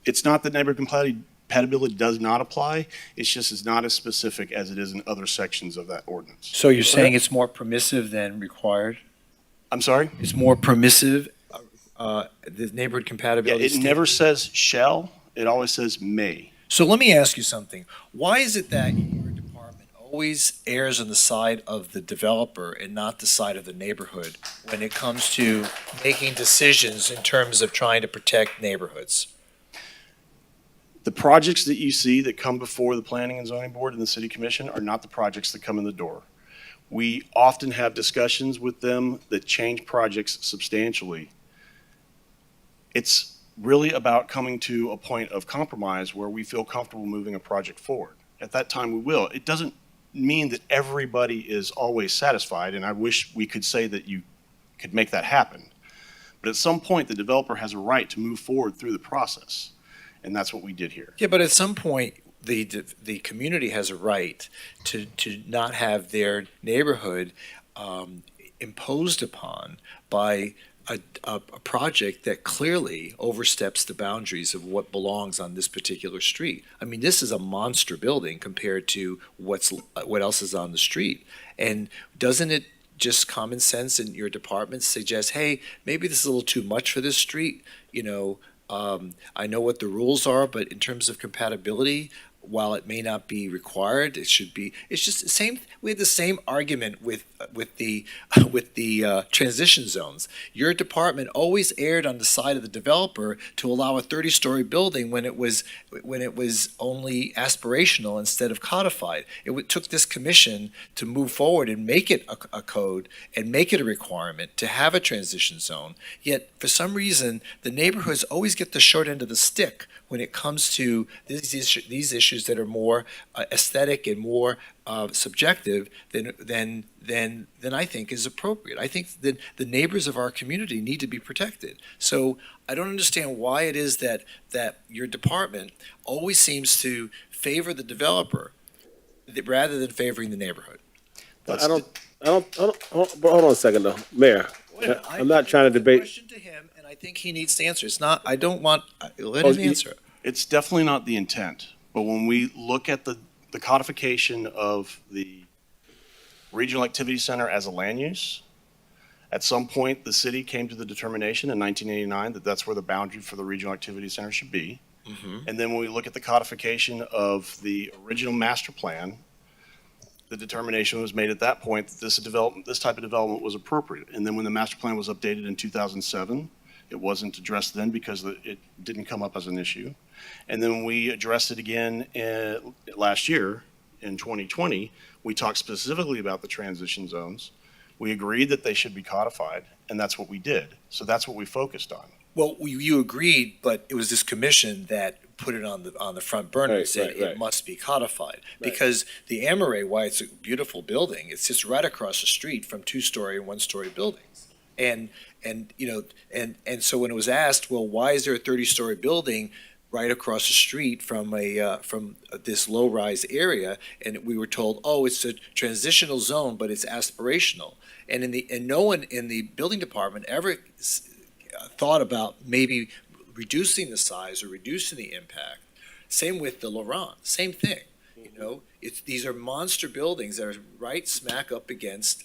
It's not that neighborhood compatibility does not apply. It's just it's not as specific as it is in other sections of that ordinance. So you're saying it's more permissive than required? I'm sorry? It's more permissive, the neighborhood Yeah, compatibility? it never says shall, it always says may. So let me ask you something. Why is it that your department always errs on the side of the developer and not the side of the neighborhood when it comes to making decisions in terms of trying to protect neighborhoods? The projects that you see that come before the Planning and Zoning Board and the City Commission are not the projects that come in the door. We often have discussions with them that change projects substantially. It's really about coming to a point of compromise where we feel comfortable moving a project forward. At that time, we will. It doesn't mean that everybody is always satisfied, and I wish we could say that you could make that happen. But at some point, the developer has a right to move forward through the process, and that's what we did here. Yeah, but at some point, the community has a right to not have their neighborhood imposed upon by a project that clearly oversteps the boundaries of what belongs on this particular street. I mean, this is a monster building compared to what else is on the street. And doesn't it just common sense in your department suggest, hey, maybe this is a little too much for this street? You know, I know what the rules are, but in terms of compatibility, while it may not be required, it should be. It's just the same. We had the same argument with the transition zones. Your department always erred on the side of the developer to allow a 30-story building when it was only aspirational instead of codified. It took this commission to move forward and make it a code and make it a requirement to have a transition zone. Yet for some reason, the neighborhoods always get the short end of the stick when it comes to these issues that are more aesthetic and more subjective than I think is appropriate. I think that the neighbors of our community need to be protected. So I don't understand why it is that your department always seems to favor the developer rather than favoring the neighborhood. I don't, hold on a second though, Mayor. I'm not trying to debate. Question to him, and I think he needs to answer. It's not. I don't want. Let him answer. It's definitely not the intent. But when we look at the codification of the Regional Activity Center as a land use, at some point the city came to the determination in 1989 that that's where the boundary for the Regional Activity Center should be. Mm-hmm. And then when we look at the codification of the original master plan, the determination was made at that point that this type of development was appropriate. And then when the master plan was updated in 2007, it wasn't addressed then because it didn't come up as an issue. And then we addressed it again last year in 2020. We talked specifically about the transition zones. We agreed that they should be codified, and that's what we did. So that's what we focused on. Well, you agreed, but it was this commission that put it on the front burner and said it must be codified. Because the Amaray, why it's a beautiful building, it's just right across the street from 2-story and 1-story buildings. And you know, and so when it was asked, well, why is there a 30-story building right across the street from this low-rise area? And we were told, oh, it's a transitional zone, but it's aspirational. And no one in the building department ever thought about maybe reducing the size or reducing the impact. Same with the Laurent, same thing. You know, these are monster buildings that are right smack up against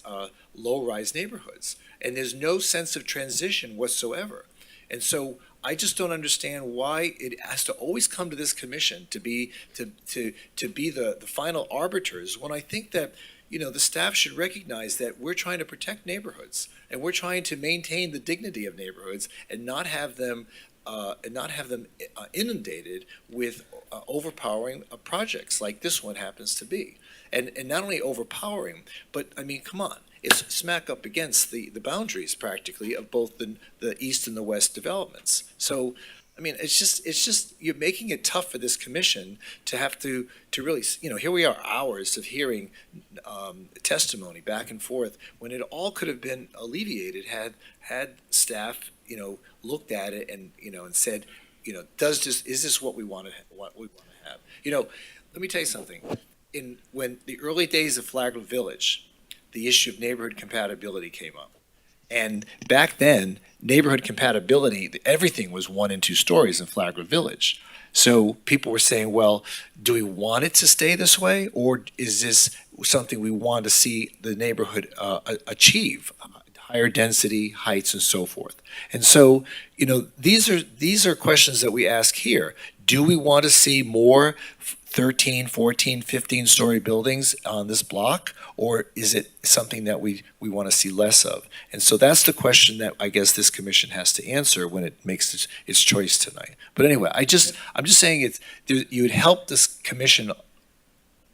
low-rise neighborhoods, and there's no sense of transition whatsoever. And so I just don't understand why it has to always come to this commission to be the final arbiters, when I think that, you know, the staff should recognize that we're trying to protect neighborhoods and we're trying to maintain the dignity of neighborhoods and not have them inundated with overpowering projects like this one happens to be. And not only overpowering, but I mean, come on, it's smack up against the boundaries practically of both the east and the west developments. So I mean, it's just, you're making it tough for this commission to have to really, here we are, hours of hearing testimony back and forth, when it all could have been alleviated had staff, looked at it and, and said, is this what we want to have? Let me tell you something. When the early days of Flagler Village, the issue of neighborhood compatibility came up. And back then, neighborhood compatibility, everything was 1 and 2 stories in Flagler Village. So people were saying, well, do we want it to stay this way, or is this something we want to see the neighborhood achieve? Higher density, heights, and so forth. And so, these are questions that we ask here. Do we want to see more 13, 14, 15-story buildings on this block, or is it something that we want to see less of? And so that's the question that I guess this commission has to answer when it makes its choice tonight. But anyway, I'm just saying you would help this commission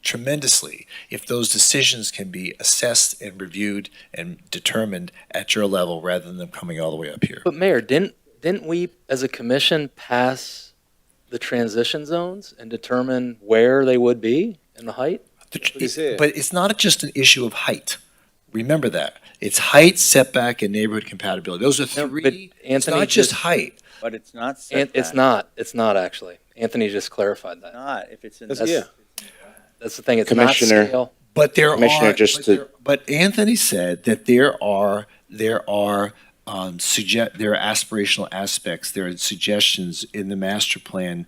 tremendously if those decisions can be assessed and reviewed and determined at your level rather than them coming all the way up here. But Mayor, didn't we as a commission pass the transition zones and determine where they would be in the height? But it's not just an issue of height. Remember that. It's height, setback, and neighborhood compatibility. Those are three. It's not just height. But it's not setback. It's not actually. Anthony just clarified that. Not if it's in. That's the thing. It's Commissioner, not scale. But there Commissioner, are. But Anthony said that there are aspirational aspects. There are suggestions in the master plan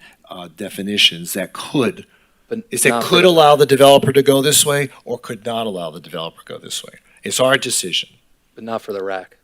definitions that could. Could allow the developer to go this way, or could not allow the developer to go this way. It's our decision. But not for the rack.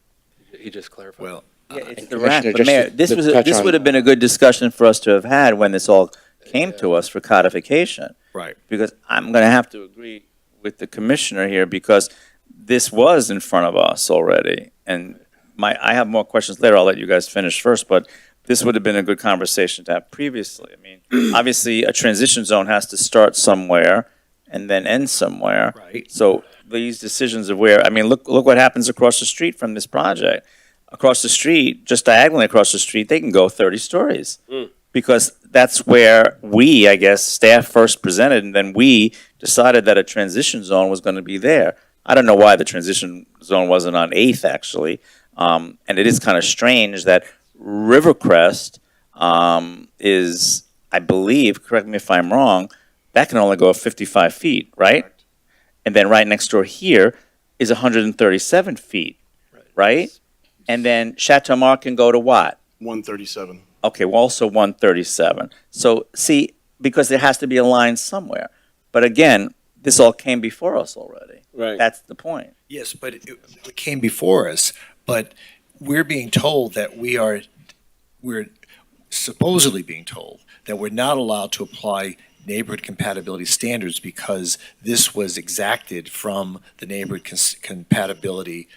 He just clarified. Well, It's the rack, but Mayor, this would have been a good discussion for us to have had when this all came to us for codification. Right. Because I'm going to have to agree with the commissioner here, because this was in front of us already. And I have more questions later. I'll let you guys finish first, but this would have been a good conversation to have previously. I mean, obviously, a transition zone has to start somewhere and then end somewhere. Right. So these decisions of where, look what happens across the street from this project. Across the street, just diagonally across the street, they can go 30 stories. Because that's where we, I guess, staff first presented, and then we decided that a transition zone was going to be there. I don't know why the transition zone wasn't on 8th, actually. And it is kind of strange that Rivercrest is, I believe, correct me if I'm wrong, that can only go 55 feet, right? And then right next door here is 137 feet, right? And then Chateau Marc can go to what? 137. Okay, well, also 137. So, see, because there has to be a line somewhere. But again, this all came before us already. Right. That's the point. Yes, but it came before us, but we're being told that we're supposedly being told that we're not allowed to apply neighborhood compatibility standards because this was exacted from the neighborhood compatibility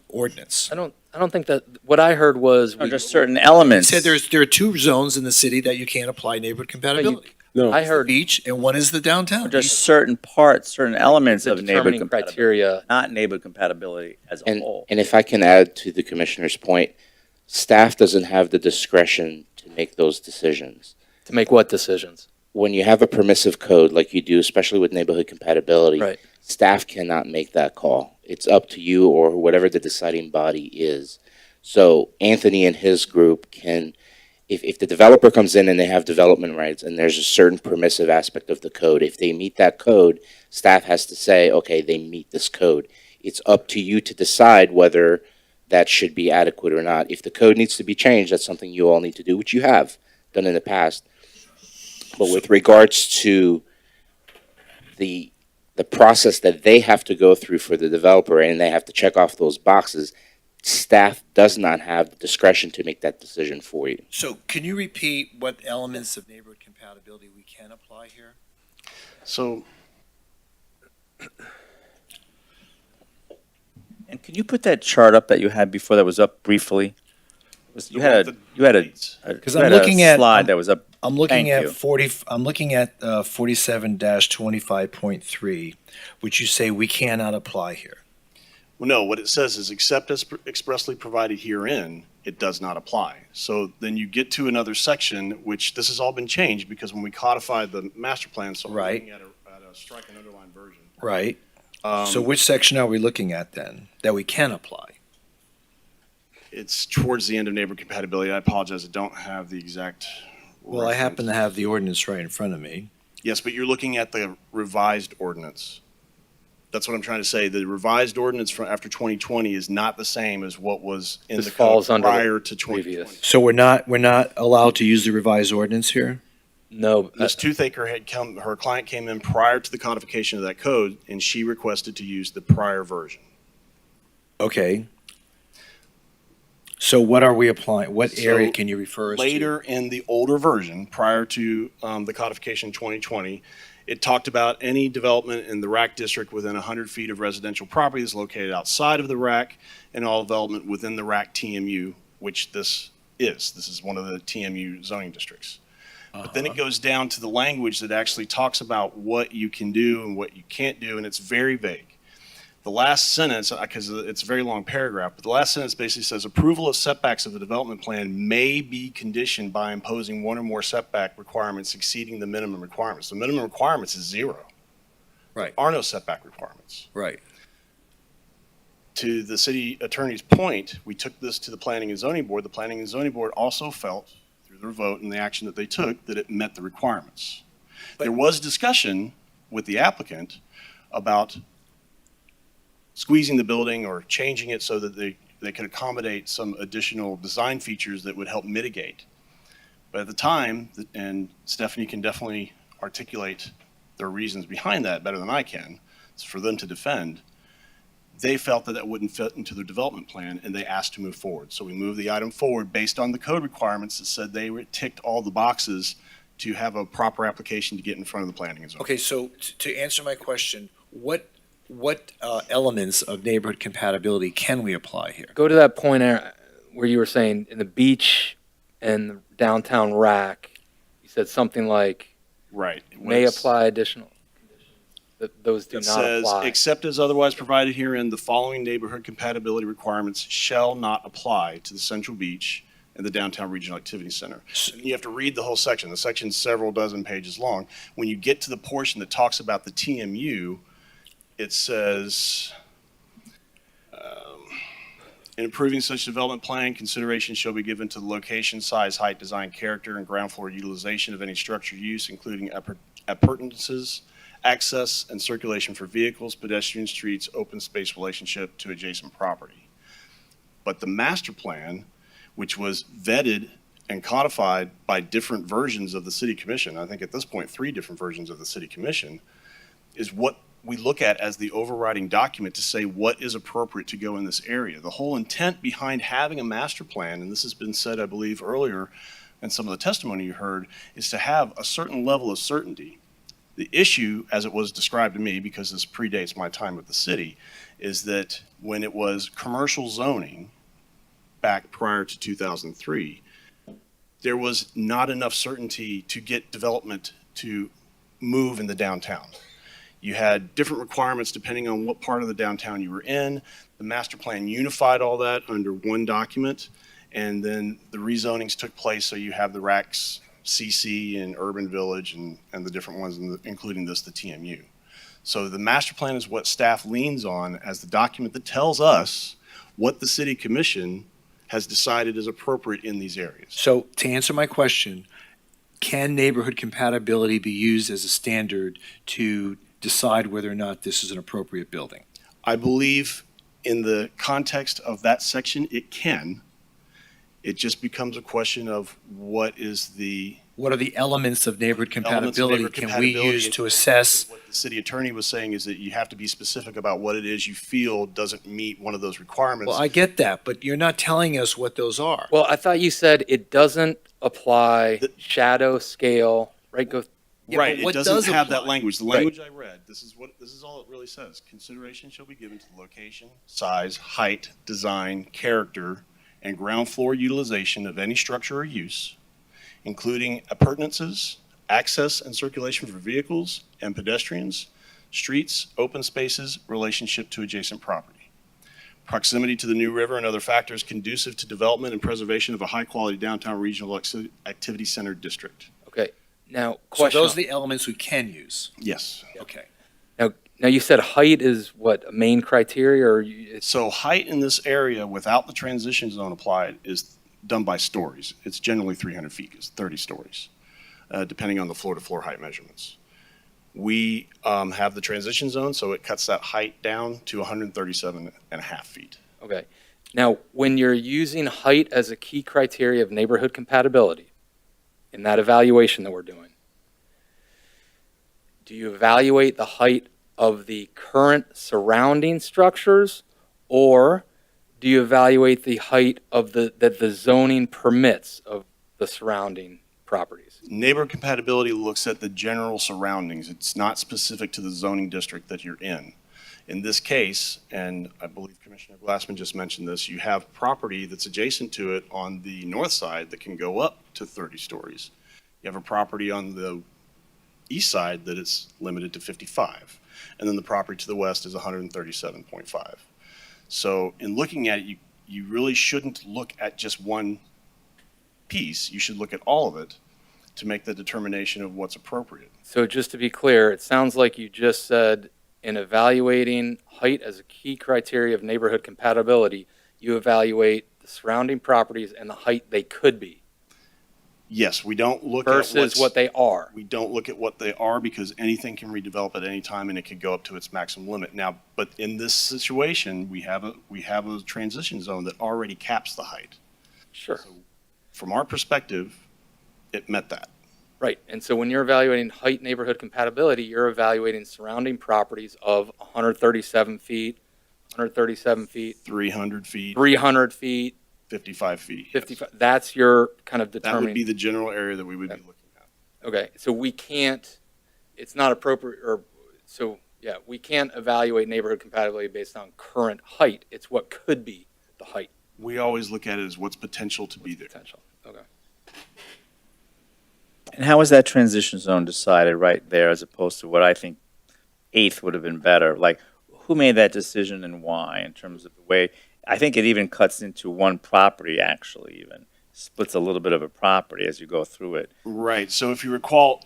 ordinance. I don't think that, what I heard was. Just certain elements. Said there are 2 zones in the city that you can't apply neighborhood compatibility. No. I heard. Beach, and one is the downtown. Just certain parts, certain elements of neighborhood determining compatibility, criteria. not neighborhood compatibility as a whole. And if I can add to the commissioner's point, staff doesn't have the discretion to make those decisions. To make what decisions? When you have a permissive code like you do, especially with neighborhood compatibility, Right. Staff cannot make that call. It's up to you or whatever the deciding body is. So Anthony and his group can, if the developer comes in and they have development rights and there's a certain permissive aspect of the code, if they meet that code, staff has to say, okay, they meet this code. It's up to you to decide whether that should be adequate or not. If the code needs to be changed, that's something you all need to do, which you have done in the past. But with regards to the process that they have to go through for the developer and they have to check off those boxes, staff does not have the discretion to make that decision for you. So can you repeat what elements of neighborhood compatibility we can apply here? So, And can you put that chart up that you had before that was up briefly? You had a slide that was up. I'm looking Thank at you. 47-25.3, which you say we cannot apply here. Well, no, what it says is except as expressly provided herein, it does not apply. So then you get to another section, which this has all been changed because when we codified the master plan, so we're Right. looking at a strike and underline version. Right. So which section are we looking at then that we can apply? It's towards the end of neighbor compatibility. I apologize, I don't have the exact. Well, I happen to have the ordinance right in front of me. Yes, but you're looking at the revised ordinance. That's what I'm trying to say. The revised ordinance from after 2020 is not the same as what was in This the code falls under the prior to 2020. previous. So we're not allowed to use the revised ordinance here? No, Ms. Toothaker her client came in prior to the codification of that code, and she requested to use the prior version. Okay. So what are we applying? What area So can you refer us to? Later in the older version, prior to the codification in 2020, it talked about any development in the RAC district within 100 feet of residential property that's located outside of the RAC, and all development within the RAC TMU, which this is. This is one of the TMU zoning districts. But then it goes down to the language that actually talks about what you can do and what you can't do, and it's very vague. The last sentence, because it's a very long paragraph, but the last sentence basically says approval of setbacks of the development plan may be conditioned by imposing one or more setback requirements exceeding the minimum requirements. The minimum requirements is 0. Right. There are no setback requirements. Right. To the city attorney's point, we took this to the Planning and Zoning Board. The Planning and Zoning Board also felt, through their vote and the action that they took, that it met the requirements. There was discussion with the applicant about squeezing the building or changing it so that they could accommodate some additional design features that would help mitigate. But at the time, and Stephanie can definitely articulate their reasons behind that better than I can, it's for them to defend, they felt that that wouldn't fit into their development plan, and they asked to move forward. So we moved the item forward based on the code requirements that said they ticked all the boxes to have a proper application to get in front of the planning and zoning. Okay, so to answer my question, what elements of neighborhood compatibility can we apply here? Go to that point where you were saying in the beach and the downtown rack, you said something like right may apply additional conditions. That those do It not says, apply. except as otherwise provided herein, the following neighborhood compatibility requirements shall not apply to the Central Beach and the Downtown Regional Activity Center. And you have to read the whole section. The section's several dozen pages long. When you get to the portion that talks about the TMU, it says, in approving such development plan, consideration shall be given to the location, size, height, design, character, and ground floor utilization of any structure use, including appurtenances, access and circulation for vehicles, pedestrian streets, open space relationship to adjacent property. But the master plan, which was vetted and codified by different versions of the city commission, I think at this point 3 different versions of the city commission, is what we look at as the overriding document to say what is appropriate to go in this area. The whole intent behind having a master plan, and this has been said, I believe, earlier in some of the testimony you heard, is to have a certain level of certainty. The issue, as it was described to me, because this predates my time with the city, is that when it was commercial zoning back prior to 2003, there was not enough certainty to get development to move in the downtown. You had different requirements depending on what part of the downtown you were in. The master plan unified all that under one document, and then the rezonings took place, so you have the RACs, CC and Urban Village and the different ones, including this, the TMU. So the master plan is what staff leans on as the document that tells us what the city commission has decided is appropriate in these areas. So to answer my question, can neighborhood compatibility be used as a standard to decide whether or not this is an appropriate building? I believe in the context of that section, it can. It just becomes a question of what are the elements of neighborhood compatibility can we use to assess? What the city attorney was saying is that you have to be specific about what it is you feel doesn't meet one of those requirements. Well, I get that, but you're not telling us what those are. Well, I thought you said it doesn't apply shadow scale, right? Right, it doesn't have that language. The language I read, this is all it really says. Consideration shall be given to the location, size, height, design, character, and ground floor utilization of any structure or use, including appurtenances, access and circulation for vehicles and pedestrians, streets, open spaces, relationship to adjacent property. proximity to the new river, and other factors conducive to development and preservation of a high-quality downtown regional activity center district. Okay. Now, So question. those are the elements we can use. Yes. Okay. Now you said height is what, a main criteria, or So height in this area without the transition zone applied is done by stories. It's generally 300 feet, it's 30 stories, depending on the floor-to-floor height measurements. We have the transition zone, so it cuts that height down to 137 and a half feet. Okay. Now, when you're using height as a key criteria of neighborhood compatibility in that evaluation that we're doing, do you evaluate the height of the current surrounding structures, or do you evaluate the height of that the zoning permits of the surrounding properties? Neighborhood compatibility looks at the general surroundings. It's not specific to the zoning district that you're in. In this case, and I believe Commissioner Glassman just mentioned this, you have property that's adjacent to it on the north side that can go up to 30 stories. You have a property on the east side that is limited to 55. And then the property to the west is 137.5. So in looking at it, you really shouldn't look at just one piece. You should look at all of it to make the determination of what's appropriate. So just to be clear, it sounds like you just said in evaluating height as a key criteria of neighborhood compatibility, you evaluate the surrounding properties and the height they could be. Yes, we don't look versus what they are. We don't look at what they are because anything can redevelop at any time and it could go up to its maximum limit. Now, but in this situation, we have a transition zone that already caps the height. Sure. So from our perspective, it met that. Right. And so when you're evaluating height neighborhood compatibility, you're evaluating surrounding properties of 137 feet, 137 feet, 300 feet, 300 feet, 55 feet. 55. Yes. That's your kind of That determining. would be the general area that we would be looking at. Okay. So we can't, it's not appropriate, or so, yeah, we can't evaluate neighborhood compatibility based on current height. It's what could be the height. We always look at it as what's potential to be there. Potential. Okay. And how was that transition zone decided right there as opposed to what I think eighth would have been better? Like, who made that decision and why in terms of the way? I think it even cuts into one property, actually, even splits a little bit of a property as you go through it. Right. So if you recall,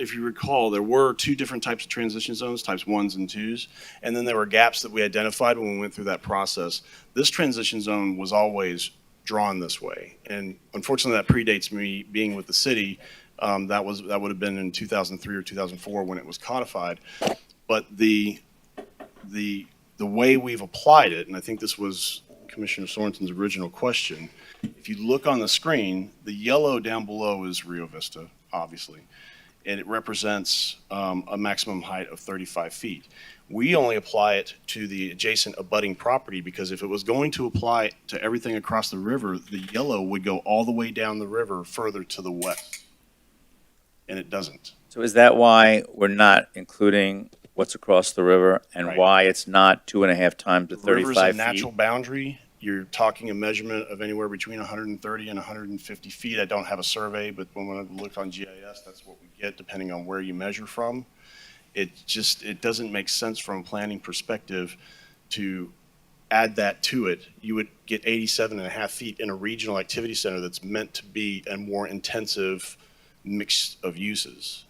there were two different types of transition zones, types 1s and 2s, and then there were gaps that we identified when we went through that process. This transition zone was always drawn this way, and unfortunately, that predates me being with the city. That would have been in 2003 or 2004 when it was codified. But the way we've applied it, and I think this was Commissioner Sorensen's original question, if you look on the screen, the yellow down below is Rio Vista, obviously, and it represents a maximum height of 35 feet. We only apply it to the adjacent abutting property because if it was going to apply to everything across the river, the yellow would go all the way down the river further to the west, and it doesn't. So is that why we're not including what's across the river and Right. why it's not 2.5 times the The river's 35 a natural feet? boundary. You're talking a measurement of anywhere between 130 and 150 feet. I don't have a survey, but when I looked on GIS, that's what we get depending on where you measure from. It doesn't make sense from a planning perspective to add that to it. You would get 87 and a half feet in a regional activity center that's meant to be a more intensive mix of uses.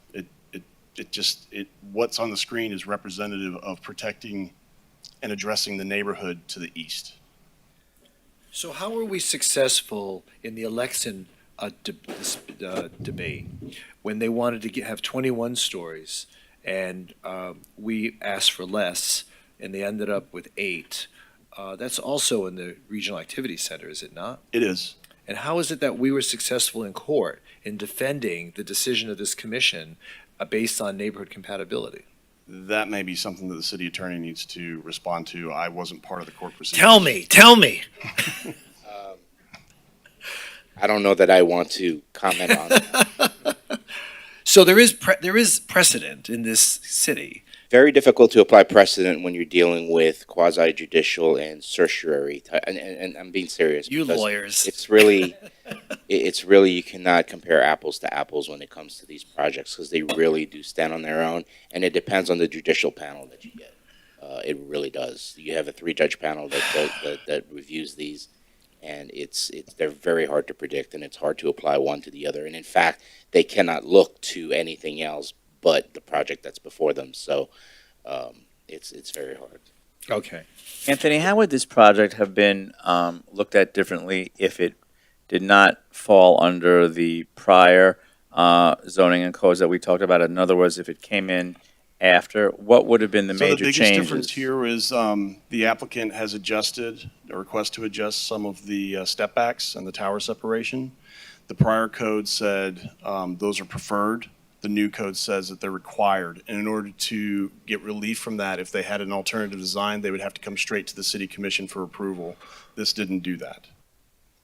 What's on the screen is representative of protecting and addressing the neighborhood to the east. So how were we successful in the election debate when they wanted to have 21 stories and we asked for less and they ended up with 8? That's also in the regional activity center, is it not? It is. And how is it that we were successful in court in defending the decision of this commission based on neighborhood compatibility? That may be something that the city attorney needs to respond to. I wasn't part of the court proceedings. Tell me. I don't know that I want to comment on that. So there is precedent in this city. Very difficult to apply precedent when you're dealing with quasi-judicial and certiorari, and I'm being serious. You because lawyers. It's really, you cannot compare apples to apples when it comes to these projects because they really do stand on their own, and it depends on the judicial panel that you get. It really does. You have a 3-judge panel that reviews these, and they're very hard to predict, and it's hard to apply one to the other. And in fact, they cannot look to anything else but the project that's before them. So it's very hard. Okay. Anthony, how would this project have been looked at differently if it did not fall under the prior zoning and codes that we talked about? In other words, if it came in after, what would have been the major So the biggest changes? difference here is the applicant has adjusted, a request to adjust some of the step backs and the tower separation. The prior code said those are preferred. The new code says that they're required. And in order to get relief from that, if they had an alternative design, they would have to come straight to the city commission for approval. This didn't do that.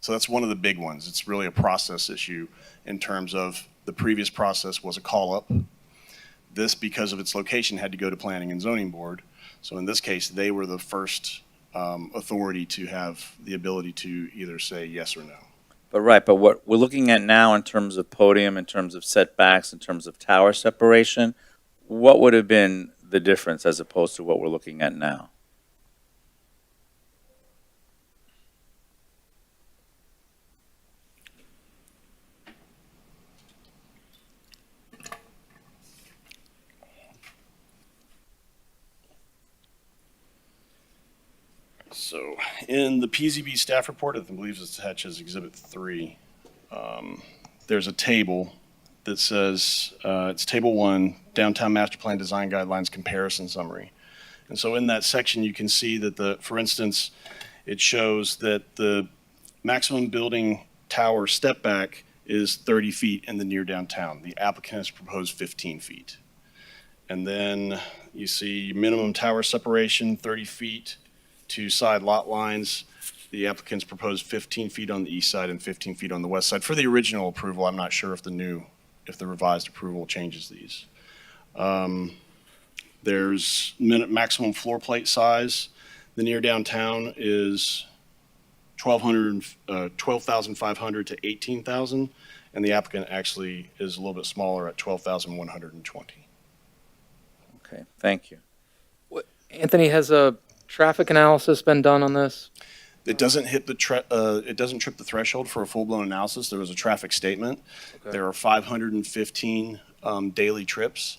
So that's one of the big ones. It's really a process issue in terms of the previous process was a call-up. This, because of its location, had to go to Planning and Zoning Board. So in this case, they were the first authority to have the ability to either say yes or no. But what we're looking at now in terms of podium, in terms of setbacks, in terms of tower separation, what would have been the difference as opposed to what we're looking at now? So in the PZB staff report, I believe it's attached as Exhibit 3, there's a table that says, it's Table 1, Downtown Master Plan Design Guidelines Comparison Summary. And so in that section, you can see that for instance, it shows that the maximum building tower step back is 30 feet in the near downtown. The applicant has proposed 15 feet. And then you see minimum tower separation, 30 feet to side lot lines. The applicants proposed 15 feet on the east side and 15 feet on the west side. For the original approval, I'm not sure if the revised approval changes these. There's maximum floor plate size. The near downtown is 12,500 to 18,000, and the applicant actually is a little bit smaller at 12,120. Okay, thank you. Anthony, has a traffic analysis been done on this? It doesn't hit it doesn't trip the threshold for a full-blown analysis. There was a traffic statement. Okay. There are 515 daily trips.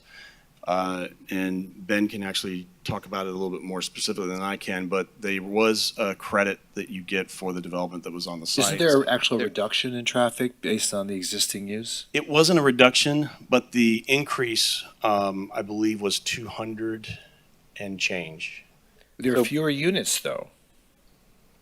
And Ben can actually talk about it a little bit more specifically than I can, but there was a credit that you get for the development that was on the site. Isn't there an actual reduction in traffic based on the existing use? It wasn't a reduction, but the increase, I believe, was 200 and change. There are fewer units, though.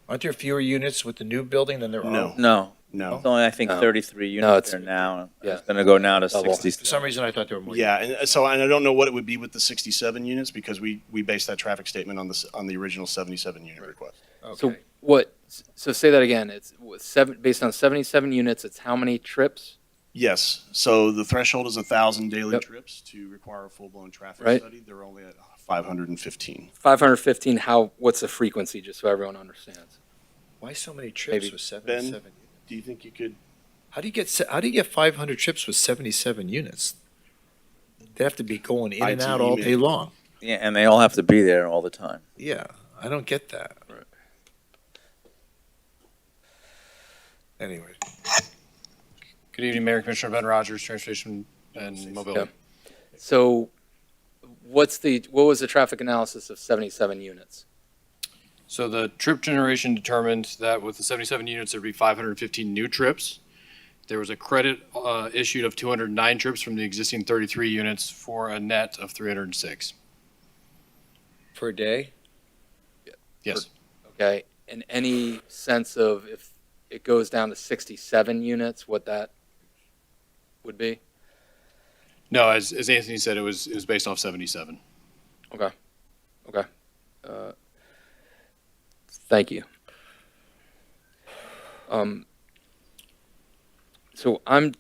Aren't there fewer units with the new building than there are? No. It's only, I think, No. 33 No, units it's- there now. yeah. It's going to go now to Double. 60. For some reason, I thought there were more. Yeah, and so I don't know what it would be with the 67 units because we based that traffic statement on the original 77 unit request. So so say that again. It's based on 77 units, it's how many trips? Yes, so the threshold is 1,000 daily Yep. trips to require a full-blown traffic Right. study. They're only at 515. 515, what's the frequency, just so everyone understands? Why so many trips Maybe. with 77 Ben, do you think you could? How do you get 500 trips with 77 units? They have to be going in and IT out all day maybe. long. Yeah, and they all have to be there all the time. Yeah, I don't get that. Anyway, Good evening, Mayor Commissioner Ben Rogers, Transportation and Mobility. So what was the traffic analysis of 77 units? So the trip generation determined that with the 77 units, there'd be 515 new trips. There was a credit issued of 209 trips from the existing 33 units for a net of 306. per day? Yes. Okay, and any sense of if it goes down to 67 units, what that would be? No, as Anthony said, it was based off 77. Okay. Thank you. So I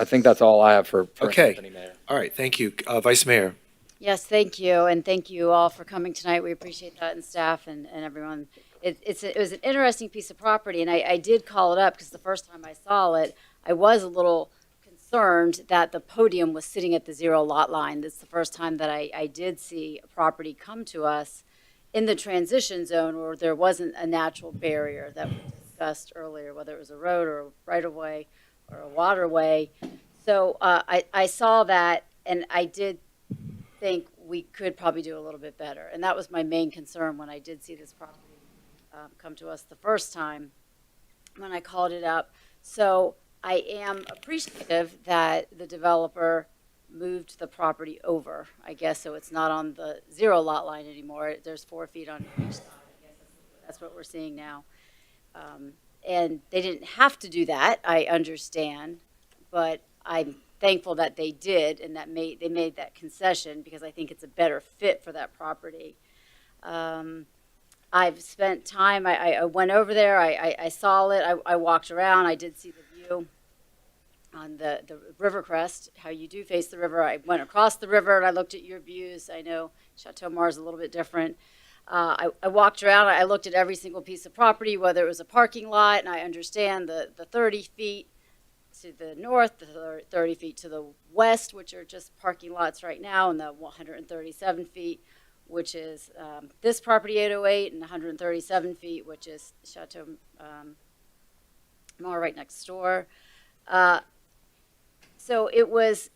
think that's all I have for Okay. Anthony, Mayor. All right, thank you. Vice Mayor? Yes, thank you, and thank you all for coming tonight. We appreciate that, and staff and everyone. It was an interesting piece of property, and I did call it up because the first time I saw it, I was a little concerned concerned that the podium was sitting at the 0 lot line. This is the first time that I did see a property come to us in the transition zone where there wasn't a natural barrier that we discussed earlier, whether it was a road or a right-of-way or a waterway. So I saw that, and I did think we could probably do a little bit better. And that was my main concern when I did see this property come to us the first time when I called it up. So I am appreciative that the developer moved the property over, I guess, so it's not on the 0 lot line anymore. There's 4 feet on each side. I guess that's what we're seeing now. And they didn't have to do that, I understand, but I'm thankful that they did and that they made that concession because I think it's a better fit for that property. I've spent time, I went over there, I saw it, I walked around, I did see the view on the river crest, how you do face the river. I went across the river and I looked at your views. I know Chateau Mars is a little bit different. I walked around, I looked at every single piece of property, whether it was a parking lot, and I understand the 30 feet to the north, the 30 feet to the west, which are just parking lots right now, and the 137 feet, which is this property 808, and 137 feet, which is Chateau Mars right next door. So it was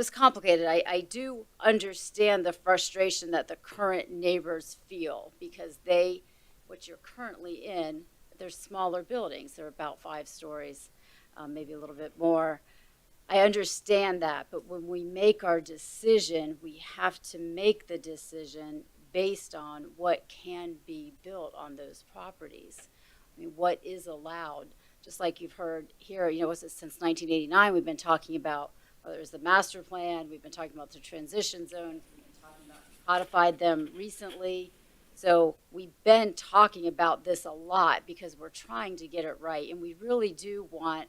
complicated. I do understand the frustration that the current neighbors feel because what you're currently in, they're smaller buildings. They're about 5 stories, maybe a little bit more. I understand that, but when we make our decision, we have to make the decision based on what can be built on those properties. I mean, what is allowed? Just like you've heard here, since 1989, we've been talking about whether it's the master plan, we've been talking about the transition zone, we've been talking about codified them recently. So we've been talking about this a lot because we're trying to get it right, and we really do want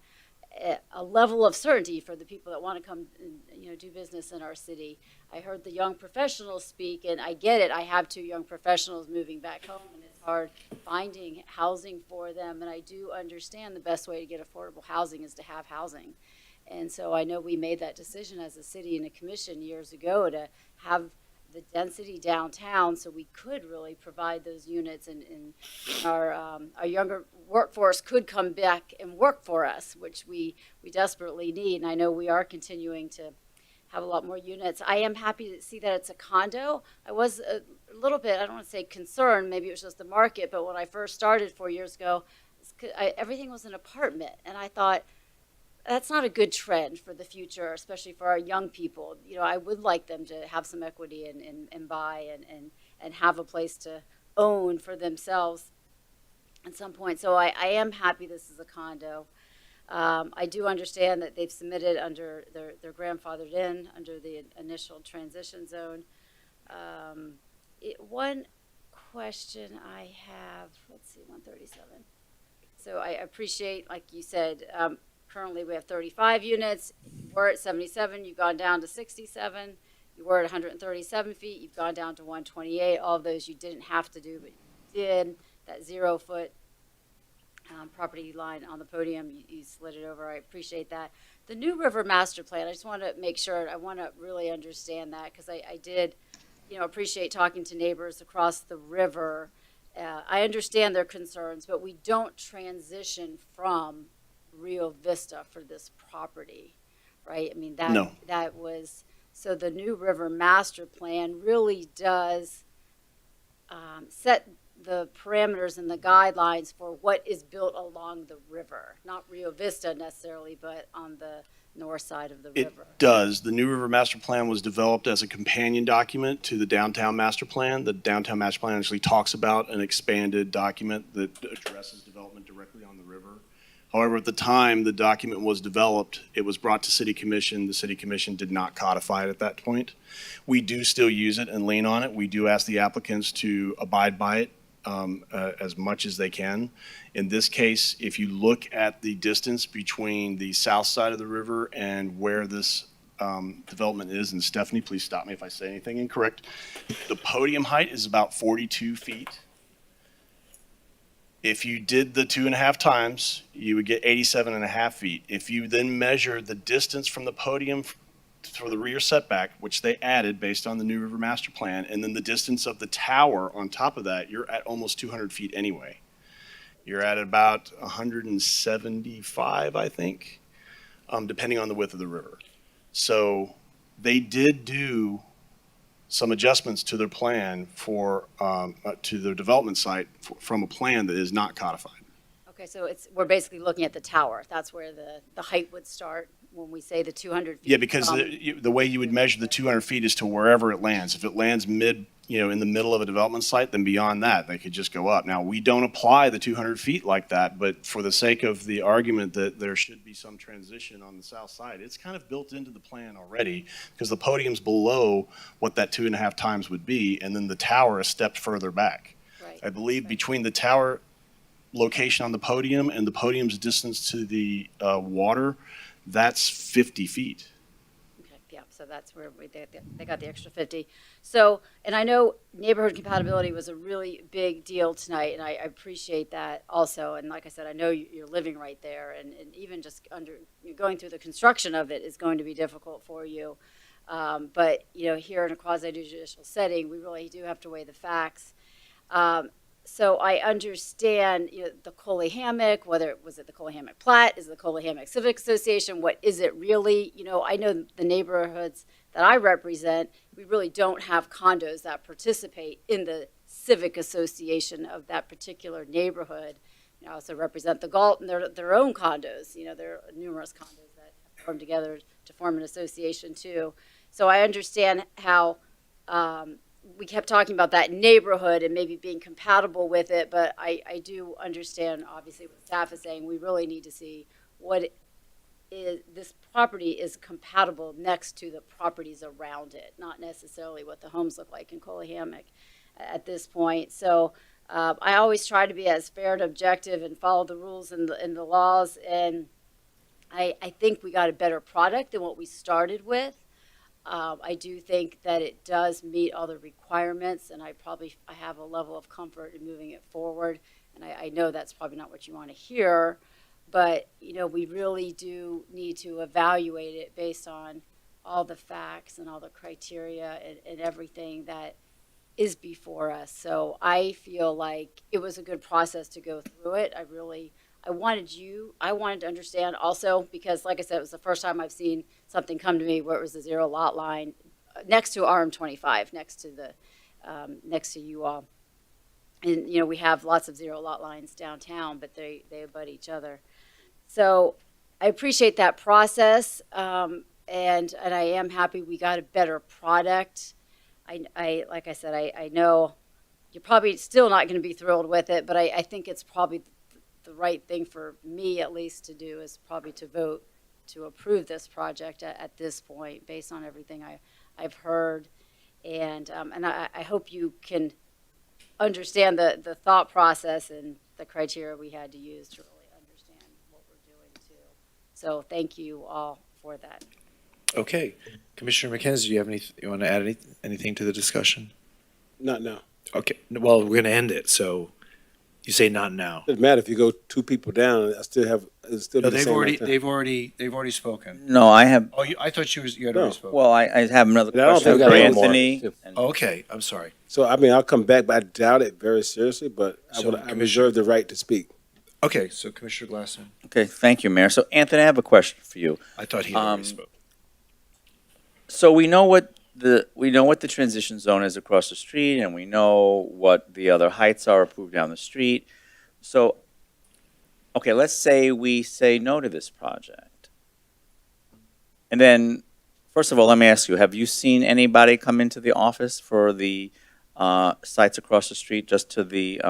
a level of certainty for the people that want to come and do business in our city. I heard the young professionals speak, and I get it. I have 2 young professionals moving back home, and it's hard finding housing for them. And I do understand the best way to get affordable housing is to have housing. And so I know we made that decision as a city and a commission years ago to have the density downtown so we could really provide those units, and our younger workforce could come back and work for us, which we desperately need. And I know we are continuing to have a lot more units. I am happy to see that it's a condo. I was a little bit, I don't want to say concerned, maybe it was just the market, but when I first started 4 years ago, everything was an apartment. And I thought, that's not a good trend for the future, especially for our young people. I would like them to have some equity and buy and have a place to own for themselves at some point. So I am happy this is a condo. I do understand that they've submitted under their grandfathered in under the initial transition zone. One question I have, let's see, 137. So I appreciate, like you said, currently we have 35 units. We're at 77. You've gone down to 67. You were at 137 feet. You've gone down to 128. All of those you didn't have to do, but you did. That 0 foot property line on the podium, you slid it over. I appreciate that. The New River Master Plan, I just want to make sure, I want to really understand that because I did, appreciate talking to neighbors across the river. I understand their concerns, but we don't transition from Rio Vista for this property, right? I mean, that was, so the New River Master Plan really does set the parameters and the guidelines for what is built along the river, not Rio Vista necessarily, but on the north side of the river. It does. The New River Master Plan was developed as a companion document to the Downtown Master Plan. The Downtown Master Plan actually talks about an expanded document that addresses development directly on the river. However, at the time the document was developed, it was brought to City Commission. The City Commission did not codify it at that point. We do still use it and lean on it. We do ask the applicants to abide by it as much as they can. In this case, if you look at the distance between the south side of the river and where this development is, and Stephanie, please stop me if I say anything incorrect, the podium height is about 42 feet. If you did the 2.5 times, you would get 87.5 feet. If you then measure the distance from the podium for the rear setback, which they added based on the new river master plan, and then the distance of the tower on top of that, you're at almost 200 feet anyway. You're at about 175, I think, depending on the width of the river. So they did do some adjustments to their plan to their development site from a plan that is not codified. Okay, so we're basically looking at the tower. That's where the height would start when we say the 200 feet. Yeah, because from- the way you would measure the 200 feet is to wherever it lands. If it lands in the middle of a development site, then beyond that, they could just go up. Now, we don't apply the 200 feet like that, but for the sake of the argument that there should be some transition on the south side, it's kind of built into the plan already because the podium's below what that 2.5 times would be, and then the tower is stepped further back. Right. I believe between the tower location on the podium and the podium's distance to the water, that's 50 feet. Okay, yeah, so that's where they got the extra 50. So, and I know neighborhood compatibility was a really big deal tonight, and I appreciate that also. And like I said, I know you're living right there, and even just going through the construction of it is going to be difficult for you. But, here in a quasi-judicial setting, we really do have to weigh the facts. So I understand, the Coley Hammock, was it the Coley Hammock Plat, is it the Coley Hammock Civic Association, what is it really? I know the neighborhoods that I represent, we really don't have condos that participate in the civic association of that particular neighborhood. I also represent the Galt and their own condos. There are numerous condos that form together to form an association too. So I understand how we kept talking about that neighborhood and maybe being compatible with it, but I do understand, obviously, what staff is saying. We really need to see what this property is compatible next to the properties around it, not necessarily what the homes look like in Coley Hammock at this point. So I always try to be as fair and objective and follow the rules and the laws, and I think we got a better product than what we started with. I do think that it does meet all the requirements, and I have a level of comfort in moving it forward. And I know that's probably not what you want to hear, but we really do need to evaluate it based on all the facts and all the criteria and everything that is before us. So I feel like it was a good process to go through it. I wanted to understand also, because like I said, it was the first time I've seen something come to me where it was a zero lot line next to RM25, next to you all. And, we have lots of zero lot lines downtown, but they abut each other. So I appreciate that process. And I am happy we got a better product. I like I said, I know you're probably still not going to be thrilled with it, but I think it's probably the right thing for me, at least, to do is probably to vote to approve this project at this point, based on everything I've heard. And I hope you can understand the thought process and the criteria we had to use to really understand what we're doing too. So thank you all for that. Okay. Commissioner McKenzie, you want to add anything to the discussion? Not now. Okay. Well, we're going to end it, so you say not now. Doesn't matter if you go two people down. I still have. It's still No, be the they've same already, thing. they've already spoken. No, I have, Oh, I thought you had already spoken. well, I have another But I don't question think for we got one more. Anthony. and- Okay, I'm sorry. So I mean, I'll come back, but I doubt it very seriously. But So, I reserve the right to speak. Okay, so Commissioner Glassman, Okay, thank you, Mayor. So Anthony, I have a question for you. I thought he had already spoke. So we know what the transition zone is across the street, and we know what the other heights are approved down the street. So, okay, let's say we say no to this project. And then, first of all, let me ask you, have you seen anybody come into the office for the sites across the street just to the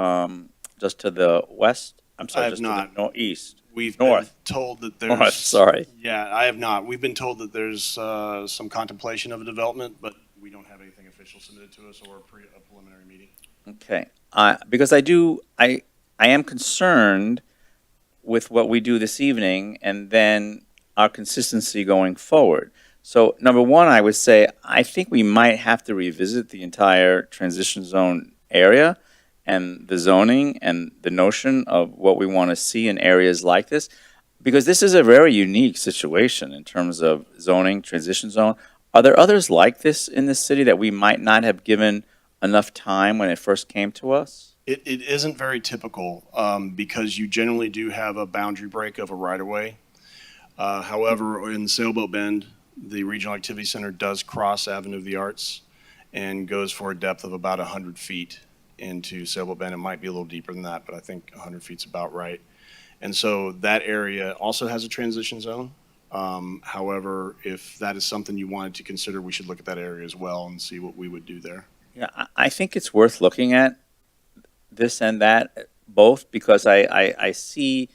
west? I'm sorry, I have just not. to the northeast. We've North. been told that there's. North, sorry. Yeah, I have not. We've been told that there's some contemplation of a development, but we don't have anything official submitted to us or a preliminary meeting. Okay, because I am concerned with what we do this evening and then our consistency going forward. So number one, I would say, I think we might have to revisit the entire transition zone area and the zoning and the notion of what we want to see in areas like this, because this is a very unique situation in terms of zoning, transition zone. Are there others like this in the city that we might not have given enough time when it first came to us? It isn't very typical because you generally do have a boundary break of a right-of-way. However, in Sailboat Bend, the Regional Activity Center does cross Avenue of the Arts and goes for a depth of about 100 feet into Sailboat Bend. It might be a little deeper than that, but I think 100 feet's about right. And so that area also has a transition zone. However, if that is something you wanted to consider, we should look at that area as well and see what we would do there. Yeah, I think it's worth looking at this and that, both, because I see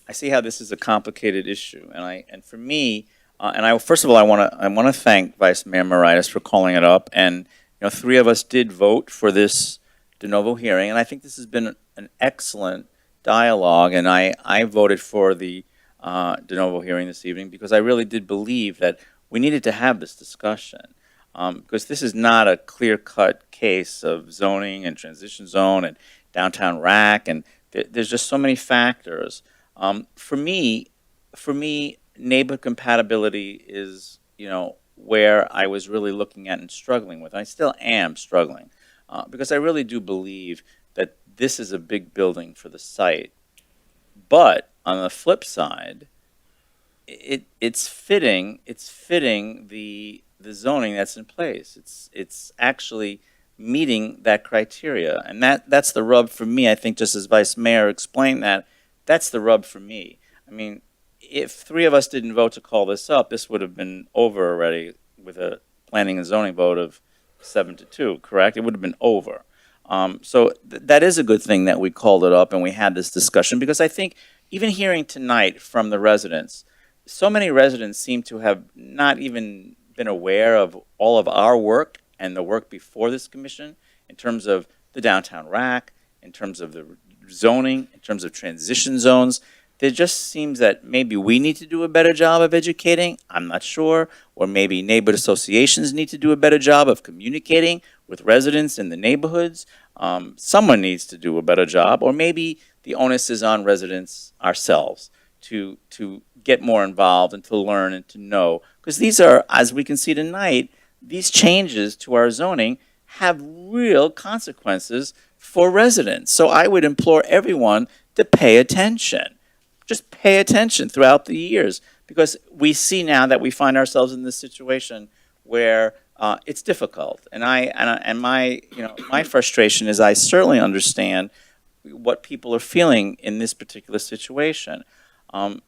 how this is a complicated issue, and for me, first of all, I want to thank Vice Mayor Moritas for calling it up, and three of us did vote for this de novo hearing, and I think this has been an excellent dialogue, and I voted for the de novo hearing this evening because I really did believe that we needed to have this discussion. Because this is not a clear-cut case of zoning and transition zone and downtown rack, and there's just so many factors. For me, neighborhood compatibility is, where I was really looking at and struggling with. I still am struggling because I really do believe that this is a big building for the site. But on the flip side, it's fitting the zoning that's in place. It's actually meeting that criteria, and that's the rub for me. I think, just as Vice Mayor explained that's the rub for me. I mean, if three of us didn't vote to call this up, this would have been over already with a planning and zoning vote of 7-2, correct? It would have been over. So that is a good thing that we called it up and we had this discussion, because I think even hearing tonight from the residents, so many residents seem to have not even been aware of all of our work and the work before this commission in terms of the downtown rack, in terms of the zoning, in terms of transition zones. There just seems that maybe we need to do a better job of educating, I'm not sure, or maybe neighborhood associations need to do a better job of communicating with residents in the neighborhoods. Someone needs to do a better job, or maybe the onus is on residents ourselves to get more involved and to learn and to know. Because these are, as we can see tonight, these changes to our zoning have real consequences for residents. So I would implore everyone to pay attention. Just pay attention throughout the years, because we see now that we find ourselves in this situation where it's difficult. And my frustration is I certainly understand what people are feeling in this particular situation. On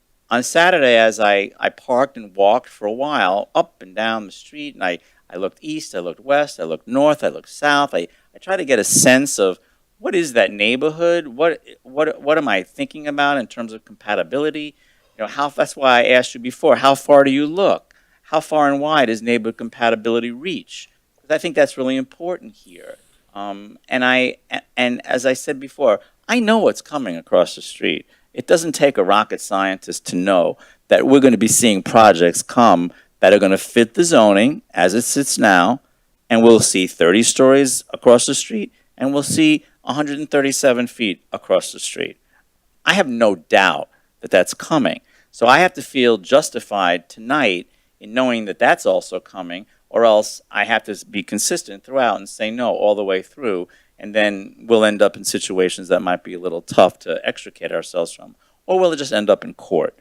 Saturday, as I parked and walked for a while up and down the street, and I looked east, I looked west, I looked north, I looked south. I tried to get a sense of what is that neighborhood? What am I thinking about in terms of compatibility? That's why I asked you before, how far do you look? How far and wide does neighborhood compatibility reach? Because I think that's really important here. And as I said before, I know what's coming across the street. It doesn't take a rocket scientist to know that we're going to be seeing projects come that are going to fit the zoning as it sits now, and we'll see 30 stories across the street, and we'll see 137 feet across the street. I have no doubt that that's coming. So I have to feel justified tonight in knowing that that's also coming, or else I have to be consistent throughout and say no all the way through, and then we'll end up in situations that might be a little tough to extricate ourselves from, or we'll just end up in court.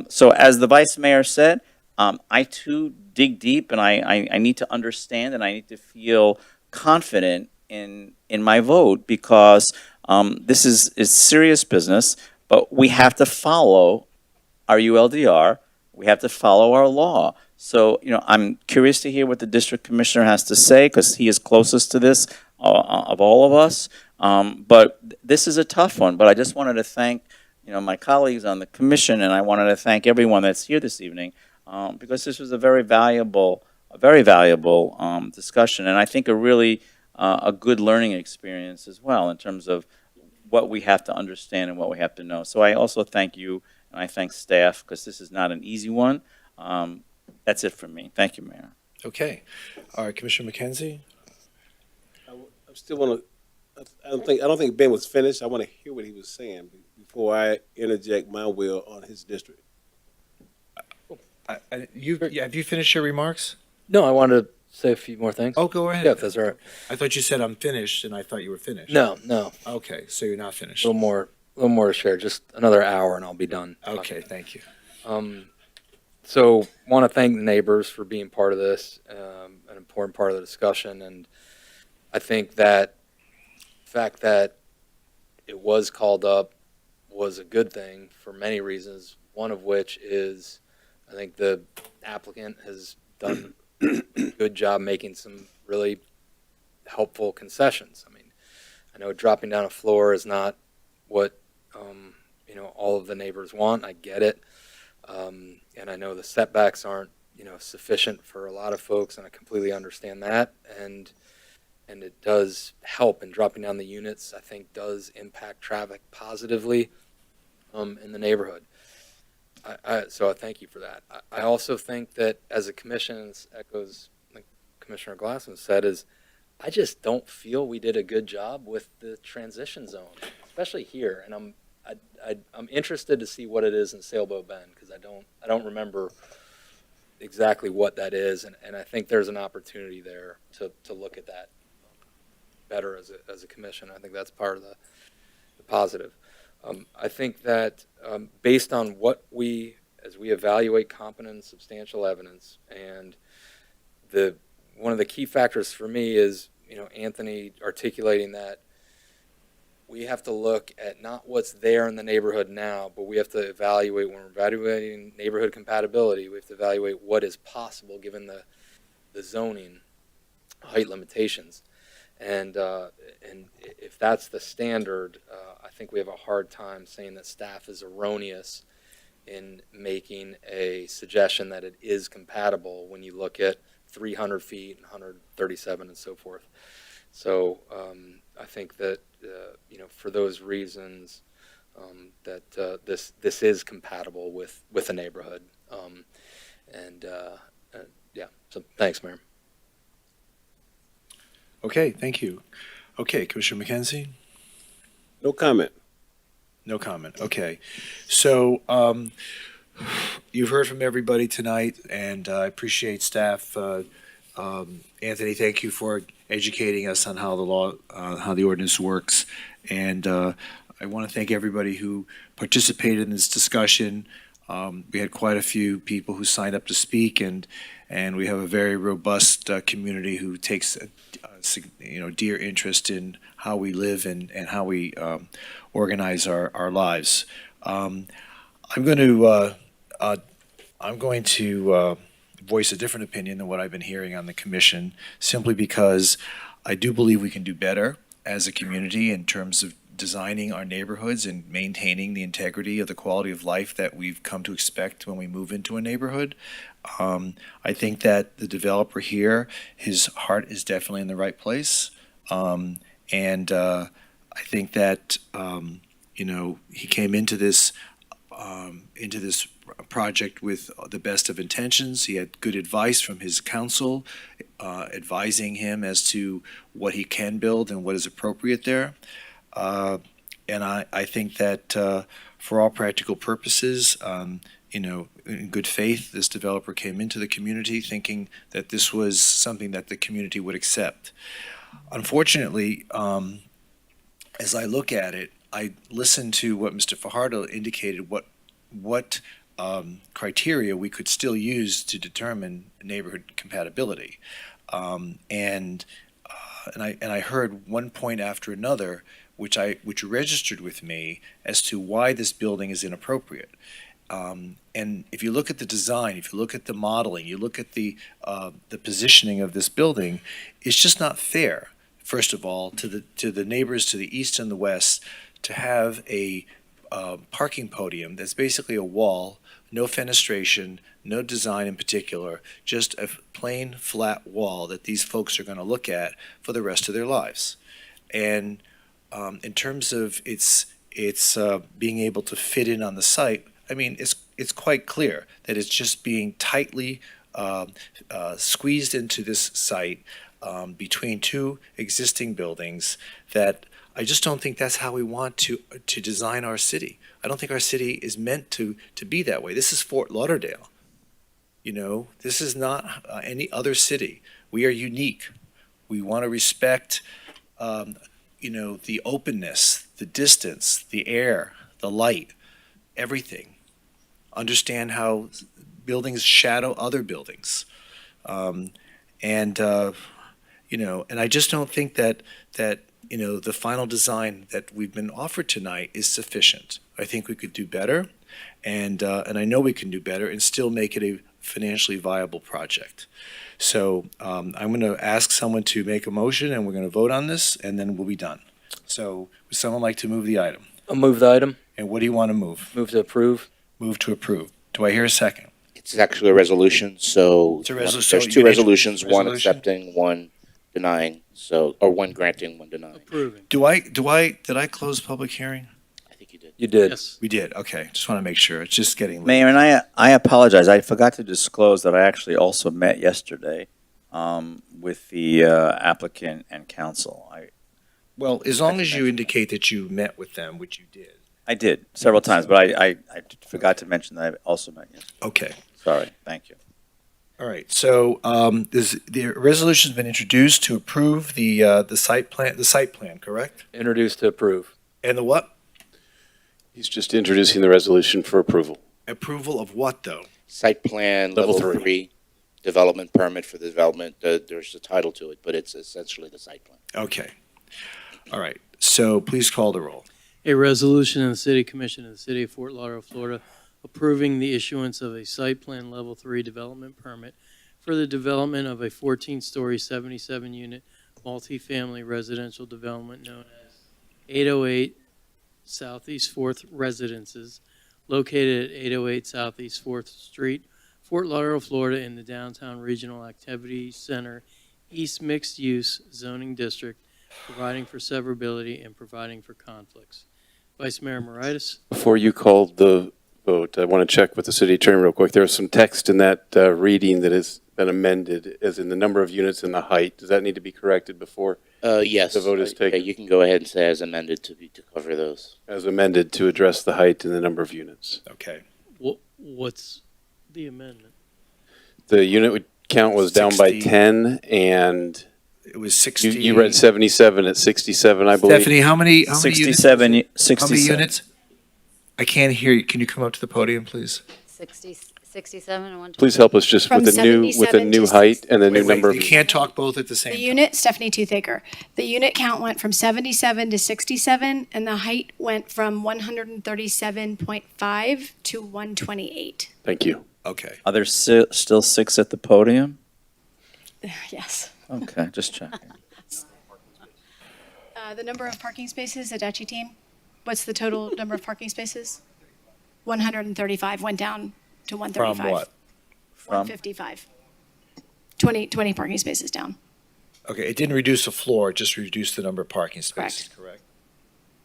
So as the Vice Mayor said, I too dig deep, and I need to understand, and I need to feel confident in my vote, because this is serious business, but we have to follow our ULDR. We have to follow our law. So, I'm curious to hear what the district commissioner has to say, because he is closest to this of all of us. But this is a tough one. But I just wanted to thank, my colleagues on the commission, and I wanted to thank everyone that's here this evening, because this was a very valuable discussion, and I think a really a good learning experience as well in terms of what we have to understand and what we have to know. So I also thank you, and I thank staff, because this is not an easy one. That's it from me. Thank you, Mayor. Okay. All right, Commissioner McKenzie? I still want I don't think Ben was finished. I want to hear what he was saying before I interject my will on his district. Have you finished your remarks? No, I wanted to say a few more things. Oh, go ahead. Yeah, if that's all right. I thought you said I'm finished, and I thought you were finished. No, no. Okay, so you're not A finished. little more to share. Just another hour and I'll be done. Okay, thank you. So want to thank the neighbors for being part of this, an important part of the discussion. And I think that the fact that it was called up was a good thing for many reasons, one of which is I think the applicant has done a good job making some really helpful concessions. I mean, I know dropping down a floor is not what all of the neighbors want. I get it. And I know the setbacks aren't, sufficient for a lot of folks, and I completely understand that. And it does help in dropping down the units, I think does impact traffic positively in the neighborhood. So I thank you for that. I also think that as a commission, and this echoes like Commissioner Glassman said, is I just don't feel we did a good job with the transition zone, especially here. And I'm interested to see what it is in Sailboat Bend, because I don't remember exactly what that is, and I think there's an opportunity there to look at that better as a commission. I think that's part of the positive. I think that based on what as we evaluate competent and substantial evidence, and one of the key factors for me is Anthony articulating that we have to look at not what's there in the neighborhood now, but we have to evaluate, when we're evaluating neighborhood compatibility, we have to evaluate what is possible given the zoning height limitations. And if that's the standard, I think we have a hard time saying that staff is erroneous in making a suggestion that it is compatible when you look at 300 feet and 137 and so forth. So I think that for those reasons that this is compatible with the neighborhood. Yeah, so thanks, Mayor. Okay, thank you. Okay, Commissioner McKenzie? No comment. No comment. Okay. So you've heard from everybody tonight, and I appreciate staff. Anthony, thank you for educating us on how the law, how the ordinance works. And I want to thank everybody who participated in this discussion. We had quite a few people who signed up to speak, and we have a very robust community who takes dear interest in how we live and how we organize our lives. I'm going to voice a different opinion than what I've been hearing on the commission, simply because I do believe we can do better as a community in terms of designing our neighborhoods and maintaining the integrity of the quality of life that we've come to expect when we move into a neighborhood. I think that the developer here, his heart is definitely in the right place. And I think that, he came into this project with the best of intentions. He had good advice from his counsel, advising him as to what he can build and what is appropriate there. And I think that for all practical purposes, in good faith, this developer came into the community thinking that this was something that the community would accept. Unfortunately, as I look at it, I listened to what Mr. Fajardo indicated, what criteria we could still use to determine neighborhood compatibility. And I heard one point after another, which registered with me as to why this building is inappropriate. And if you look at the design, if you look at the modeling, you look at the positioning of this building, it's just not fair. First of all, to the neighbors to the east and the west, to have a parking podium that's basically a wall, no fenestration, no design in particular, just a plain flat wall that these folks are going to look at for the rest of their lives. And in terms of its being able to fit in on the site, I mean, it's quite clear that it's just being tightly squeezed into this site. between two existing buildings that I just don't think that's how we want to design our city. I don't think our city is meant to be that way. This is Fort Lauderdale. You know, this is not any other city. We are unique. We want to respect, the openness, the distance, the air, the light, everything. Understand how buildings shadow other buildings. And I just don't think that the final design that we've been offered tonight is sufficient. I think we could do better, and I know we can do better and still make it a financially viable project. So I'm going to ask someone to make a motion, and we're going to vote on this, and then we'll be done. So would someone like to move the item? I'll move the item. And what do you want to move? Move to approve. Move to approve. Do I hear a second? It's actually a resolution, so It's a resolution. there's So two you need- resolutions, one resolution? accepting, one denying, or one granting, one denying. Approving. Did I close public hearing? I think you did. You did. Yes. We did. Okay. Just want to make sure. It's just getting late. Mayor, and I apologize. I forgot to disclose that I actually also met yesterday with the applicant and council. Well, as long as you indicate that you met with them, which you did. I did several times, but I forgot to mention that I also met yesterday. Okay. Sorry. Thank you. All right. So the resolution's been introduced to approve the site plan, correct? Introduced to approve. And the what? He's just introducing the resolution for approval. Approval of what, though? Site plan, Level level three. 3, development permit for the development, there's a title to it, but it's essentially the site plan. Okay. All right. So please call the roll. A resolution in the City Commission of the City of Fort Lauderdale, Florida, approving the issuance of a site plan level 3 development permit for the development of a 14-story, 77-unit multifamily residential development known as 808 Southeast 4th Residences, located at 808 Southeast 4th Street, Fort Lauderdale, Florida, in the Downtown Regional Activity Center East Mixed Use Zoning District, providing for severability and providing for conflicts. Vice Mayor Moritas. Before you called the vote, I want to check with the city attorney real quick. There's some text in that reading that has been amended, as in the number of units and the height. Does that need to be corrected before Yes. the vote is Okay, taken? you can go ahead and say as amended to cover those. As amended to address the height and the number of units. Okay. What's the amendment? The unit count was down by 60. 10, and It was 60. you read 77 at 67, I believe. Stephanie, how many units? 67. How many units? I can't hear you. Can you come up to the podium, please? 67 and 120. Please help us just From with the new 77 to height and the new number of. You can't talk both at the same The time. unit, Stephanie Toothaker, the unit count went from 77 to 67, and the height went from 137.5 to 128. Thank you. Okay. Are there still 6 at the podium? Yes. Okay, just checking. The number of parking spaces, Adachi team, what's the total number of parking spaces? 135 went down to 135. From what? 155. 20 parking spaces down. Okay, it didn't reduce the floor, it just reduced the number of parking spaces, correct?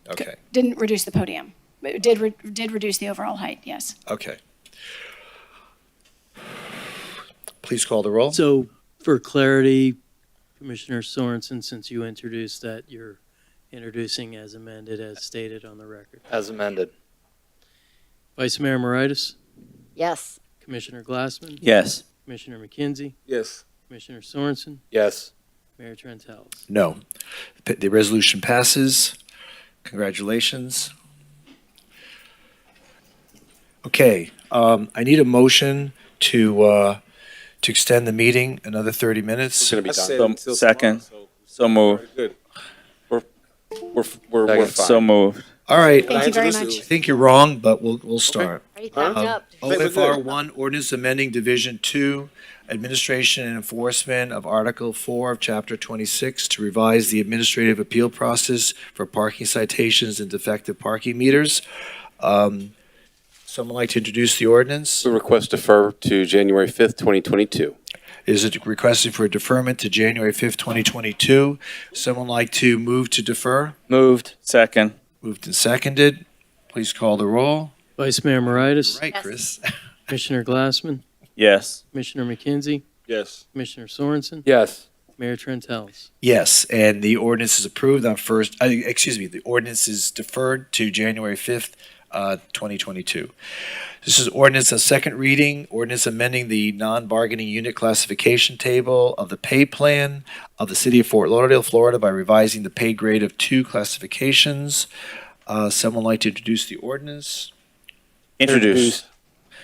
Okay, Didn't reduce the podium, but it did reduce the overall height, yes. okay. Please call the roll. So, for clarity, Commissioner Sorensen, since you introduced that, you're introducing as amended as stated on the record. As amended. Vice Mayor Moritas, Yes. Commissioner Glassman, Yes. Commissioner McKenzie, Yes. Commissioner Sorensen, Yes. Mayor Trentalis. No. The resolution passes. Congratulations. Okay, I need a motion to extend the meeting another 30 minutes. It's going to be done. Second. So moved. Good. We're fine. So moved. All right. Thank you very I much. think you're wrong, but we'll start. Are you packed up? OFR 1, ordinance amending Division 2, Administration and Enforcement of Article 4 of Chapter 26 to revise the administrative appeal process for parking citations and defective parking meters. Someone like to introduce the ordinance? We request defer to January 5th, 2022. Is it requested for deferment to January 5th, 2022? Someone like to move to defer? Moved. Second. Moved and seconded. Please call the roll. Vice Mayor Moritas, Right, Chris. Commissioner Glassman, Yes. Commissioner McKenzie, Yes. Commissioner Sorensen, Yes. Mayor Trentalis. Yes, and the ordinance is approved on first, the ordinance is deferred to January 5th, 2022. This is ordinance on second reading, ordinance amending the non-bargaining unit classification table of the pay plan of the city of Fort Lauderdale, Florida by revising the pay grade of 2 classifications. Someone like to introduce the ordinance? Introduce.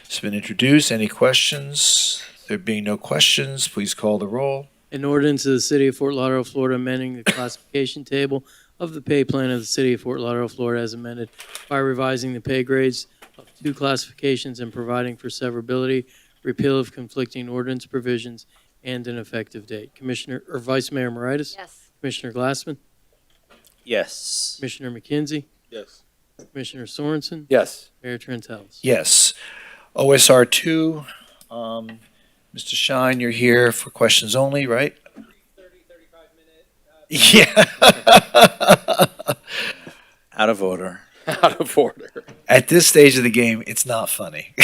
It's been introduced. Any questions? There being no questions, please call the roll. An ordinance of the City of Fort Lauderdale, Florida, amending the classification table of the pay plan of the City of Fort Lauderdale, Florida, as amended by revising the pay grades of 2 classifications and providing for severability, repeal of conflicting ordinance provisions, and an effective date. Commissioner or Vice Mayor Moritas? Yes. Commissioner Glassman? Yes. Commissioner McKenzie? Yes. Commissioner Sorensen? Yes. Mayor Trentalis. Yes. OSR 2, Mr. Shine, you're here for questions only, right? 35 minute. Yeah. Out of order. Out of order. At this stage of the game, it's not funny.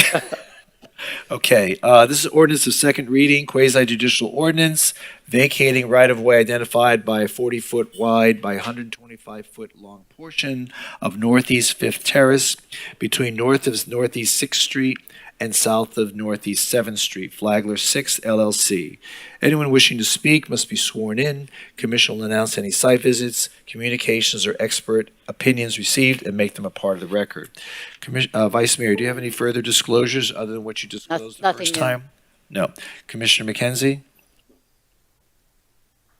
Okay, this is ordinance of second reading, quasi-judicial ordinance, vacating right-of-way identified by a 40-foot wide by 125-foot long portion of Northeast Fifth Terrace between north of Northeast 6th Street and south of Northeast 7th Street, Flagler 6 LLC. Anyone wishing to speak must be sworn in. Commission will announce any site visits, communications, or expert opinions received and make them a part of the record. Vice Mayor, do you have any further disclosures other than what you disclosed the Nothing first new. time? No. Commissioner McKenzie?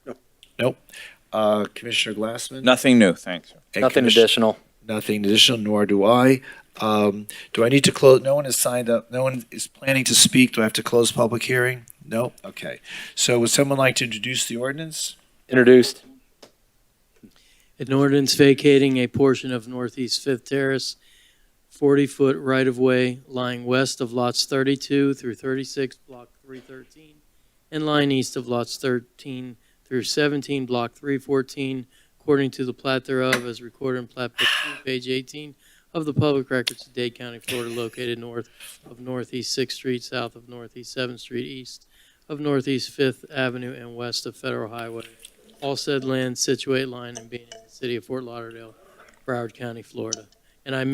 No. Nope. Commissioner Glassman? Nothing new, thanks. And Nothing Commissioner- additional. Nothing additional, nor do I. Do I need to close? No one has signed up. No one is planning to speak. Do I have to close public hearing? No? Okay. So would someone like to introduce the ordinance? Introduced. An ordinance vacating a portion of Northeast Fifth Terrace, 40-foot right-of-way lying west of lots 32 through 36, block 313, and lying east of lots 13 through 17, block 314, according to the plat thereof as recorded in Plat Book 2, page 18 of the Public Records of Dade County, Florida, located north of Northeast 6th Street, south of Northeast 7th Street, east of Northeast 5th Avenue, and west of Federal Highway. All said land situate, lying and being in the city of Fort Lauderdale, Broward County, Florida. And I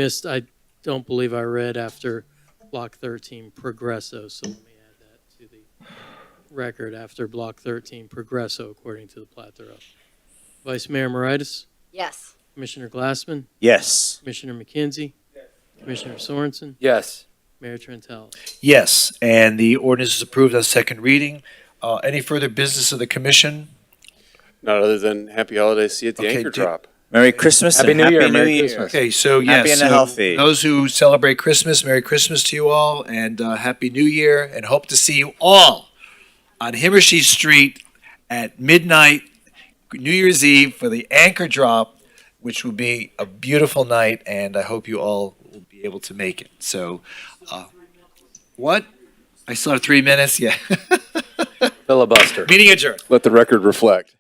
don't believe I read after Block 13 Progresso, so let me add that to the record after Block 13 Progresso, according to the plat thereof. Vice Mayor Moritas? Yes. Commissioner Glassman? Yes. Commissioner McKenzie? Commissioner Sorensen? Yes. Mayor Trentalis. Yes, and the ordinance is approved on second reading. Any further business of the commission? Not other than happy holidays, see you at the Okay, anchor do- drop. Merry Christmas Happy and New Happy Year, New Merry Year. Christmas. Okay, so yes, Happy and so healthy. those who celebrate Christmas, Merry Christmas to you all, and Happy New Year, and hope to see you all on Himmershey Street at midnight, New Year's Eve, for the anchor drop, which will be a beautiful night, and I hope you all will be able to make it. So, what? I still have 3 minutes? Yeah. Filibuster. Meeting adjourned. Let the record reflect.